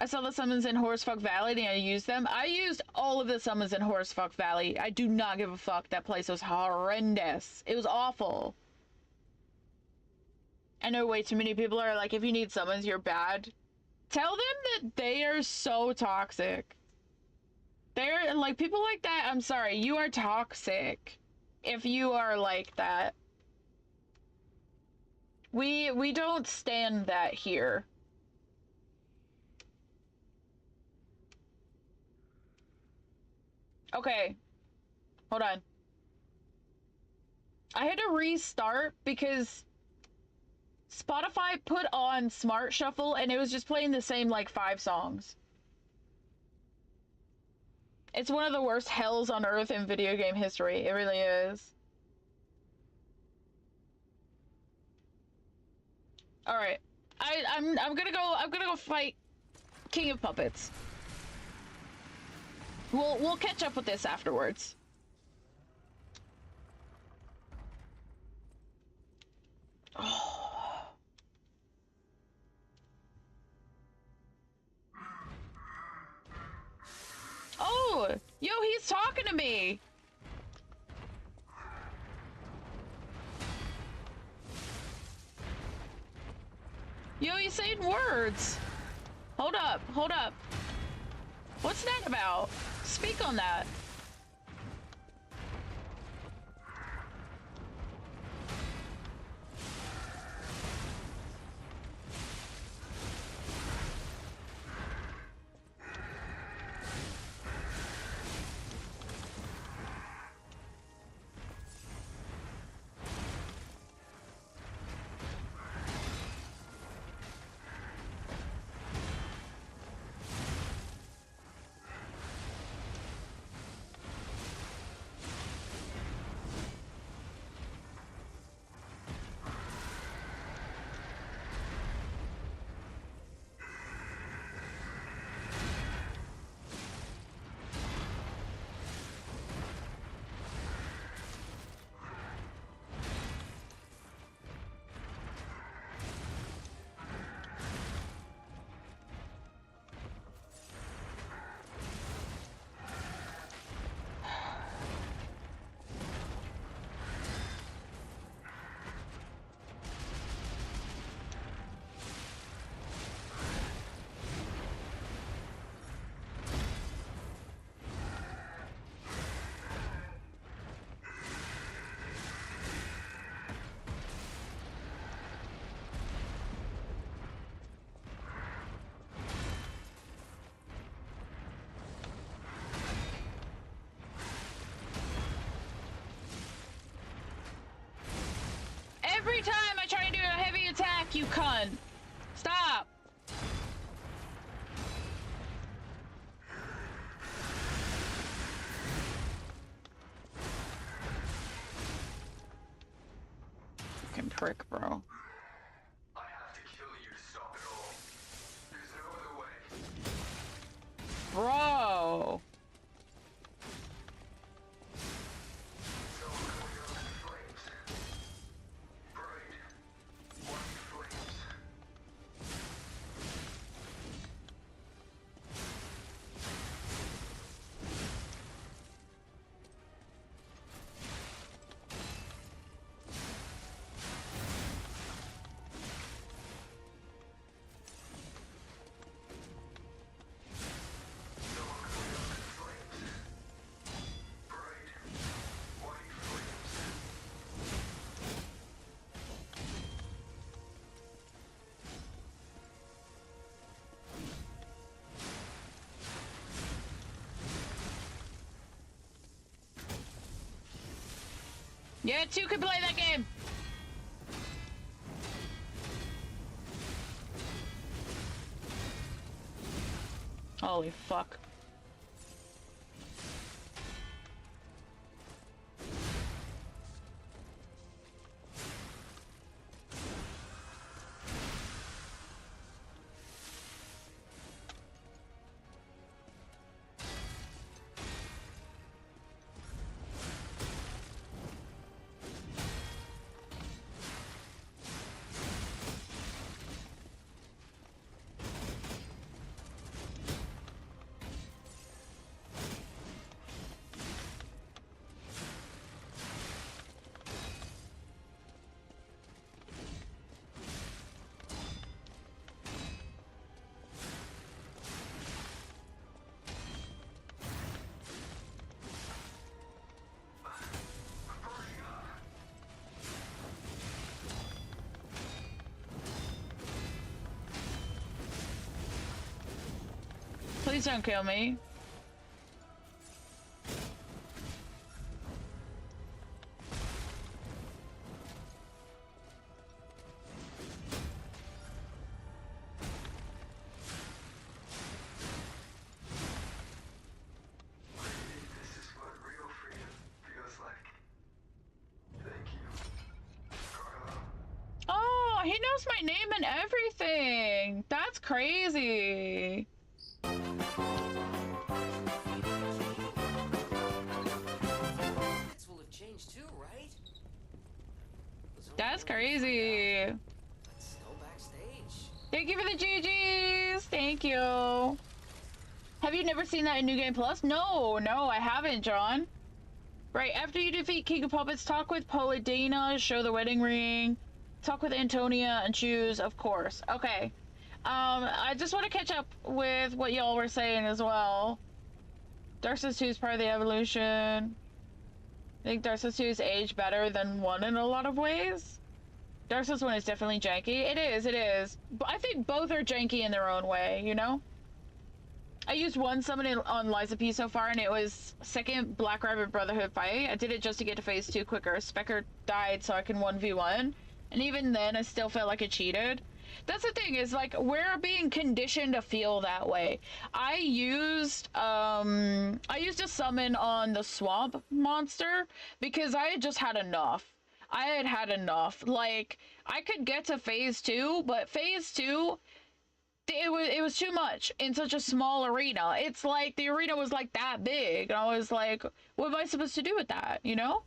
A: I saw the summons in Horsefuck Valley and I used them. I used all of the summons in Horsefuck Valley. I do not give a fuck. That place was horrendous. It was awful. I know way too many people are like, if you need summons, you're bad. Tell them that they are so toxic. They're, like, people like that, I'm sorry, you are toxic if you are like that. We don't stand that here. Okay, hold on. I had to restart because Spotify put on Smart Shuffle and it was just playing the same, like, 5 songs. It's one of the worst hells on earth in video game history. It really is. Alright. I'm gonna go fight King of Puppets. We'll catch up with this afterwards. Oh. Oh, yo, he's talking to me. Yo, he's saying words. Hold up, hold up. What's that about? Speak on that.
M: on! Stop! Fucking prick, bro.
C: I have to kill you to stop it all. There's no other way.
M: Bro! Yeah, two can play that game! Holy fuck. Please don't kill me.
C: This is what real freedom feels like. Thank you, Carlo.
M: Oh, he knows my name and everything. That's crazy.
G: Will have changed too, right?
M: That's crazy.
G: Let's go backstage.
M: Thank you for the GGs. Thank you. Have you never seen that in New Game Plus? No, I haven't, John. Right, after you defeat King of Puppets, talk with Polydana, show the wedding ring, talk with Antonia, and choose, of course. Okay. I just want to catch up with what y'all were saying as well. Dark Souls 2 is part of the evolution. I think Dark Souls 2 is aged better than 1 in a lot of ways. Dark Souls 1 is definitely janky. It is. But I think both are janky in their own way, you know? I used one summon on Liza P so far, and it was second Black Rabbit Brotherhood fight. I did it just to get to phase 2 quicker. Specker died so I can 1v1. And even then, I still felt like it cheated. That's the thing, is like, we're being conditioned to feel that way. I used a summon on the swamp monster because I had just had enough. I had enough. Like, I could get to phase 2, but phase 2, it was too much in such a small arena. It's like the arena was like that big, and I was like, what am I supposed to do with that, you know?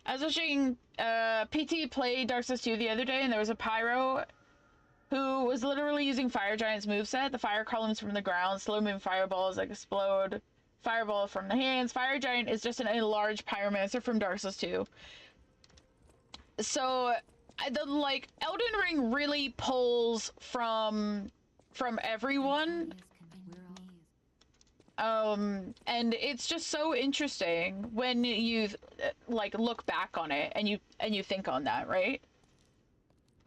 M: I was watching PT play Dark Souls 2 the other day, and there was a pyro who was literally using Fire Giant's moveset. The fire columns from the ground, slow-moving fireballs like explode, fireball from the hands. Fire Giant is just an enlarged pyromancer from Dark Souls 2. So, like, Elden Ring really pulls from everyone. And it's just so interesting when you like look back on it and you think on that, right?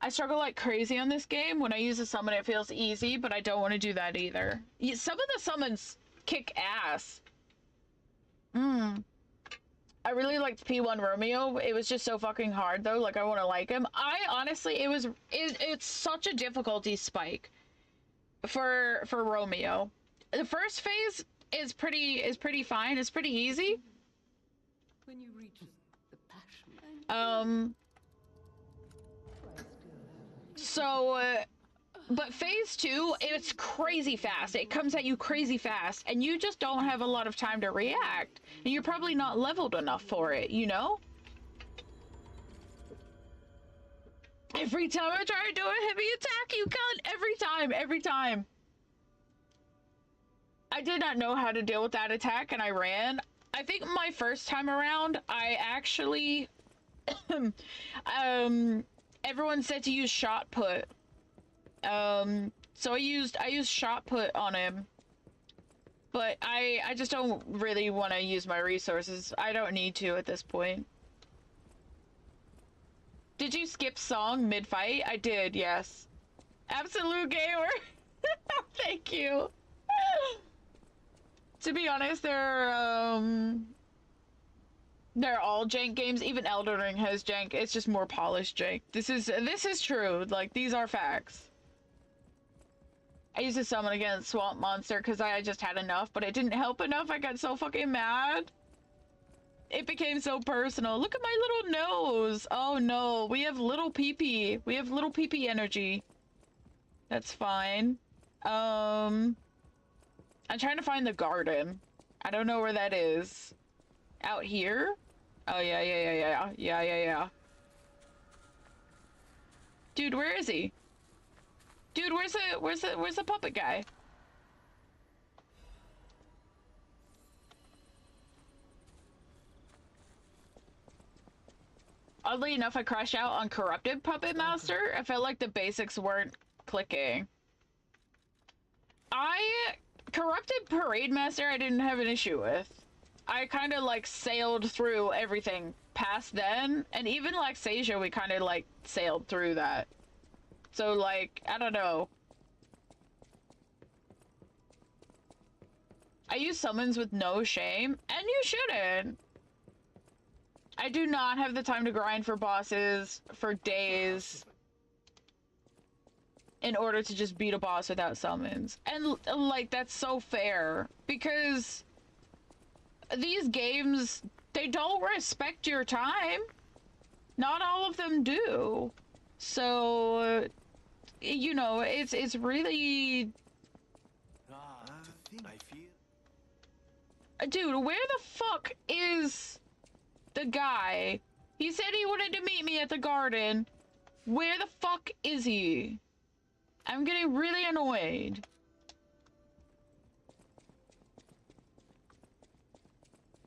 M: I struggle like crazy on this game. When I use a summon, it feels easy, but I don't want to do that either. Some of the summons kick ass. I
A: really liked P1 Romeo. It was just so fucking hard though. Like I want to like him. I honestly, it's such a difficulty spike for Romeo. The first phase is pretty fine. It's pretty easy.
J: When you reach the passion.
A: But phase 2, it's crazy fast. It comes at you crazy fast, and you just don't have a lot of time to react. And you're probably not leveled enough for it, you know? Every time I try to do a heavy attack, you can't. Every time. I did not know how to deal with that attack, and I ran. I think my first time around, I actually... everyone said to use shot put. So I used shot put on him, but I just don't really want to use my resources. I don't need to at this point. Did you skip song mid-fight? I did, yes. Absolute gamer. Thank you. To be honest, they're all jank games. Even Elden Ring has jank. It's just more polished jank. This is true. Like, these are facts. I used to summon against Swamp Monster because I just had enough, but it didn't help enough. I got so fucking mad. It became so personal. Look at my little nose. Oh no, we have little pee-pee. We have little pee-pee energy. That's fine. I'm trying to find the garden. I don't know where that is. Out here? Oh yeah. Dude, where is he? Dude, where's the puppet guy? Oddly enough, I crashed out on Corrupted Puppet Master. I felt like the basics weren't clicking. Corrupted Parade Master I didn't have an issue with. I kind of like sailed through everything past then, and even Laxasia we kind of like sailed through that. So like, I don't know. I use summons with no shame, and you shouldn't. I do not have the time to grind for bosses for days in order to just beat a boss without summons. And like, that's so fair, because these games, they don't respect your time. Not all of them do. So, you know, it's really... Dude, where the fuck is the guy? He said he wanted to meet me at the garden. Where the fuck is he? I'm getting really annoyed.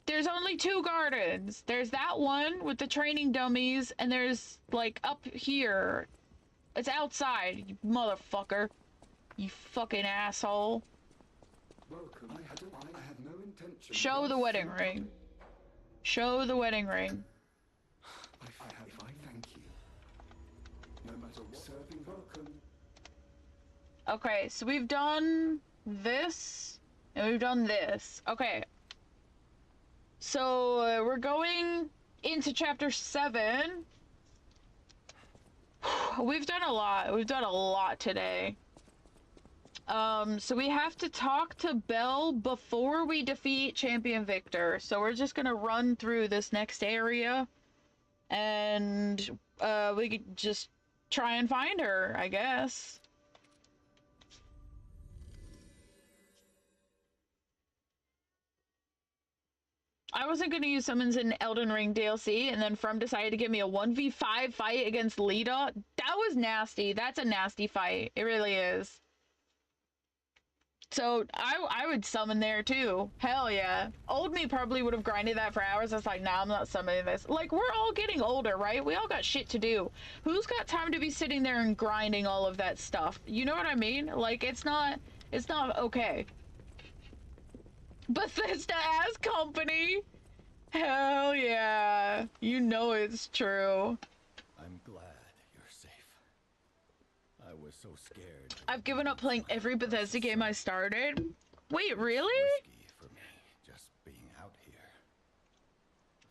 A: There's only 2 gardens. There's that one with the training dummies, and there's, like, up here. It's outside, you motherfucker. You fucking asshole.
Q: Welcome. I had no intention.
A: Show the wedding ring. Show the wedding ring.
Q: I thank you. No matter what, serving welcome.
A: Okay, so we've done this, and we've done this. Okay. So, we're going into chapter 7. We've done a lot. We've done a lot today. So we have to talk to Belle before we defeat Champion Victor. So we're just gonna run through this next area, and we could just try and find her, I guess. I wasn't gonna use summons in Elden Ring DLC, and then From decided to give me a 1v5 fight against Lita. That was nasty. That's a nasty fight. It really is. So I would summon there too. Hell yeah. Old me probably would have grinded that for hours. I was like, nah, I'm not summoning this. Like, we're all getting older, right? We all got shit to do. Who's got time to be sitting there and grinding all of that stuff? You know what I mean? Like, it's not okay. Bethesda ass company. Hell yeah. You know it's true.
E: I'm glad you're safe. I was so scared.
A: I've given up playing every Bethesda game I started. Wait, really?
E: For me, just being out here.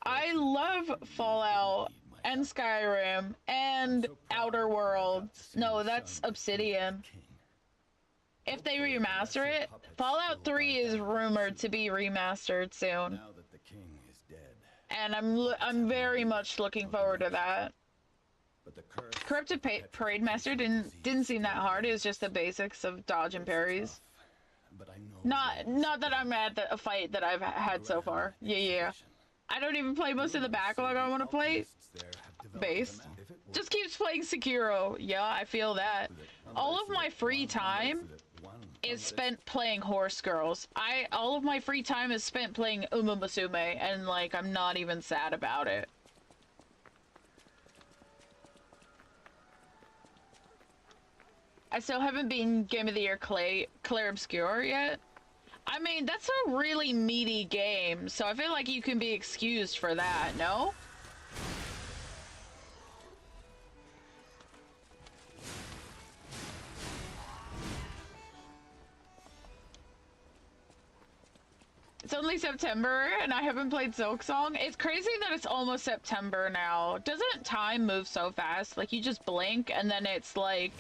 M: I love Fallout and Skyrim and Outer Worlds. No, that's Obsidian. If they remaster it, Fallout 3 is rumored to be remastered soon.
E: Now that the king is dead.
M: And I'm very much looking forward to that.
E: But the curse
M: Corrupted Parade Master didn't seem that hard. It was just the basics of dodge and parries.
E: But I know
M: Not that I'm at a fight that I've had so far. Yeah. I don't even play most of the backlog I want to play. Base. Just keeps playing Sekiro. Yeah, I feel that. All of my free time is spent playing Horse Girls. All of my free time is spent playing Uma Musume, and like I'm not even sad about it. I still haven't been Game of the Year Claire Obscure yet. I mean, that's a really meaty game, so I feel like you can be excused for that, no? It's only September, and I haven't played Silksong. It's crazy that it's almost September now. Doesn't time move so fast? Like, you just blink, and then it's like...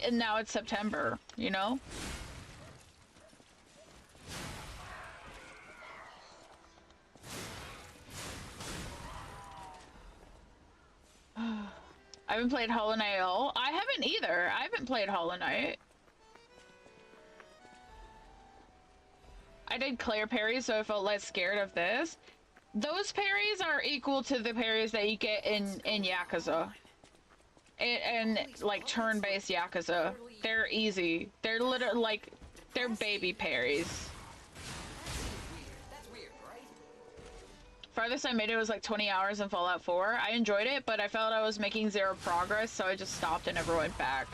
M: And now it's September, you know? I haven't played Hollow Knight at all. I haven't either. I haven't played Hollow Knight. I did Claire parries, so I felt less scared of this. Those parries are equal to the parries that you get in Yakuza. And like turn-based Yakuza. They're easy. They're literally like, they're baby parries. Farthest I made it was like 20 hours in Fallout 4. I enjoyed it, but I felt I was making zero progress, so I just stopped and never went back.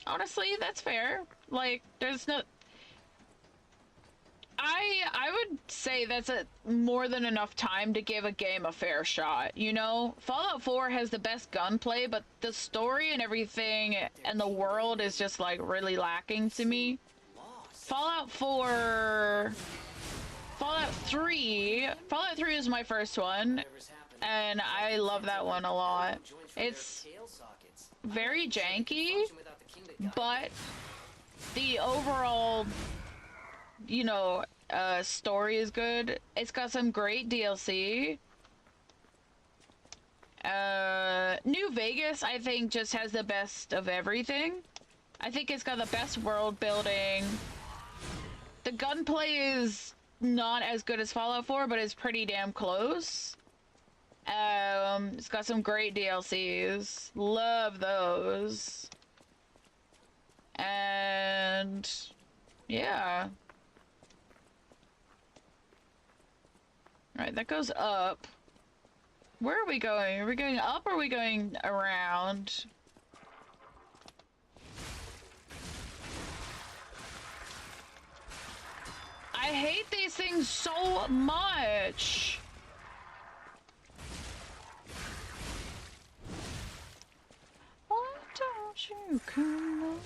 M: Honestly, that's fair. Like, there's no... I would say that's more than enough time to give a game a fair shot, you know? Fallout 4 has the best gunplay, but the story and everything and the world is just like really lacking to me. Fallout 3 is my first one, and I love that one a lot. It's very janky, but the overall, you know, story is good. It's got some great DLC. New Vegas, I think, just has the best of everything. I think it's got the best world building. The gunplay is not as good as Fallout 4, but it's pretty damn close. It's got some great DLCs. Love those. And yeah. Alright, that goes up. Where are we going? Are we going up or are we going around? I hate these things so much. Why don't you come over?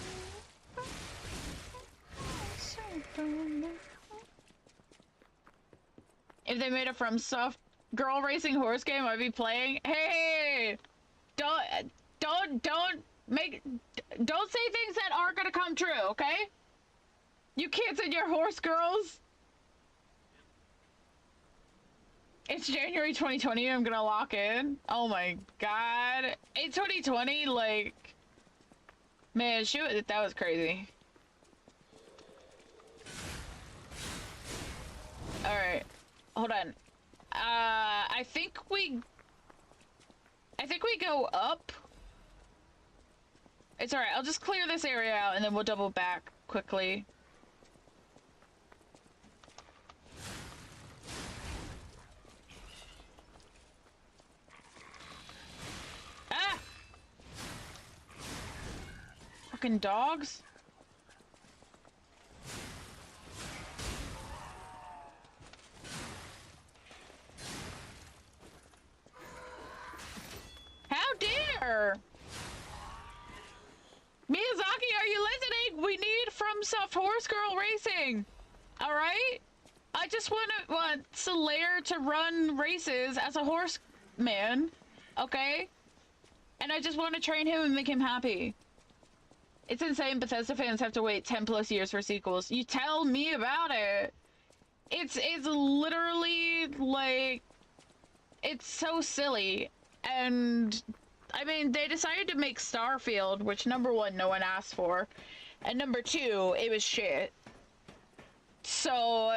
M: If they made a FromSoft girl racing horse game, I'd be playing. Hey, don't say things that aren't gonna come true, okay? You kids and your horse girls. It's January 2020. I'm gonna lock in. Oh my god, it's 2020. Like, man, shoot, that was crazy. All right. Hold on. I think we go up. It's alright, I'll just clear this area out and then we'll double back quickly. Ah! Fucking dogs. How dare! Miyazaki, are you listening? We need FromSoft Horse Girl Racing! Alright? just want Solaire to run races as a horseman, okay? And I just want to train him and make him happy. It's insane Bethesda fans have to wait 10 plus years for sequels. You tell me about it. It's literally like, it's so silly. And I mean, they decided to make Starfield, which number one, no one asked for. And number two, it was shit. So,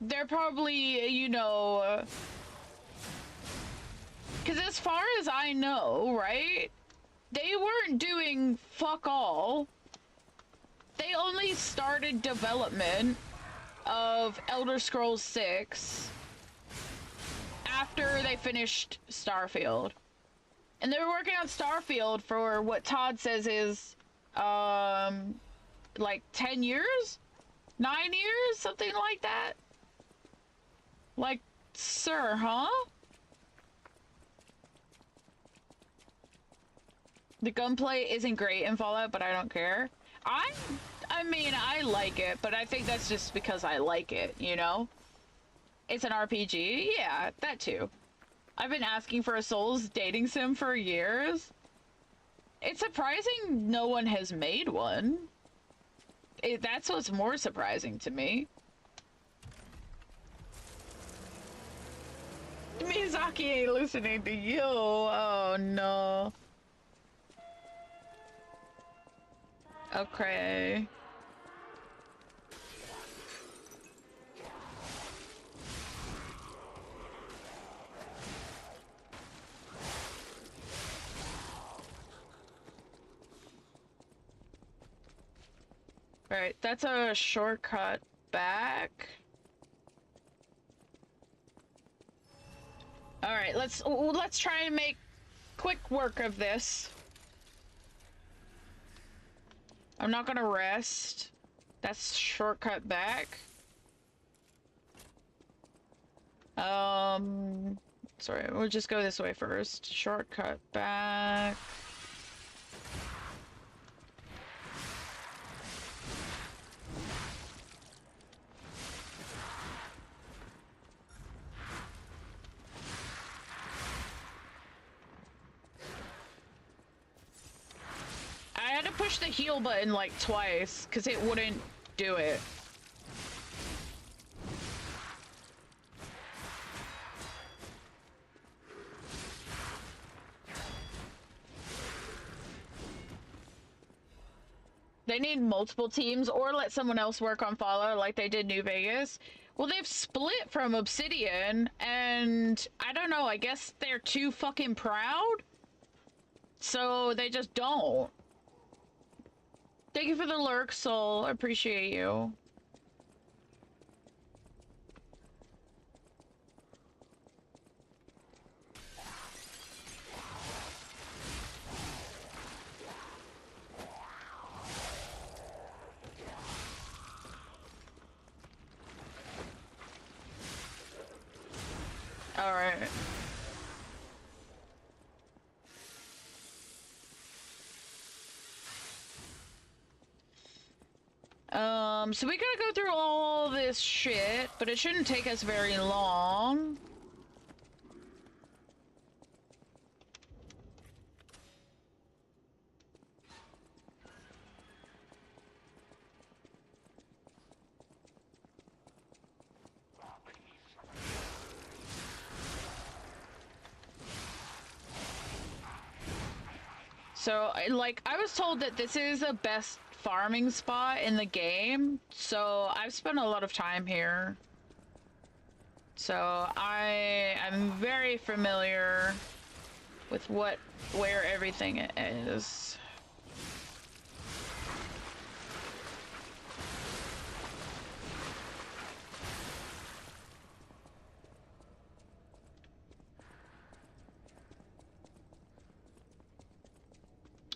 M: they're probably, you know, because as far as I know, right, they weren't doing fuck all. They only started development of Elder Scrolls 6 after they finished Starfield. And they were working on Starfield for what Todd says is, like 10 years? 9 years? Something like that? Like, sir, huh? The gunplay isn't great in Fallout, but I don't care. I mean, I like it, but I think that's just because I like it, you know? It's an RPG? Yeah, that too. I've been asking for a Souls dating sim for years. It's surprising no one has made one. That's what's more surprising to me. Miyazaki ain't listening to you. Oh no. Okay. Alright, that's a shortcut back. Alright, let's try and make quick work of this. I'm not gonna rest. That's shortcut back. Sorry, we'll just go this way first. Shortcut back. I had to push the heal button like twice because it wouldn't do it. They need multiple teams or let someone else work on Fallout like they did New Vegas. Well, they've split from Obsidian and I don't know, I guess they're too fucking proud. So they just don't. Thank you for the lurk, Soul. I appreciate you. All right. So we gotta go through all this shit, but it shouldn't take us very long. So, like, I was told that this is the best farming spot in the game, so I've spent a lot of time here. So I am very familiar with where everything is.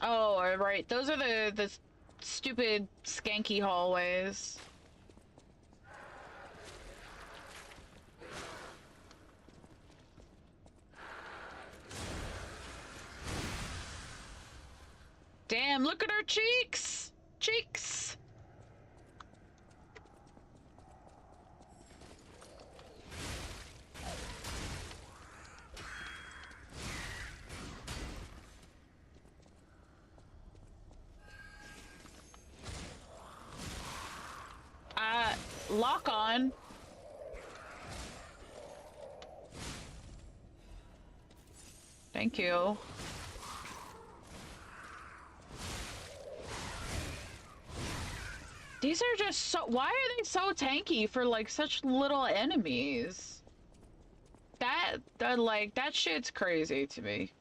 M: Oh, right. Those are the stupid skanky hallways. Damn, look at her cheeks! Cheeks! lock on. Thank you. These are just so... Why are they so tanky for, like, such little enemies? That shit's crazy to me.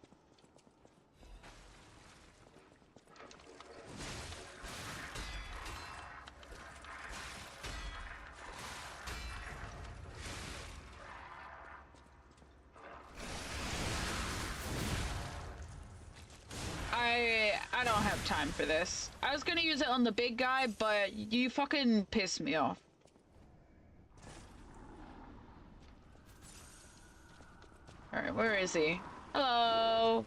M: I don't have time for this. I was gonna use it on the big guy, but you fucking pissed me off. Alright, where is he? Hello?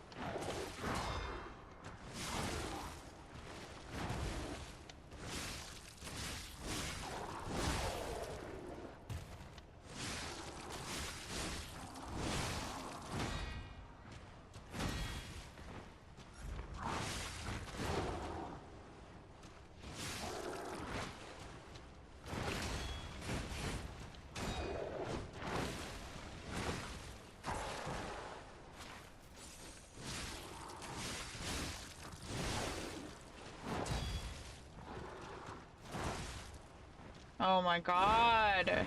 M: Oh my god.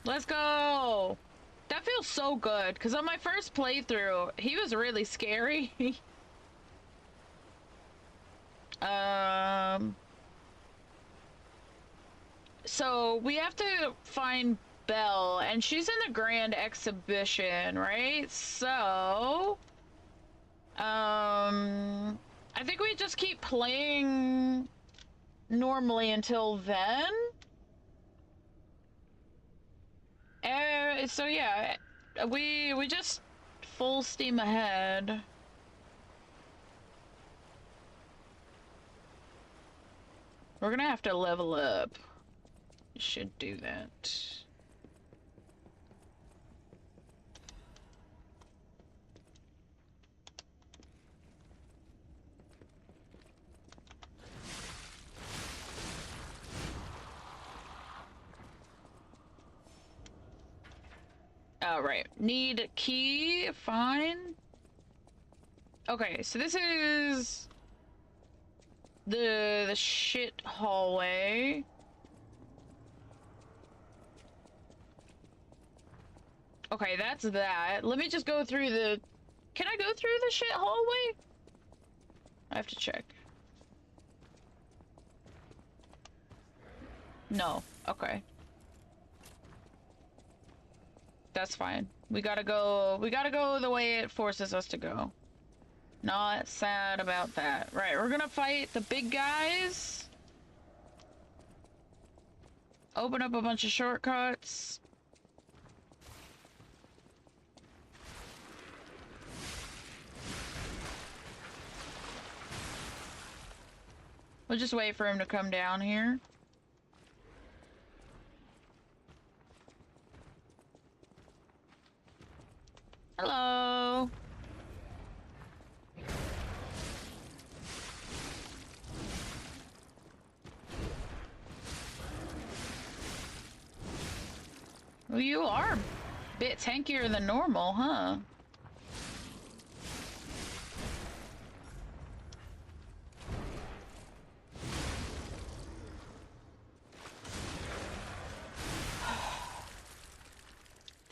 M: Let's go. That feels so good, because on my first playthrough, he was really scary. So we have to find Belle, and she's in the Grand Exhibition, right? So... I think we just keep playing normally until then. So yeah, we just full steam ahead. We're gonna have to level up. Should do that. Oh, right. Need key. Fine. Okay, so this is the shit hallway. Okay, that's that. Let me just go through the... Can I go through the shit hallway? I have to check. No. Okay. That's fine. We gotta go the way it forces us to go. Not sad about that. Right, we're gonna fight the big guys. Open up a bunch of shortcuts. We'll just wait for him to come down here. Hello. Well, you are a bit tankier than normal, huh?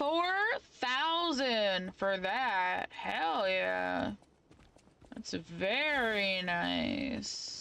M: $4,000 for that. Hell yeah. That's very nice.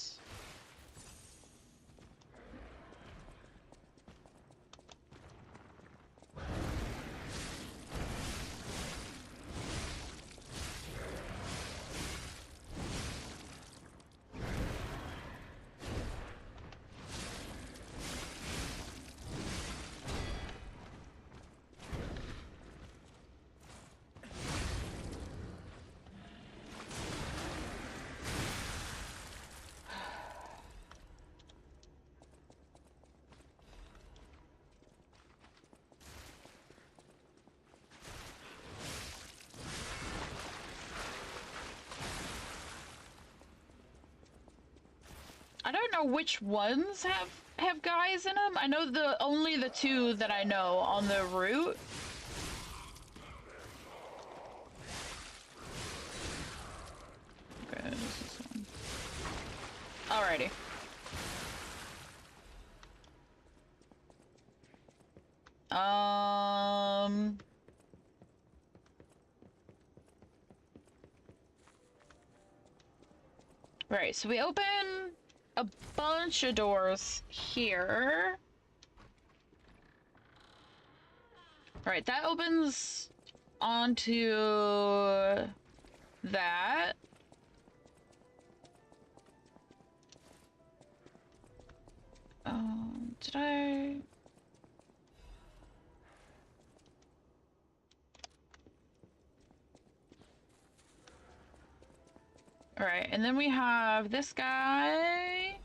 M: I don't know which ones have guys in them. I know only the two that I know on the route. Okay, this is one. Alrighty. Right, so we open a bunch of doors here. Alright, that opens onto that. Did I... Alright, and then we have this guy.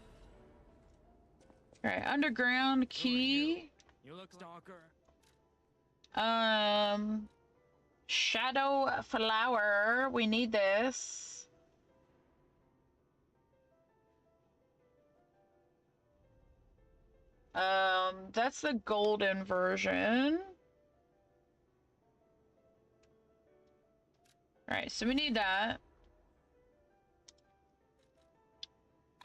M: Alright, underground key.
H: You look stalker.
M: Shadow flower. We need this. That's the golden version. Alright, so we need that.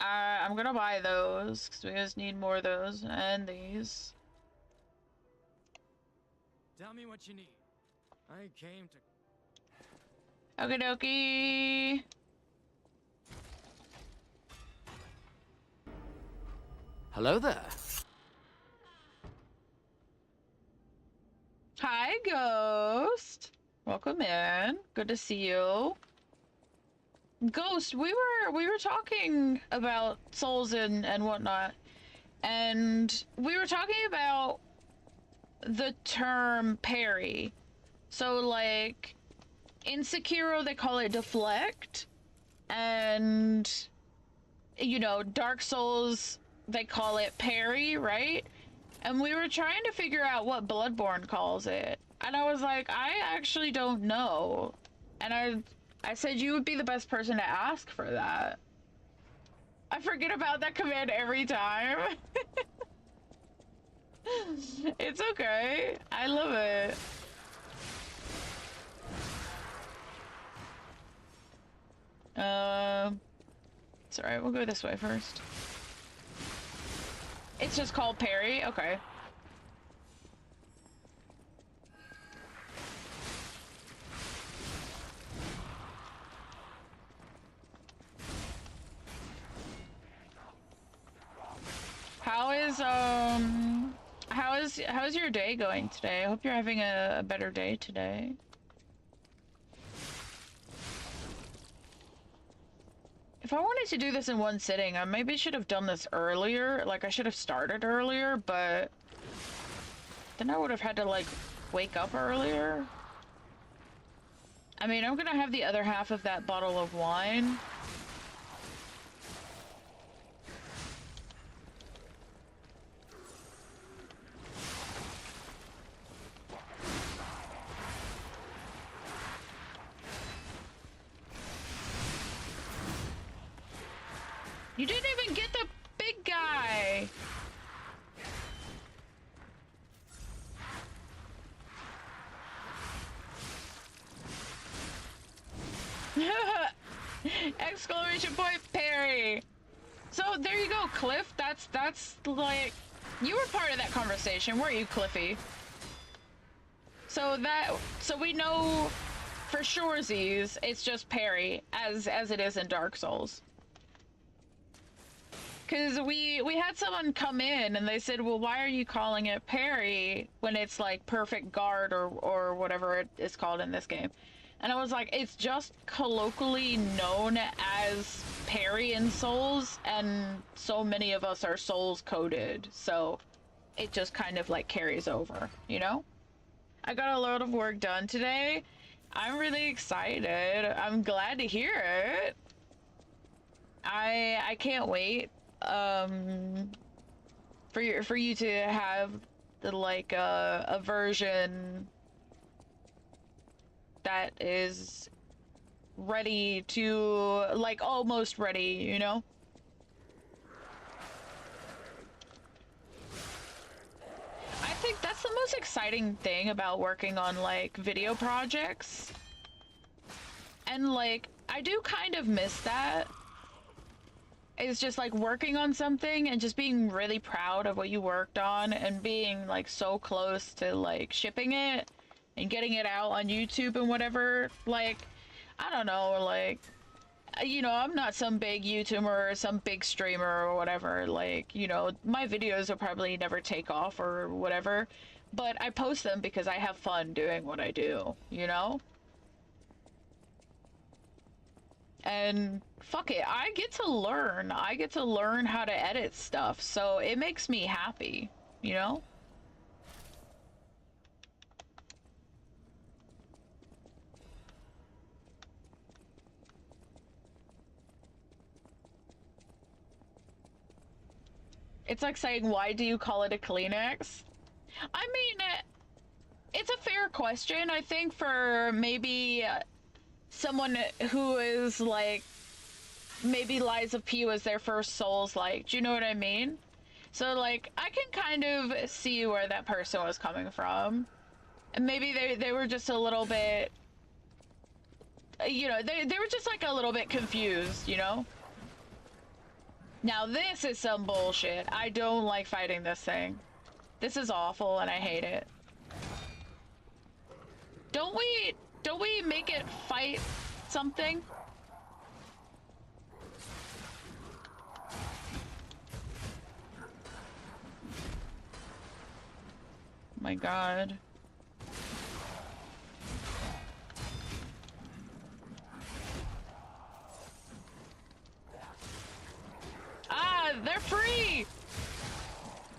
M: I'm gonna buy those, because we just need more of those, and these.
H: Tell me what you need. I came to...
M: Okie dokie.
N: Hello there.
M: Hi, Ghost. Welcome in. Good to see you. Ghost, we were talking about souls and whatnot, and we were talking about the term parry. So, like, in Sekiro they call it deflect, and, you know, Dark Souls they call it parry, right? And we were trying to figure out what Bloodborne calls it, and I was like, I actually don't know. And I said you would be the best person to ask for that. I forget about that command every time. It's okay. I love it. It's alright, we'll go this way first. It's just called parry? Okay. How's your day going today? I hope you're having a better day today. If I wanted to do this in one sitting, I maybe should have done this earlier. Like, I should have started earlier, but then I would have had to, like, wake up earlier. I mean, I'm gonna have the other half of that bottle of wine. You didn't even get the big guy! Exclamation point parry! So there you go, Cliff. That's like... You were part of that conversation, weren't you, Cliffy? So we know for surezies, it's just parry, as it is in Dark Souls. Because we had someone come in and they said, well, why are you calling it parry when it's like perfect guard or whatever it is called in this game? And I was like, it's just colloquially known as parry in Souls, and so many of us are Souls coded, so it just kind of like carries over, you know? I got a load of work done today. I'm really excited. I'm glad to hear it. I can't wait. For you to have the like a version that is ready to, like, almost ready, you know?
A: that's the most exciting thing about working on like video projects. And like I do kind of miss that. It's just like working on something and just being really proud of what you worked on and being like so close to like shipping it and getting it out on YouTube and whatever. Like, I don't know, like, you know, I'm not some big YouTuber or some big streamer or whatever. Like, you know, my videos will probably never take off or whatever, but I post them because I have fun doing what I do, you know? And fuck it, I get to learn. I get to learn how to edit stuff, so it makes me happy, you know? It's like saying, why do you call it a Kleenex? I mean, it's a fair question, I think, for maybe someone who is like, maybe Lies of P was their first Souls-like. Do you know what I mean? So, like, I can kind of see where that person was coming from. And maybe they were just a little bit, you know, they were just like a little bit confused, you know? Now this is some bullshit. I don't like fighting this thing. This is awful and I hate it. Don't we make it fight something? My God. Ah, they're free!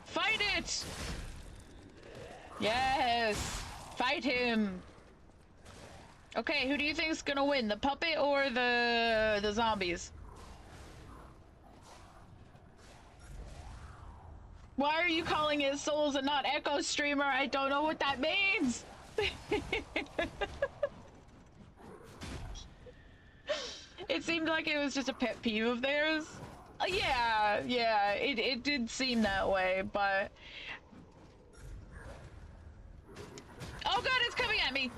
A: Fight it! Yes! Fight him! Okay, who do you think is gonna win? The puppet or the zombies? Why are you calling it Souls and not Echo Streamer? I don't know what that means! It seemed like it was just a pet peeve of theirs. Yeah, it did seem that way, but... Oh god, it's coming at me!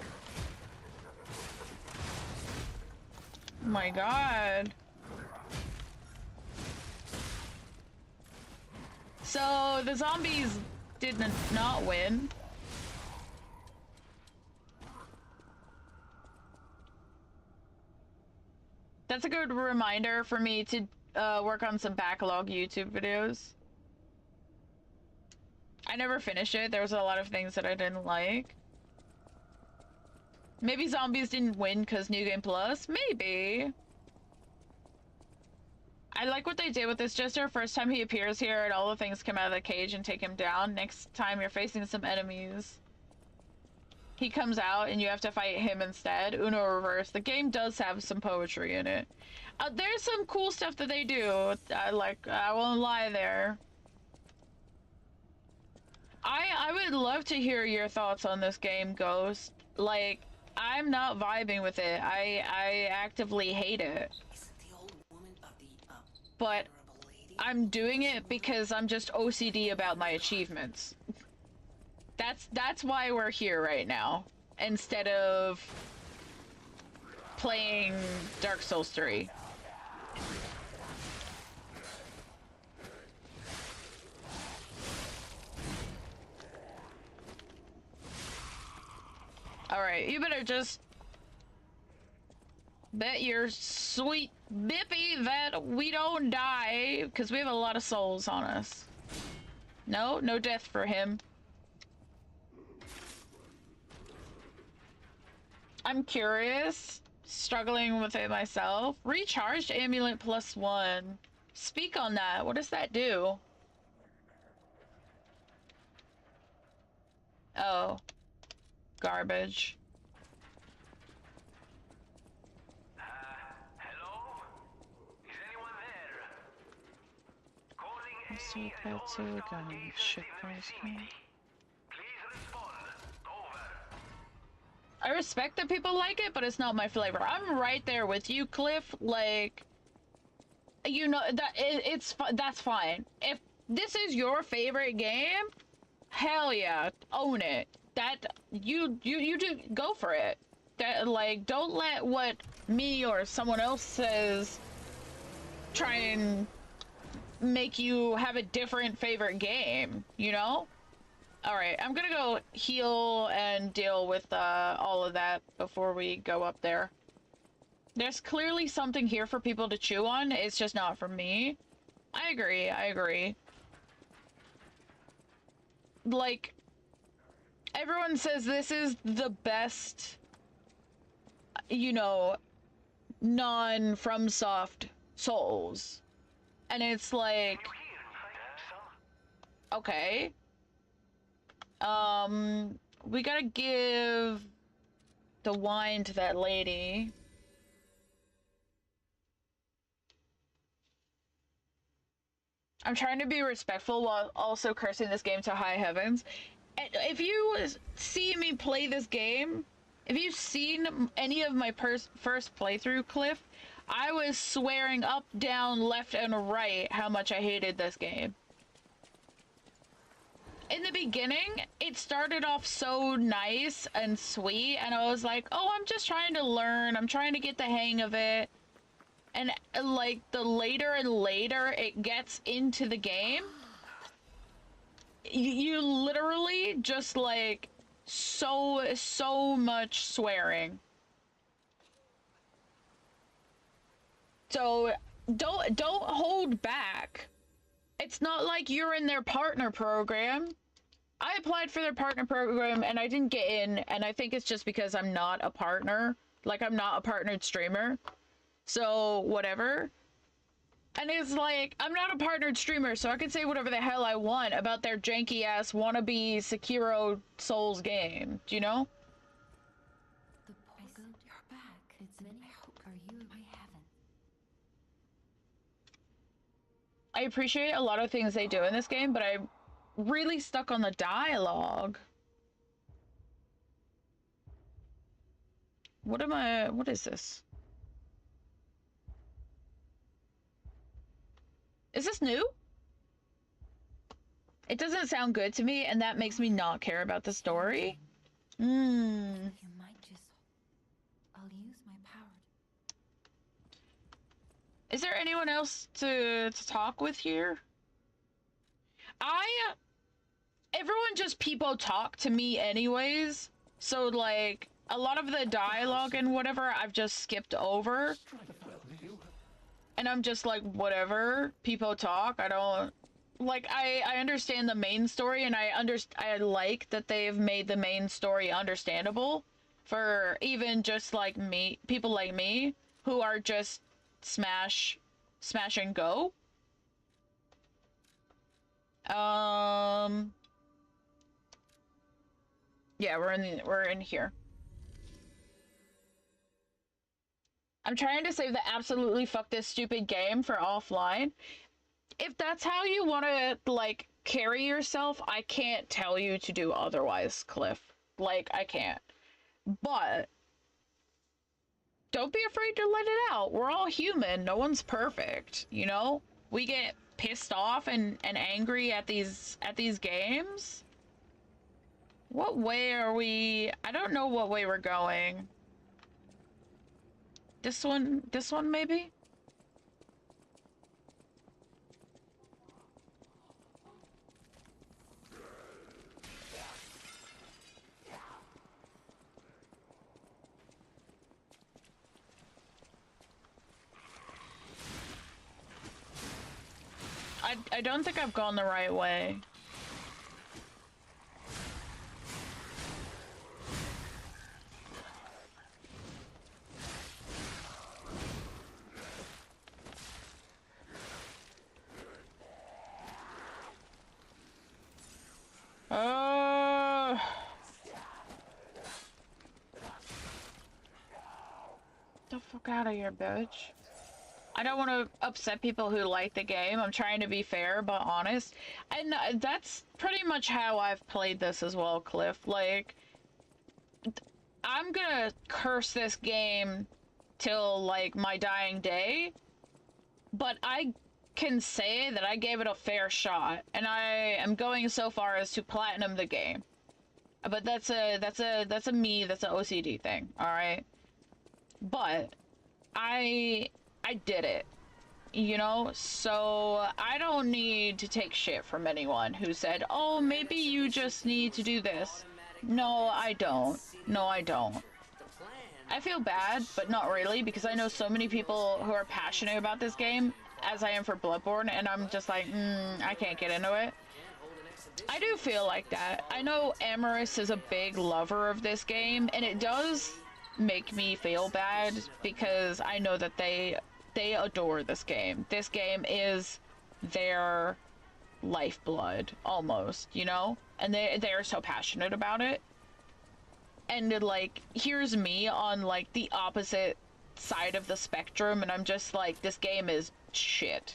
A: Oh my God. So, the zombies did not win. That's a good reminder for me to work on some backlog YouTube videos. I never finished it. There was a lot of things that I didn't like. Maybe zombies didn't win because New Game Plus? Maybe. I like what they did with this Jester. First time he appears here and all the things come out of the cage and take him down. Next time you're facing some enemies, he comes out and you have to fight him instead. Uno reverse. The game does have some poetry in it. There's some cool stuff that they do. I won't lie there. I would love to hear your thoughts on this game, Ghost. Like, I'm not vibing with it. I actively hate it. But I'm doing it because I'm just OCD about my achievements. That's why we're here right now, instead of playing Dark Souls 3. Alright, you better just bet your sweet bippy that we don't die, because we have a lot of souls on us. No death for him. I'm curious, struggling with it myself. Recharged amulet +1. Speak on that. What does that do? Oh. Garbage.
H: Hello? Is anyone there? Calling
A: Let's see that too again. Shit price. I respect that people like it, but it's not my flavor. I'm right there with you, Cliff. Like, you know, that's fine. If this is your favorite game,
M: Hell yeah, own it. That you do go for it. That like don't let what me or someone else says try and make you have a different favorite game, you know? All right, I'm gonna go heal and deal with all of that before we go up there. There's clearly something here for people to chew on. It's just not for me. I agree. I agree. Like, everyone says this is the best, you know, non-FromSoft Souls. And it's like, okay. We gotta give the wine to that lady. I'm trying to be respectful while also cursing this game to high heavens. If you see me play this game, if you've seen any of my first playthrough, Cliff, I was swearing up, down, left, and right how much I hated this game. In the beginning, it started off so nice and sweet, and I was like, oh, I'm just trying to learn, I'm trying to get the hang of it. And like, the later and later it gets into the game, you literally just like, so much swearing. So, don't hold back. It's not like you're in their partner program. I applied for their partner program and I didn't get in, and I think it's just because I'm not a partner. Like, I'm not a partnered streamer. So, whatever. And it's like, I'm not a partnered streamer, so I can say whatever the hell I want about their janky-ass wannabe Sekiro Souls game. Do you know?
B: The poor goat, you're back. It's many. Are you? I haven't.
M: I appreciate a lot of things they do in this game, but I'm really stuck on the dialogue. What is this? Is this new? It doesn't sound good to me, and that makes me not care about the story.
B: You might just. I'll use my power.
M: Is there anyone else to talk with here? Everyone just people talk to me anyways, so like a lot of the dialogue and whatever I've just skipped over. And I'm just like, whatever, people talk, I don't like, I understand the main story, and I like that they've made the main story understandable for even just like me, people like me who are just smash and go. Yeah, we're in here. I'm trying to save the absolutely fuck this stupid game for offline. If that's how you want to, like, carry yourself, I can't tell you to do otherwise, Cliff. Like, I can't. But don't be afraid to let it out. We're all human. No one's perfect, you know? We get pissed off and angry at these games. What way are we? I don't know what way we're going. This one maybe? I don't think I've gone the right way. The fuck out of here, bitch. I don't want to upset people who like the game. I'm trying to be fair but honest. And that's pretty much how I've played this as well, Cliff. Like, I'm gonna curse this game till, like, my dying day. But I can say that I gave it a fair shot, and I am going so far as to platinum the game. But that's a OCD thing, all right? But I did it, you know? So I don't need to take shit from anyone who said, "Oh, maybe you just need to do this." No, I don't. No, I don't. I feel bad, but not really, because I know so many people who are passionate about this game, as I am for Bloodborne, and I'm just like, I can't get into it. I do feel like that. I know Amaris is a big lover of this game, and it does make me feel bad, because I know that they adore this game. This game is their lifeblood, almost, you know? And they're so passionate about it. And like, here's me on like the opposite side of the spectrum, and I'm just like, this game is shit.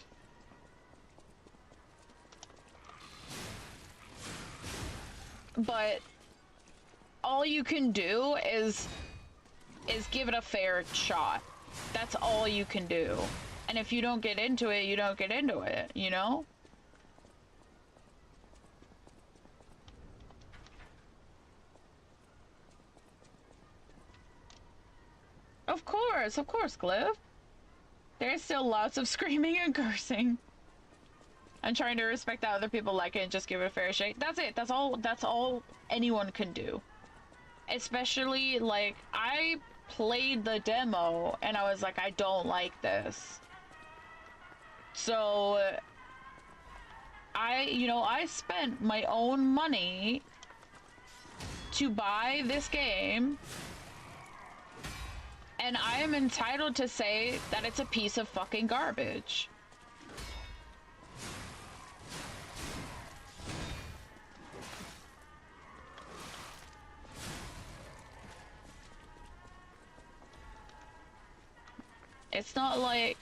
M: But all you can do is give it a fair shot. That's all you can do. And if you don't get into it, you don't get into it, you know? Of course, Glyph. There's still lots of screaming and cursing. I'm trying to respect that other people like it and just give it a fair shake. That's it. That's all anyone can do. Especially, like, I played the demo and I was like, I don't like this. So, I spent my own money to buy this game, and I am entitled to say that it's a piece of fucking garbage. It's not like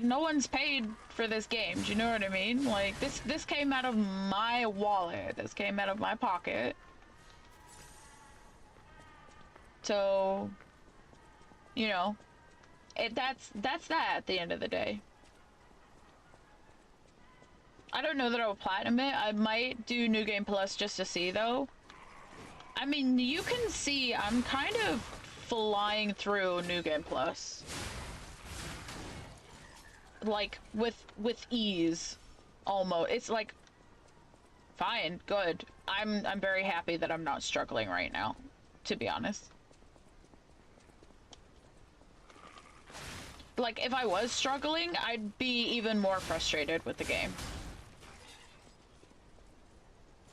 M: no one's paid for this game. Do you know what I mean? Like, this came out of my wallet. This came out of my pocket. So, you know, that's that at the end of the day. I don't know that I will platinum it. I might do New Game Plus just to see, though. I mean, you can see I'm kind of flying through New Game Plus. Like, with ease, almost. It's like, fine, good. I'm very happy that I'm not struggling right now, to be honest. Like, if I was struggling, I'd be even more frustrated with the game.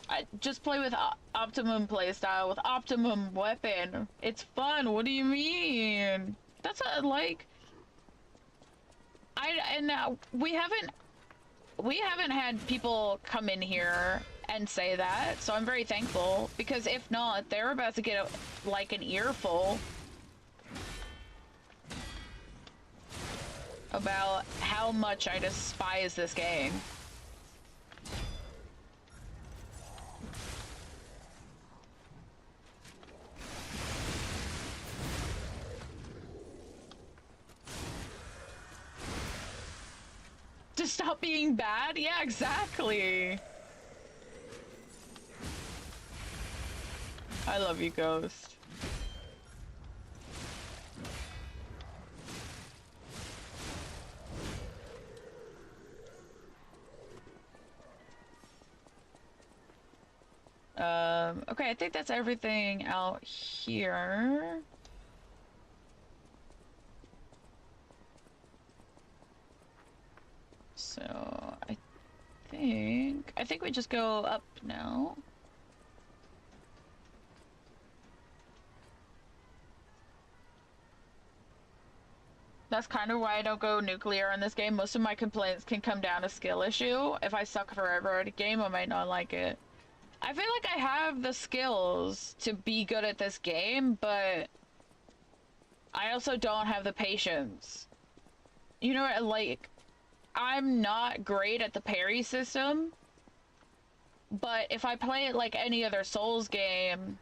M: I just play with optimum playstyle, with optimum weapon. It's fun. What do you mean? That's like... we haven't had people come in here and say that, so I'm very thankful, because if not, they're about to get like an earful about how much I despise this game. To stop being bad? Yeah, exactly. I love you, Ghost. Okay, I think that's everything out here. So, I think we just go up now. That's kind of why I don't go nuclear in this game. Most of my complaints can come down to skill issue. If I suck forever at a game, I might not like it. I feel like I have the skills to be good at this game, but I also don't have the patience. You know, like, I'm not great at the parry system, but if I play it like any other Souls game,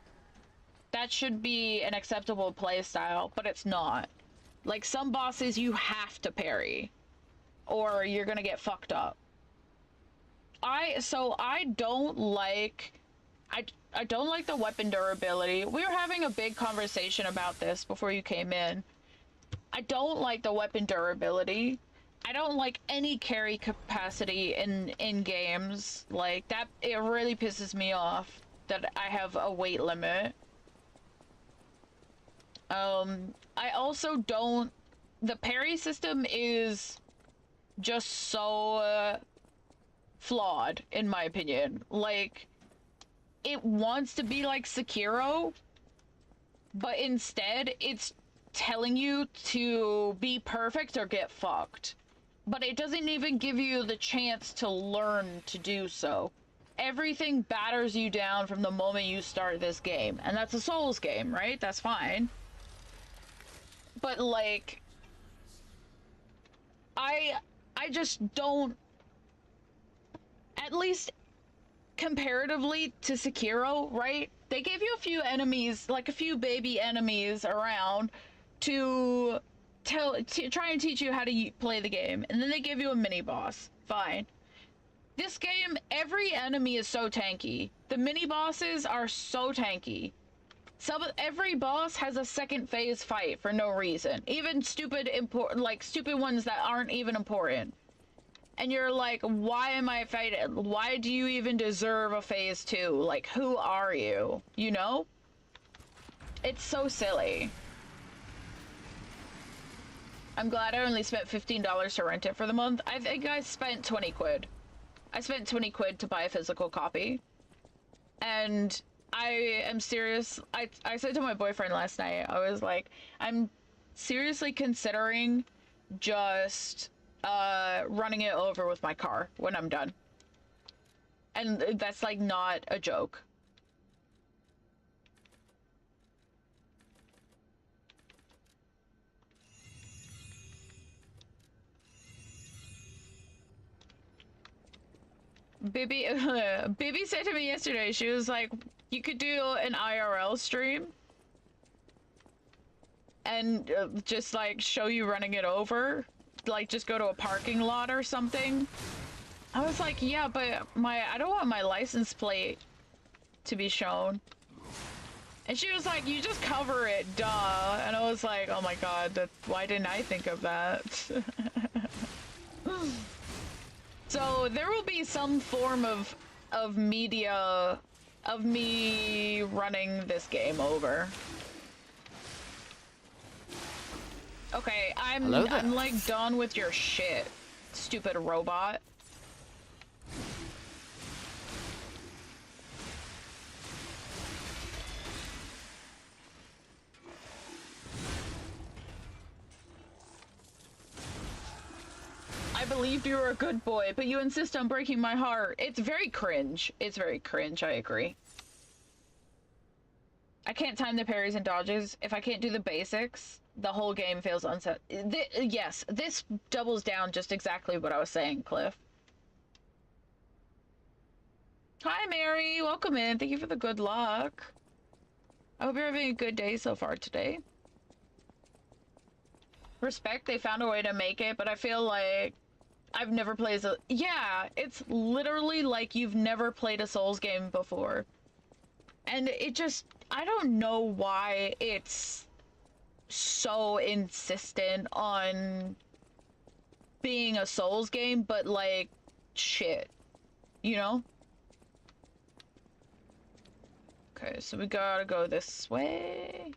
M: that should be an acceptable playstyle, but it's not. Like, some bosses you have to parry. or you're gonna get fucked up. I don't like the weapon durability. We were having a big conversation about this before you came in. I don't like the weapon durability. I don't like any carry capacity in games like that. It really pisses me off that I have a weight limit. I also don't. The parry system is just so flawed, in my opinion. Like, it wants to be like Sekiro, but instead it's telling you to be perfect or get fucked. But it doesn't even give you the chance to learn to do so. Everything batters you down from the moment you start this game. And that's a Souls game, right? That's fine. But, like, I just don't... At least comparatively to Sekiro, right? They gave you a few enemies, like a few baby enemies around to try and teach you how to play the game. And then they give you a mini-boss. Fine. This game, every enemy is so tanky. The mini-bosses are so tanky. Every boss has a second phase fight for no reason. Even stupid ones that aren't even important. And you're like, why am I fighting? Why do you even deserve a phase 2? Like, who are you? You know? It's so silly. I'm glad I only spent $15 to rent it for the month. I think I spent 20 quid. I spent 20 quid to buy a physical copy. And I am serious. I said to my boyfriend last night, I was like, I'm seriously considering just running it over with my car when I'm done. And that's like not a joke. Bibi said to me yesterday, she was like, you could do an IRL stream and just like show you running it over, like just go to a parking lot or something. I was like, yeah, but I don't want my license plate to be shown. And she was like, you just cover it, duh. And I was like, oh my god, why didn't I think of that? So there will be some form of media of me running this game over. Okay, I'm like done with your shit, stupid robot. I believed you were a good boy, but you insist on breaking my heart. It's very cringe. It's very cringe, I agree. I can't time the parries and dodges. If I can't do the basics, the whole game feels unset. Yes, this doubles down just exactly what I was saying, Cliff. Hi, Mary. Welcome in. Thank you for the good luck. I hope you're having a good day so far today. Respect, they found a way to make it, but I feel like I've never played yeah, it's literally like you've never played a Souls game before. And it just, I don't know why it's so insistent on being a Souls game, but like, shit, you know? Okay, so we gotta go this way.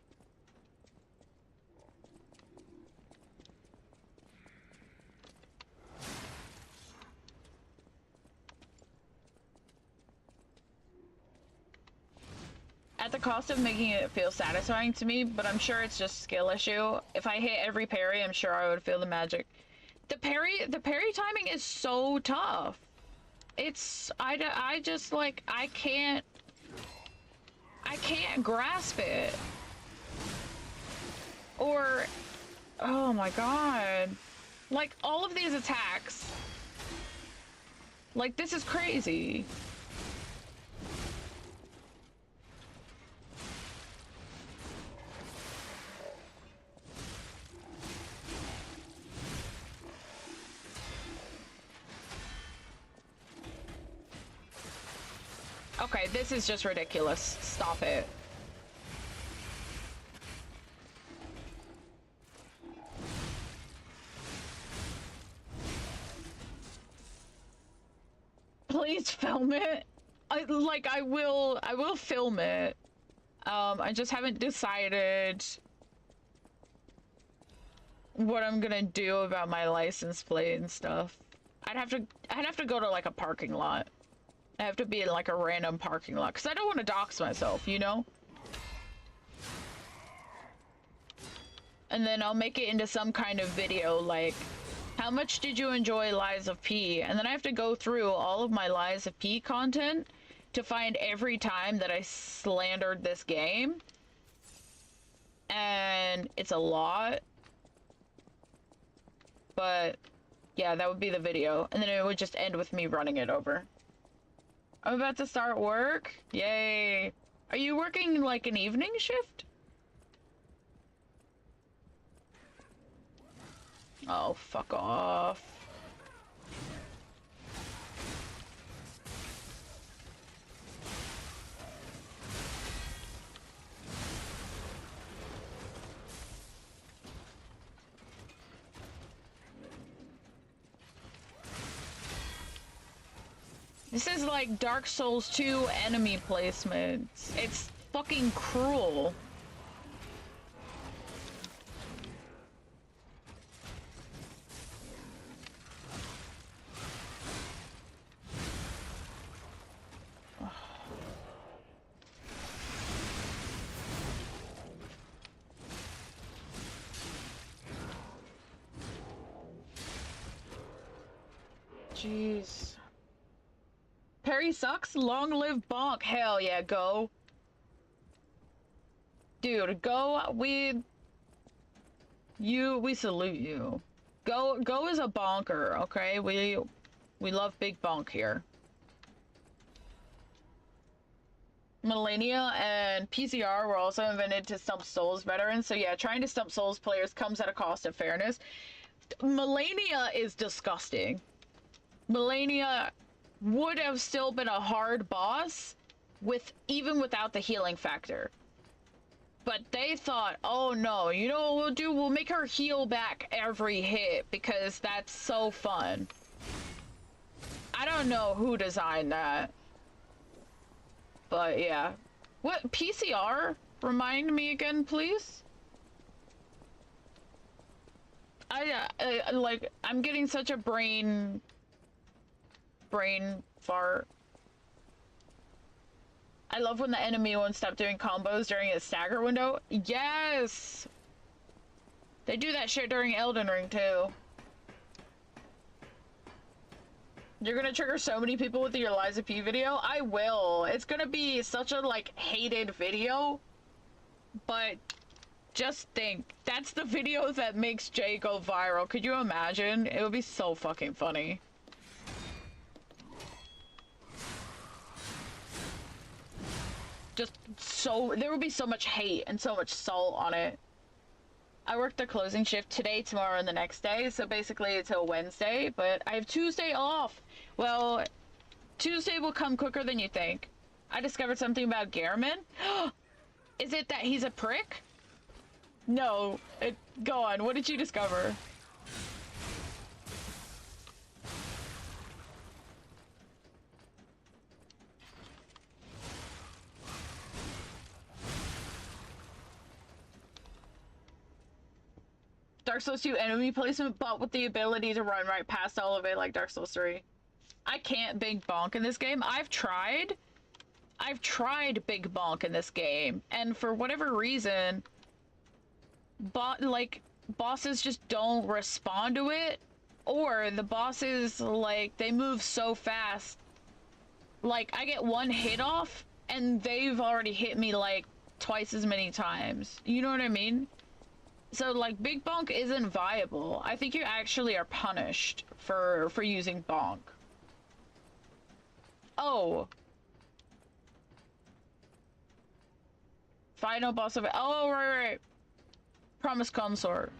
M: At the cost of making it feel satisfying to me, but I'm sure it's just a skill issue. If I hit every parry, I'm sure I would feel the magic. The parry timing is so tough. It's, I just like, I can't grasp it. Or, oh my god. Like, all of these attacks. Like, this is crazy. Okay, this is just ridiculous. Stop it. Please film it. I will film it. I just haven't decided what I'm gonna do about my license plate and stuff. I'd have to go to like a parking lot. I have to be in like a random parking lot because I don't want to dox myself, you know? And then I'll make it into some kind of video like, how much did you enjoy Lies of P? And then I have to go through all of my Lies of P content to find every time that I slandered this game. And it's a lot. But yeah, that would be the video. And then it would just end with me running it over. I'm about to start work. Yay. Are you working like an evening shift? Oh, fuck off. This is like Dark Souls 2 enemy placements. It's fucking cruel. Jeez. Perry sucks? Long live Bonk. Hell yeah, go. Dude, go. We salute you. Go is a bonker, okay? We love big bonk here. Millennia and PCR were also invented to stump Souls veterans, so yeah, trying to stump Souls players comes at a cost of fairness. Millennia is disgusting. Millennia would have still been a hard boss even without the healing factor. But they thought, oh no, you know what we'll do? We'll make her heal back every hit because that's so fun. I don't know who designed that. But yeah. What, PCR? Remind me again, please? I'm getting such a brain fart. I love when the enemy won't stop doing combos during its stagger window. Yes! They do that shit during Elden Ring too. You're gonna trigger so many people with your Lies of P video? I will. It's gonna be such a like hated video. But just think, that's the video that makes Jay go viral. Could you imagine? It would be so fucking funny. Just so, there would be so much hate and so much salt on it. I work the closing shift today, tomorrow, and the next day, so basically until Wednesday, but I have Tuesday off. Well, Tuesday will come quicker than you think. I discovered something about Gehrman. Is it that he's a prick? No, go on, what did you discover? Dark Souls 2 enemy placement, but with the ability to run right past all of it like Dark Souls 3. I can't big bonk in this game. I've tried big bonk in this game, and for whatever reason, bosses just don't respond to it, or the bosses, like, they move so fast. Like, I get one hit off, and they've already hit me, like, twice as many times. You know what I mean? So, like, big bonk isn't viable. I think you actually are punished for using bonk. Oh. Final boss of it. Oh, right. Promise consort.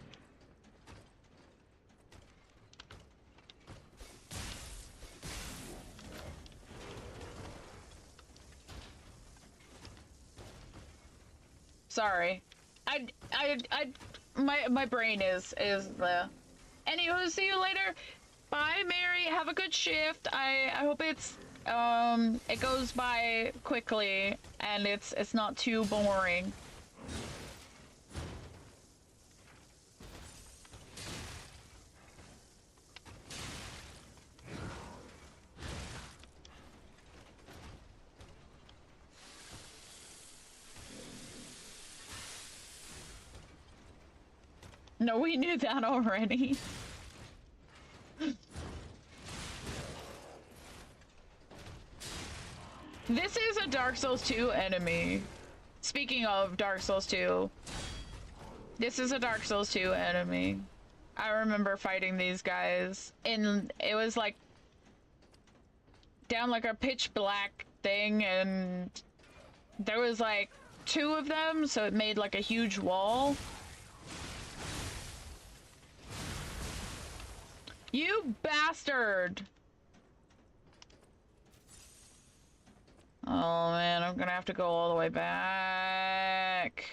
M: Sorry. My brain is the. Anywho, see you later. Bye, Mary. Have a good shift. I hope it goes by quickly and it's not too boring. No, we knew that already. This is a Dark Souls 2 enemy. Speaking of Dark Souls 2, this is a Dark Souls 2 enemy. I remember fighting these guys, and it was like down like a pitch black thing, and there was like 2 of them, so it made like a huge wall. You bastard! Oh man, I'm gonna have to go all the way back.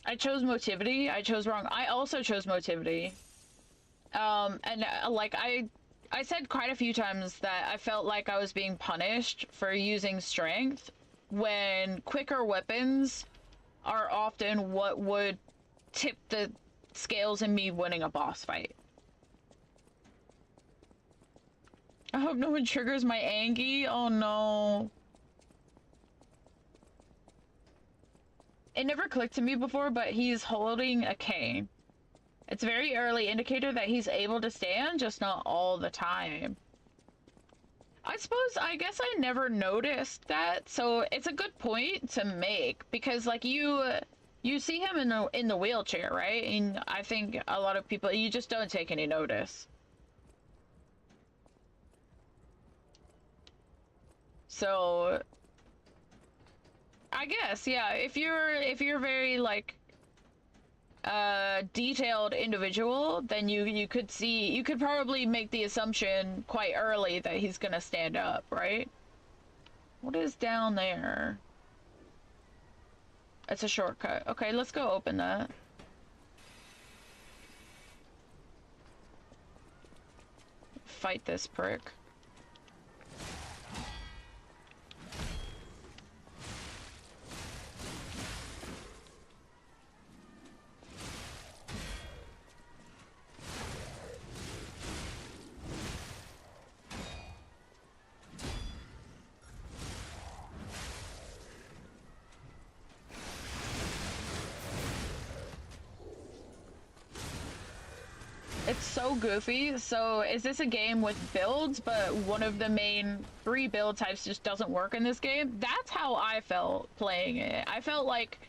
M: I chose motivity. I chose wrong. I also chose motivity. Like I said quite a few times that I felt like I was being punished for using strength when quicker weapons are often what would tip the scales in me winning a boss fight. I hope no one triggers my Angie. Oh no. It never clicked to me before, but he's holding a cane. It's a very early indicator that he's able to stand, just not all the time. I guess I never noticed that, so it's a good point to make, because like you see him in the wheelchair, right? And I think a lot of people, you just don't take any notice. So I guess, yeah, if you're very like detailed individual, then you could probably make the assumption quite early that he's gonna stand up, right? What is down there? It's a shortcut. Okay, let's go open that. Fight this prick. It's so goofy. So is this a game with builds, but one of the main 3 build types just doesn't work in this game? That's how I felt playing it. I felt like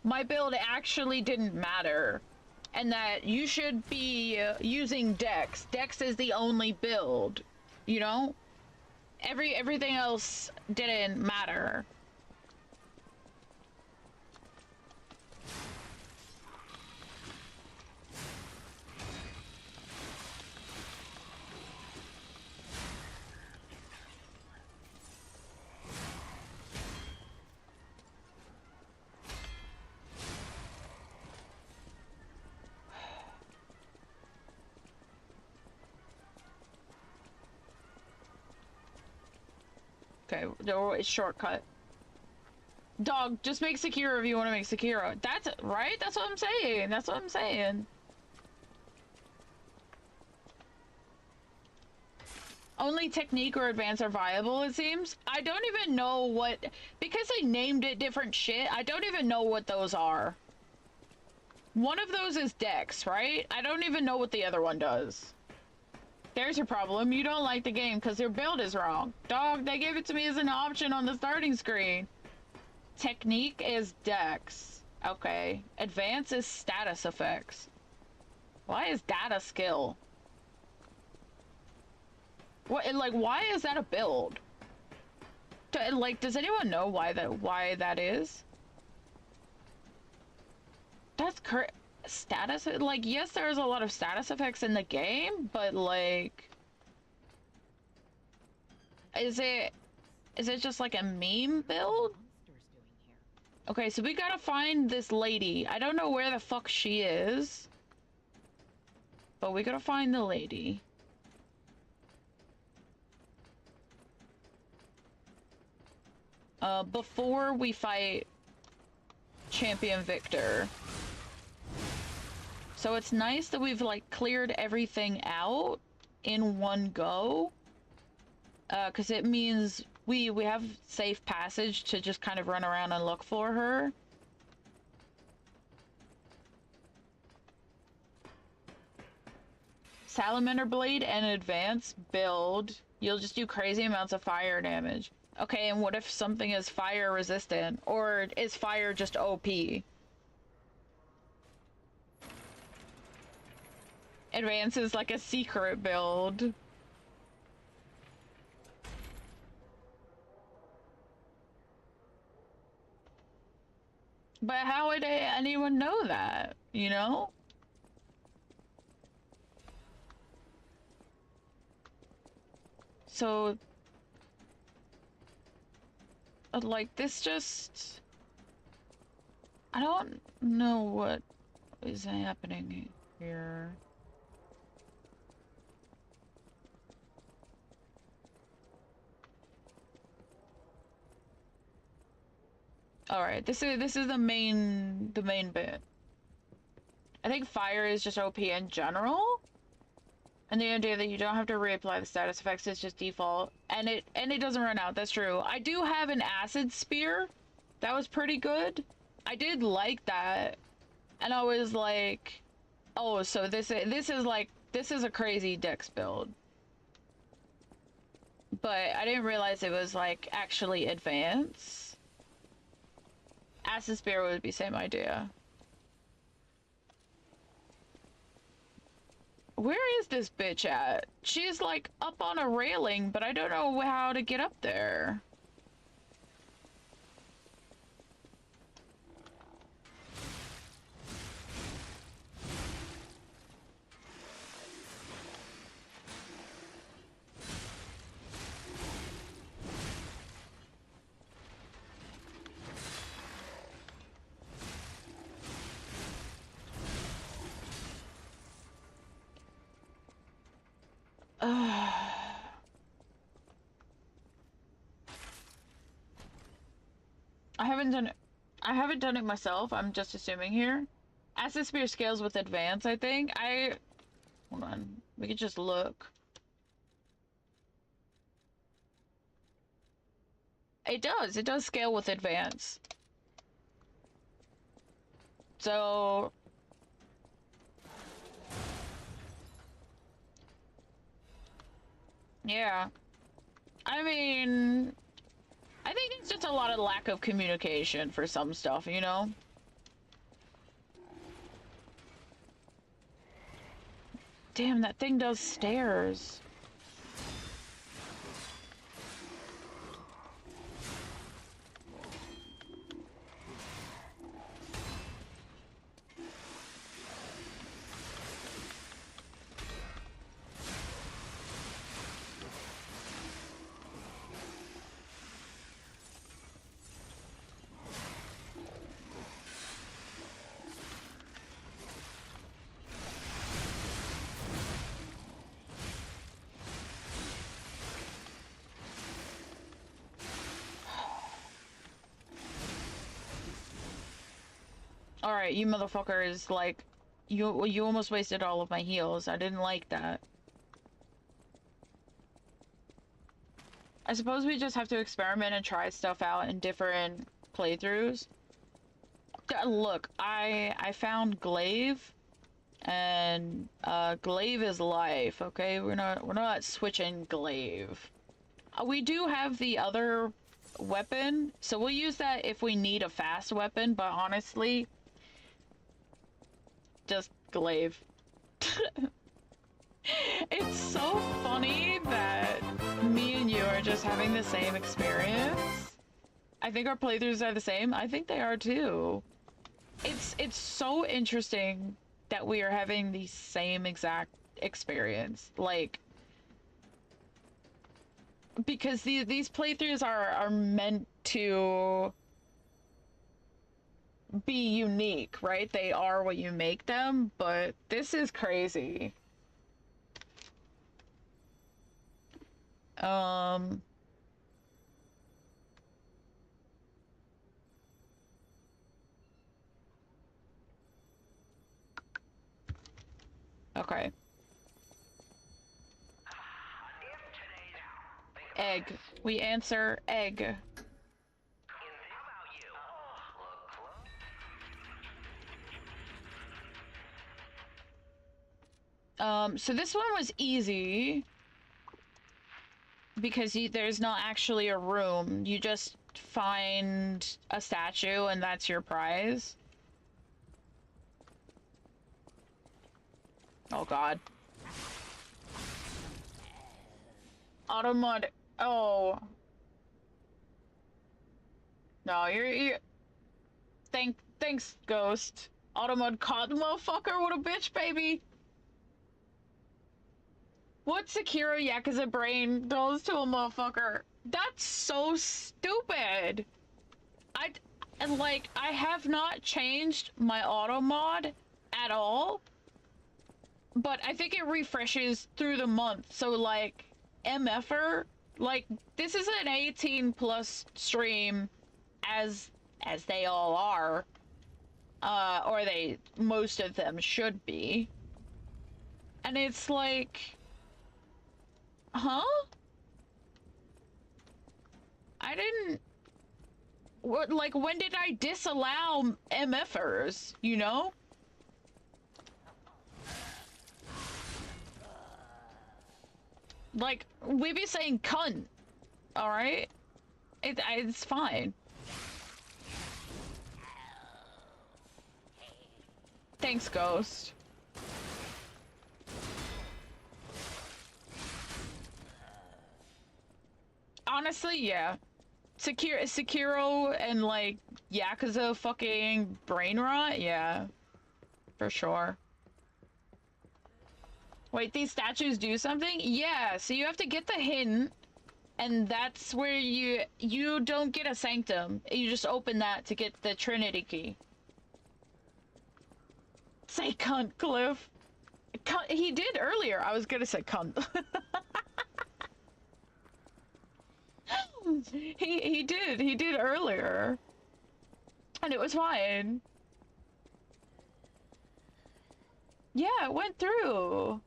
M: my build actually didn't matter, and that you should be using Dex. Dex is the only build, you know? Everything else didn't matter. Okay, there is shortcut. Dog, just make Sekiro if you want to make Sekiro. That's right? That's what I'm saying. That's what I'm saying. Only technique or advance are viable, it seems. I don't even know what... Because they named it different shit, I don't even know what those are. One of those is Dex, right? I don't even know what the other one does. There's your problem. You don't like the game because your build is wrong. Dog, they gave it to me as an option on the starting screen. Technique is Dex. Okay. Advance is status effects. Why is that a skill? What, like, why is that a build? Like, does anyone know why that is? That's correct. Status, like, yes, there's a lot of status effects in the game, but like, is it Is it just like a meme build? Okay, so we gotta find this lady. I don't know where the fuck she is. But we gotta find the lady. Before we fight Champion Victor. So it's nice that we've like cleared everything out in one go. Cause it means we have safe passage to just kind of run around and look for her. Salamander Blade and Advanced build. You'll just do crazy amounts of fire damage. Okay, and what if something is fire resistant? Or is fire just OP? Advance is like a secret build. But how would anyone know that, you know? So, like, this just... I don't know what is happening here. Alright, this is the main bit. I think fire is just OP in general. And the idea that you don't have to reapply the status effects is just default. And it doesn't run out, that's true. I do have an acid spear. That was pretty good. I did like that. And I was like, oh, so this is a crazy dex build. But I didn't realize it was like actually advanced. Acid spear would be same idea. Where is this bitch at? She's like up on a railing, but I don't know how to get up there. I haven't done it myself. I'm just assuming here. Acid Spear scales with advance, I think. Hold on. We could just look. It does scale with advance. So... yeah. I mean... I think it's just a lot of lack of communication for some stuff, you know? Damn, that thing does stairs. Alright, you motherfuckers, like, you almost wasted all of my heals. I didn't like that. I suppose we just have to experiment and try stuff out in different playthroughs. Look, I found glaive, and glaive is life, okay? We're not switching glaive. We do have the other weapon, so we'll use that if we need a fast weapon, but honestly, just glaive. It's so funny that me and you are just having the same experience. I think our playthroughs are the same. I think they are too. It's so interesting that we are having the same exact experience. Like, because these playthroughs are meant to be unique, right? They are what you make them, but this is crazy. Okay. Egg. We answer egg. So this one was easy because there's not actually a room. You just find a statue and that's your prize. Oh god. Automod. Oh. No, you're thanks, Ghost. Automod caught the motherfucker. What a bitch, baby. What Sekiro Yakuza brain does to a motherfucker? That's so stupid. I have not changed my auto mod at all, but I think it refreshes through the month. So like, MFer, like this is an 18+ stream, as they all are, or most of them should be, and it's like, huh? I didn't. What, like, when did I disallow MFers, you know? Like, we be saying cunt, alright? It's fine. Thanks, Ghost. Honestly, yeah. Sekiro and, like, Yakuza fucking brain rot? Yeah. For sure. Wait, these statues do something? Yeah, so you have to get the hint, and that's where you don't get a sanctum. You just open that to get the Trinity key. Say cunt, Cliff. Cunt, he did earlier. I was gonna say cunt. He did earlier. And it was fine. Yeah, it went through.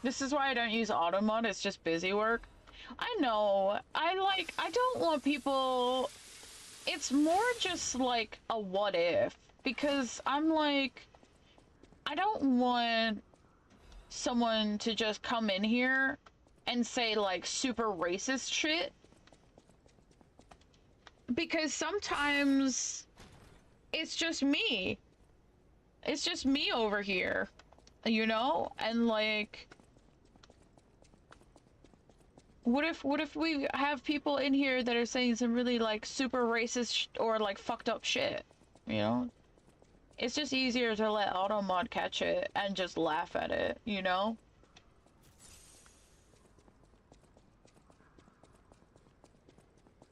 M: This is why I don't use auto mod, it's just busy work. I know. I don't want people... It's more just like a what if. Because I'm like... I don't want someone to just come in here and say like super racist shit. Because sometimes it's just me. It's just me over here. You know? And like... What if we have people in here that are saying some really like super racist or like fucked up shit, you know? It's just easier to let automod catch it and just laugh at it, you know?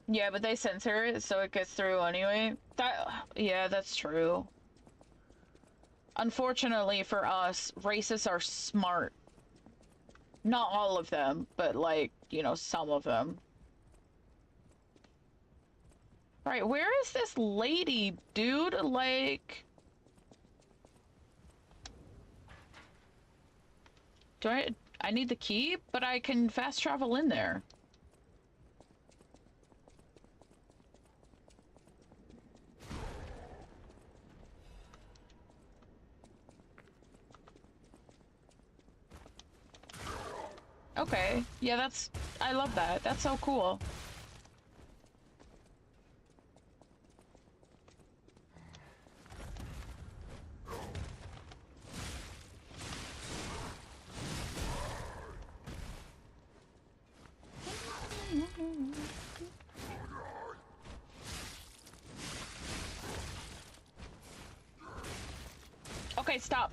M: Yeah, but they censor it so it gets through anyway. Yeah, that's true. Unfortunately for us, racists are smart. Not all of them, but like, you know, some of them. Right, where is this lady, dude? Like... I need the key, but I can fast travel in there. Okay, yeah, I love that. That's so cool. Okay, stop.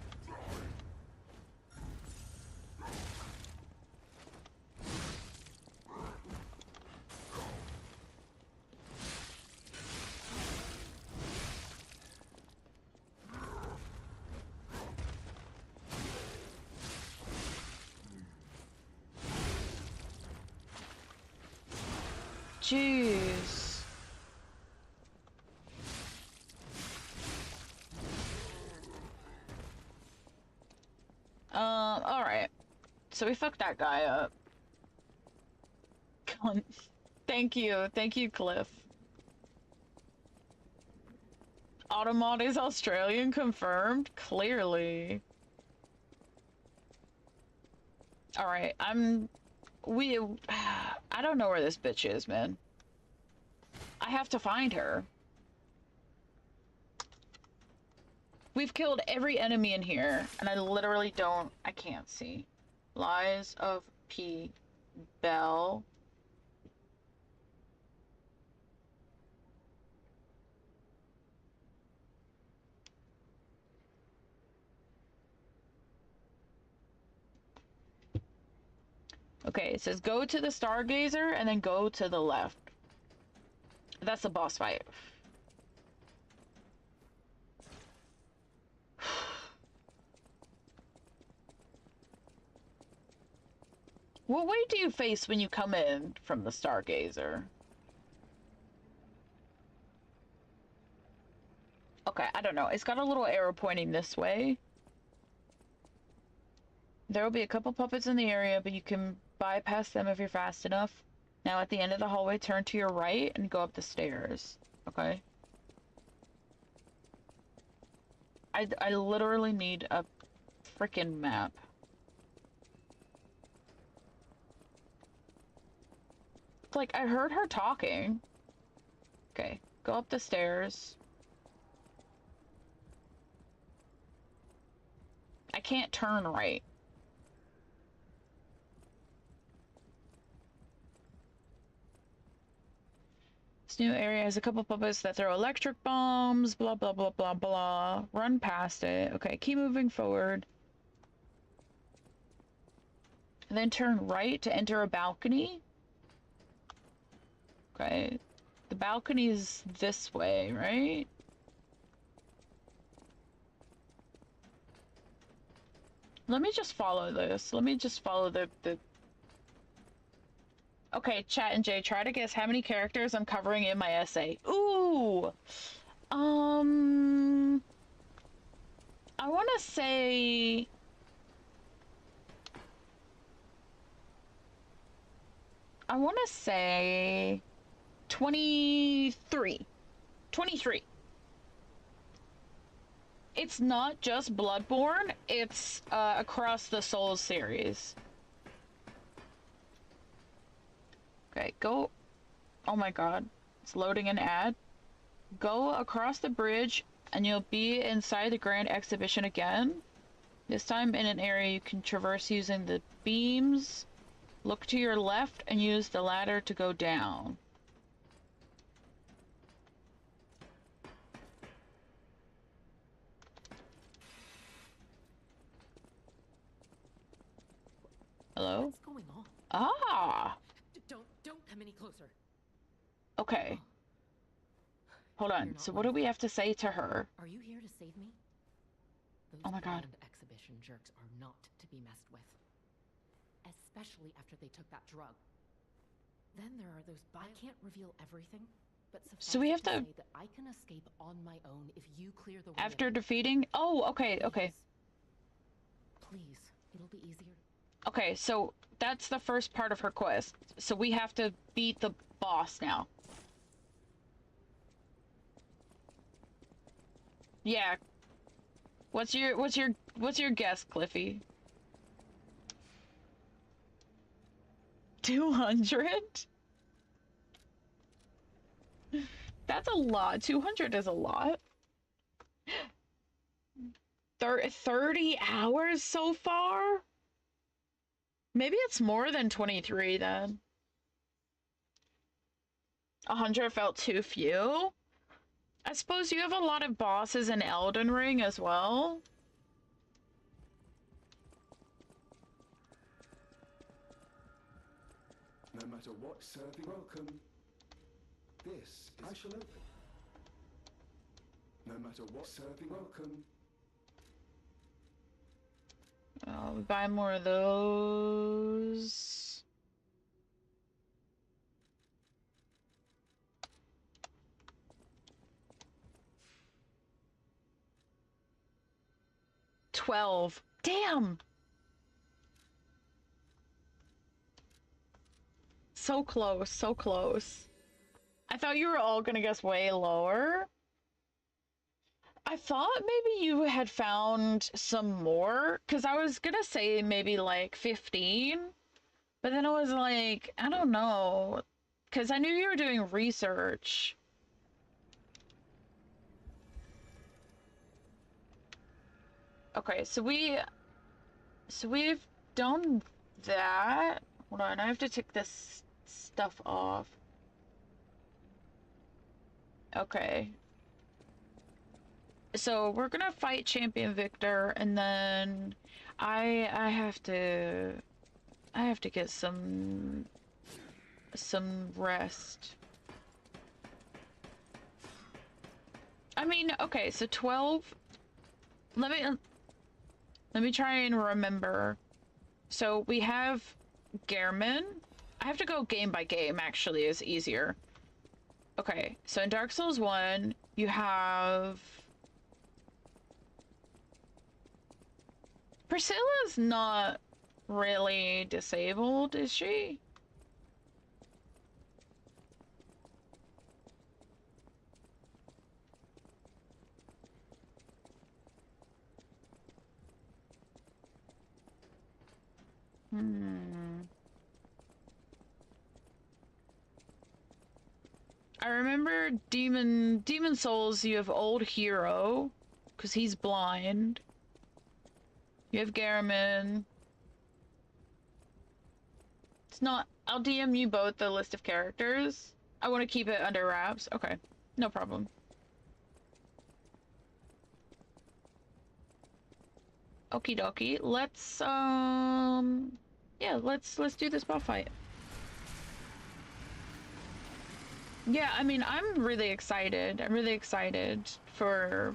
M: Jeez. Alright. So we fucked that guy up. Thank you. Thank you, Cliff. Automod is Australian confirmed? Clearly. Alright, I don't know where this bitch is, man. I have to find her. We've killed every enemy in here, and I can't see. Lies of P. Bell. Okay, it says go to the Stargazer and then go to the left. That's the boss fight. What way do you face when you come in from the Stargazer? Okay, I don't know. It's got a little arrow pointing this way. There will be a couple puppets in the area, but you can bypass them if you're fast enough. Now at the end of the hallway, turn to your right and go up the stairs. Okay. I literally need a freaking map. It's like, I heard her talking. Okay, go up the stairs. I can't turn right. This new area has a couple puppets that throw electric bombs, blah, blah, blah, blah, blah. Run past it. Okay, keep moving forward. And then turn right to enter a balcony. Okay. The balcony is this way, right? Let me just follow this. Let me just follow the... Okay, Chat and Jay, try to guess how many characters I'm covering in my essay. Ooh! I want to say... I want to say... 23. 23. It's not just Bloodborne, it's across the Souls series. Okay, go... Oh my god. It's loading an ad. Go across the bridge and you'll be inside the Grand Exhibition again. This time in an area you can traverse using the beams. Look to your left and use the ladder to go down. Hello?
B: What's going on?
M: Ah!
B: Don't come any closer.
M: Okay. Hold on. So what do we have to say to her?
B: Are you here to save me? Those
M: Oh my god.
B: Grand Exhibition jerks are not to be messed with. Especially after they took that drug. Then there are those I can't reveal everything, but
M: so we have to
B: say that I can escape on my own if you clear the way
M: after defeating. Oh, okay, okay.
B: Please, it'll be easier.
M: Okay, so that's the first part of her quest. So we have to beat the boss now. Yeah. What's your guess, Cliffy? 200? That's a lot. 200 is a lot. 30 hours so far? Maybe it's more than 23 then. 100 felt too few. I suppose you have a lot of bosses in Elden Ring as well.
Q: No matter what serving welcome. This is I shall open. No matter what serving welcome.
M: We buy more of those. $12. Damn! So close, so close. I thought you were all gonna guess way lower. I thought maybe you had found some more, because I was gonna say maybe like 15, but then I was like, I don't know, because I knew you were doing research. Okay, so we've done that. Hold on, I have to take this stuff off. Okay. So we're gonna fight Champion Victor, and then I have to get some rest. I mean, okay, so 12. Let me try and remember. So we have Gehrman. I have to go game by game, actually, is easier. Okay, so in Dark Souls 1, you have... Priscilla's not really disabled, is she? I remember Demon Souls, you have Old Hero, because he's blind. You have Gehrman. It's not... I'll DM you both the list of characters. I want to keep it under wraps. Okay, no problem. Okie dokie. Let's, yeah, let's do this boss fight. Yeah, I mean, I'm really excited. I'm really excited for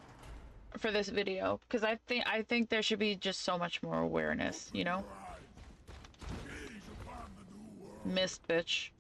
M: this video, because I think there should be just so much more awareness, you know? Missed, bitch.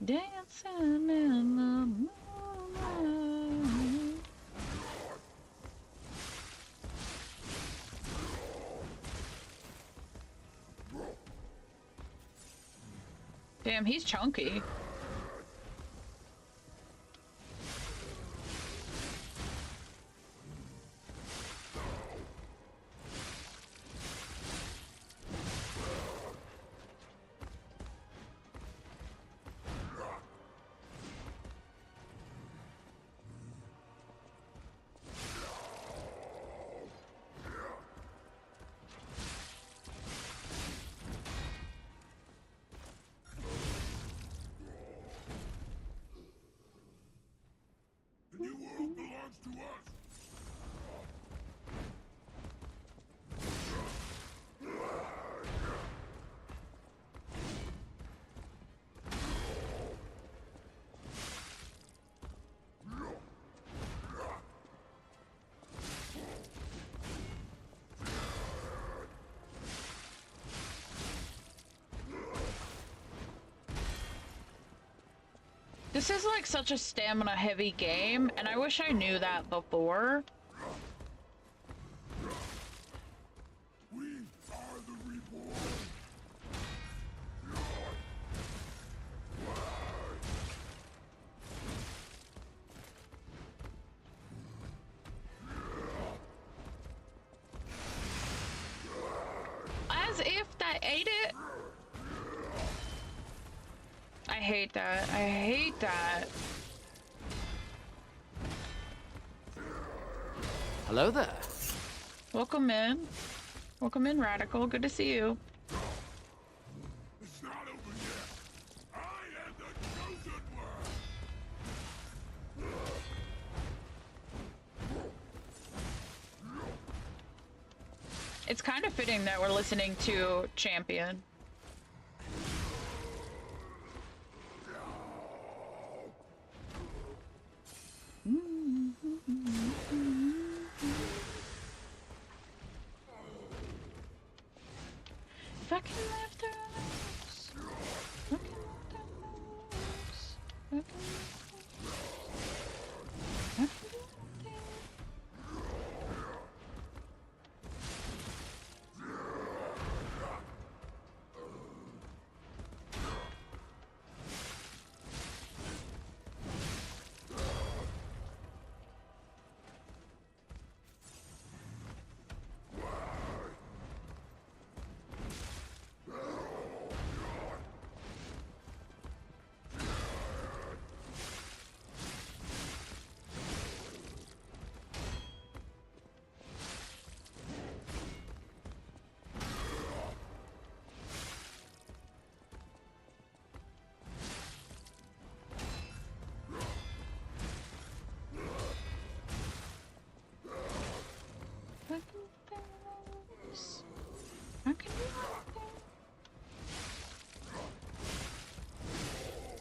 M: Dancing in the moonlight. Damn, he's chunky. This is like such a stamina heavy game, and I wish I knew that before. I ate it. I hate that. I hate that.
N: Hello there.
M: Welcome in. Welcome in, Radical. Good to see you.
C: It's not over yet. I am the chosen one.
M: It's kind of fitting that we're listening to Champion. If I can lift her lips, I can lift her lips, I can lift her lips, I can do anything.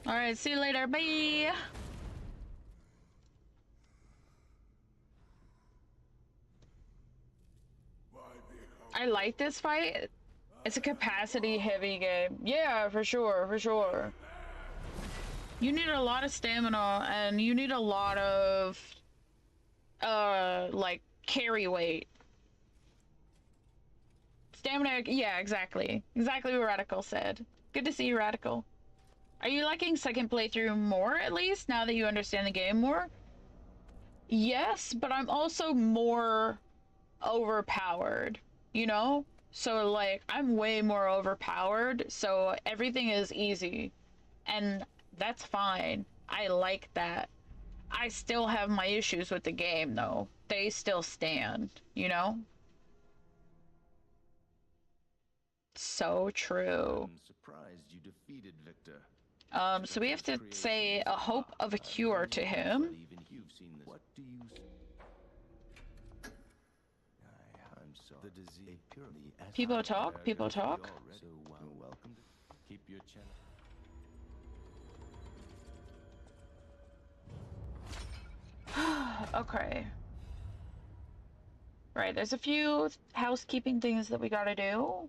M: Alright, see you later. Bye! I like this fight. It's a capacity heavy game. Yeah, for sure, for sure. You need a lot of stamina and you need a lot of like carry weight. Stamina, yeah, exactly. Exactly what Radical said. Good to see you, Radical. Are you liking second playthrough more, at least, now that you understand the game more? Yes, but I'm also more overpowered, you know? So, like, I'm way more overpowered, so everything is easy. And that's fine. I like that. I still have my issues with the game, though. They still stand, you know? So true.
E: I'm surprised you defeated Victor.
M: So we have to say a hope of a cure to him.
E: Even you've seen this. What do you I'm sorry. The disease purely as
M: People talk, people talk.
E: So welcome to keep your channel.
M: Okay. Right, there's a few housekeeping things that we gotta do.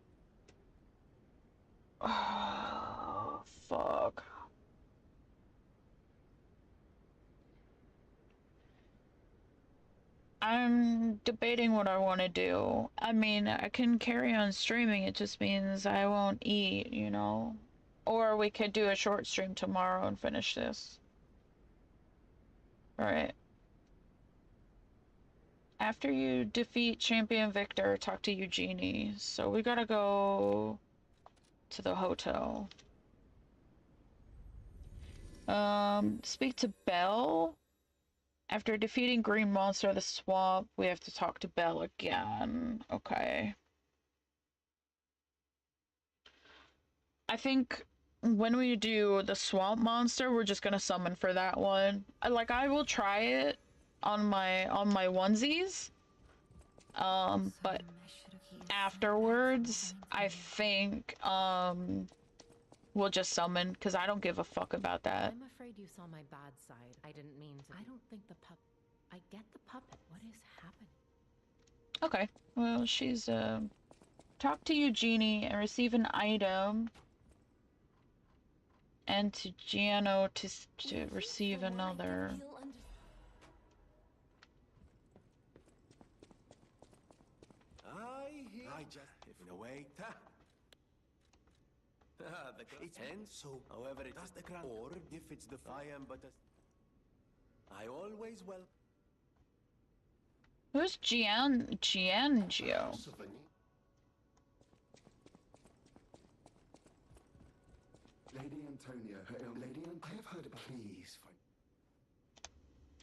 M: Oh, fuck. I'm debating what I want to do. I mean, I can carry on streaming, it just means I won't eat, you know? Or we could do a short stream tomorrow and finish this. Alright. After you defeat Champion Victor, talk to Eugenie. So we gotta go to the hotel. Speak to Belle. After defeating Green Monster of the Swamp, we have to talk to Belle again. Okay. I think when we do the Swamp Monster, we're just gonna summon for that one. I will try it on my onesies. But afterwards, I think, we'll just summon, because I don't give a fuck about that.
B: I'm afraid you saw my bad side. I didn't mean to. I don't think the I get the puppet. What is happening?
M: Okay. Well, she's, talk to Eugenie and receive an item. And to Giano to receive another.
C: I just, in a way, it's and so, however, it does the ground, or if it's the I am but I always well.
M: Who's Giangio?
Q: Lady Antonia, I have heard about. Please find.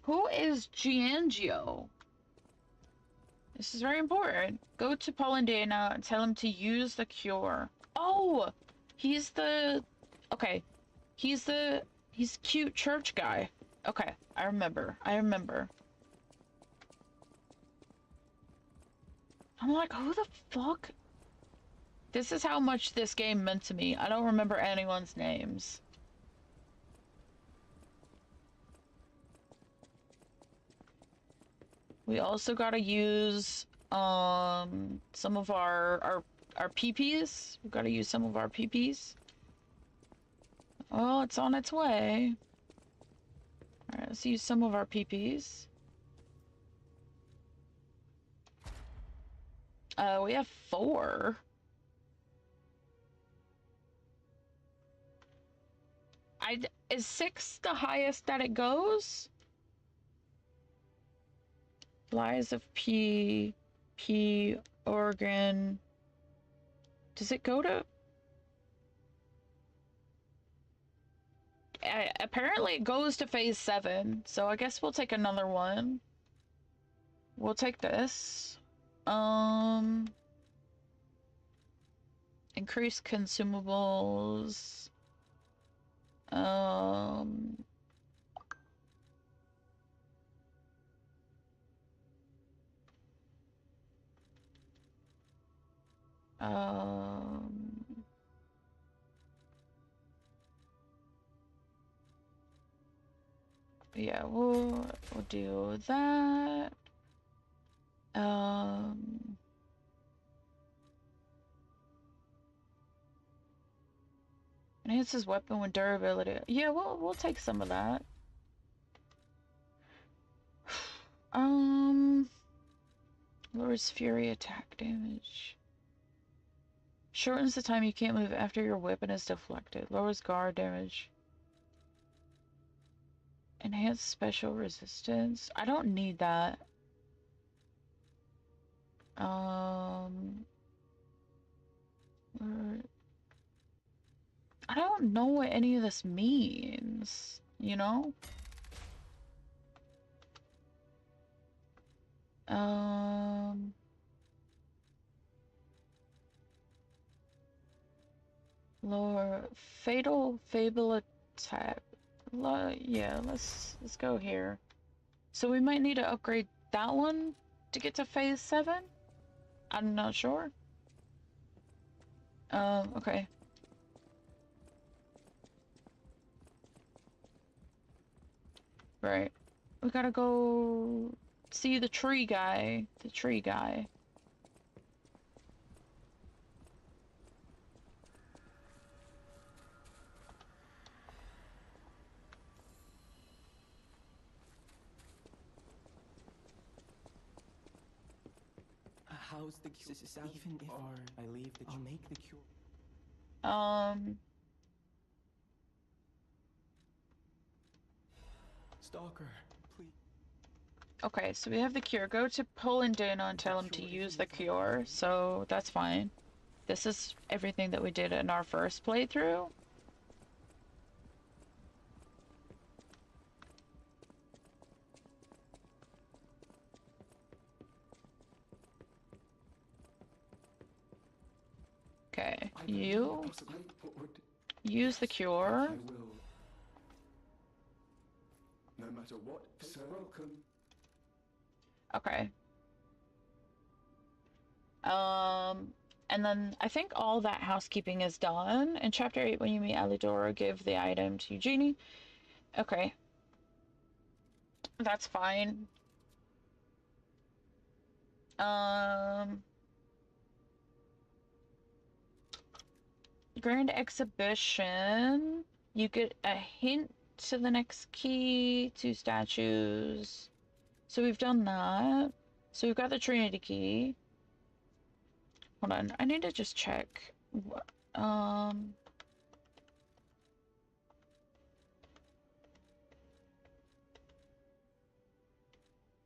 M: Who is Giangio? This is very important. Go to Polendina and tell him to use the cure. Oh! He's the... Okay. He's cute church guy. Okay, I remember. I'm like, who the fuck? This is how much this game meant to me. I don't remember anyone's names. We also gotta use some of our PPs. We gotta use some of our PPs. Oh, it's on its way. Alright, let's use some of our PPs. We have 4. Is 6 the highest that it goes? Lies of P, organ. Does it go to? Apparently it goes to phase 7, so I guess we'll take another one. We'll take this. Increase consumables. Yeah, we'll do that. Enhances weapon with durability. Yeah, we'll take some of that. Lowers fury attack damage. Shortens the time you can't move after your weapon is deflected. Lowers guard damage. Enhanced special resistance. I don't need that. I don't know what any of this means, you know? Lower fatal fable attack. Yeah, let's go here. So we might need to upgrade that one to get to phase 7? I'm not sure. Okay. Right. We gotta go see the tree guy. The tree guy.
S: How's the cure? Even if I leave the cure, I'll make the cure. Stalker, please.
M: Okay, so we have the cure. Go to Polendina and tell him to use the cure, so that's fine. This is everything that we did in our first playthrough. Okay, you use the cure.
Q: No matter what, so welcome.
M: Okay. And then I think all that housekeeping is done. In Chapter 8, when you meet Alidora, give the item to Eugenie. Okay. That's fine. Grand Exhibition. You get a hint to the next key, 2 statues. So we've done that. So we've got the Trinity key. Hold on, I need to just check.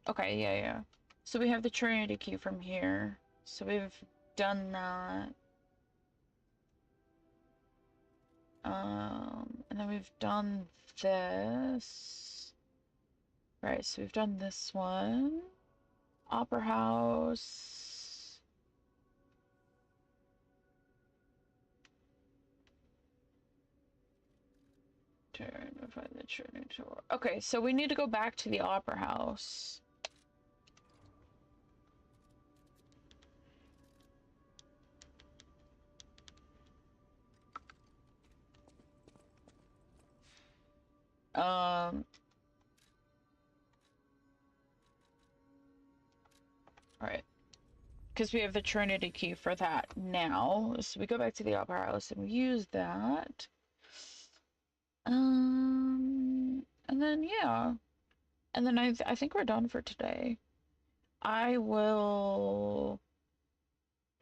M: Okay, yeah. So we have the Trinity key from here. So we've done that. And then we've done this. Right, so we've done this one. Opera House. Turn to find the training tour. Okay, so we need to go back to the Opera House. Alright. Because we have the Trinity key for that now. So we go back to the Opera House and we use that. And then, yeah. And then I think we're done for today. I will,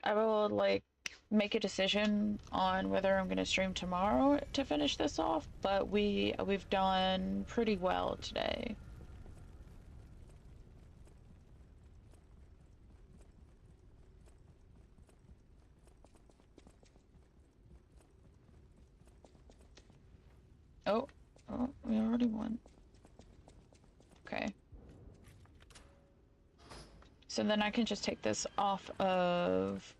M: like, make a decision on whether I'm going to stream tomorrow to finish this off, but we've done pretty well today. Oh, we already won. Okay. So then I can just take this off of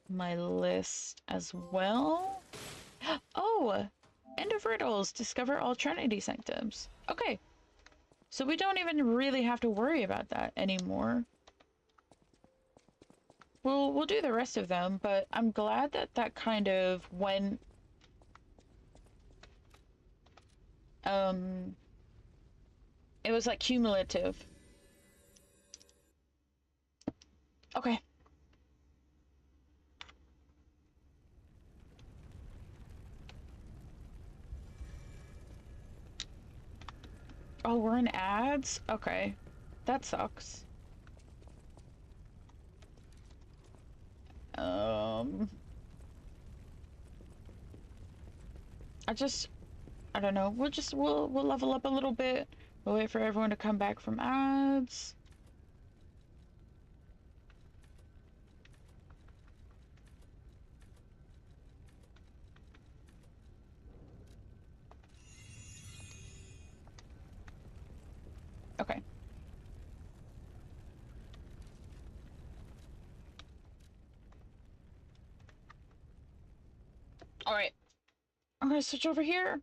M: my list as well. Oh! End of riddles. Discover all Trinity sanctums. Okay. So we don't even really have to worry about that anymore. We'll do the rest of them, but I'm glad that that kind of went... It was like cumulative. Okay. Oh, we're in ads? Okay. That sucks. I don't know. We'll level up a little bit. We'll wait for everyone to come back from ads. Okay. All right. I'm gonna switch over here.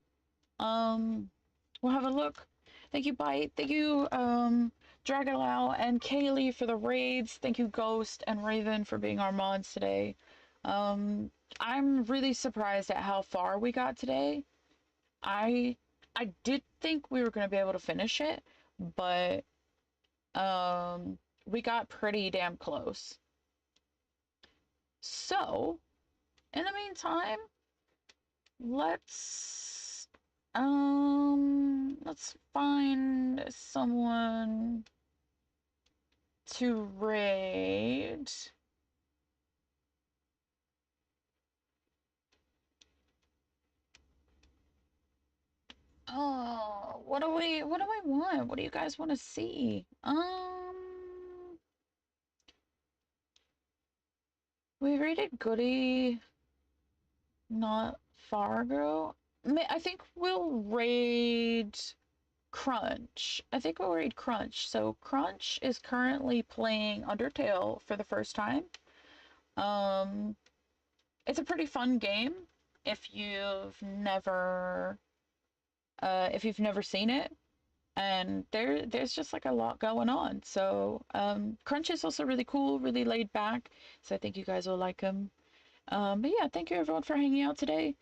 M: We'll have a look. Thank you, Bite. Thank you, Dragalau and Kaylee for the raids. Thank you, Ghost and Raven for being our mods today. I'm really surprised at how far we got today. I did think we were gonna be able to finish it, but we got pretty damn close. So, in the meantime, let's find someone to raid. Oh, what do I want? What do you guys want to see? We raided Goody not Fargo. I think we'll raid Crunch. I think we'll raid Crunch. So Crunch is currently playing Undertale for the first time. It's a pretty fun game if you've never seen it. And there's just like a lot going on. So Crunch is also really cool, really laid back. So I think you guys will like him. But yeah, thank you everyone for hanging out today.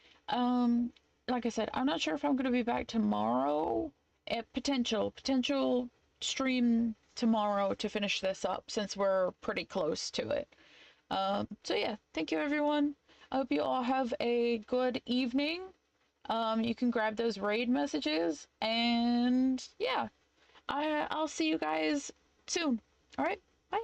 M: Like I said, I'm not sure if I'm going to be back tomorrow. Potential stream tomorrow to finish this up since we're pretty close to it. So yeah, thank you everyone. I hope you all have a good evening. You can grab those raid messages, and yeah, I'll see you guys soon. All right, bye.